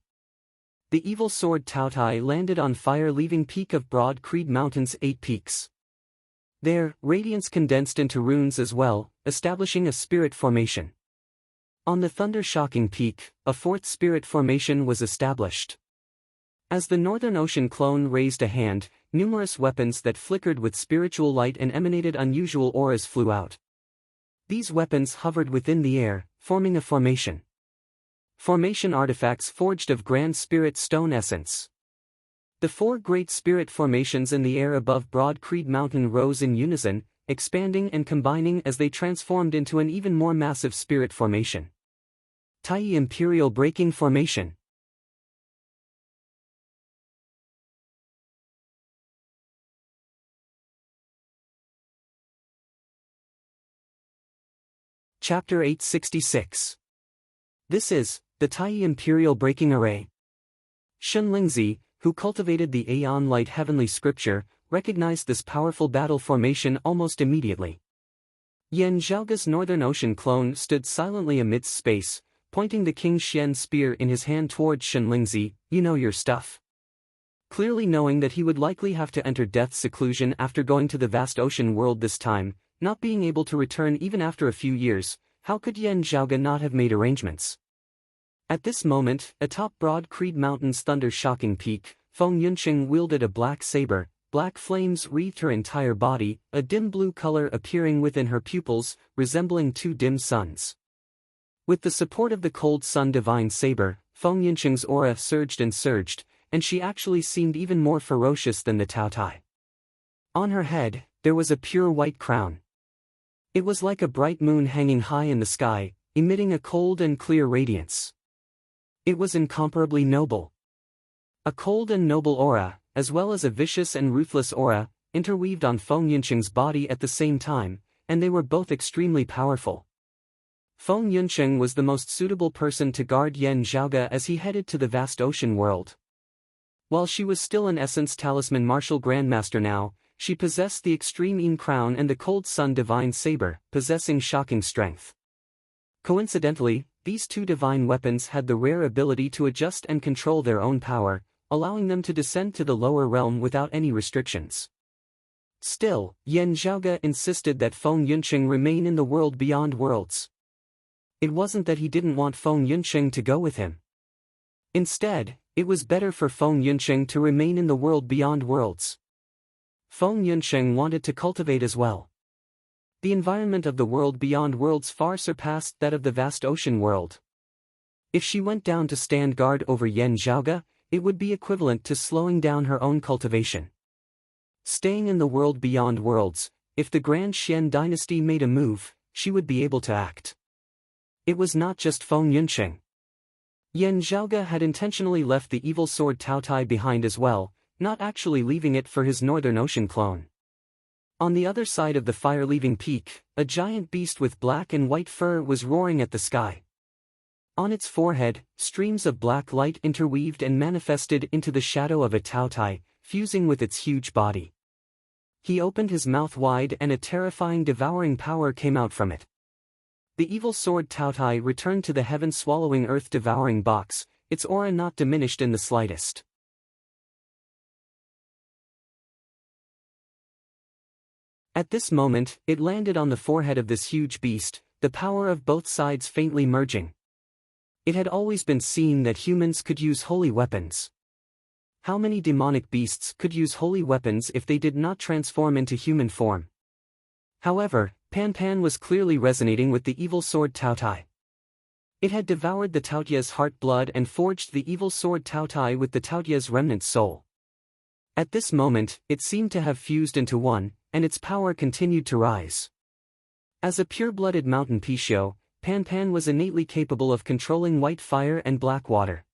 The evil sword Tao Tai landed on fire, leaving peak of Broad Creed Mountain's 8 peaks. There, radiance condensed into runes as well, establishing a spirit formation. On the thunder-shocking peak, a 4th spirit formation was established. As the Northern Ocean clone raised a hand, numerous weapons that flickered with spiritual light and emanated unusual auras flew out. These weapons hovered within the air, forming a formation. Formation artifacts forged of grand spirit stone essence. The 4 great spirit formations in the air above Broad Creed Mountain rose in unison, expanding and combining as they transformed into an even more massive spirit formation. Tai Imperial Breaking Formation. Chapter 866. This is the Tai Imperial Breaking Array. Shenlingzi, who cultivated the Aeon Light heavenly scripture, recognized this powerful battle formation almost immediately. Yan Zhaoge's Northern Ocean clone stood silently amidst space, pointing the King Xian spear in his hand toward Shenlingzi. You know your stuff. Clearly knowing that he would likely have to enter death's seclusion after going to the vast ocean world this time, not being able to return even after a few years, how could Yan Zhaoge not have made arrangements? At this moment, atop Broad Creed Mountain's thunder-shocking peak, Feng Yunqing wielded a black saber. Black flames wreathed her entire body, a dim blue color appearing within her pupils, resembling two dim suns. With the support of the cold sun divine saber, Feng Yunqing's aura surged, and she actually seemed even more ferocious than the Taotai. On her head, there was a pure white crown. It was like a bright moon hanging high in the sky, emitting a cold and clear radiance. It was incomparably noble. A cold and noble aura, as well as a vicious and ruthless aura, interweaved on Feng Yunqing's body at the same time, and they were both extremely powerful. Feng Yunqing was the most suitable person to guard Yan Zhaoge as he headed to the vast ocean world. While she was still in essence Talisman Martial Grandmaster now, she possessed the Extreme Yin Crown and the Cold Sun Divine Saber, possessing shocking strength. Coincidentally, these two divine weapons had the rare ability to adjust and control their own power, allowing them to descend to the lower realm without any restrictions. Still, Yan Zhaoge insisted that Feng Yunqing remain in the world beyond worlds. It wasn't that he didn't want Feng Yunqing to go with him. Instead, it was better for Feng Yunqing to remain in the world beyond worlds. Feng Yunqing wanted to cultivate as well. The environment of the world beyond worlds far surpassed that of the vast ocean world. If she went down to stand guard over Yan Zhaoge, it would be equivalent to slowing down her own cultivation. Staying in the world beyond worlds, if the Grand Xian dynasty made a move, she would be able to act. It was not just Feng Yunqing. Yan Zhaoge had intentionally left the evil sword Taotai behind as well, not actually leaving it for his Northern Ocean clone. On the other side of the fire-leaving peak, a giant beast with black and white fur was roaring at the sky. On its forehead, streams of black light interweaved and manifested into the shadow of a Taotai, fusing with its huge body. He opened his mouth wide and a terrifying devouring power came out from it. The evil sword Taotai returned to the heaven-swallowing earth-devouring box, its aura not diminished in the slightest. At this moment, it landed on the forehead of this huge beast, the power of both sides faintly merging. It had always been seen that humans could use holy weapons. How many demonic beasts could use holy weapons if they did not transform into human form? However, Pan Pan was clearly resonating with the evil sword Taotai. It had devoured the Taotia's heart blood and forged the evil sword Taotai with the Taotia's remnant soul. At this moment, it seemed to have fused into one, and its power continued to rise. As a pure-blooded mountain Pishio, Pan Pan was innately capable of controlling white fire and black water.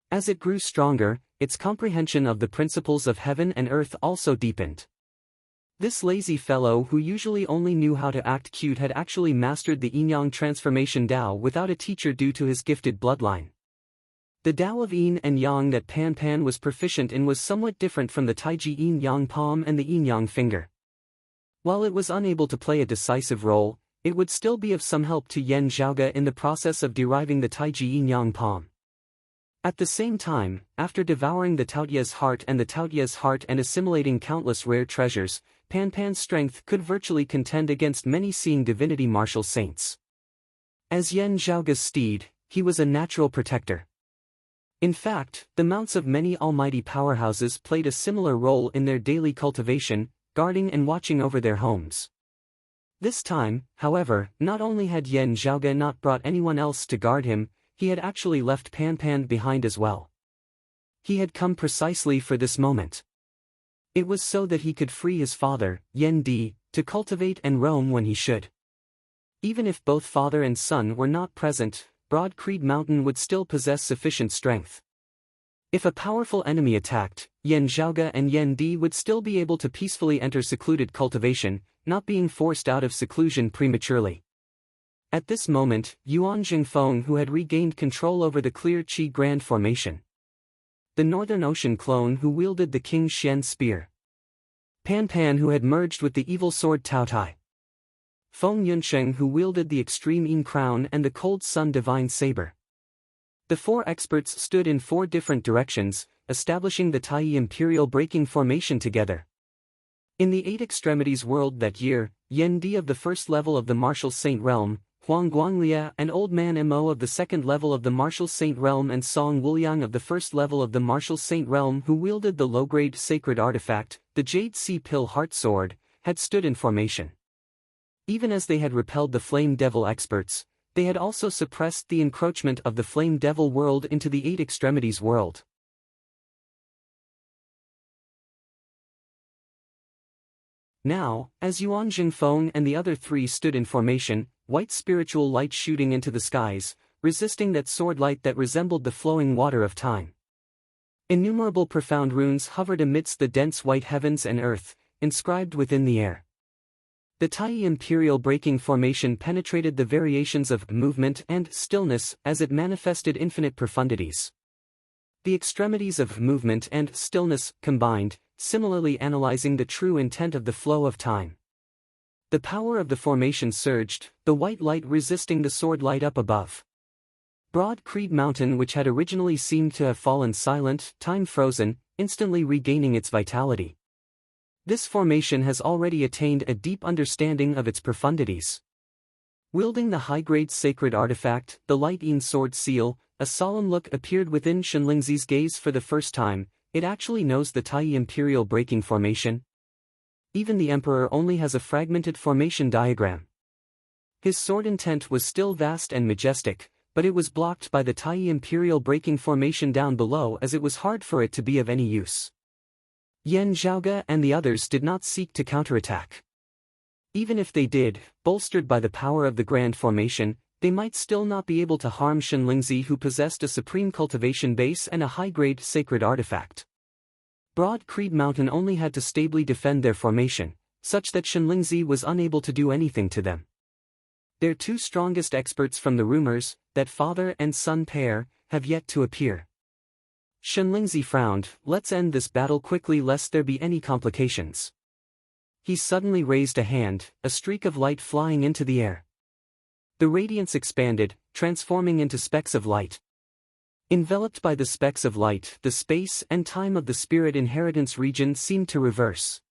As it grew stronger, its comprehension of the principles of heaven and earth also deepened. This lazy fellow who usually only knew how to act cute had actually mastered the Yin-Yang transformation Dao without a teacher due to his gifted bloodline. The Dao of Yin and Yang that Pan Pan was proficient in was somewhat different from the Taiji Yin-Yang palm and the Yin-Yang finger. While it was unable to play a decisive role, it would still be of some help to Yan Zhaoge in the process of deriving the Taiji Yin-Yang palm. At the same time, after devouring the Taotia's heart and assimilating countless rare treasures, Pan Pan's strength could virtually contend against many seeing divinity martial saints. As Yan Zhaoge's steed, he was a natural protector. In fact, the mounts of many almighty powerhouses played a similar role in their daily cultivation, guarding and watching over their homes. This time, however, not only had Yan Zhaoge not brought anyone else to guard him, he had actually left Pan Pan behind as well. He had come precisely for this moment. It was so that he could free his father, Yan Di, to cultivate and roam when he should. Even if both father and son were not present, Broad Creed Mountain would still possess sufficient strength. If a powerful enemy attacked, Yan Zhaoge and Yan Di would still be able to peacefully enter secluded cultivation, not being forced out of seclusion prematurely. At this moment, Yuan Jingfeng who had regained control over the Clear Qi Grand Formation. The Northern Ocean clone who wielded the King Xian spear. Pan Pan, who had merged with the evil sword Tao Tai. Feng Yunsheng, who wielded the extreme Yin crown and the cold sun divine saber. The four experts stood in four different directions, establishing the Tai Imperial breaking formation together. In the eight extremities world that year, Yen Di of the first level of the martial saint realm, Huang Guanglia and Old Man Mo of the second level of the martial saint realm, and Song Wuliang of the first level of the martial saint realm, who wielded the low-grade sacred artifact, the Jade Sea Pill Heart Sword, had stood in formation. Even as they had repelled the Flame Devil experts, they had also suppressed the encroachment of the Flame Devil world into the eight extremities world. Now, as Yuan Jingfeng and the other three stood in formation, white spiritual light shooting into the skies, resisting that sword light that resembled the flowing water of time. Innumerable profound runes hovered amidst the dense white heavens and earth, inscribed within the air. The Tai Imperial breaking formation penetrated the variations of movement and stillness as it manifested infinite profundities. The extremities of movement and stillness combined, similarly analyzing the true intent of the flow of time. The power of the formation surged, the white light resisting the sword light up above. Broad Creed Mountain, which had originally seemed to have fallen silent, time-frozen, instantly regaining its vitality. This formation has already attained a deep understanding of its profundities. Wielding the high-grade sacred artifact, the Light Yin Sword Seal, a solemn look appeared within Shenlingzi's gaze for the first time. It actually knows the Tai Imperial breaking formation. Even the Emperor only has a fragmented formation diagram. His sword intent was still vast and majestic, but it was blocked by the Tai Imperial breaking formation down below, as it was hard for it to be of any use. Yan Zhaoge and the others did not seek to counterattack. Even if they did, bolstered by the power of the Grand Formation, they might still not be able to harm Shenlingzi, who possessed a supreme cultivation base and a high-grade sacred artifact. Broad Creed Mountain only had to stably defend their formation, such that Shenlingzi was unable to do anything to them. Their two strongest experts from the rumors, that father and son pair, have yet to appear. Shenlingzi frowned. Let's end this battle quickly lest there be any complications. He suddenly raised a hand, a streak of light flying into the air. The radiance expanded, transforming into specks of light. Enveloped by the specks of light, the space and time of the spirit inheritance region seemed to reverse.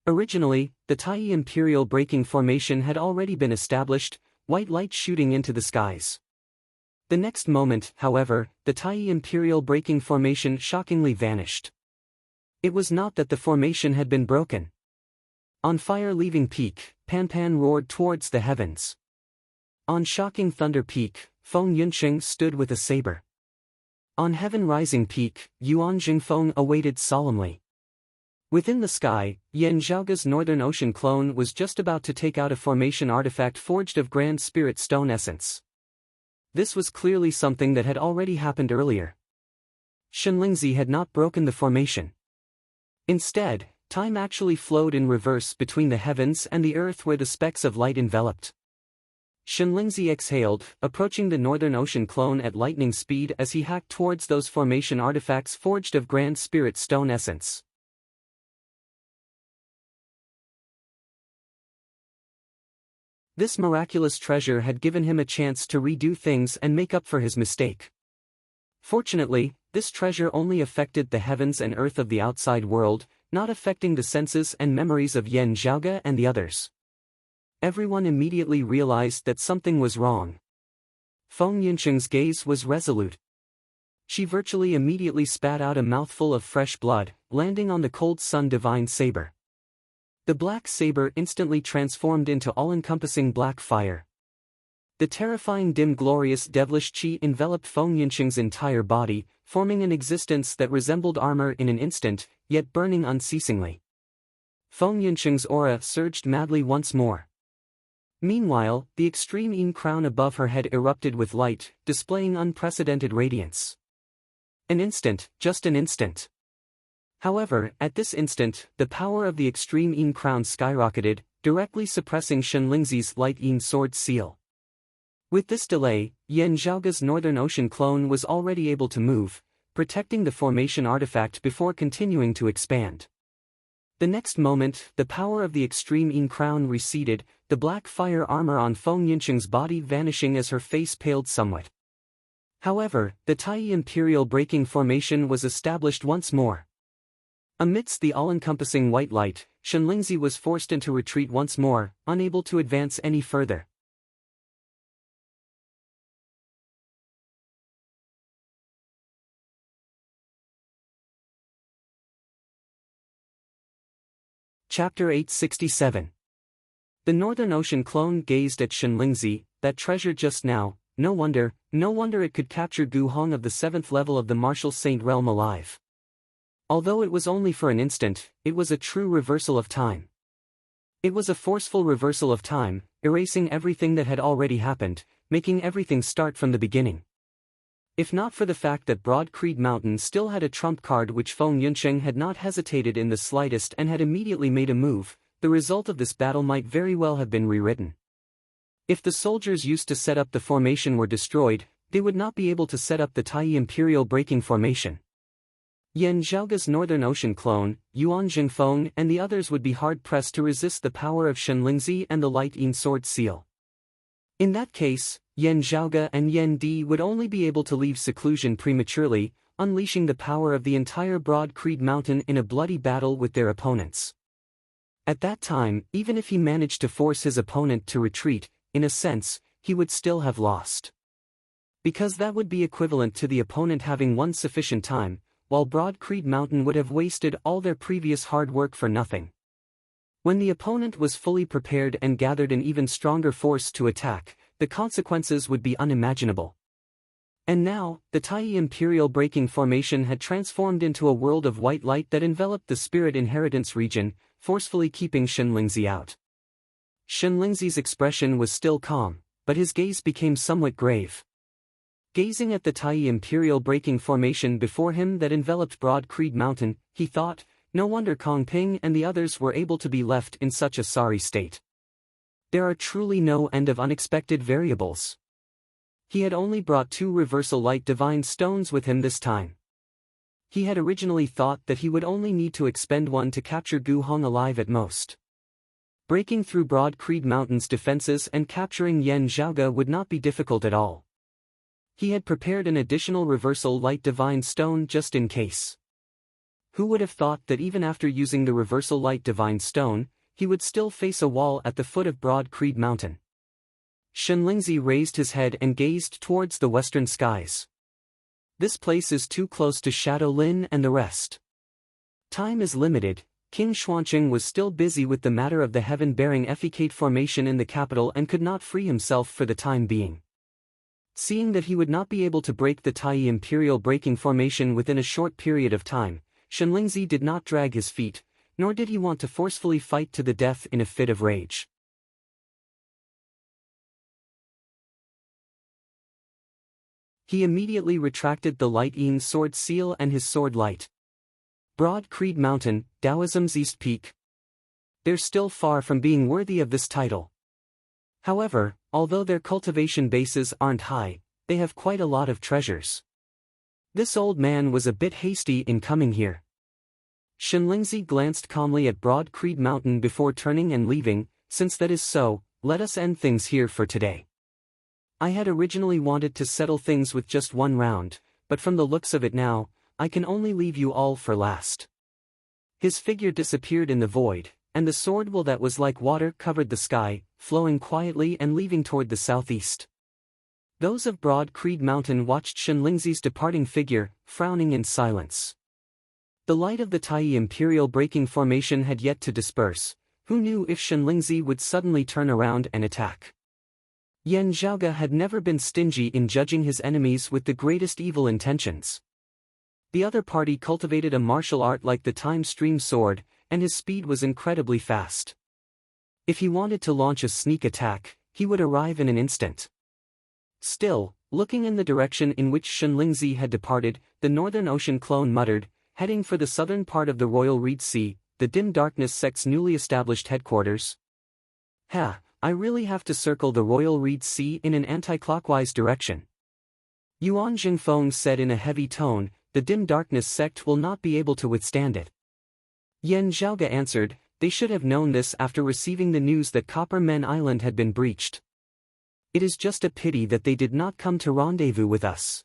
Originally, the Tai Imperial breaking formation had already been established, white light shooting into the skies. The next moment, however, the Tai Imperial breaking formation shockingly vanished. It was not that the formation had been broken. On Fire Leaving Peak, Pan Pan roared towards the heavens. On Shocking Thunder Peak, Feng Yunsheng stood with a saber. On Heaven Rising Peak, Yuan Jingfeng awaited solemnly. Within the sky, Yan Zhaoge's Northern Ocean clone was just about to take out a formation artifact forged of Grand Spirit Stone essence. This was clearly something that had already happened earlier. Shenlingzi had not broken the formation. Instead, time actually flowed in reverse between the heavens and the earth where the specks of light enveloped. Shenlingzi exhaled, approaching the Northern Ocean clone at lightning speed as he hacked towards those formation artifacts forged of Grand Spirit Stone essence. This miraculous treasure had given him a chance to redo things and make up for his mistake. Fortunately, this treasure only affected the heavens and earth of the outside world, not affecting the senses and memories of Yan Zhaoge and the others. Everyone immediately realized that something was wrong. Feng Yunsheng's gaze was resolute. She virtually immediately spat out a mouthful of fresh blood, landing on the cold sun divine saber. The black saber instantly transformed into all-encompassing black fire. The terrifying dim glorious devilish chi enveloped Feng Yunsheng's entire body, forming an existence that resembled armor in an instant, yet burning unceasingly. Feng Yunsheng's aura surged madly once more. Meanwhile, the extreme Yin crown above her head erupted with light, displaying unprecedented radiance. An instant, just an instant. However, at this instant, the power of the extreme Yin crown skyrocketed, directly suppressing Shenlingzi's light Yin sword seal. With this delay, Yan Zhaoge's Northern Ocean clone was already able to move, protecting the formation artifact before continuing to expand. The next moment, the power of the extreme Yin crown receded, the black fire armor on Feng Yincheng's body vanishing as her face paled somewhat. However, the Tai Imperial breaking formation was established once more. Amidst the all-encompassing white light, Shenlingzi was forced into retreat once more, unable to advance any further. Chapter 867. The Northern Ocean clone gazed at Shenlingzi, that treasure just now, no wonder it could capture Gu Hong of the 7th level of the Martial Saint realm alive. Although it was only for an instant, it was a true reversal of time. It was a forceful reversal of time, erasing everything that had already happened, making everything start from the beginning. If not for the fact that Broad Creed Mountain still had a trump card which Feng Yuncheng had not hesitated in the slightest and had immediately made a move, the result of this battle might very well have been rewritten. If the soldiers used to set up the formation were destroyed, they would not be able to set up the Tai Imperial breaking formation. Yan Zhaoge's Northern Ocean clone, Yuan Jingfeng and the others would be hard-pressed to resist the power of Shenlingzi and the Light Yin Sword Seal. In that case, Yan Zhaoge and Yan Di would only be able to leave seclusion prematurely, unleashing the power of the entire Broad Creed Mountain in a bloody battle with their opponents. At that time, even if he managed to force his opponent to retreat, in a sense, he would still have lost. Because that would be equivalent to the opponent having won sufficient time, while Broad Creed Mountain would have wasted all their previous hard work for nothing. When the opponent was fully prepared and gathered an even stronger force to attack, the consequences would be unimaginable. And now, the Tai Imperial breaking formation had transformed into a world of white light that enveloped the spirit inheritance region, forcefully keeping Shenlingzi out. Shenlingzi's expression was still calm, but his gaze became somewhat grave. Gazing at the Tai Imperial breaking formation before him that enveloped Broad Creed Mountain, he thought, no wonder Kong Ping and the others were able to be left in such a sorry state. There are truly no end of unexpected variables. He had only brought 2 reversal light divine stones with him this time. He had originally thought that he would only need to expend one to capture Gu Hong alive at most. Breaking through Broad Creed Mountain's defenses and capturing Yan Zhaoge would not be difficult at all. He had prepared an additional reversal light divine stone just in case. Who would have thought that even after using the reversal light divine stone, he would still face a wall at the foot of Broad Creed Mountain? Shenlingzi raised his head and gazed towards the western skies. This place is too close to Shadow Lin and the rest. Time is limited. King Xuanqing was still busy with the matter of the heaven-bearing Efficate formation in the capital and could not free himself for the time being. Seeing that he would not be able to break the Tai Imperial breaking formation within a short period of time, Shenlingzi did not drag his feet, nor did he want to forcefully fight to the death in a fit of rage. He immediately retracted the Light Yin Sword Seal and his sword light. Broad Creed Mountain, Taoism's East Peak. They're still far from being worthy of this title. However, although their cultivation bases aren't high, they have quite a lot of treasures. This old man was a bit hasty in coming here. Shenlingzi glanced calmly at Broad Creed Mountain before turning and leaving. Since that is so, let us end things here for today. I had originally wanted to settle things with just one round, but from the looks of it now, I can only leave you all for last. His figure disappeared in the void, and the sword will that was like water covered the sky, flowing quietly and leaving toward the southeast. Those of Broad Creed Mountain watched Shenlingzi's departing figure, frowning in silence. The light of the Tai Imperial breaking formation had yet to disperse. Who knew if Shenlingzi would suddenly turn around and attack? Yan Zhaoge had never been stingy in judging his enemies with the greatest evil intentions. The other party cultivated a martial art like the Time Stream Sword, and his speed was incredibly fast. If he wanted to launch a sneak attack, he would arrive in an instant. Still, looking in the direction in which Shenlingzi had departed, the Northern Ocean clone muttered, heading for the southern part of the Royal Reed Sea, the Dim Darkness sect's newly established headquarters. I really have to circle the Royal Reed Sea in an anti-clockwise direction. Yuan Jingfeng said in a heavy tone, the Dim Darkness sect will not be able to withstand it. Yan Zhaoga answered, they should have known this after receiving the news that Copper Men Island had been breached. It is just a pity that they did not come to rendezvous with us.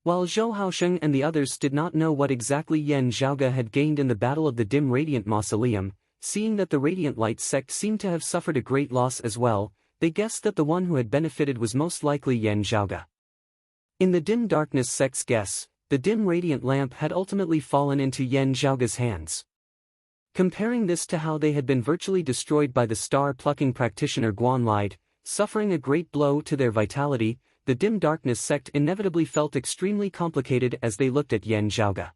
While Zhou Haosheng and the others did not know what exactly Yan Zhaoga had gained in the Battle of the Dim Radiant Mausoleum, seeing that the Radiant Light sect seemed to have suffered a great loss as well, they guessed that the one who had benefited was most likely Yan Zhaoga. In the Dim Darkness sect's guess, the dim radiant lamp had ultimately fallen into Yan Zhaoga's hands. Comparing this to how they had been virtually destroyed by the star-plucking practitioner Guan Lide, suffering a great blow to their vitality, the Dim Darkness sect inevitably felt extremely complicated as they looked at Yan Zhaoga.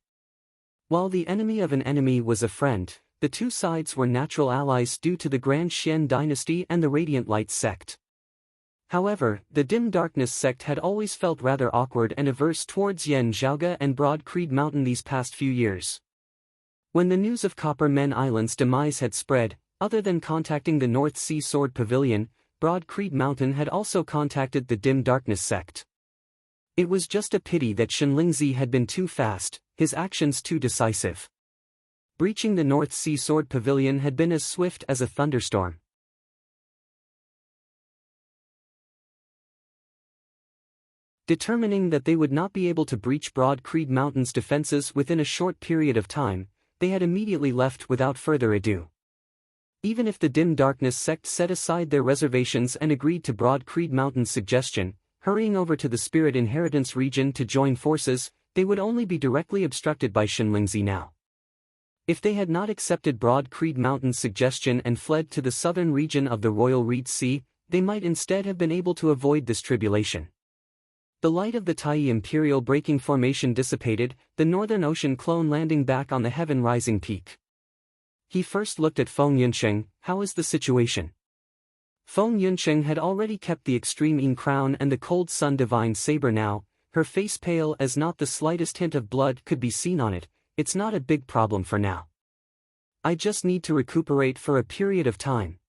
While the enemy of an enemy was a friend, the two sides were natural allies due to the Grand Xian dynasty and the Radiant Light sect. However, the Dim Darkness sect had always felt rather awkward and averse towards Yan Zhaoga and Broad Creed Mountain these past few years. When the news of Copper Men Island's demise had spread, other than contacting the North Sea Sword Pavilion, Broad Creed Mountain had also contacted the Dim Darkness sect. It was just a pity that Shenlingzi had been too fast, his actions too decisive. Breaching the North Sea Sword Pavilion had been as swift as a thunderstorm. Determining that they would not be able to breach Broad Creed Mountain's defenses within a short period of time, they had immediately left without further ado. Even if the Dim Darkness sect set aside their reservations and agreed to Broad Creed Mountain's suggestion, hurrying over to the Spirit Inheritance region to join forces, they would only be directly obstructed by Shenlingzi now. If they had not accepted Broad Creed Mountain's suggestion and fled to the southern region of the Royal Reed Sea, they might instead have been able to avoid this tribulation. The light of the Tai Imperial Breaking Formation dissipated, the Northern Ocean clone landing back on the heaven-rising peak. He first looked at Feng Yunsheng. How is the situation? Feng Yunsheng had already kept the Extreme Yin crown and the Cold Sun Divine Saber now, her face pale as not the slightest hint of blood could be seen on it. It's not a big problem for now. I just need to recuperate for a period of time.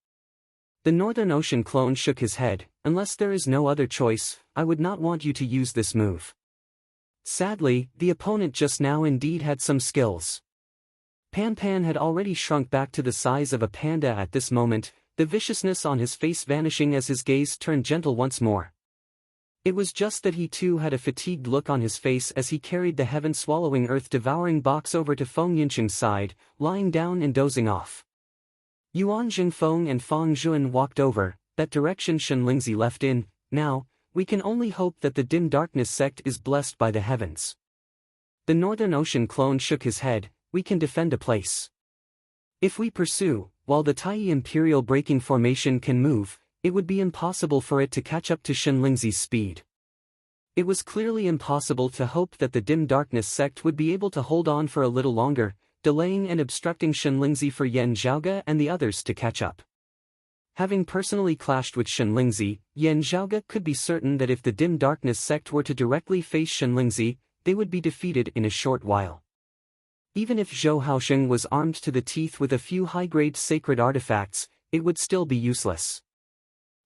The Northern Ocean clone shook his head. Unless there is no other choice, I would not want you to use this move. Sadly, the opponent just now indeed had some skills. Pan Pan had already shrunk back to the size of a panda at this moment, the viciousness on his face vanishing as his gaze turned gentle once more. It was just that he too had a fatigued look on his face as he carried the heaven-swallowing earth-devouring box over to Feng Yunsheng's side, lying down and dozing off. Yuan Jingfeng and Fang Zhuan walked over, that direction Shenlingzi left in. Now, we can only hope that the Dim Darkness sect is blessed by the heavens. The Northern Ocean clone shook his head. We can defend a place. If we pursue, while the Tai Imperial Breaking Formation can move, it would be impossible for it to catch up to Shenlingzi's speed. It was clearly impossible to hope that the Dim Darkness sect would be able to hold on for a little longer, delaying and obstructing Shenlingzi for Yan Zhaoga and the others to catch up. Having personally clashed with Shenlingzi, Yan Zhaoga could be certain that if the Dim Darkness sect were to directly face Shenlingzi, they would be defeated in a short while. Even if Zhou Haosheng was armed to the teeth with a few high-grade sacred artifacts, it would still be useless.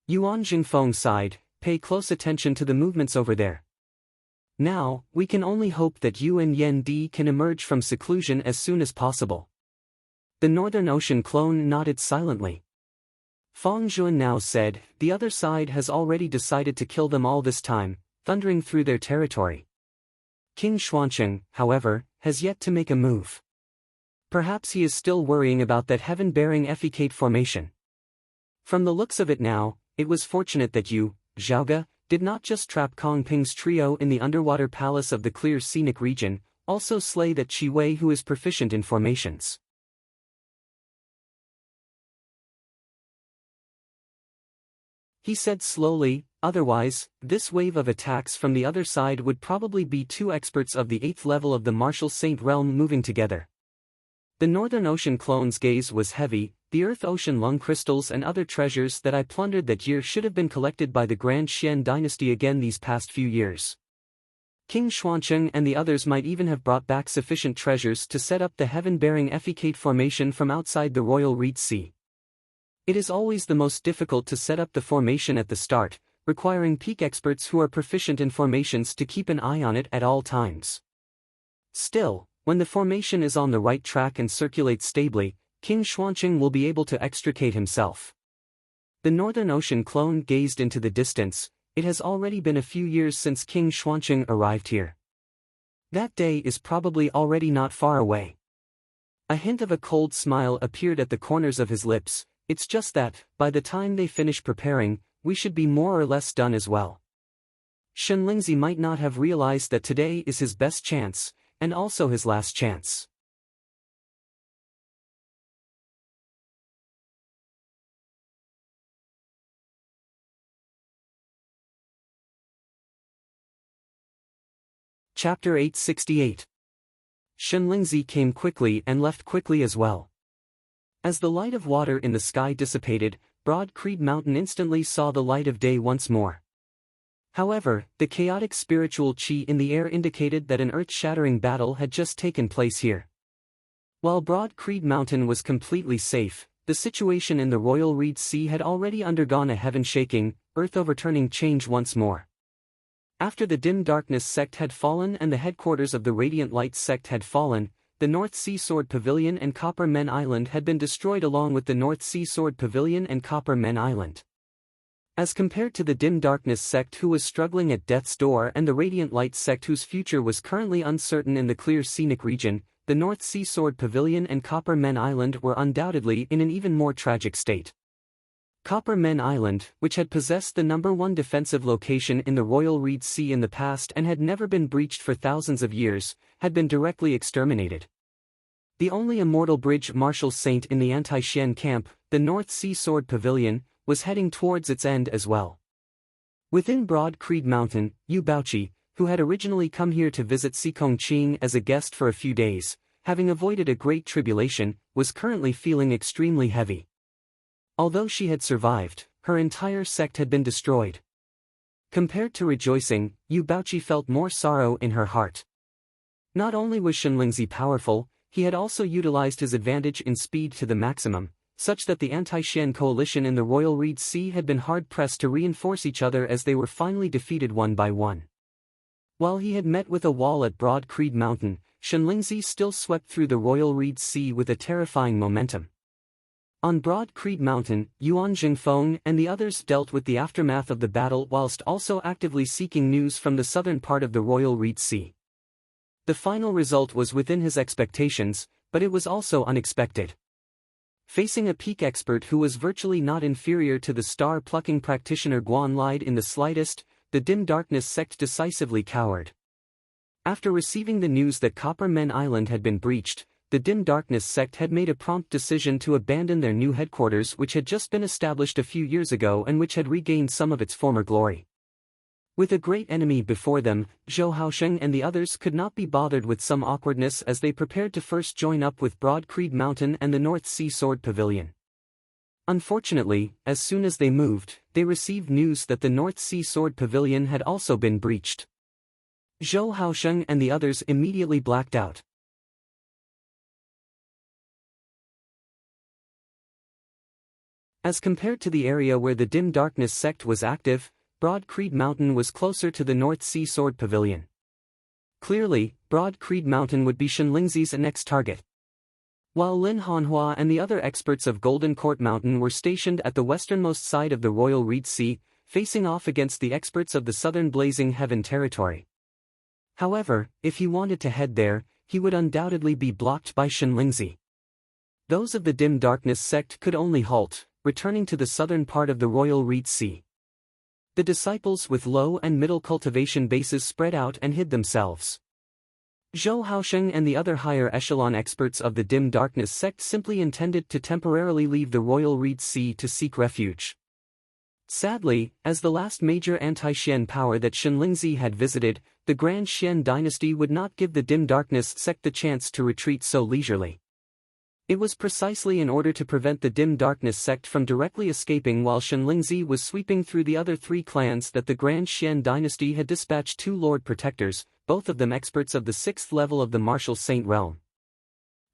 Yuan Jingfeng sighed. Pay close attention to the movements over there. Now, we can only hope that you and Yan Di can emerge from seclusion as soon as possible. The Northern Ocean clone nodded silently. Fang Zhuan now said, the other side has already decided to kill them all this time, thundering through their territory. King Xuancheng, however, has yet to make a move. Perhaps he is still worrying about that heaven-bearing effecate formation. From the looks of it now, it was fortunate that you, Zhaoga, did not just trap Kong Ping's trio in the underwater palace of the clear scenic region, also slay that Qi Wei who is proficient in formations. He said slowly, otherwise, this wave of attacks from the other side would probably be two experts of the 8th level of the Martial Saint realm moving together. The Northern Ocean clone's gaze was heavy. The Earth-Ocean lung crystals and other treasures that I plundered that year should have been collected by the Grand Xian dynasty again these past few years. King Xuancheng and the others might even have brought back sufficient treasures to set up the heaven-bearing effecate formation from outside the Royal Reed Sea. It is always the most difficult to set up the formation at the start, requiring peak experts who are proficient in formations to keep an eye on it at all times. Still, When the formation is on the right track and circulates stably, King Xuanqing will be able to extricate himself. The Northern Ocean clone gazed into the distance. It has already been a few years since King Xuanqing arrived here. That day is probably already not far away. A hint of a cold smile appeared at the corners of his lips. It's just that, by the time they finish preparing, we should be more or less done as well. Shenlingzi might not have realized that today is his best chance, and also his last chance. Chapter 868. Shenlingzi came quickly and left quickly as well. As the light of water in the sky dissipated, Broad Creed Mountain instantly saw the light of day once more. However, the chaotic spiritual chi in the air indicated that an earth-shattering battle had just taken place here. While Broad Creed Mountain was completely safe, the situation in the Royal Reed Sea had already undergone a heaven-shaking, earth-overturning change once more. After the Dim Darkness sect had fallen and the headquarters of the Radiant Light sect had fallen, the North Sea Sword Pavilion and Copper Men Island had been destroyed along with the North Sea Sword Pavilion and Copper Men Island. As compared to the Dim Darkness sect who was struggling at death's door and the Radiant Light sect whose future was currently uncertain in the clear scenic region, the North Sea Sword Pavilion and Copper Men Island were undoubtedly in an even more tragic state. Copper Men Island, which had possessed the #1 defensive location in the Royal Reed Sea in the past and had never been breached for thousands of years, had been directly exterminated. The only immortal bridge Martial Saint in the anti-Xian camp, the North Sea Sword Pavilion, was heading towards its end as well. Within Broad Creed Mountain, Yu Baoqi, who had originally come here to visit Sikong Qing as a guest for a few days, having avoided a great tribulation, was currently feeling extremely heavy. Although she had survived, her entire sect had been destroyed. Compared to rejoicing, Yu Baoqi felt more sorrow in her heart. Not only was Shenlingzi powerful, he had also utilized his advantage in speed to the maximum, such that the anti-Xian coalition in the Royal Reed Sea had been hard-pressed to reinforce each other as they were finally defeated one by one. While he had met with a wall at Broad Creed Mountain, Shenlingzi still swept through the Royal Reed Sea with a terrifying momentum. On Broad Creed Mountain, Yuan Jingfeng and the others dealt with the aftermath of the battle whilst also actively seeking news from the southern part of the Royal Reed Sea. The final result was within his expectations, but it was also unexpected. Facing a peak expert who was virtually not inferior to the star-plucking practitioner Guan Lide in the slightest, the Dim Darkness sect decisively cowered. After receiving the news that Copper Men Island had been breached, the Dim Darkness sect had made a prompt decision to abandon their new headquarters which had just been established a few years ago and which had regained some of its former glory. With a great enemy before them, Zhou Haosheng and the others could not be bothered with some awkwardness as they prepared to first join up with Broad Creed Mountain and the North Sea Sword Pavilion. Unfortunately, as soon as they moved, they received news that the North Sea Sword Pavilion had also been breached. Zhou Haosheng and the others immediately blacked out. As compared to the area where the Dim Darkness sect was active, Broad Creed Mountain was closer to the North Sea Sword Pavilion. Clearly, Broad Creed Mountain would be Shenlingzi's next target. While Lin Hanhua and the other experts of Golden Court Mountain were stationed at the westernmost side of the Royal Reed Sea, facing off against the experts of the southern Blazing Heaven territory. However, if he wanted to head there, he would undoubtedly be blocked by Shenlingzi. Those of the Dim Darkness sect could only halt, returning to the southern part of the Royal Reed Sea. The disciples with low and middle cultivation bases spread out and hid themselves. Zhou Haosheng and the other higher echelon experts of the Dim Darkness sect simply intended to temporarily leave the Royal Reed Sea to seek refuge. Sadly, as the last major anti-Xian power that Shenlingzi had visited, the Grand Xian dynasty would not give the Dim Darkness sect the chance to retreat so leisurely. It was precisely in order to prevent the Dim Darkness sect from directly escaping while Shenlingzi was sweeping through the other three clans that the Grand Xian dynasty had dispatched two Lord Protectors, both of them experts of the 6th level of the Martial Saint realm.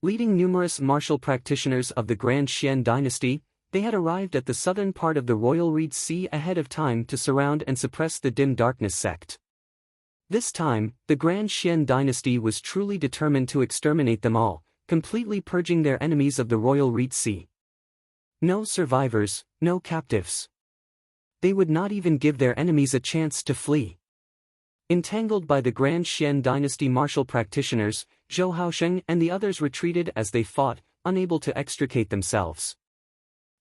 Leading numerous martial practitioners of the Grand Xian dynasty, they had arrived at the southern part of the Royal Reed Sea ahead of time to surround and suppress the Dim Darkness sect. This time, the Grand Xian dynasty was truly determined to exterminate them all, completely purging their enemies of the royal Reed Sea. No survivors, no captives. They would not even give their enemies a chance to flee. Entangled by the Grand Xian dynasty martial practitioners, Zhou Haosheng and the others retreated as they fought, unable to extricate themselves.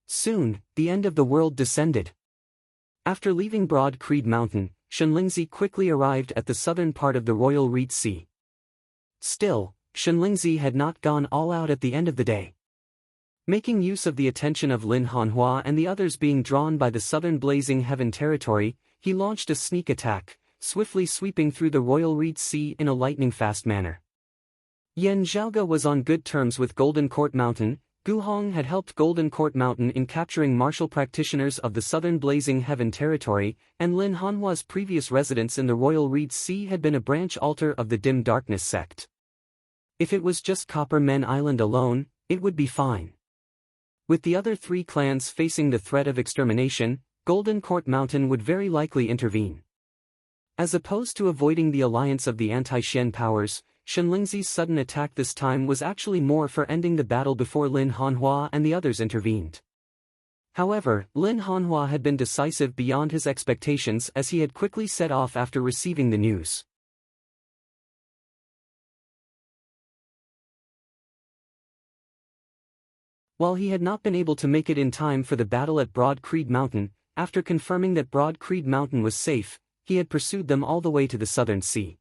Soon, the end of the world descended. After leaving Broad Creed Mountain, Shenlingzi quickly arrived at the southern part of the royal Reed Sea. Still, Shenlingzi had not gone all out at the end of the day. Making use of the attention of Lin Hanhua and the others being drawn by the southern Blazing Heaven territory, he launched a sneak attack, swiftly sweeping through the royal Reed Sea in a lightning-fast manner. Yan Zhaoge was on good terms with Golden Court Mountain. Gu Hong had helped Golden Court Mountain in capturing martial practitioners of the southern Blazing Heaven territory, and Lin Hanhua's previous residence in the royal Reed Sea had been a branch altar of the Dim Darkness sect. If it was just Copper Men Island alone, it would be fine. With the other three clans facing the threat of extermination, Golden Court Mountain would very likely intervene. As opposed to avoiding the alliance of the anti-Xian powers, Shenlingzi's sudden attack this time was actually more for ending the battle before Lin Hanhua and the others intervened. However, Lin Hanhua had been decisive beyond his expectations as he had quickly set off after receiving the news. While he had not been able to make it in time for the battle at Broad Creed Mountain, after confirming that Broad Creed Mountain was safe, he had pursued them all the way to the southern sea.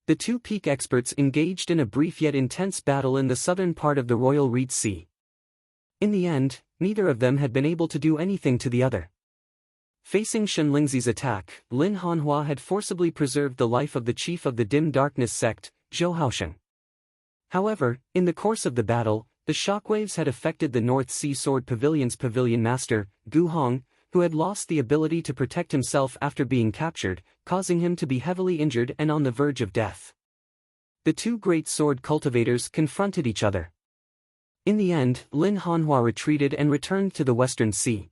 The two peak experts engaged in a brief yet intense battle in the southern part of the royal Reed Sea. In the end, neither of them had been able to do anything to the other. Facing Shenlingzi's attack, Lin Hanhua had forcibly preserved the life of the chief of the Dim Darkness sect, Zhou Haosheng. However, in the course of the battle, the shockwaves had affected the North Sea Sword Pavilion's pavilion master, Gu Hong, who had lost the ability to protect himself after being captured, causing him to be heavily injured and on the verge of death. The two great sword cultivators confronted each other. In the end, Lin Hanhua retreated and returned to the Western Sea.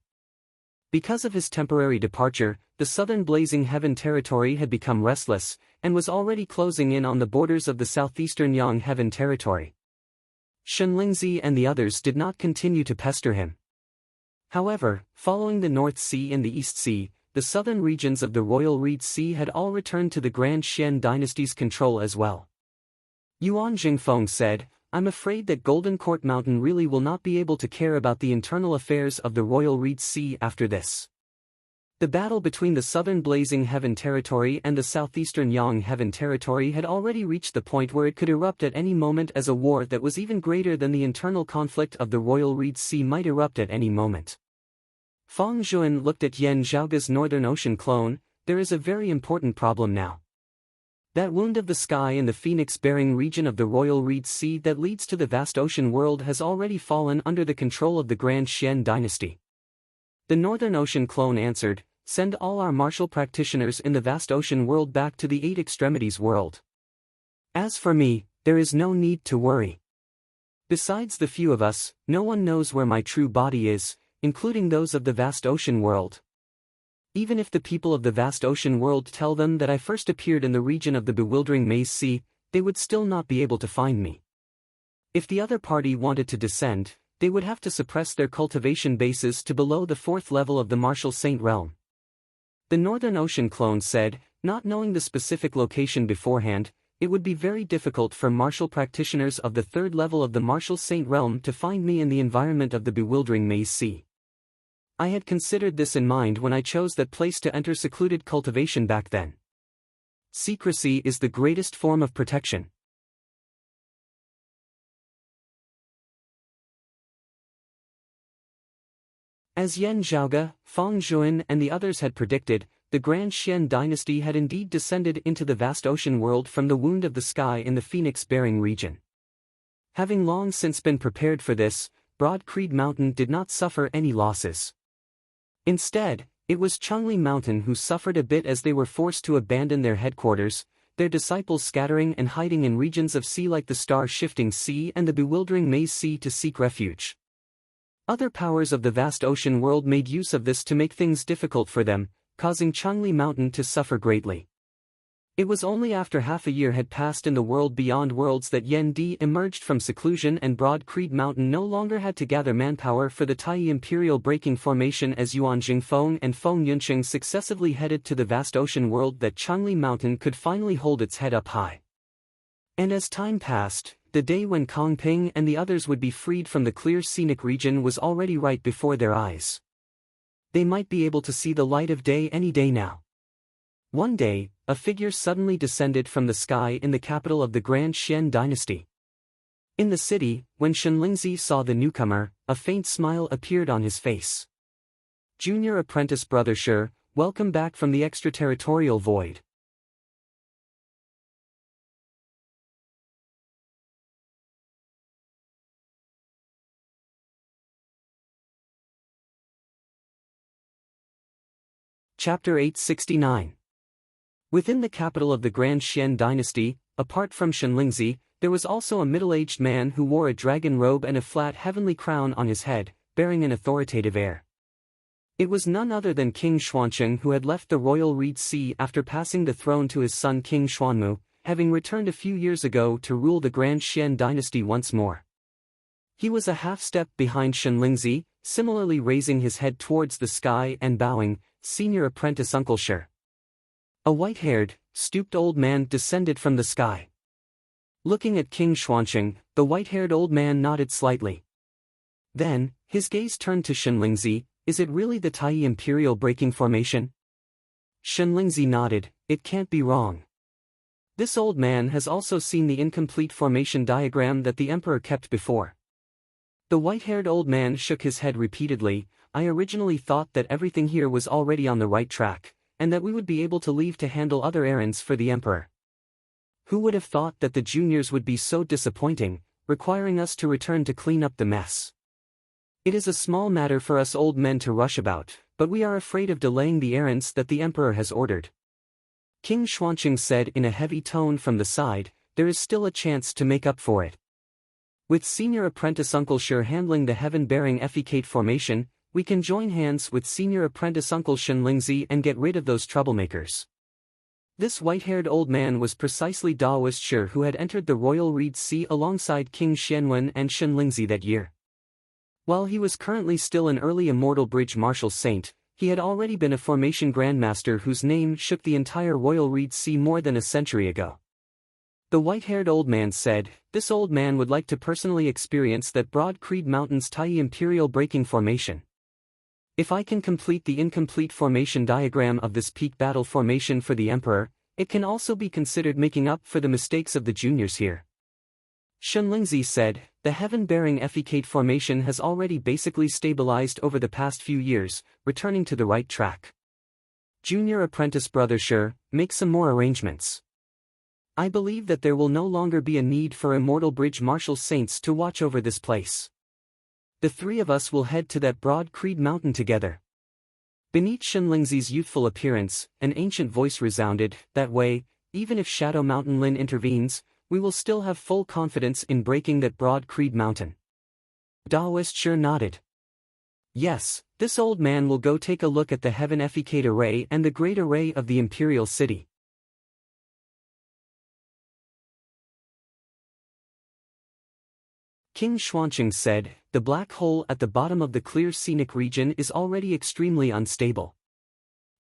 Because of his temporary departure, the southern Blazing Heaven territory had become restless, and was already closing in on the borders of the southeastern Yang Heaven territory. Shenlingzi and the others did not continue to pester him. However, following the North Sea and the East Sea, the southern regions of the royal Reed Sea had all returned to the Grand Xian dynasty's control as well. Yuan Jingfeng said, "I'm afraid that Golden Court Mountain really will not be able to care about the internal affairs of the royal Reed Sea after this." The battle between the southern Blazing Heaven territory and the southeastern Yang Heaven territory had already reached the point where it could erupt at any moment, as a war that was even greater than the internal conflict of the royal Reed Sea might erupt at any moment. Fang Zhuan looked at Yan Zhaoge's Northern Ocean clone. "There is a very important problem now. That wound of the sky in the phoenix-bearing region of the royal Reed Sea that leads to the vast ocean world has already fallen under the control of the Grand Xian dynasty." The Northern Ocean clone answered, "Send all our martial practitioners in the vast ocean world back to the Eight Extremities world. As for me, there is no need to worry. Besides the few of us, no one knows where my true body is, including those of the vast ocean world. Even if the people of the vast ocean world tell them that I first appeared in the region of the bewildering Maze Sea, they would still not be able to find me. If the other party wanted to descend, they would have to suppress their cultivation bases to below the 4th level of the Martial Saint Realm." The Northern Ocean clone said, "Not knowing the specific location beforehand, it would be very difficult for martial practitioners of the 3rd level of the Martial Saint Realm to find me in the environment of the bewildering Maze Sea. I had considered this in mind when I chose that place to enter secluded cultivation back then. Secrecy is the greatest form of protection." As Yan Zhaoge, Fang Zhuan and the others had predicted, the Grand Xian dynasty had indeed descended into the vast ocean world from the wound of the sky in the phoenix-bearing region. Having long since been prepared for this, Broad Creed Mountain did not suffer any losses. Instead, it was Chungli Mountain who suffered a bit as they were forced to abandon their headquarters, their disciples scattering and hiding in regions of sea like the star-shifting sea and the bewildering Maze Sea to seek refuge. Other powers of the vast ocean world made use of this to make things difficult for them, causing Chungli Mountain to suffer greatly. It was only after half a year had passed in the world beyond worlds that Yen Di emerged from seclusion, and Broad Creed Mountain no longer had to gather manpower for the Tai Imperial breaking formation as Yuan Jingfeng and Feng Yunqing successively headed to the vast ocean world that Changli Mountain could finally hold its head up high. And as time passed, the day when Kong Ping and the others would be freed from the clear scenic region was already right before their eyes. They might be able to see the light of day any day now. One day, a figure suddenly descended from the sky in the capital of the Grand Xian dynasty. In the city, when Shenlingzi saw the newcomer, a faint smile appeared on his face. Junior apprentice Brother Shi, welcome back from the extraterritorial void. Chapter 869. Within the capital of the Grand Xian dynasty, apart from Shenlingzi, there was also a middle-aged man who wore a dragon robe and a flat heavenly crown on his head, bearing an authoritative air. It was none other than King Xuancheng, who had left the royal Reed Sea after passing the throne to his son King Xuanmu, having returned a few years ago to rule the Grand Xian dynasty once more. He was a half-step behind Shenlingzi, similarly raising his head towards the sky and bowing. Senior apprentice Uncle Shi. A white-haired, stooped old man descended from the sky. Looking at King Xuancheng, the white-haired old man nodded slightly. Then, his gaze turned to Shenlingzi. Is it really the Tai Imperial breaking formation? Shenlingzi nodded. It can't be wrong. This old man has also seen the incomplete formation diagram that the Emperor kept before. The white-haired old man shook his head repeatedly. I originally thought that everything here was already on the right track, and that we would be able to leave to handle other errands for the Emperor. Who would have thought that the juniors would be so disappointing, requiring us to return to clean up the mess? It is a small matter for us old men to rush about, but we are afraid of delaying the errands that the Emperor has ordered. King Xuancheng said in a heavy tone from the side, there is still a chance to make up for it. With senior apprentice Uncle Shi handling the heaven-bearing Effecate formation, we can join hands with senior apprentice Uncle Shenlingzi and get rid of those troublemakers. This white-haired old man was precisely Daoist Shi, who had entered the royal Reed Sea alongside King Xianwen and Shenlingzi that year. While he was currently still an early immortal bridge martial saint, he had already been a formation grandmaster whose name shook the entire royal Reed Sea more than a century ago. The white-haired old man said, this old man would like to personally experience that Broad Creed Mountain's Tai Imperial breaking formation. If I can complete the incomplete formation diagram of this peak battle formation for the Emperor, it can also be considered making up for the mistakes of the juniors here. Shenlingzi said, the heaven-bearing Effecate formation has already basically stabilized over the past few years, returning to the right track. Junior apprentice Brother Shi, make some more arrangements. I believe that there will no longer be a need for immortal bridge martial saints to watch over this place. The three of us will head to that Broad Creed Mountain together. Beneath Shenlingzi's youthful appearance, an ancient voice resounded, that way, even if Shadow Mountain Lin intervenes, we will still have full confidence in breaking that Broad Creed Mountain. Daoist Shi nodded. Yes, this old man will go take a look at the Heaven Effecate Array and the Great Array of the Imperial City. King Xuancheng said, the black hole at the bottom of the clear scenic region is already extremely unstable.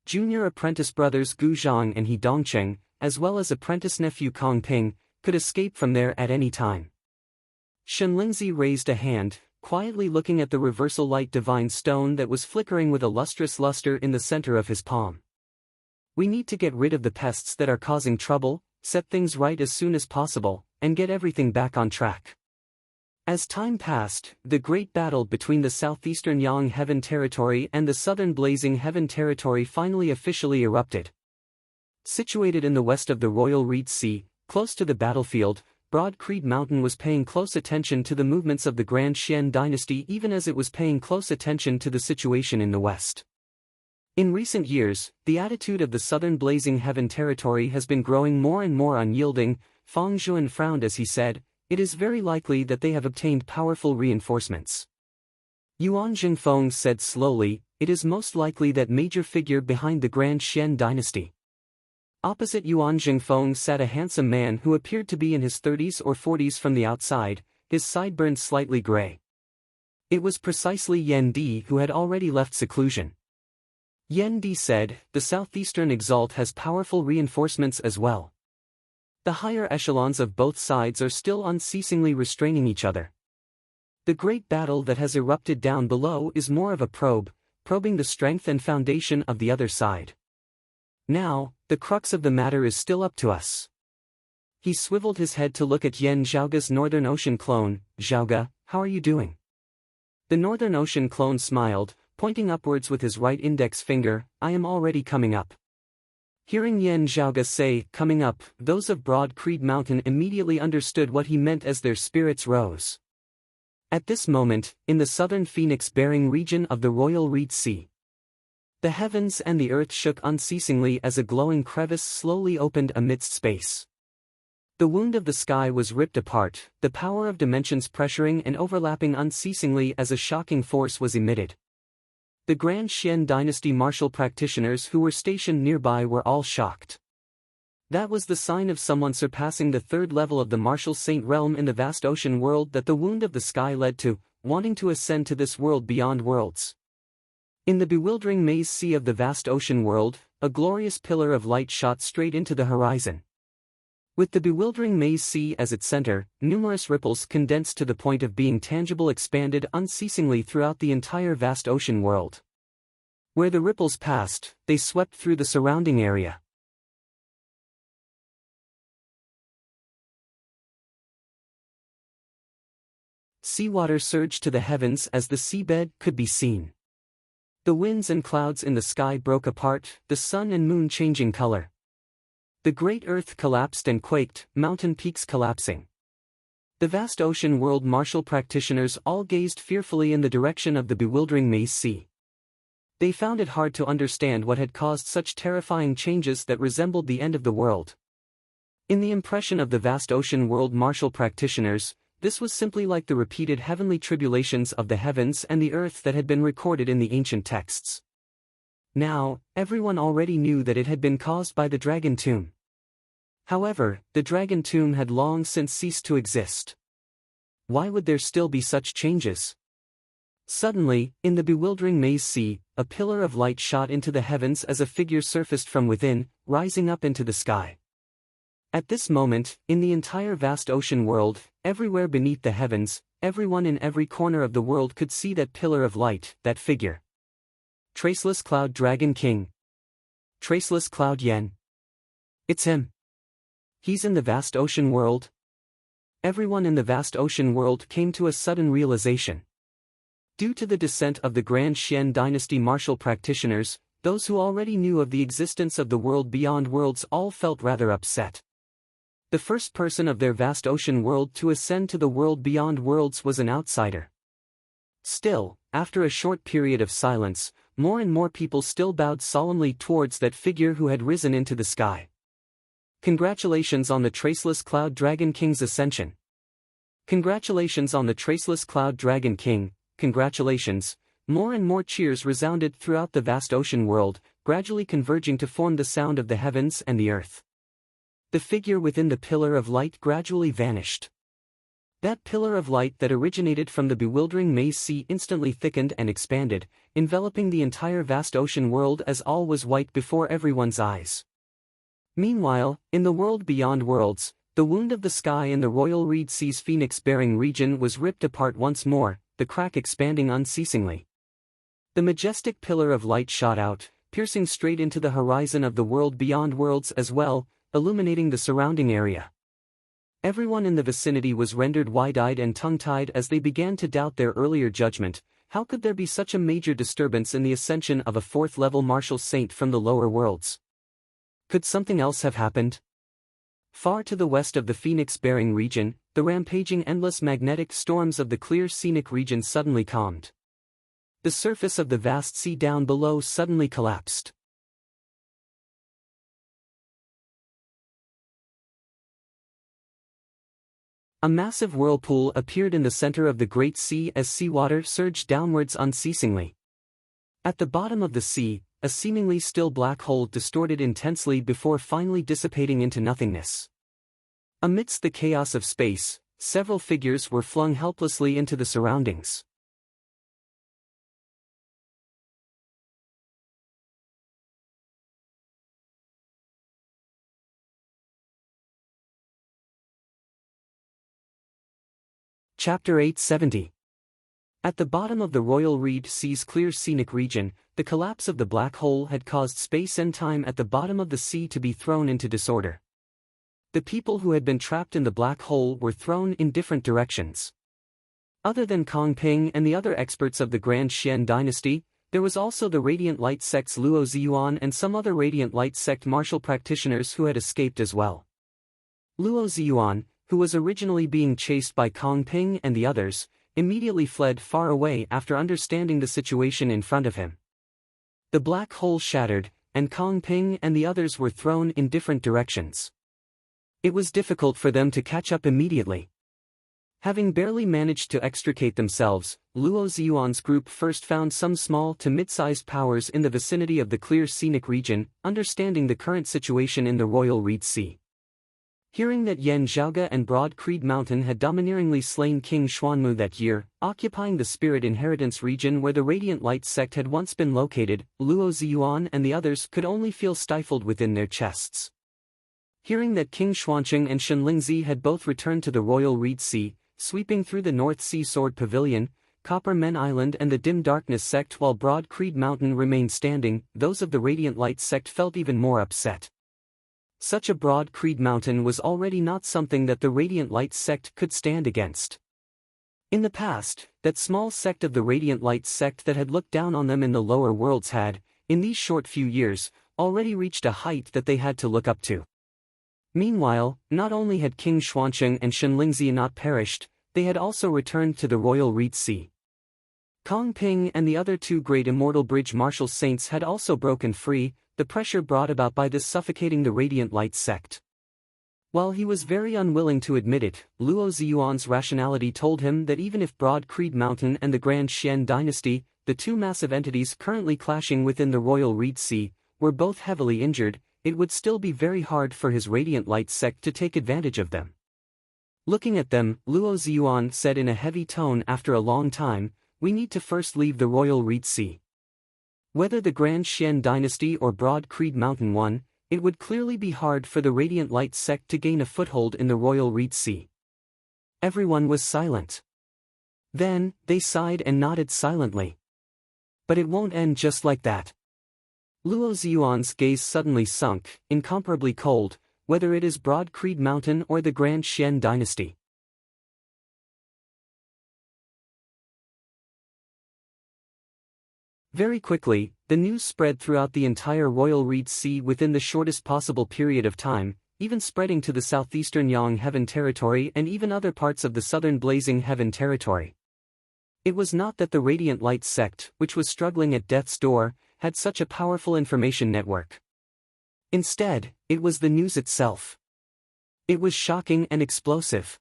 Junior apprentice brothers Gu Zhang and He Dongcheng, as well as apprentice nephew Kong Ping, could escape from there at any time. Shenlingzi raised a hand, quietly looking at the reversal light divine stone that was flickering with a lustrous luster in the center of his palm. We need to get rid of the pests that are causing trouble, set things right as soon as possible, and get everything back on track. As time passed, the great battle between the southeastern Yang Heaven Territory and the southern Blazing Heaven Territory finally officially erupted. Situated in the west of the Royal Reed Sea, close to the battlefield, Broad Creed Mountain was paying close attention to the movements of the Grand Xian dynasty even as it was paying close attention to the situation in the west. In recent years, the attitude of the southern Blazing Heaven Territory has been growing more and more unyielding. Fang Zhuan frowned as he said, it is very likely that they have obtained powerful reinforcements. Yuan Jingfeng said slowly, it is most likely that major figure behind the Grand Xian dynasty. Opposite Yuan Jingfeng sat a handsome man who appeared to be in his 30s or 40s from the outside, his sideburns slightly gray. It was precisely Yan Di who had already left seclusion. Yan Di said, "The southeastern exalt has powerful reinforcements as well. The higher echelons of both sides are still unceasingly restraining each other. The great battle that has erupted down below is more of a probing the strength and foundation of the other side. Now, the crux of the matter is still up to us." He swiveled his head to look at Yan Zhaoga's Northern Ocean clone. "Zhaoga, how are you doing?" The Northern Ocean clone smiled, pointing upwards with his right index finger. "I am already coming up." Hearing Yan Zhaoga say, "coming up," those of Broad Creed Mountain immediately understood what he meant as their spirits rose. At this moment, in the southern phoenix-bearing region of the Royal Reed Sea, the heavens and the earth shook unceasingly as a glowing crevice slowly opened amidst space. The wound of the sky was ripped apart, the power of dimensions pressuring and overlapping unceasingly as a shocking force was emitted. The Grand Xian dynasty martial practitioners who were stationed nearby were all shocked. That was the sign of someone surpassing the third level of the martial saint realm in the vast ocean world that the wound of the sky led to, wanting to ascend to this world beyond worlds. In the bewildering maze sea of the vast ocean world, a glorious pillar of light shot straight into the horizon. With the bewildering maze sea as its center, numerous ripples condensed to the point of being tangible expanded unceasingly throughout the entire vast ocean world. Where the ripples passed, they swept through the surrounding area. Seawater surged to the heavens as the seabed could be seen. The winds and clouds in the sky broke apart, the sun and moon changing color. The great earth collapsed and quaked, mountain peaks collapsing. The vast ocean world martial practitioners all gazed fearfully in the direction of the bewildering maze sea. They found it hard to understand what had caused such terrifying changes that resembled the end of the world. In the impression of the vast ocean world martial practitioners, this was simply like the repeated heavenly tribulations of the heavens and the earth that had been recorded in the ancient texts. Now, everyone already knew that it had been caused by the dragon tomb. However, the dragon tomb had long since ceased to exist. Why would there still be such changes? Suddenly, in the bewildering maze sea, a pillar of light shot into the heavens as a figure surfaced from within, rising up into the sky. At this moment, in the entire vast ocean world, everywhere beneath the heavens, everyone in every corner of the world could see that pillar of light, that figure. Traceless Cloud Dragon King. Traceless Cloud Yen. It's him. He's in the vast ocean world. Everyone in the vast ocean world came to a sudden realization. Due to the descent of the Grand Xian dynasty martial practitioners, those who already knew of the existence of the world beyond worlds all felt rather upset. The first person of their vast ocean world to ascend to the world beyond worlds was an outsider. Still, after a short period of silence, more and more people still bowed solemnly towards that figure who had risen into the sky. Congratulations on the Traceless Cloud Dragon King's ascension. Congratulations on the Traceless Cloud Dragon King, congratulations. More and more cheers resounded throughout the vast ocean world, gradually converging to form the sound of the heavens and the earth. The figure within the pillar of light gradually vanished. That pillar of light that originated from the bewildering maze sea instantly thickened and expanded, enveloping the entire vast ocean world as all was white before everyone's eyes. Meanwhile, in the world beyond worlds, the wound of the sky in the Royal Reed Sea's phoenix-bearing region was ripped apart once more, the crack expanding unceasingly. The majestic pillar of light shot out, piercing straight into the horizon of the world beyond worlds as well, illuminating the surrounding area. Everyone in the vicinity was rendered wide-eyed and tongue-tied as they began to doubt their earlier judgment. How could there be such a major disturbance in the ascension of a fourth-level martial saint from the lower worlds? Could something else have happened? Far to the west of the phoenix-bearing region, the rampaging endless magnetic storms of the clear scenic region suddenly calmed. The surface of the vast sea down below suddenly collapsed. A massive whirlpool appeared in the center of the great sea as seawater surged downwards unceasingly. At the bottom of the sea, a seemingly still black hole distorted intensely before finally dissipating into nothingness. Amidst the chaos of space, several figures were flung helplessly into the surroundings. Chapter 870. At the bottom of the Royal Reed Sea's clear scenic region, the collapse of the black hole had caused space and time at the bottom of the sea to be thrown into disorder. The people who had been trapped in the black hole were thrown in different directions. Other than Kong Ping and the other experts of the Grand Xian dynasty, there was also the Radiant Light sect's Luo Ziyuan and some other Radiant Light sect martial practitioners who had escaped as well. Luo Ziyuan, who was originally being chased by Kong Ping and the others, immediately fled far away after understanding the situation in front of him. The black hole shattered, and Kong Ping and the others were thrown in different directions. It was difficult for them to catch up immediately. Having barely managed to extricate themselves, Luo Ziyuan's group first found some small to mid-sized powers in the vicinity of the clear scenic region, understanding the current situation in the Royal Reed Sea. Hearing that Yan Zhaoge and Broad Creed Mountain had domineeringly slain King Xuanmu that year, occupying the Spirit Inheritance region where the Radiant Light sect had once been located, Luo Ziyuan and the others could only feel stifled within their chests. Hearing that King Xuancheng and Shenlingzi had both returned to the Royal Reed Sea, sweeping through the North Sea Sword Pavilion, Copper Men Island and the Dim Darkness sect while Broad Creed Mountain remained standing, those of the Radiant Light sect felt even more upset. Such a Broad Creed Mountain was already not something that the Radiant Light sect could stand against. In the past, that small sect of the Radiant Light sect that had looked down on them in the lower worlds had, in these short few years, already reached a height that they had to look up to. Meanwhile, not only had King Xuancheng and Shenlingzi not perished, they had also returned to the Royal Reed Sea. Kong Ping and the other two great Immortal Bridge Martial Saints had also broken free, the pressure brought about by this suffocating the Radiant Light sect. While he was very unwilling to admit it, Luo Ziyuan's rationality told him that even if Broad Creed Mountain and the Grand Xian dynasty, the two massive entities currently clashing within the Royal Reed Sea, were both heavily injured, it would still be very hard for his Radiant Light sect to take advantage of them. Looking at them, Luo Ziyuan said in a heavy tone after a long time, "We need to first leave the Royal Reed Sea. Whether the Grand Xian dynasty or Broad Creed Mountain won, it would clearly be hard for the Radiant Light sect to gain a foothold in the Royal Reed Sea." Everyone was silent. Then, they sighed and nodded silently. But it won't end just like that. Luo Ziyuan's gaze suddenly sunk, incomparably cold, whether it is Broad Creed Mountain or the Grand Xian dynasty. Very quickly, the news spread throughout the entire Royal Reed Sea within the shortest possible period of time, even spreading to the southeastern Yang Heaven territory and even other parts of the southern Blazing Heaven territory. It was not that the Radiant Light sect, which was struggling at death's door, had such a powerful information network. Instead, it was the news itself. It was shocking and explosive.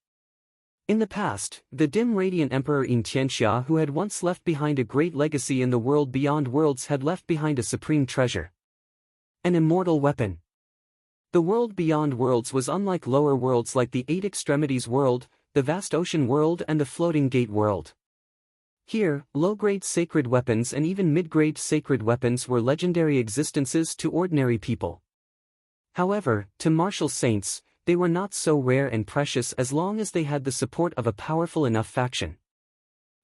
In the past, the dim radiant Emperor Yin Tianxia, who had once left behind a great legacy in the world beyond worlds, had left behind a supreme treasure. An immortal weapon. The world beyond worlds was unlike lower worlds like the Eight Extremities world, the vast ocean world and the floating gate world. Here, low-grade sacred weapons and even mid-grade sacred weapons were legendary existences to ordinary people. However, to martial saints, they were not so rare and precious as long as they had the support of a powerful enough faction.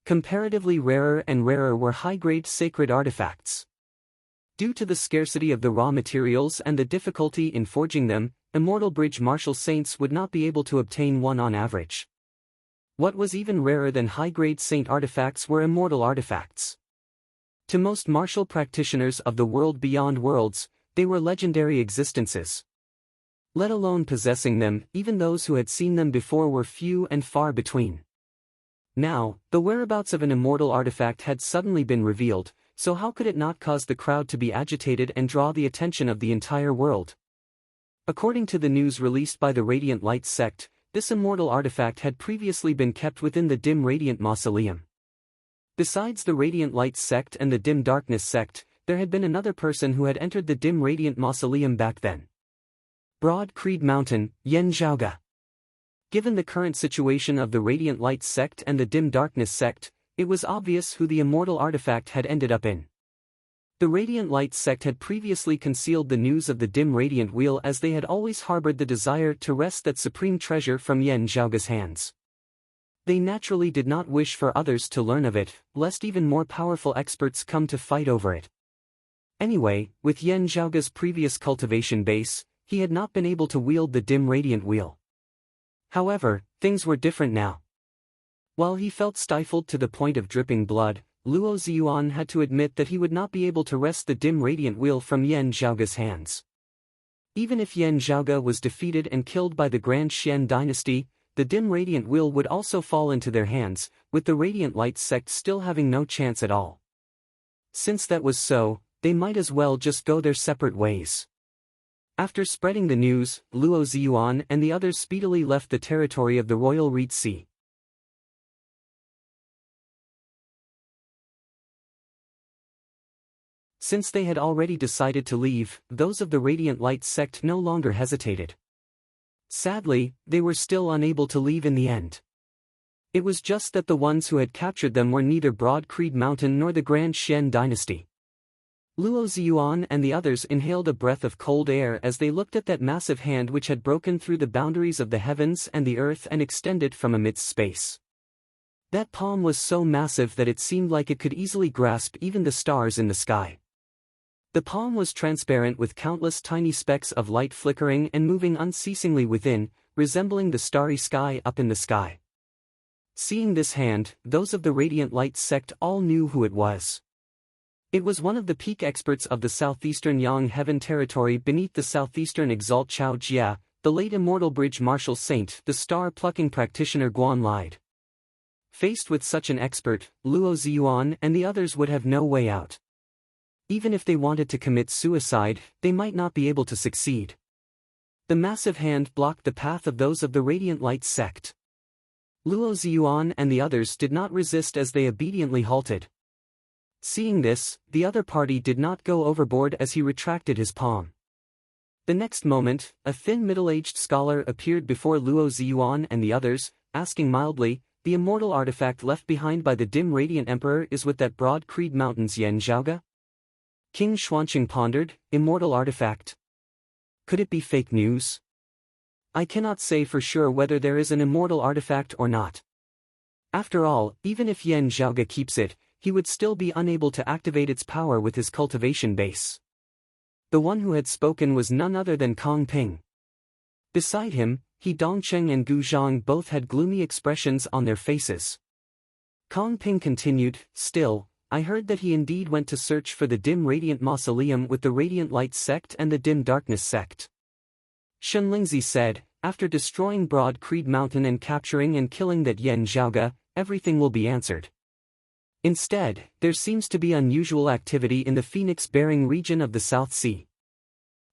Comparatively rarer and rarer were high-grade sacred artifacts. Due to the scarcity of the raw materials and the difficulty in forging them, Immortal Bridge martial saints would not be able to obtain one on average. What was even rarer than high-grade saint artifacts were immortal artifacts. To most martial practitioners of the world beyond worlds, they were legendary existences. Let alone possessing them, even those who had seen them before were few and far between. Now, the whereabouts of an immortal artifact had suddenly been revealed, so how could it not cause the crowd to be agitated and draw the attention of the entire world? According to the news released by the Radiant Light sect, this immortal artifact had previously been kept within the Dim Radiant Mausoleum. Besides the Radiant Light sect and the Dim Darkness sect, there had been another person who had entered the dim radiant mausoleum back then. Broad Creed Mountain, Yen Zhaoge. Given the current situation of the Radiant Light sect and the Dim Darkness sect, it was obvious who the immortal artifact had ended up in. The Radiant Light sect had previously concealed the news of the dim radiant wheel, as they had always harbored the desire to wrest that supreme treasure from Yen Zhaoge's hands. They naturally did not wish for others to learn of it, lest even more powerful experts come to fight over it. Anyway, with Yen Zhaoge's previous cultivation base, he had not been able to wield the dim radiant wheel. However, things were different now. While he felt stifled to the point of dripping blood, Luo Ziyuan had to admit that he would not be able to wrest the dim radiant wheel from Yen Zhaoge's hands. Even if Yen Zhaoge was defeated and killed by the Grand Xian dynasty, the dim radiant wheel would also fall into their hands, with the Radiant Light sect still having no chance at all. Since that was so, they might as well just go their separate ways. After spreading the news, Luo Ziyuan and the others speedily left the territory of the Royal Reed Sea. Since they had already decided to leave, those of the Radiant Light sect no longer hesitated. Sadly, they were still unable to leave in the end. It was just that the ones who had captured them were neither Broad Creed Mountain nor the Grand Xian dynasty. Luo Ziyuan and the others inhaled a breath of cold air as they looked at that massive hand which had broken through the boundaries of the heavens and the earth and extended from amidst space. That palm was so massive that it seemed like it could easily grasp even the stars in the sky. The palm was transparent with countless tiny specks of light flickering and moving unceasingly within, resembling the starry sky up in the sky. Seeing this hand, those of the Radiant Light sect all knew who it was. It was one of the peak experts of the southeastern Yang Heaven territory beneath the southeastern Exalt Chao Jia, the late immortal bridge martial saint, the star-plucking practitioner Guan Lide. Faced with such an expert, Luo Ziyuan and the others would have no way out. Even if they wanted to commit suicide, they might not be able to succeed. The massive hand blocked the path of those of the Radiant Light sect. Luo Ziyuan and the others did not resist as they obediently halted. Seeing this, the other party did not go overboard as he retracted his palm. The next moment, a thin middle-aged scholar appeared before Luo Ziyuan and the others, asking mildly, "The immortal artifact left behind by the dim radiant emperor is with that Broad Creed Mountain's Yen Zhaoge?" King Xuanqing pondered, "Immortal artifact? Could it be fake news? I cannot say for sure whether there is an immortal artifact or not. After all, even if Yen Zhaoge keeps it, he would still be unable to activate its power with his cultivation base." The one who had spoken was none other than Kong Ping. Beside him, He Dongcheng and Gu Zhang both had gloomy expressions on their faces. Kong Ping continued, "Still, I heard that he indeed went to search for the dim radiant mausoleum with the Radiant Light sect and the dim darkness sect." Shenlingzi said, "After destroying Broad Creed Mountain and capturing and killing that Yen Zhaoge, everything will be answered. Instead, there seems to be unusual activity in the phoenix-bearing region of the South Sea."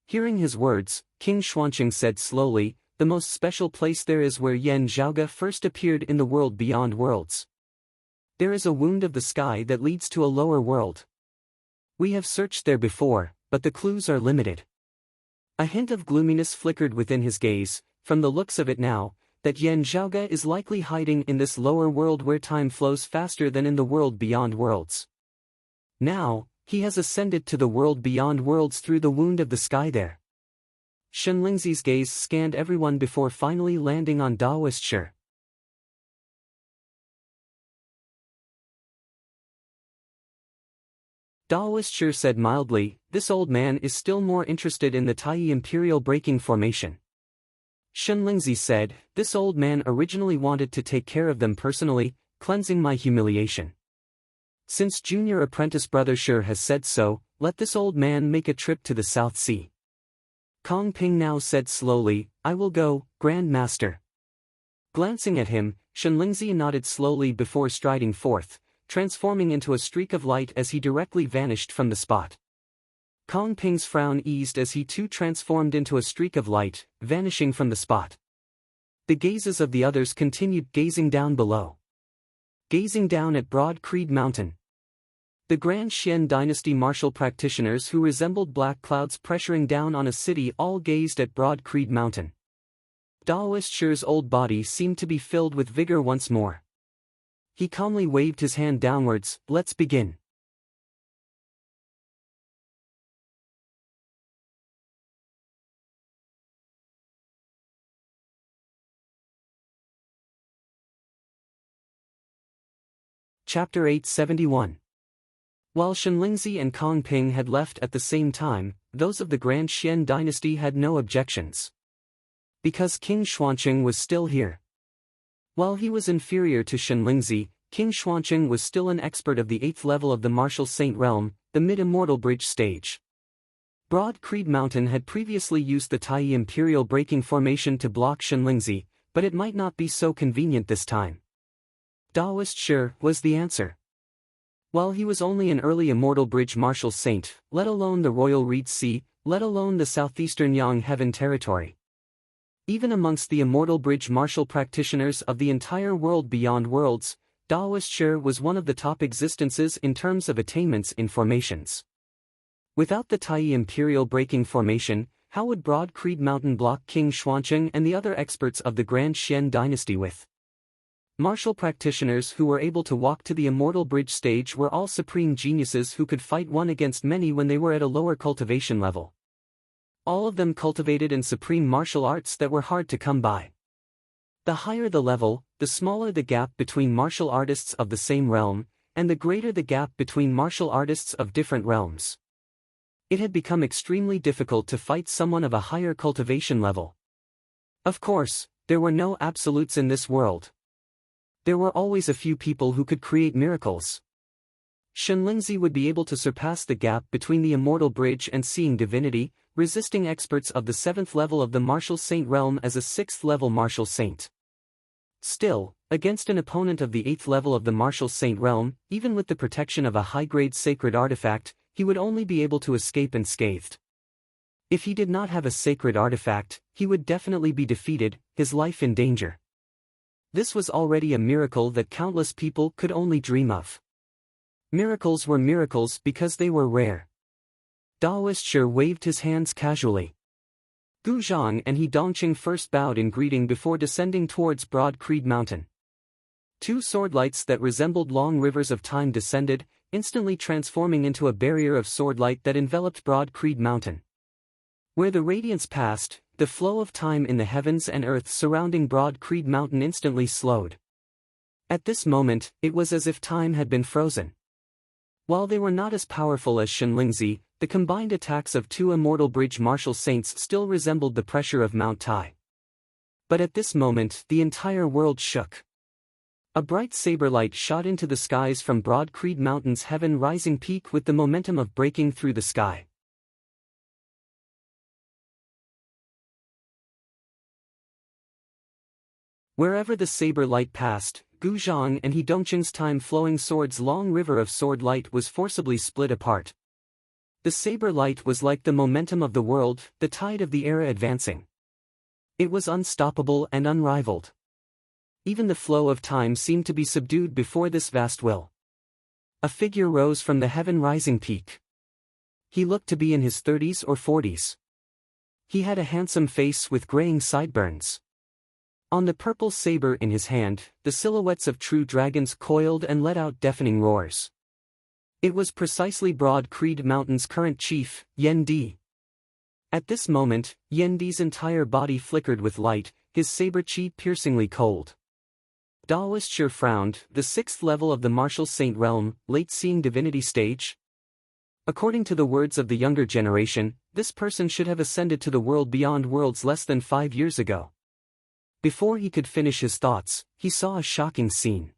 Hearing his words, King Xuanqing said slowly, "The most special place there is where Yen Zhaoge first appeared in the world beyond worlds. There is a wound of the sky that leads to a lower world. We have searched there before, but the clues are limited." A hint of gloominess flickered within his gaze. From the looks of it now, that Yen Zhaoge is likely hiding in this lower world where time flows faster than in the world beyond worlds. Now, he has ascended to the world beyond worlds through the wound of the sky there. Shenlingzi's gaze scanned everyone before finally landing on Daoist Shi. Daoist Shi said mildly, "This old man is still more interested in the Taiyi Imperial Breaking Formation." Shenlingzi said, "This old man originally wanted to take care of them personally, cleansing my humiliation. Since junior apprentice brother Shi has said so, let this old man make a trip to the South Sea." Kong Ping now said slowly, "I will go, Grand Master." Glancing at him, Shenlingzi nodded slowly before striding forth, transforming into a streak of light as he directly vanished from the spot. Kong Ping's frown eased as he too transformed into a streak of light, vanishing from the spot. The gazes of the others continued gazing down below. Gazing down at Broad Creed Mountain. The Grand Xian dynasty martial practitioners who resembled black clouds pressuring down on a city all gazed at Broad Creed Mountain. Daoist Shi's old body seemed to be filled with vigor once more. He calmly waved his hand downwards. Let's begin. Chapter 871. While Shenlingzi and Kong Ping had left at the same time, those of the Grand Xian dynasty had no objections. Because King Xuanqing was still here. While he was inferior to Shenlingzi, King Xuanqing was still an expert of the 8th level of the Martial Saint realm, the mid-immortal bridge stage. Broad Creed Mountain had previously used the Tai Imperial Breaking Formation to block Shenlingzi, but it might not be so convenient this time. Daoist Shi was the answer. While he was only an early immortal bridge martial saint, let alone the Royal Reed Sea, let alone the southeastern Yang Heaven territory. Even amongst the immortal bridge martial practitioners of the entire world beyond worlds, Daoist Shi was one of the top existences in terms of attainments in formations. Without the Tai Imperial Breaking Formation, how would Broad Creed Mountain block King Xuanqing and the other experts of the Grand Xian dynasty with? Martial practitioners who were able to walk to the immortal bridge stage were all supreme geniuses who could fight one against many when they were at a lower cultivation level. All of them cultivated in supreme martial arts that were hard to come by. The higher the level, the smaller the gap between martial artists of the same realm, and the greater the gap between martial artists of different realms. It had become extremely difficult to fight someone of a higher cultivation level. Of course, there were no absolutes in this world. There were always a few people who could create miracles. Shenlingzi would be able to surpass the gap between the immortal bridge and seeing divinity, resisting experts of the 7th level of the martial saint realm as a 6th level martial saint. Still, against an opponent of the 8th level of the martial saint realm, even with the protection of a high-grade sacred artifact, he would only be able to escape unscathed. If he did not have a sacred artifact, he would definitely be defeated, his life in danger. This was already a miracle that countless people could only dream of. Miracles were miracles because they were rare. Daoist Shi waved his hands casually. Gu Zhang and He Dongqing first bowed in greeting before descending towards Broad Creed Mountain. Two sword lights that resembled long rivers of time descended, instantly transforming into a barrier of sword light that enveloped Broad Creed Mountain. Where the radiance passed, the flow of time in the heavens and earth surrounding Broad Creed Mountain instantly slowed. At this moment, it was as if time had been frozen. While they were not as powerful as Shenlingzi, the combined attacks of two immortal bridge martial saints still resembled the pressure of Mount Tai. But at this moment, the entire world shook. A bright saber light shot into the skies from Broad Creed Mountain's heaven-rising peak with the momentum of breaking through the sky. Wherever the saber light passed, Gu Zhang and He Dongqing's time-flowing sword's long river of sword light was forcibly split apart. The saber light was like the momentum of the world, the tide of the era advancing. It was unstoppable and unrivaled. Even the flow of time seemed to be subdued before this vast will. A figure rose from the heaven-rising peak. He looked to be in his 30s or 40s. He had a handsome face with graying sideburns. On the purple saber in his hand, the silhouettes of true dragons coiled and let out deafening roars. It was precisely Broad Creed Mountain's current chief, Yen Di. At this moment, Yen Di's entire body flickered with light, his saber-chi piercingly cold. Daoist Shi frowned. The 6th level of the martial saint realm, late seeing divinity stage? According to the words of the younger generation, this person should have ascended to the world beyond worlds less than 5 years ago. Before he could finish his thoughts, he saw a shocking scene.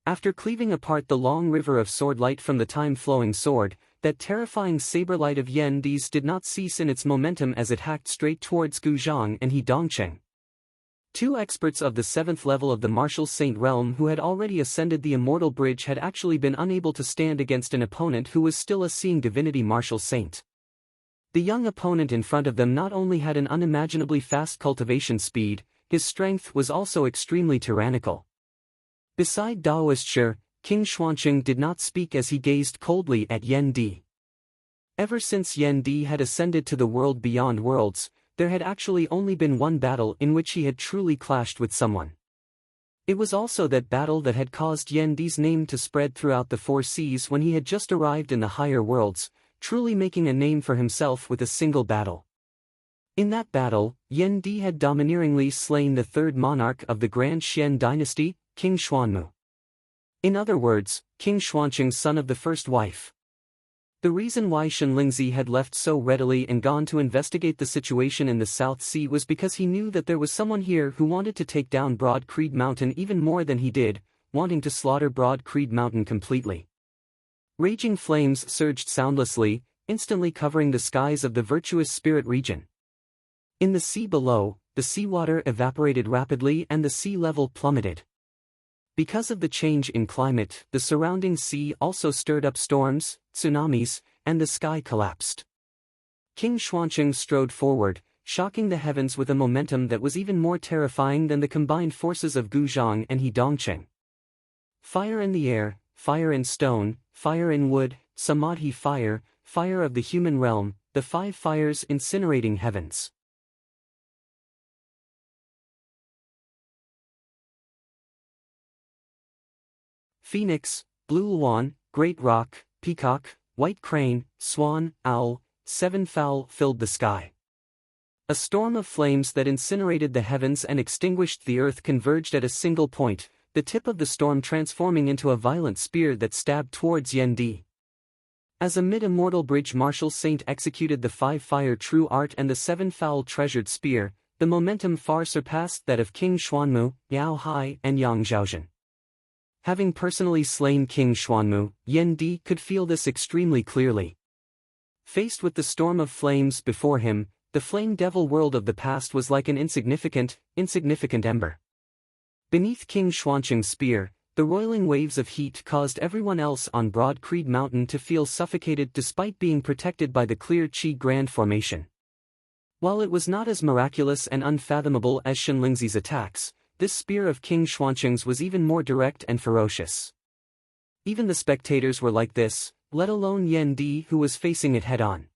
After cleaving apart the long river of sword light from the time-flowing sword, that terrifying saber light of Yen Di's did not cease in its momentum as it hacked straight towards Gu Zhang and He Dongqing. Two experts of the 7th level of the martial saint realm who had already ascended the immortal bridge had actually been unable to stand against an opponent who was still a seeing divinity martial saint. The young opponent in front of them not only had an unimaginably fast cultivation speed, his strength was also extremely tyrannical. Beside Daoist Shi, King Xuanqing did not speak as he gazed coldly at Yan Di. Ever since Yan Di had ascended to the world beyond worlds, there had actually only been one battle in which he had truly clashed with someone. It was also that battle that had caused Yan Di's name to spread throughout the four seas when he had just arrived in the higher worlds, truly making a name for himself with a single battle. In that battle, Yan Di had domineeringly slain the third monarch of the Grand Xian dynasty, King Xuanmu. In other words, King Xuanqing's son of the first wife. The reason why Shenlingzi had left so readily and gone to investigate the situation in the South Sea was because he knew that there was someone here who wanted to take down Broad Creed Mountain even more than he did, wanting to slaughter Broad Creed Mountain completely. Raging flames surged soundlessly, instantly covering the skies of the virtuous spirit region. In the sea below, the seawater evaporated rapidly and the sea level plummeted. Because of the change in climate, the surrounding sea also stirred up storms, tsunamis, and the sky collapsed. King Xuanqing strode forward, shocking the heavens with a momentum that was even more terrifying than the combined forces of Guzhang and He Dongqing. Fire in the air, fire in stone, fire in wood, samadhi fire, fire of the human realm, the five fires incinerating heavens. Phoenix, blue swan, great rock, peacock, white crane, swan, owl, seven fowl filled the sky. A storm of flames that incinerated the heavens and extinguished the earth converged at a single point, the tip of the storm transforming into a violent spear that stabbed towards Yan Di. As a mid-immortal bridge martial saint executed the five-fire true art and the seven-foul treasured spear, the momentum far surpassed that of King Xuanmu, Yao Hai and Yang Zhaozhen. Having personally slain King Xuanmu, Yan Di could feel this extremely clearly. Faced with the storm of flames before him, the flame devil world of the past was like an insignificant ember. Beneath King Xuanqing's spear, the roiling waves of heat caused everyone else on Broad Creed Mountain to feel suffocated despite being protected by the clear Qi Grand Formation. While it was not as miraculous and unfathomable as Shenlingzi's attacks, this spear of King Xuanqing's was even more direct and ferocious. Even the spectators were like this, let alone Yan Di who was facing it head-on.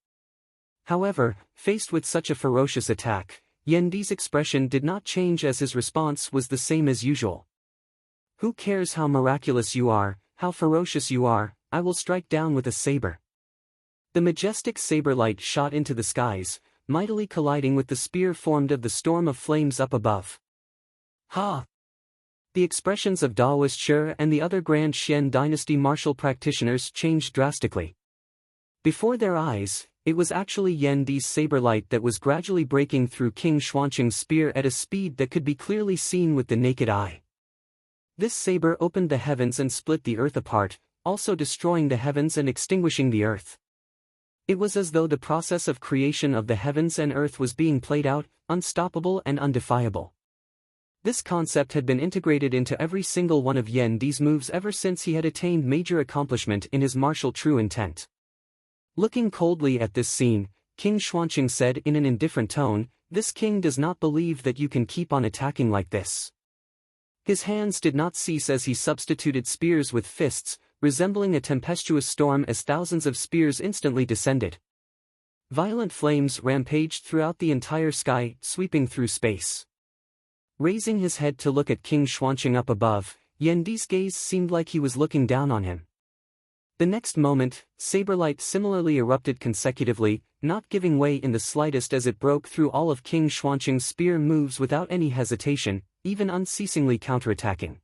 However, faced with such a ferocious attack, Yan Di's expression did not change as his response was the same as usual. Who cares how miraculous you are, how ferocious you are, I will strike down with a saber. The majestic saber light shot into the skies, mightily colliding with the spear formed of the storm of flames up above. Ha! The expressions of Daoist Shi and the other Grand Xian dynasty martial practitioners changed drastically. Before their eyes, it was actually Yan Di's saber light that was gradually breaking through King Xuanqing's spear at a speed that could be clearly seen with the naked eye. This saber opened the heavens and split the earth apart, also destroying the heavens and extinguishing the earth. It was as though the process of creation of the heavens and earth was being played out, unstoppable and undefiable. This concept had been integrated into every single one of Yan Di's moves ever since he had attained major accomplishment in his martial true intent. Looking coldly at this scene, King Xuanqing said in an indifferent tone, "This king does not believe that you can keep on attacking like this." His hands did not cease as he substituted spears with fists, resembling a tempestuous storm as thousands of spears instantly descended. Violent flames rampaged throughout the entire sky, sweeping through space. Raising his head to look at King Xuanqing up above, Yan Di's gaze seemed like he was looking down on him. The next moment, saberlight similarly erupted consecutively, not giving way in the slightest as it broke through all of King Xuanqing's spear moves without any hesitation, even unceasingly counterattacking.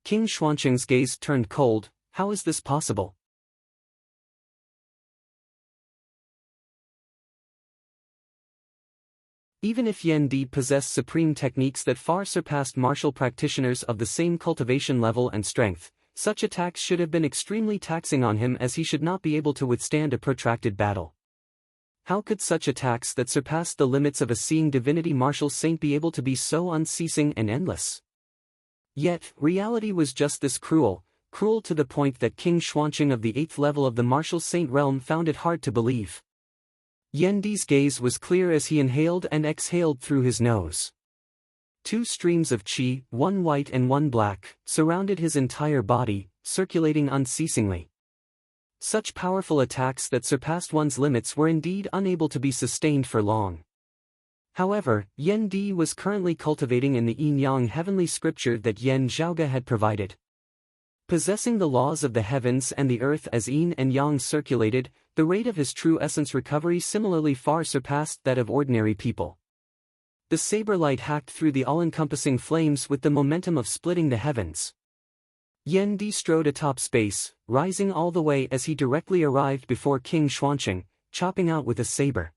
King Xuanqing's gaze turned cold. How is this possible? Even if Yan Di possessed supreme techniques that far surpassed martial practitioners of the same cultivation level and strength, such attacks should have been extremely taxing on him as he should not be able to withstand a protracted battle. How could such attacks that surpassed the limits of a seeing divinity martial saint be able to be so unceasing and endless? Yet, reality was just this cruel to the point that King Xuanqing of the 8th level of the martial saint realm found it hard to believe. Yan Di's gaze was clear as he inhaled and exhaled through his nose. Two streams of qi, one white and one black, surrounded his entire body, circulating unceasingly. Such powerful attacks that surpassed one's limits were indeed unable to be sustained for long. However, Yan Di was currently cultivating in the yin-yang heavenly scripture that Yan Zhaoge had provided. Possessing the laws of the heavens and the earth as yin and yang circulated, the rate of his true essence recovery similarly far surpassed that of ordinary people. The saber light hacked through the all-encompassing flames with the momentum of splitting the heavens. Yan Di strode atop space, rising all the way as he directly arrived before King Xuanqing, chopping out with a saber.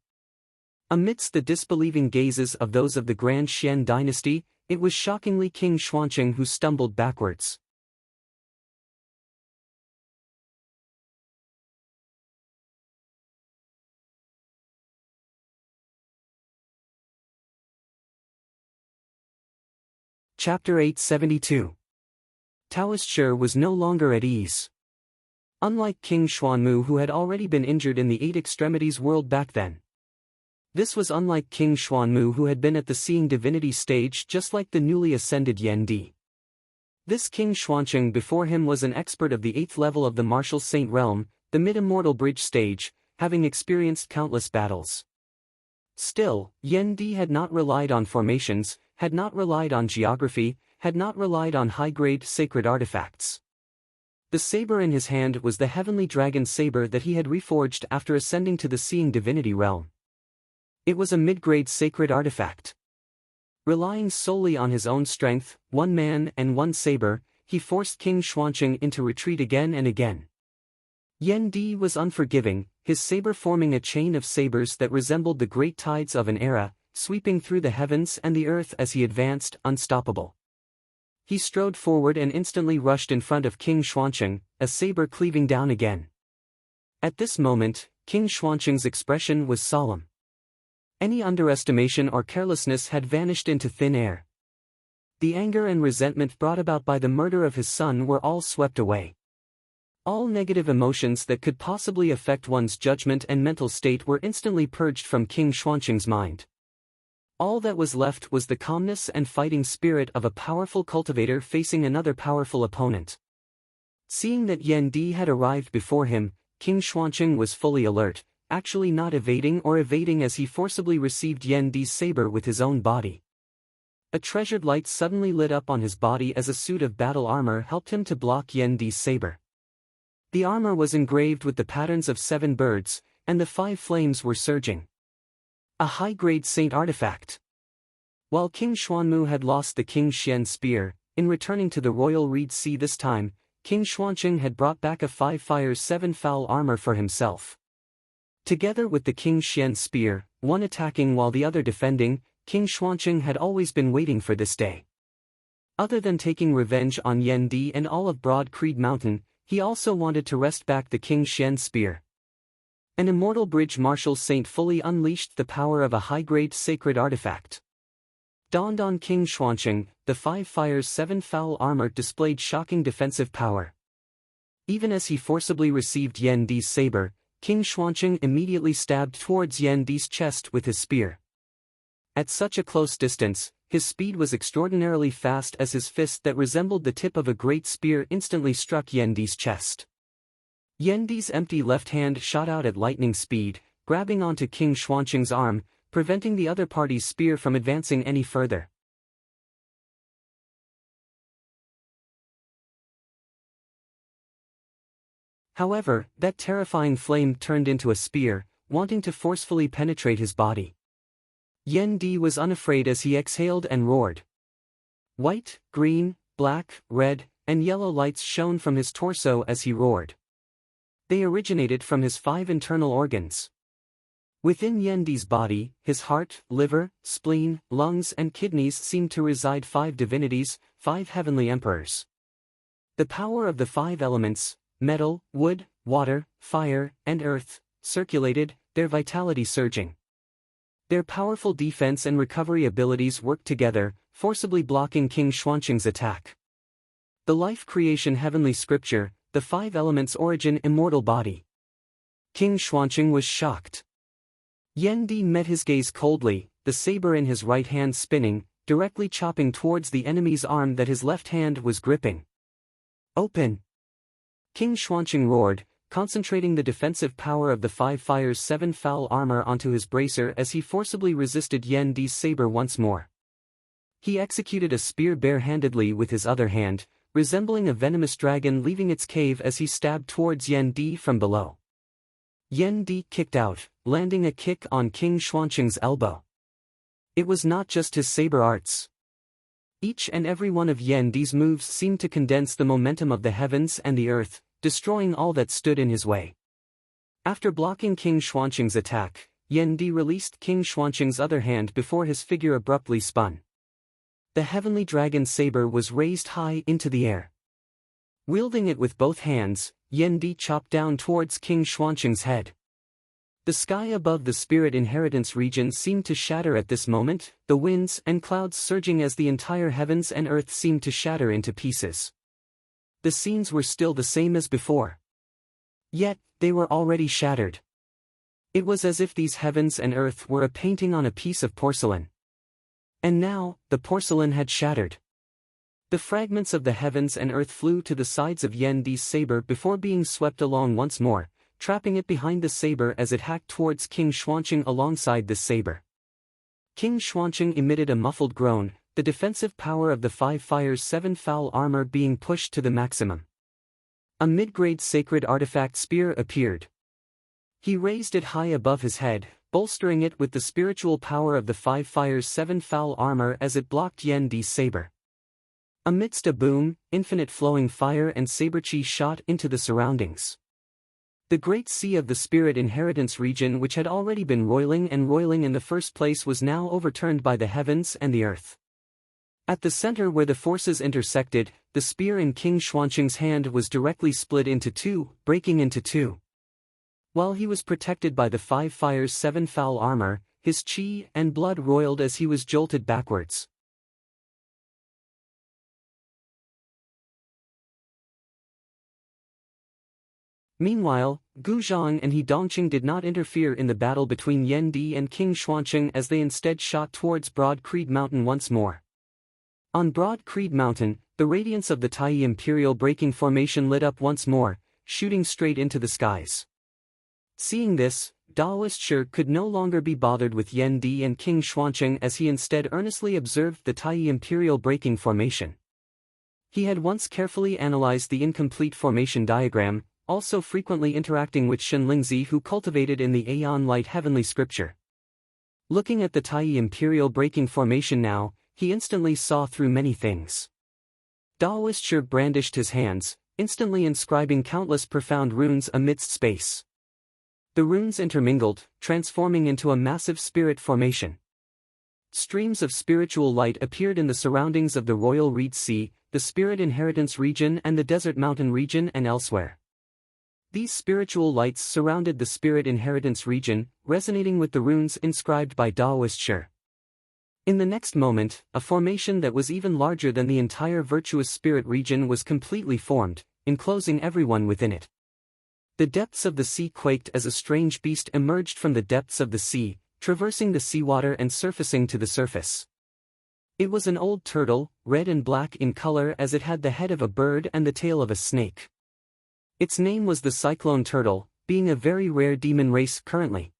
Amidst the disbelieving gazes of those of the Grand Xian dynasty, it was shockingly King Xuanqing who stumbled backwards. Chapter 872. Taoist Shi was no longer at ease. Unlike King Xuanmu, who had already been injured in the Eight Extremities world back then. This was unlike King Xuanmu, who had been at the Seeing Divinity stage just like the newly ascended Yan Di. This King Xuanqing before him was an expert of the 8th level of the martial saint realm, the mid-immortal bridge stage, having experienced countless battles. Still, Yan Di had not relied on formations, had not relied on geography, had not relied on high-grade sacred artifacts. The saber in his hand was the heavenly dragon saber that he had reforged after ascending to the Seeing Divinity realm. It was a mid-grade sacred artifact. Relying solely on his own strength, one man and one saber, he forced King Xuanqing into retreat again and again. Yan Di was unforgiving, his saber forming a chain of sabers that resembled the great tides of an era, sweeping through the heavens and the earth as he advanced, unstoppable. He strode forward and instantly rushed in front of King Xuanqing, a saber cleaving down again. At this moment, King Xuanqing's expression was solemn. Any underestimation or carelessness had vanished into thin air. The anger and resentment brought about by the murder of his son were all swept away. All negative emotions that could possibly affect one's judgment and mental state were instantly purged from King Xuanqing's mind. All that was left was the calmness and fighting spirit of a powerful cultivator facing another powerful opponent. Seeing that Yan Di had arrived before him, King Xuanqing was fully alert, actually not evading as he forcibly received Yan Di's saber with his own body. A treasured light suddenly lit up on his body as a suit of battle armor helped him to block Yan Di's saber. The armor was engraved with the patterns of 7 birds, and the 5 flames were surging. A high-grade saint artifact. While King Xuanmu had lost the King Xian spear, in returning to the royal Reed Sea this time, King Xuanqing had brought back a 5 fires 7 foul armor for himself. Together with the King Xian spear, one attacking while the other defending, King Xuanqing had always been waiting for this day. Other than taking revenge on Yan Di and all of Broad Creed Mountain, he also wanted to wrest back the King Xian spear. An immortal bridge martial saint fully unleashed the power of a high-grade sacred artifact. Dawned on King Xuanqing, the 5 fires 7 foul armor displayed shocking defensive power. Even as he forcibly received Yan Di's saber, King Xuanqing immediately stabbed towards Yan Di's chest with his spear. At such a close distance, his speed was extraordinarily fast as his fist that resembled the tip of a great spear instantly struck Yan Di's chest. Yan Di's empty left hand shot out at lightning speed, grabbing onto King Xuanqing's arm, preventing the other party's spear from advancing any further. However, that terrifying flame turned into a spear, wanting to forcefully penetrate his body. Yan Di was unafraid as he exhaled and roared. White, green, black, red, and yellow lights shone from his torso as he roared. They originated from his 5 internal organs. Within Yan Di's body, his heart, liver, spleen, lungs and kidneys seemed to reside 5 divinities, 5 heavenly emperors. The power of the 5 elements, metal, wood, water, fire, and earth, circulated, their vitality surging. Their powerful defense and recovery abilities worked together, forcibly blocking King Xuanqing's attack. The life creation heavenly scripture, the 5 elements origin immortal body. King Xuanqing was shocked. Yan Di met his gaze coldly, the saber in his right hand spinning, directly chopping towards the enemy's arm that his left hand was gripping. Open! King Xuanqing roared, concentrating the defensive power of the Five Fires' 7 foul armor onto his bracer as he forcibly resisted Yan Di's saber once more. He executed a spear bare-handedly with his other hand, resembling a venomous dragon leaving its cave as he stabbed towards Yan Di from below. Yan Di kicked out, landing a kick on King Xuanqing's elbow. It was not just his saber arts. Each and every one of Yan Di's moves seemed to condense the momentum of the heavens and the earth, destroying all that stood in his way. After blocking King Xuanqing's attack, Yan Di released King Xuanqing's other hand before his figure abruptly spun. The heavenly dragon saber was raised high into the air. Wielding it with both hands, Yan Di chopped down towards King Xuanqing's head. The sky above the spirit inheritance region seemed to shatter at this moment, the winds and clouds surging as the entire heavens and earth seemed to shatter into pieces. The scenes were still the same as before. Yet, they were already shattered. It was as if these heavens and earth were a painting on a piece of porcelain. And now, the porcelain had shattered. The fragments of the heavens and earth flew to the sides of Yan Di's saber before being swept along once more, trapping it behind the saber as it hacked towards King Xuanqing alongside the saber. King Xuanqing emitted a muffled groan, the defensive power of the Five Fires' 7 foul armor being pushed to the maximum. A mid-grade sacred artifact spear appeared. He raised it high above his head, bolstering it with the spiritual power of the Five Fires' 7 foul armor as it blocked Yan Di's saber. Amidst a boom, infinite flowing fire and saber chi shot into the surroundings. The great sea of the spirit inheritance region, which had already been roiling in the first place, was now overturned by the heavens and the earth. At the center where the forces intersected, the spear in King Xuanqing's hand was directly split into two, breaking into two. While he was protected by the Five Fires' 7 foul armor, his chi and blood roiled as he was jolted backwards. Meanwhile, Gu Zhang and He Dongqing did not interfere in the battle between Yan Di and King Xuanqing, as they instead shot towards Broad Creed Mountain once more. On Broad Creed Mountain, the radiance of the Taiyi Imperial Breaking Formation lit up once more, shooting straight into the skies. Seeing this, Daoist Shi could no longer be bothered with Yan Di and King Xuanqing, as he instead earnestly observed the Taiyi Imperial Breaking Formation. He had once carefully analyzed the incomplete formation diagram, also frequently interacting with Shen Lingzi, who cultivated in the Aeon Light Heavenly Scripture. Looking at the Taiyi Imperial Breaking Formation now, he instantly saw through many things. Daoist Shi brandished his hands, instantly inscribing countless profound runes amidst space. The runes intermingled, transforming into a massive spirit formation. Streams of spiritual light appeared in the surroundings of the Royal Reed Sea, the Spirit Inheritance region and the Desert Mountain region and elsewhere. These spiritual lights surrounded the Spirit Inheritance region, resonating with the runes inscribed by Daoist Shi. In the next moment, a formation that was even larger than the entire Virtuous Spirit region was completely formed, enclosing everyone within it. The depths of the sea quaked as a strange beast emerged from the depths of the sea, traversing the seawater and surfacing to the surface. It was an old turtle, red and black in color, as it had the head of a bird and the tail of a snake. Its name was the Cyclone Turtle, being a very rare demon race currently.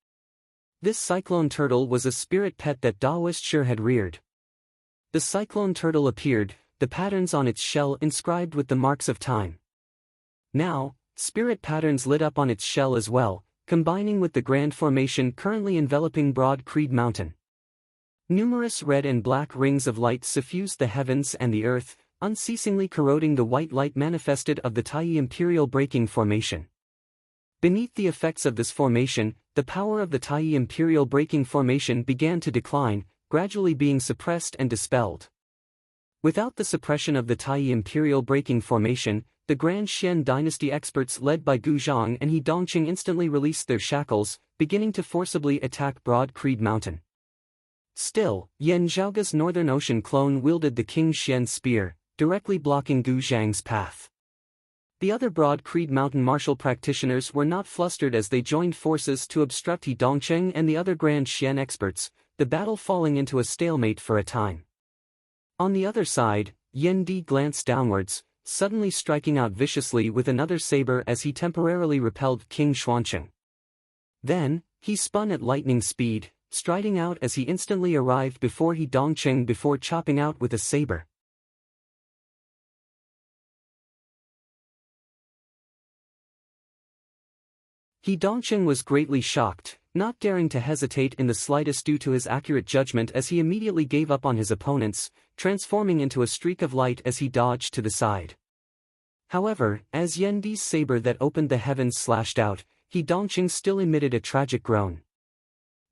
This Cyclone Turtle was a spirit pet that Daoist Shi had reared. The Cyclone Turtle appeared, the patterns on its shell inscribed with the marks of time. Now, spirit patterns lit up on its shell as well, combining with the grand formation currently enveloping Broad Creed Mountain. Numerous red and black rings of light suffused the heavens and the earth, unceasingly corroding the white light manifested of the Taiyi Imperial Breaking Formation. Beneath the effects of this formation, the power of the Taiyi Imperial Breaking Formation began to decline, gradually being suppressed and dispelled. Without the suppression of the Taiyi Imperial Breaking Formation, the Grand Xian dynasty experts led by Gu Zhang and He Dongqing instantly released their shackles, beginning to forcibly attack Broad Creed Mountain. Still, Yan Zhaoga's Northern Ocean clone wielded the King Xian spear, directly blocking Gu Zhang's path. The other Broad Creed Mountain martial practitioners were not flustered as they joined forces to obstruct He Dongqing and the other Grand Xian experts, the battle falling into a stalemate for a time. On the other side, Yan Di glanced downwards, suddenly striking out viciously with another saber as he temporarily repelled King Xuancheng. Then, he spun at lightning speed, striding out as he instantly arrived before He Dongqing before chopping out with a saber. He Dongqing was greatly shocked, not daring to hesitate in the slightest due to his accurate judgment as he immediately gave up on his opponents, transforming into a streak of light as he dodged to the side. However, as Yan Di's saber that opened the heavens slashed out, He Dongqing still emitted a tragic groan.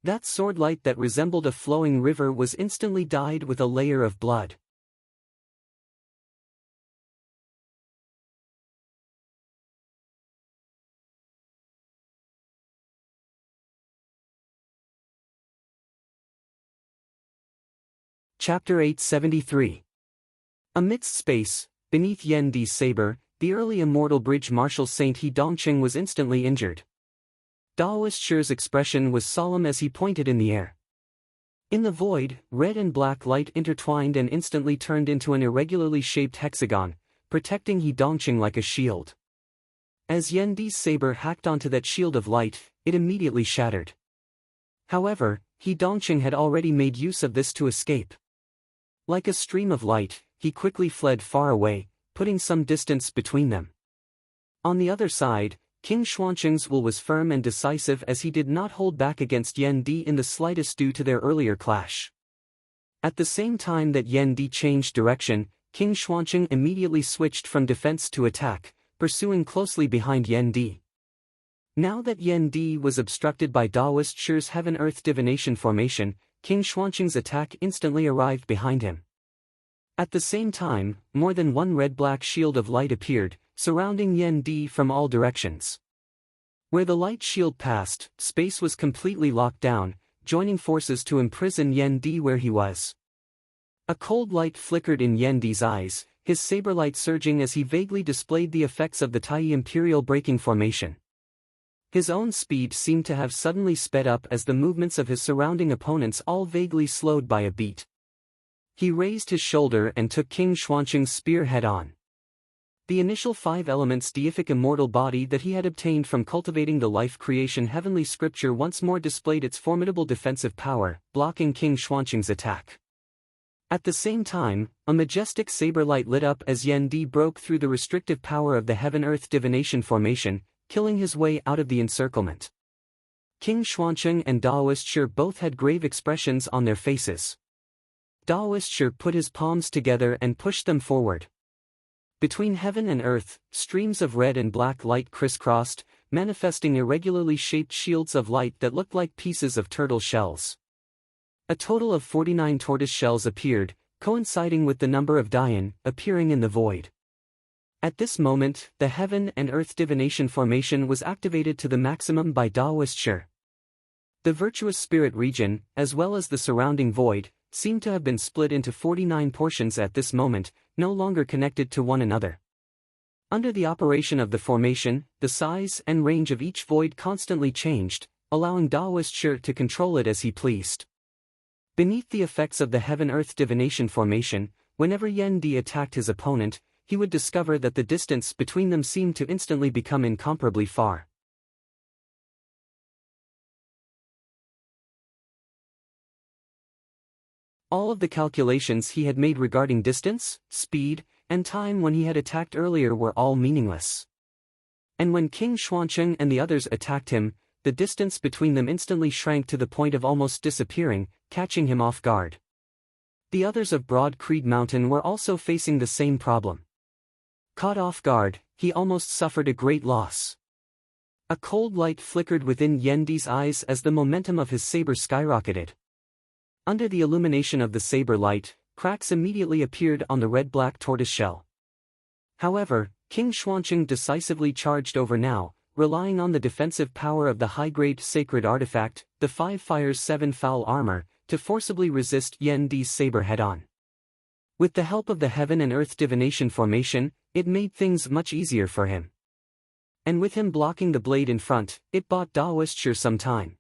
That sword light that resembled a flowing river was instantly dyed with a layer of blood. Chapter 873. Amidst space, beneath Yan Di's saber, the early immortal bridge martial Saint He Dongqing was instantly injured. Daoist Shi's expression was solemn as he pointed in the air. In the void, red and black light intertwined and instantly turned into an irregularly shaped hexagon, protecting He Dongqing like a shield. As Yan Di's saber hacked onto that shield of light, it immediately shattered. However, He Dongqing had already made use of this to escape. Like a stream of light, he quickly fled far away, putting some distance between them. On the other side, King Xuancheng's will was firm and decisive as he did not hold back against Yan Di in the slightest due to their earlier clash. At the same time that Yan Di changed direction, King Xuancheng immediately switched from defense to attack, pursuing closely behind Yan Di. Now that Yan Di was obstructed by Daoist Shi's Heaven-Earth Divination formation, King Xuancheng's attack instantly arrived behind him. At the same time, more than one red-black shield of light appeared, surrounding Yan Di from all directions. Where the light shield passed, space was completely locked down, joining forces to imprison Yan Di where he was. A cold light flickered in Yan Di's eyes, his saber light surging as he vaguely displayed the effects of the Tai Imperial Breaking Formation. His own speed seemed to have suddenly sped up as the movements of his surrounding opponents all vaguely slowed by a beat. He raised his shoulder and took King Xuancheng's spear head-on. The initial 5 elements deific immortal body that he had obtained from cultivating the life creation heavenly scripture once more displayed its formidable defensive power, blocking King Xuancheng's attack. At the same time, a majestic saber light lit up as Yan Di broke through the restrictive power of the Heaven-Earth Divination formation, killing his way out of the encirclement. King Xuancheng and Daoist Shi both had grave expressions on their faces. Daoist Shi put his palms together and pushed them forward. Between heaven and earth, streams of red and black light crisscrossed, manifesting irregularly shaped shields of light that looked like pieces of turtle shells. A total of 49 tortoise shells appeared, coinciding with the number of Dian, appearing in the void. At this moment, the Heaven and Earth Divination formation was activated to the maximum by Daoist Shi. The virtuous spirit region, as well as the surrounding void, seemed to have been split into 49 portions at this moment, no longer connected to one another. Under the operation of the formation, the size and range of each void constantly changed, allowing Daoist Shi to control it as he pleased. Beneath the effects of the Heaven-Earth Divination formation, whenever Yan Di attacked his opponent, he would discover that the distance between them seemed to instantly become incomparably far. All of the calculations he had made regarding distance, speed, and time when he had attacked earlier were all meaningless. And when King Xuancheng and the others attacked him, the distance between them instantly shrank to the point of almost disappearing, catching him off guard. The others of Broad Creed Mountain were also facing the same problem. Caught off guard, he almost suffered a great loss. A cold light flickered within Yan Di's eyes as the momentum of his saber skyrocketed. Under the illumination of the saber light, cracks immediately appeared on the red-black tortoise shell. However, King Xuancheng decisively charged over now, relying on the defensive power of the high-grade sacred artifact, the 5 Fires 7 Foul Armor, to forcibly resist Yan Di's saber head-on. With the help of the Heaven and Earth Divination formation, it made things much easier for him. And with him blocking the blade in front, it bought Daoist Shi some time.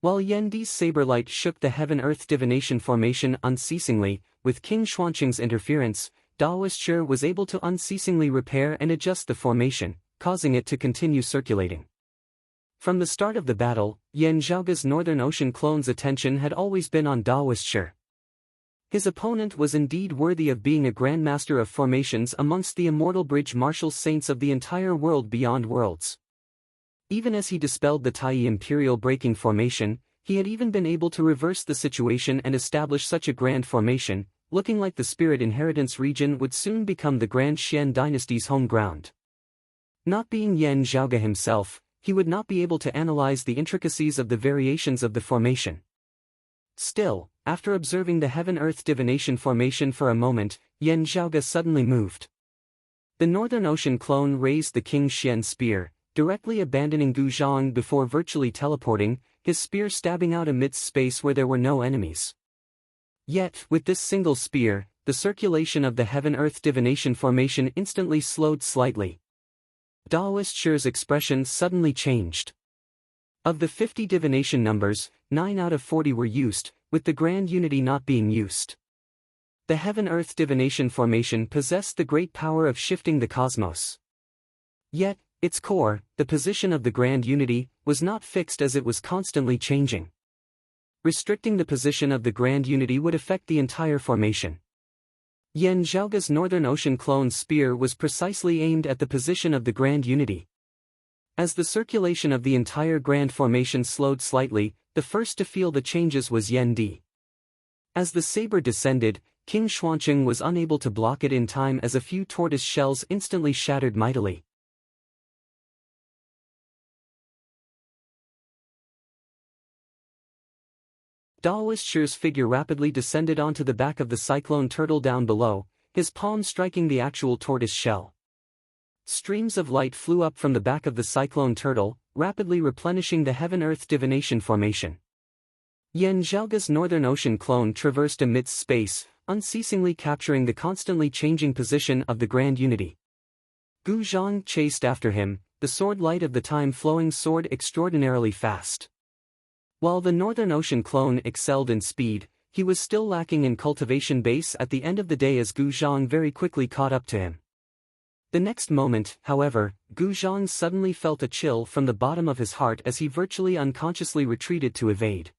While Yan Di's saber light shook the Heaven-Earth Divination formation unceasingly, with King Xuancheng's interference, Daoist Shi was able to unceasingly repair and adjust the formation, causing it to continue circulating. From the start of the battle, Yan Zhaoge's Northern Ocean clone's attention had always been on Daoist Shi. His opponent was indeed worthy of being a grandmaster of formations amongst the immortal bridge martial saints of the entire world beyond worlds. Even as he dispelled the Tai Imperial breaking formation, he had even been able to reverse the situation and establish such a grand formation, looking like the Spirit Inheritance region would soon become the Grand Xian dynasty's home ground. Not being Yan Zhaoge himself, he would not be able to analyze the intricacies of the variations of the formation. Still, after observing the Heaven-Earth divination formation for a moment, Yan Zhaoge suddenly moved. The Northern Ocean clone raised the King Xian spear, directly abandoning Gu Zhang before virtually teleporting, his spear stabbing out amidst space where there were no enemies. Yet, with this single spear, the circulation of the Heaven-Earth divination formation instantly slowed slightly. Daoist Shi's expression suddenly changed. Of the 50 divination numbers, 9 out of 40 were used, with the Grand Unity not being used. The Heaven-Earth divination formation possessed the great power of shifting the cosmos. Yet, its core, the position of the Grand Unity, was not fixed as it was constantly changing. Restricting the position of the Grand Unity would affect the entire formation. Yan Zhaoge's Northern Ocean clone's spear was precisely aimed at the position of the Grand Unity. As the circulation of the entire Grand Formation slowed slightly, the first to feel the changes was Yan Di. As the saber descended, King Xuanqing was unable to block it in time as a few tortoise shells instantly shattered mightily. Daoist Shi's figure rapidly descended onto the back of the cyclone turtle down below, his palm striking the actual tortoise shell. Streams of light flew up from the back of the cyclone turtle, rapidly replenishing the Heaven-Earth divination formation. Yan Zhaoge's Northern Ocean clone traversed amidst space, unceasingly capturing the constantly changing position of the Grand Unity. Gu Zhang chased after him, the sword light of the time-flowing sword extraordinarily fast. While the Northern Ocean clone excelled in speed, he was still lacking in cultivation base at the end of the day as Gu Zhang very quickly caught up to him. The next moment, however, Gu Zhang suddenly felt a chill from the bottom of his heart as he virtually unconsciously retreated to evade.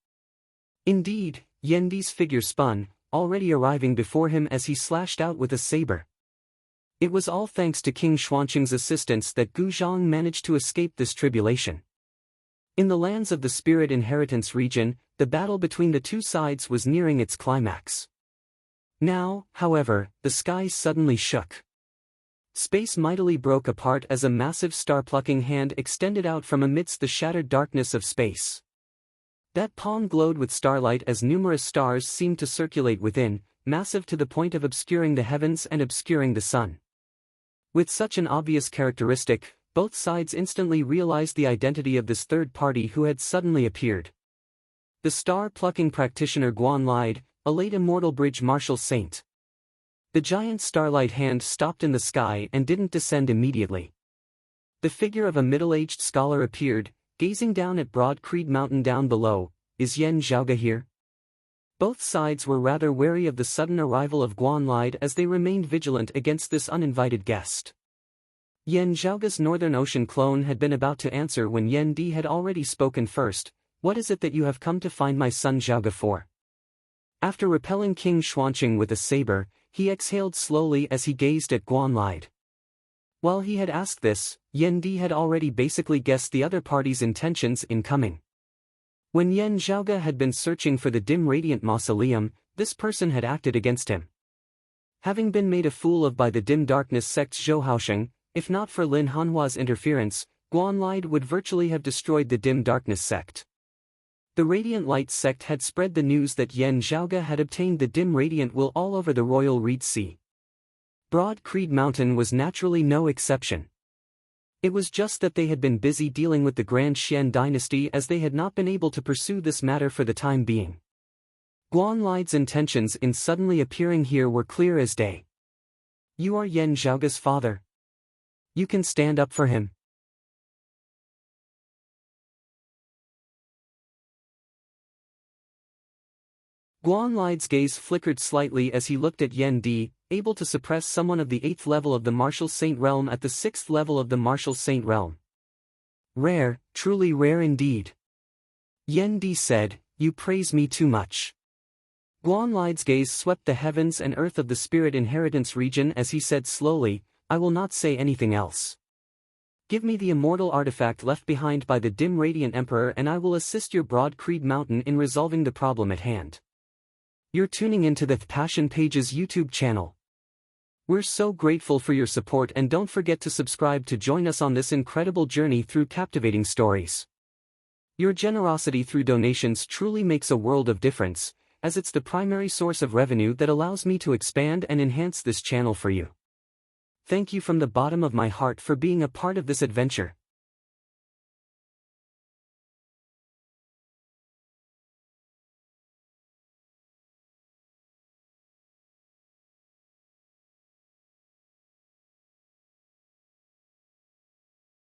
Indeed, Yan Di's figure spun, already arriving before him as he slashed out with a saber. It was all thanks to King Xuanqing's assistance that Gu Zhang managed to escape this tribulation. In the lands of the Spirit Inheritance region, the battle between the two sides was nearing its climax. Now, however, the skies suddenly shook. Space mightily broke apart as a massive star-plucking hand extended out from amidst the shattered darkness of space. That palm glowed with starlight as numerous stars seemed to circulate within, massive to the point of obscuring the heavens and obscuring the sun. With such an obvious characteristic, both sides instantly realized the identity of this third party who had suddenly appeared. The star-plucking practitioner Guan Lide, a late immortal bridge martial saint. The giant starlight hand stopped in the sky and didn't descend immediately. The figure of a middle-aged scholar appeared, gazing down at Broad Creed Mountain down below. Is Yan Zhaoge here? Both sides were rather wary of the sudden arrival of Guan Lide as they remained vigilant against this uninvited guest. Yan Zhaoge's Northern Ocean clone had been about to answer when Yan Di had already spoken first. What is it that you have come to find my son Zhaoge for? After repelling King Xuanqing with a saber, he exhaled slowly as he gazed at Guan Lide. While he had asked this, Yan Di had already basically guessed the other party's intentions in coming. When Yan Zhaoge had been searching for the dim radiant mausoleum, this person had acted against him. Having been made a fool of by the dim darkness sect's Zhou Haosheng, if not for Lin Hanhua's interference, Guan Lide would virtually have destroyed the dim darkness sect. The Radiant Light sect had spread the news that Yan Zhaoge had obtained the dim radiant will all over the royal Reed Sea. Broad Creed Mountain was naturally no exception. It was just that they had been busy dealing with the Grand Xian dynasty as they had not been able to pursue this matter for the time being. Guan Lide's intentions in suddenly appearing here were clear as day. You are Yan Zhaoge's father. You can stand up for him. Guan Lide's gaze flickered slightly as he looked at Yan Di, able to suppress someone of the 8th level of the Martial Saint realm at the 6th level of the Martial Saint realm. Rare, truly rare indeed. Yen Di said, "You praise me too much." Guan Li's gaze swept the heavens and earth of the spirit inheritance region as he said slowly, "I will not say anything else. Give me the immortal artifact left behind by the dim radiant emperor and I will assist your broad creed mountain in resolving the problem at hand." You're tuning into the Passion Pages YouTube channel. We're so grateful for your support and don't forget to subscribe to join us on this incredible journey through captivating stories. Your generosity through donations truly makes a world of difference, as it's the primary source of revenue that allows me to expand and enhance this channel for you. Thank you from the bottom of my heart for being a part of this adventure.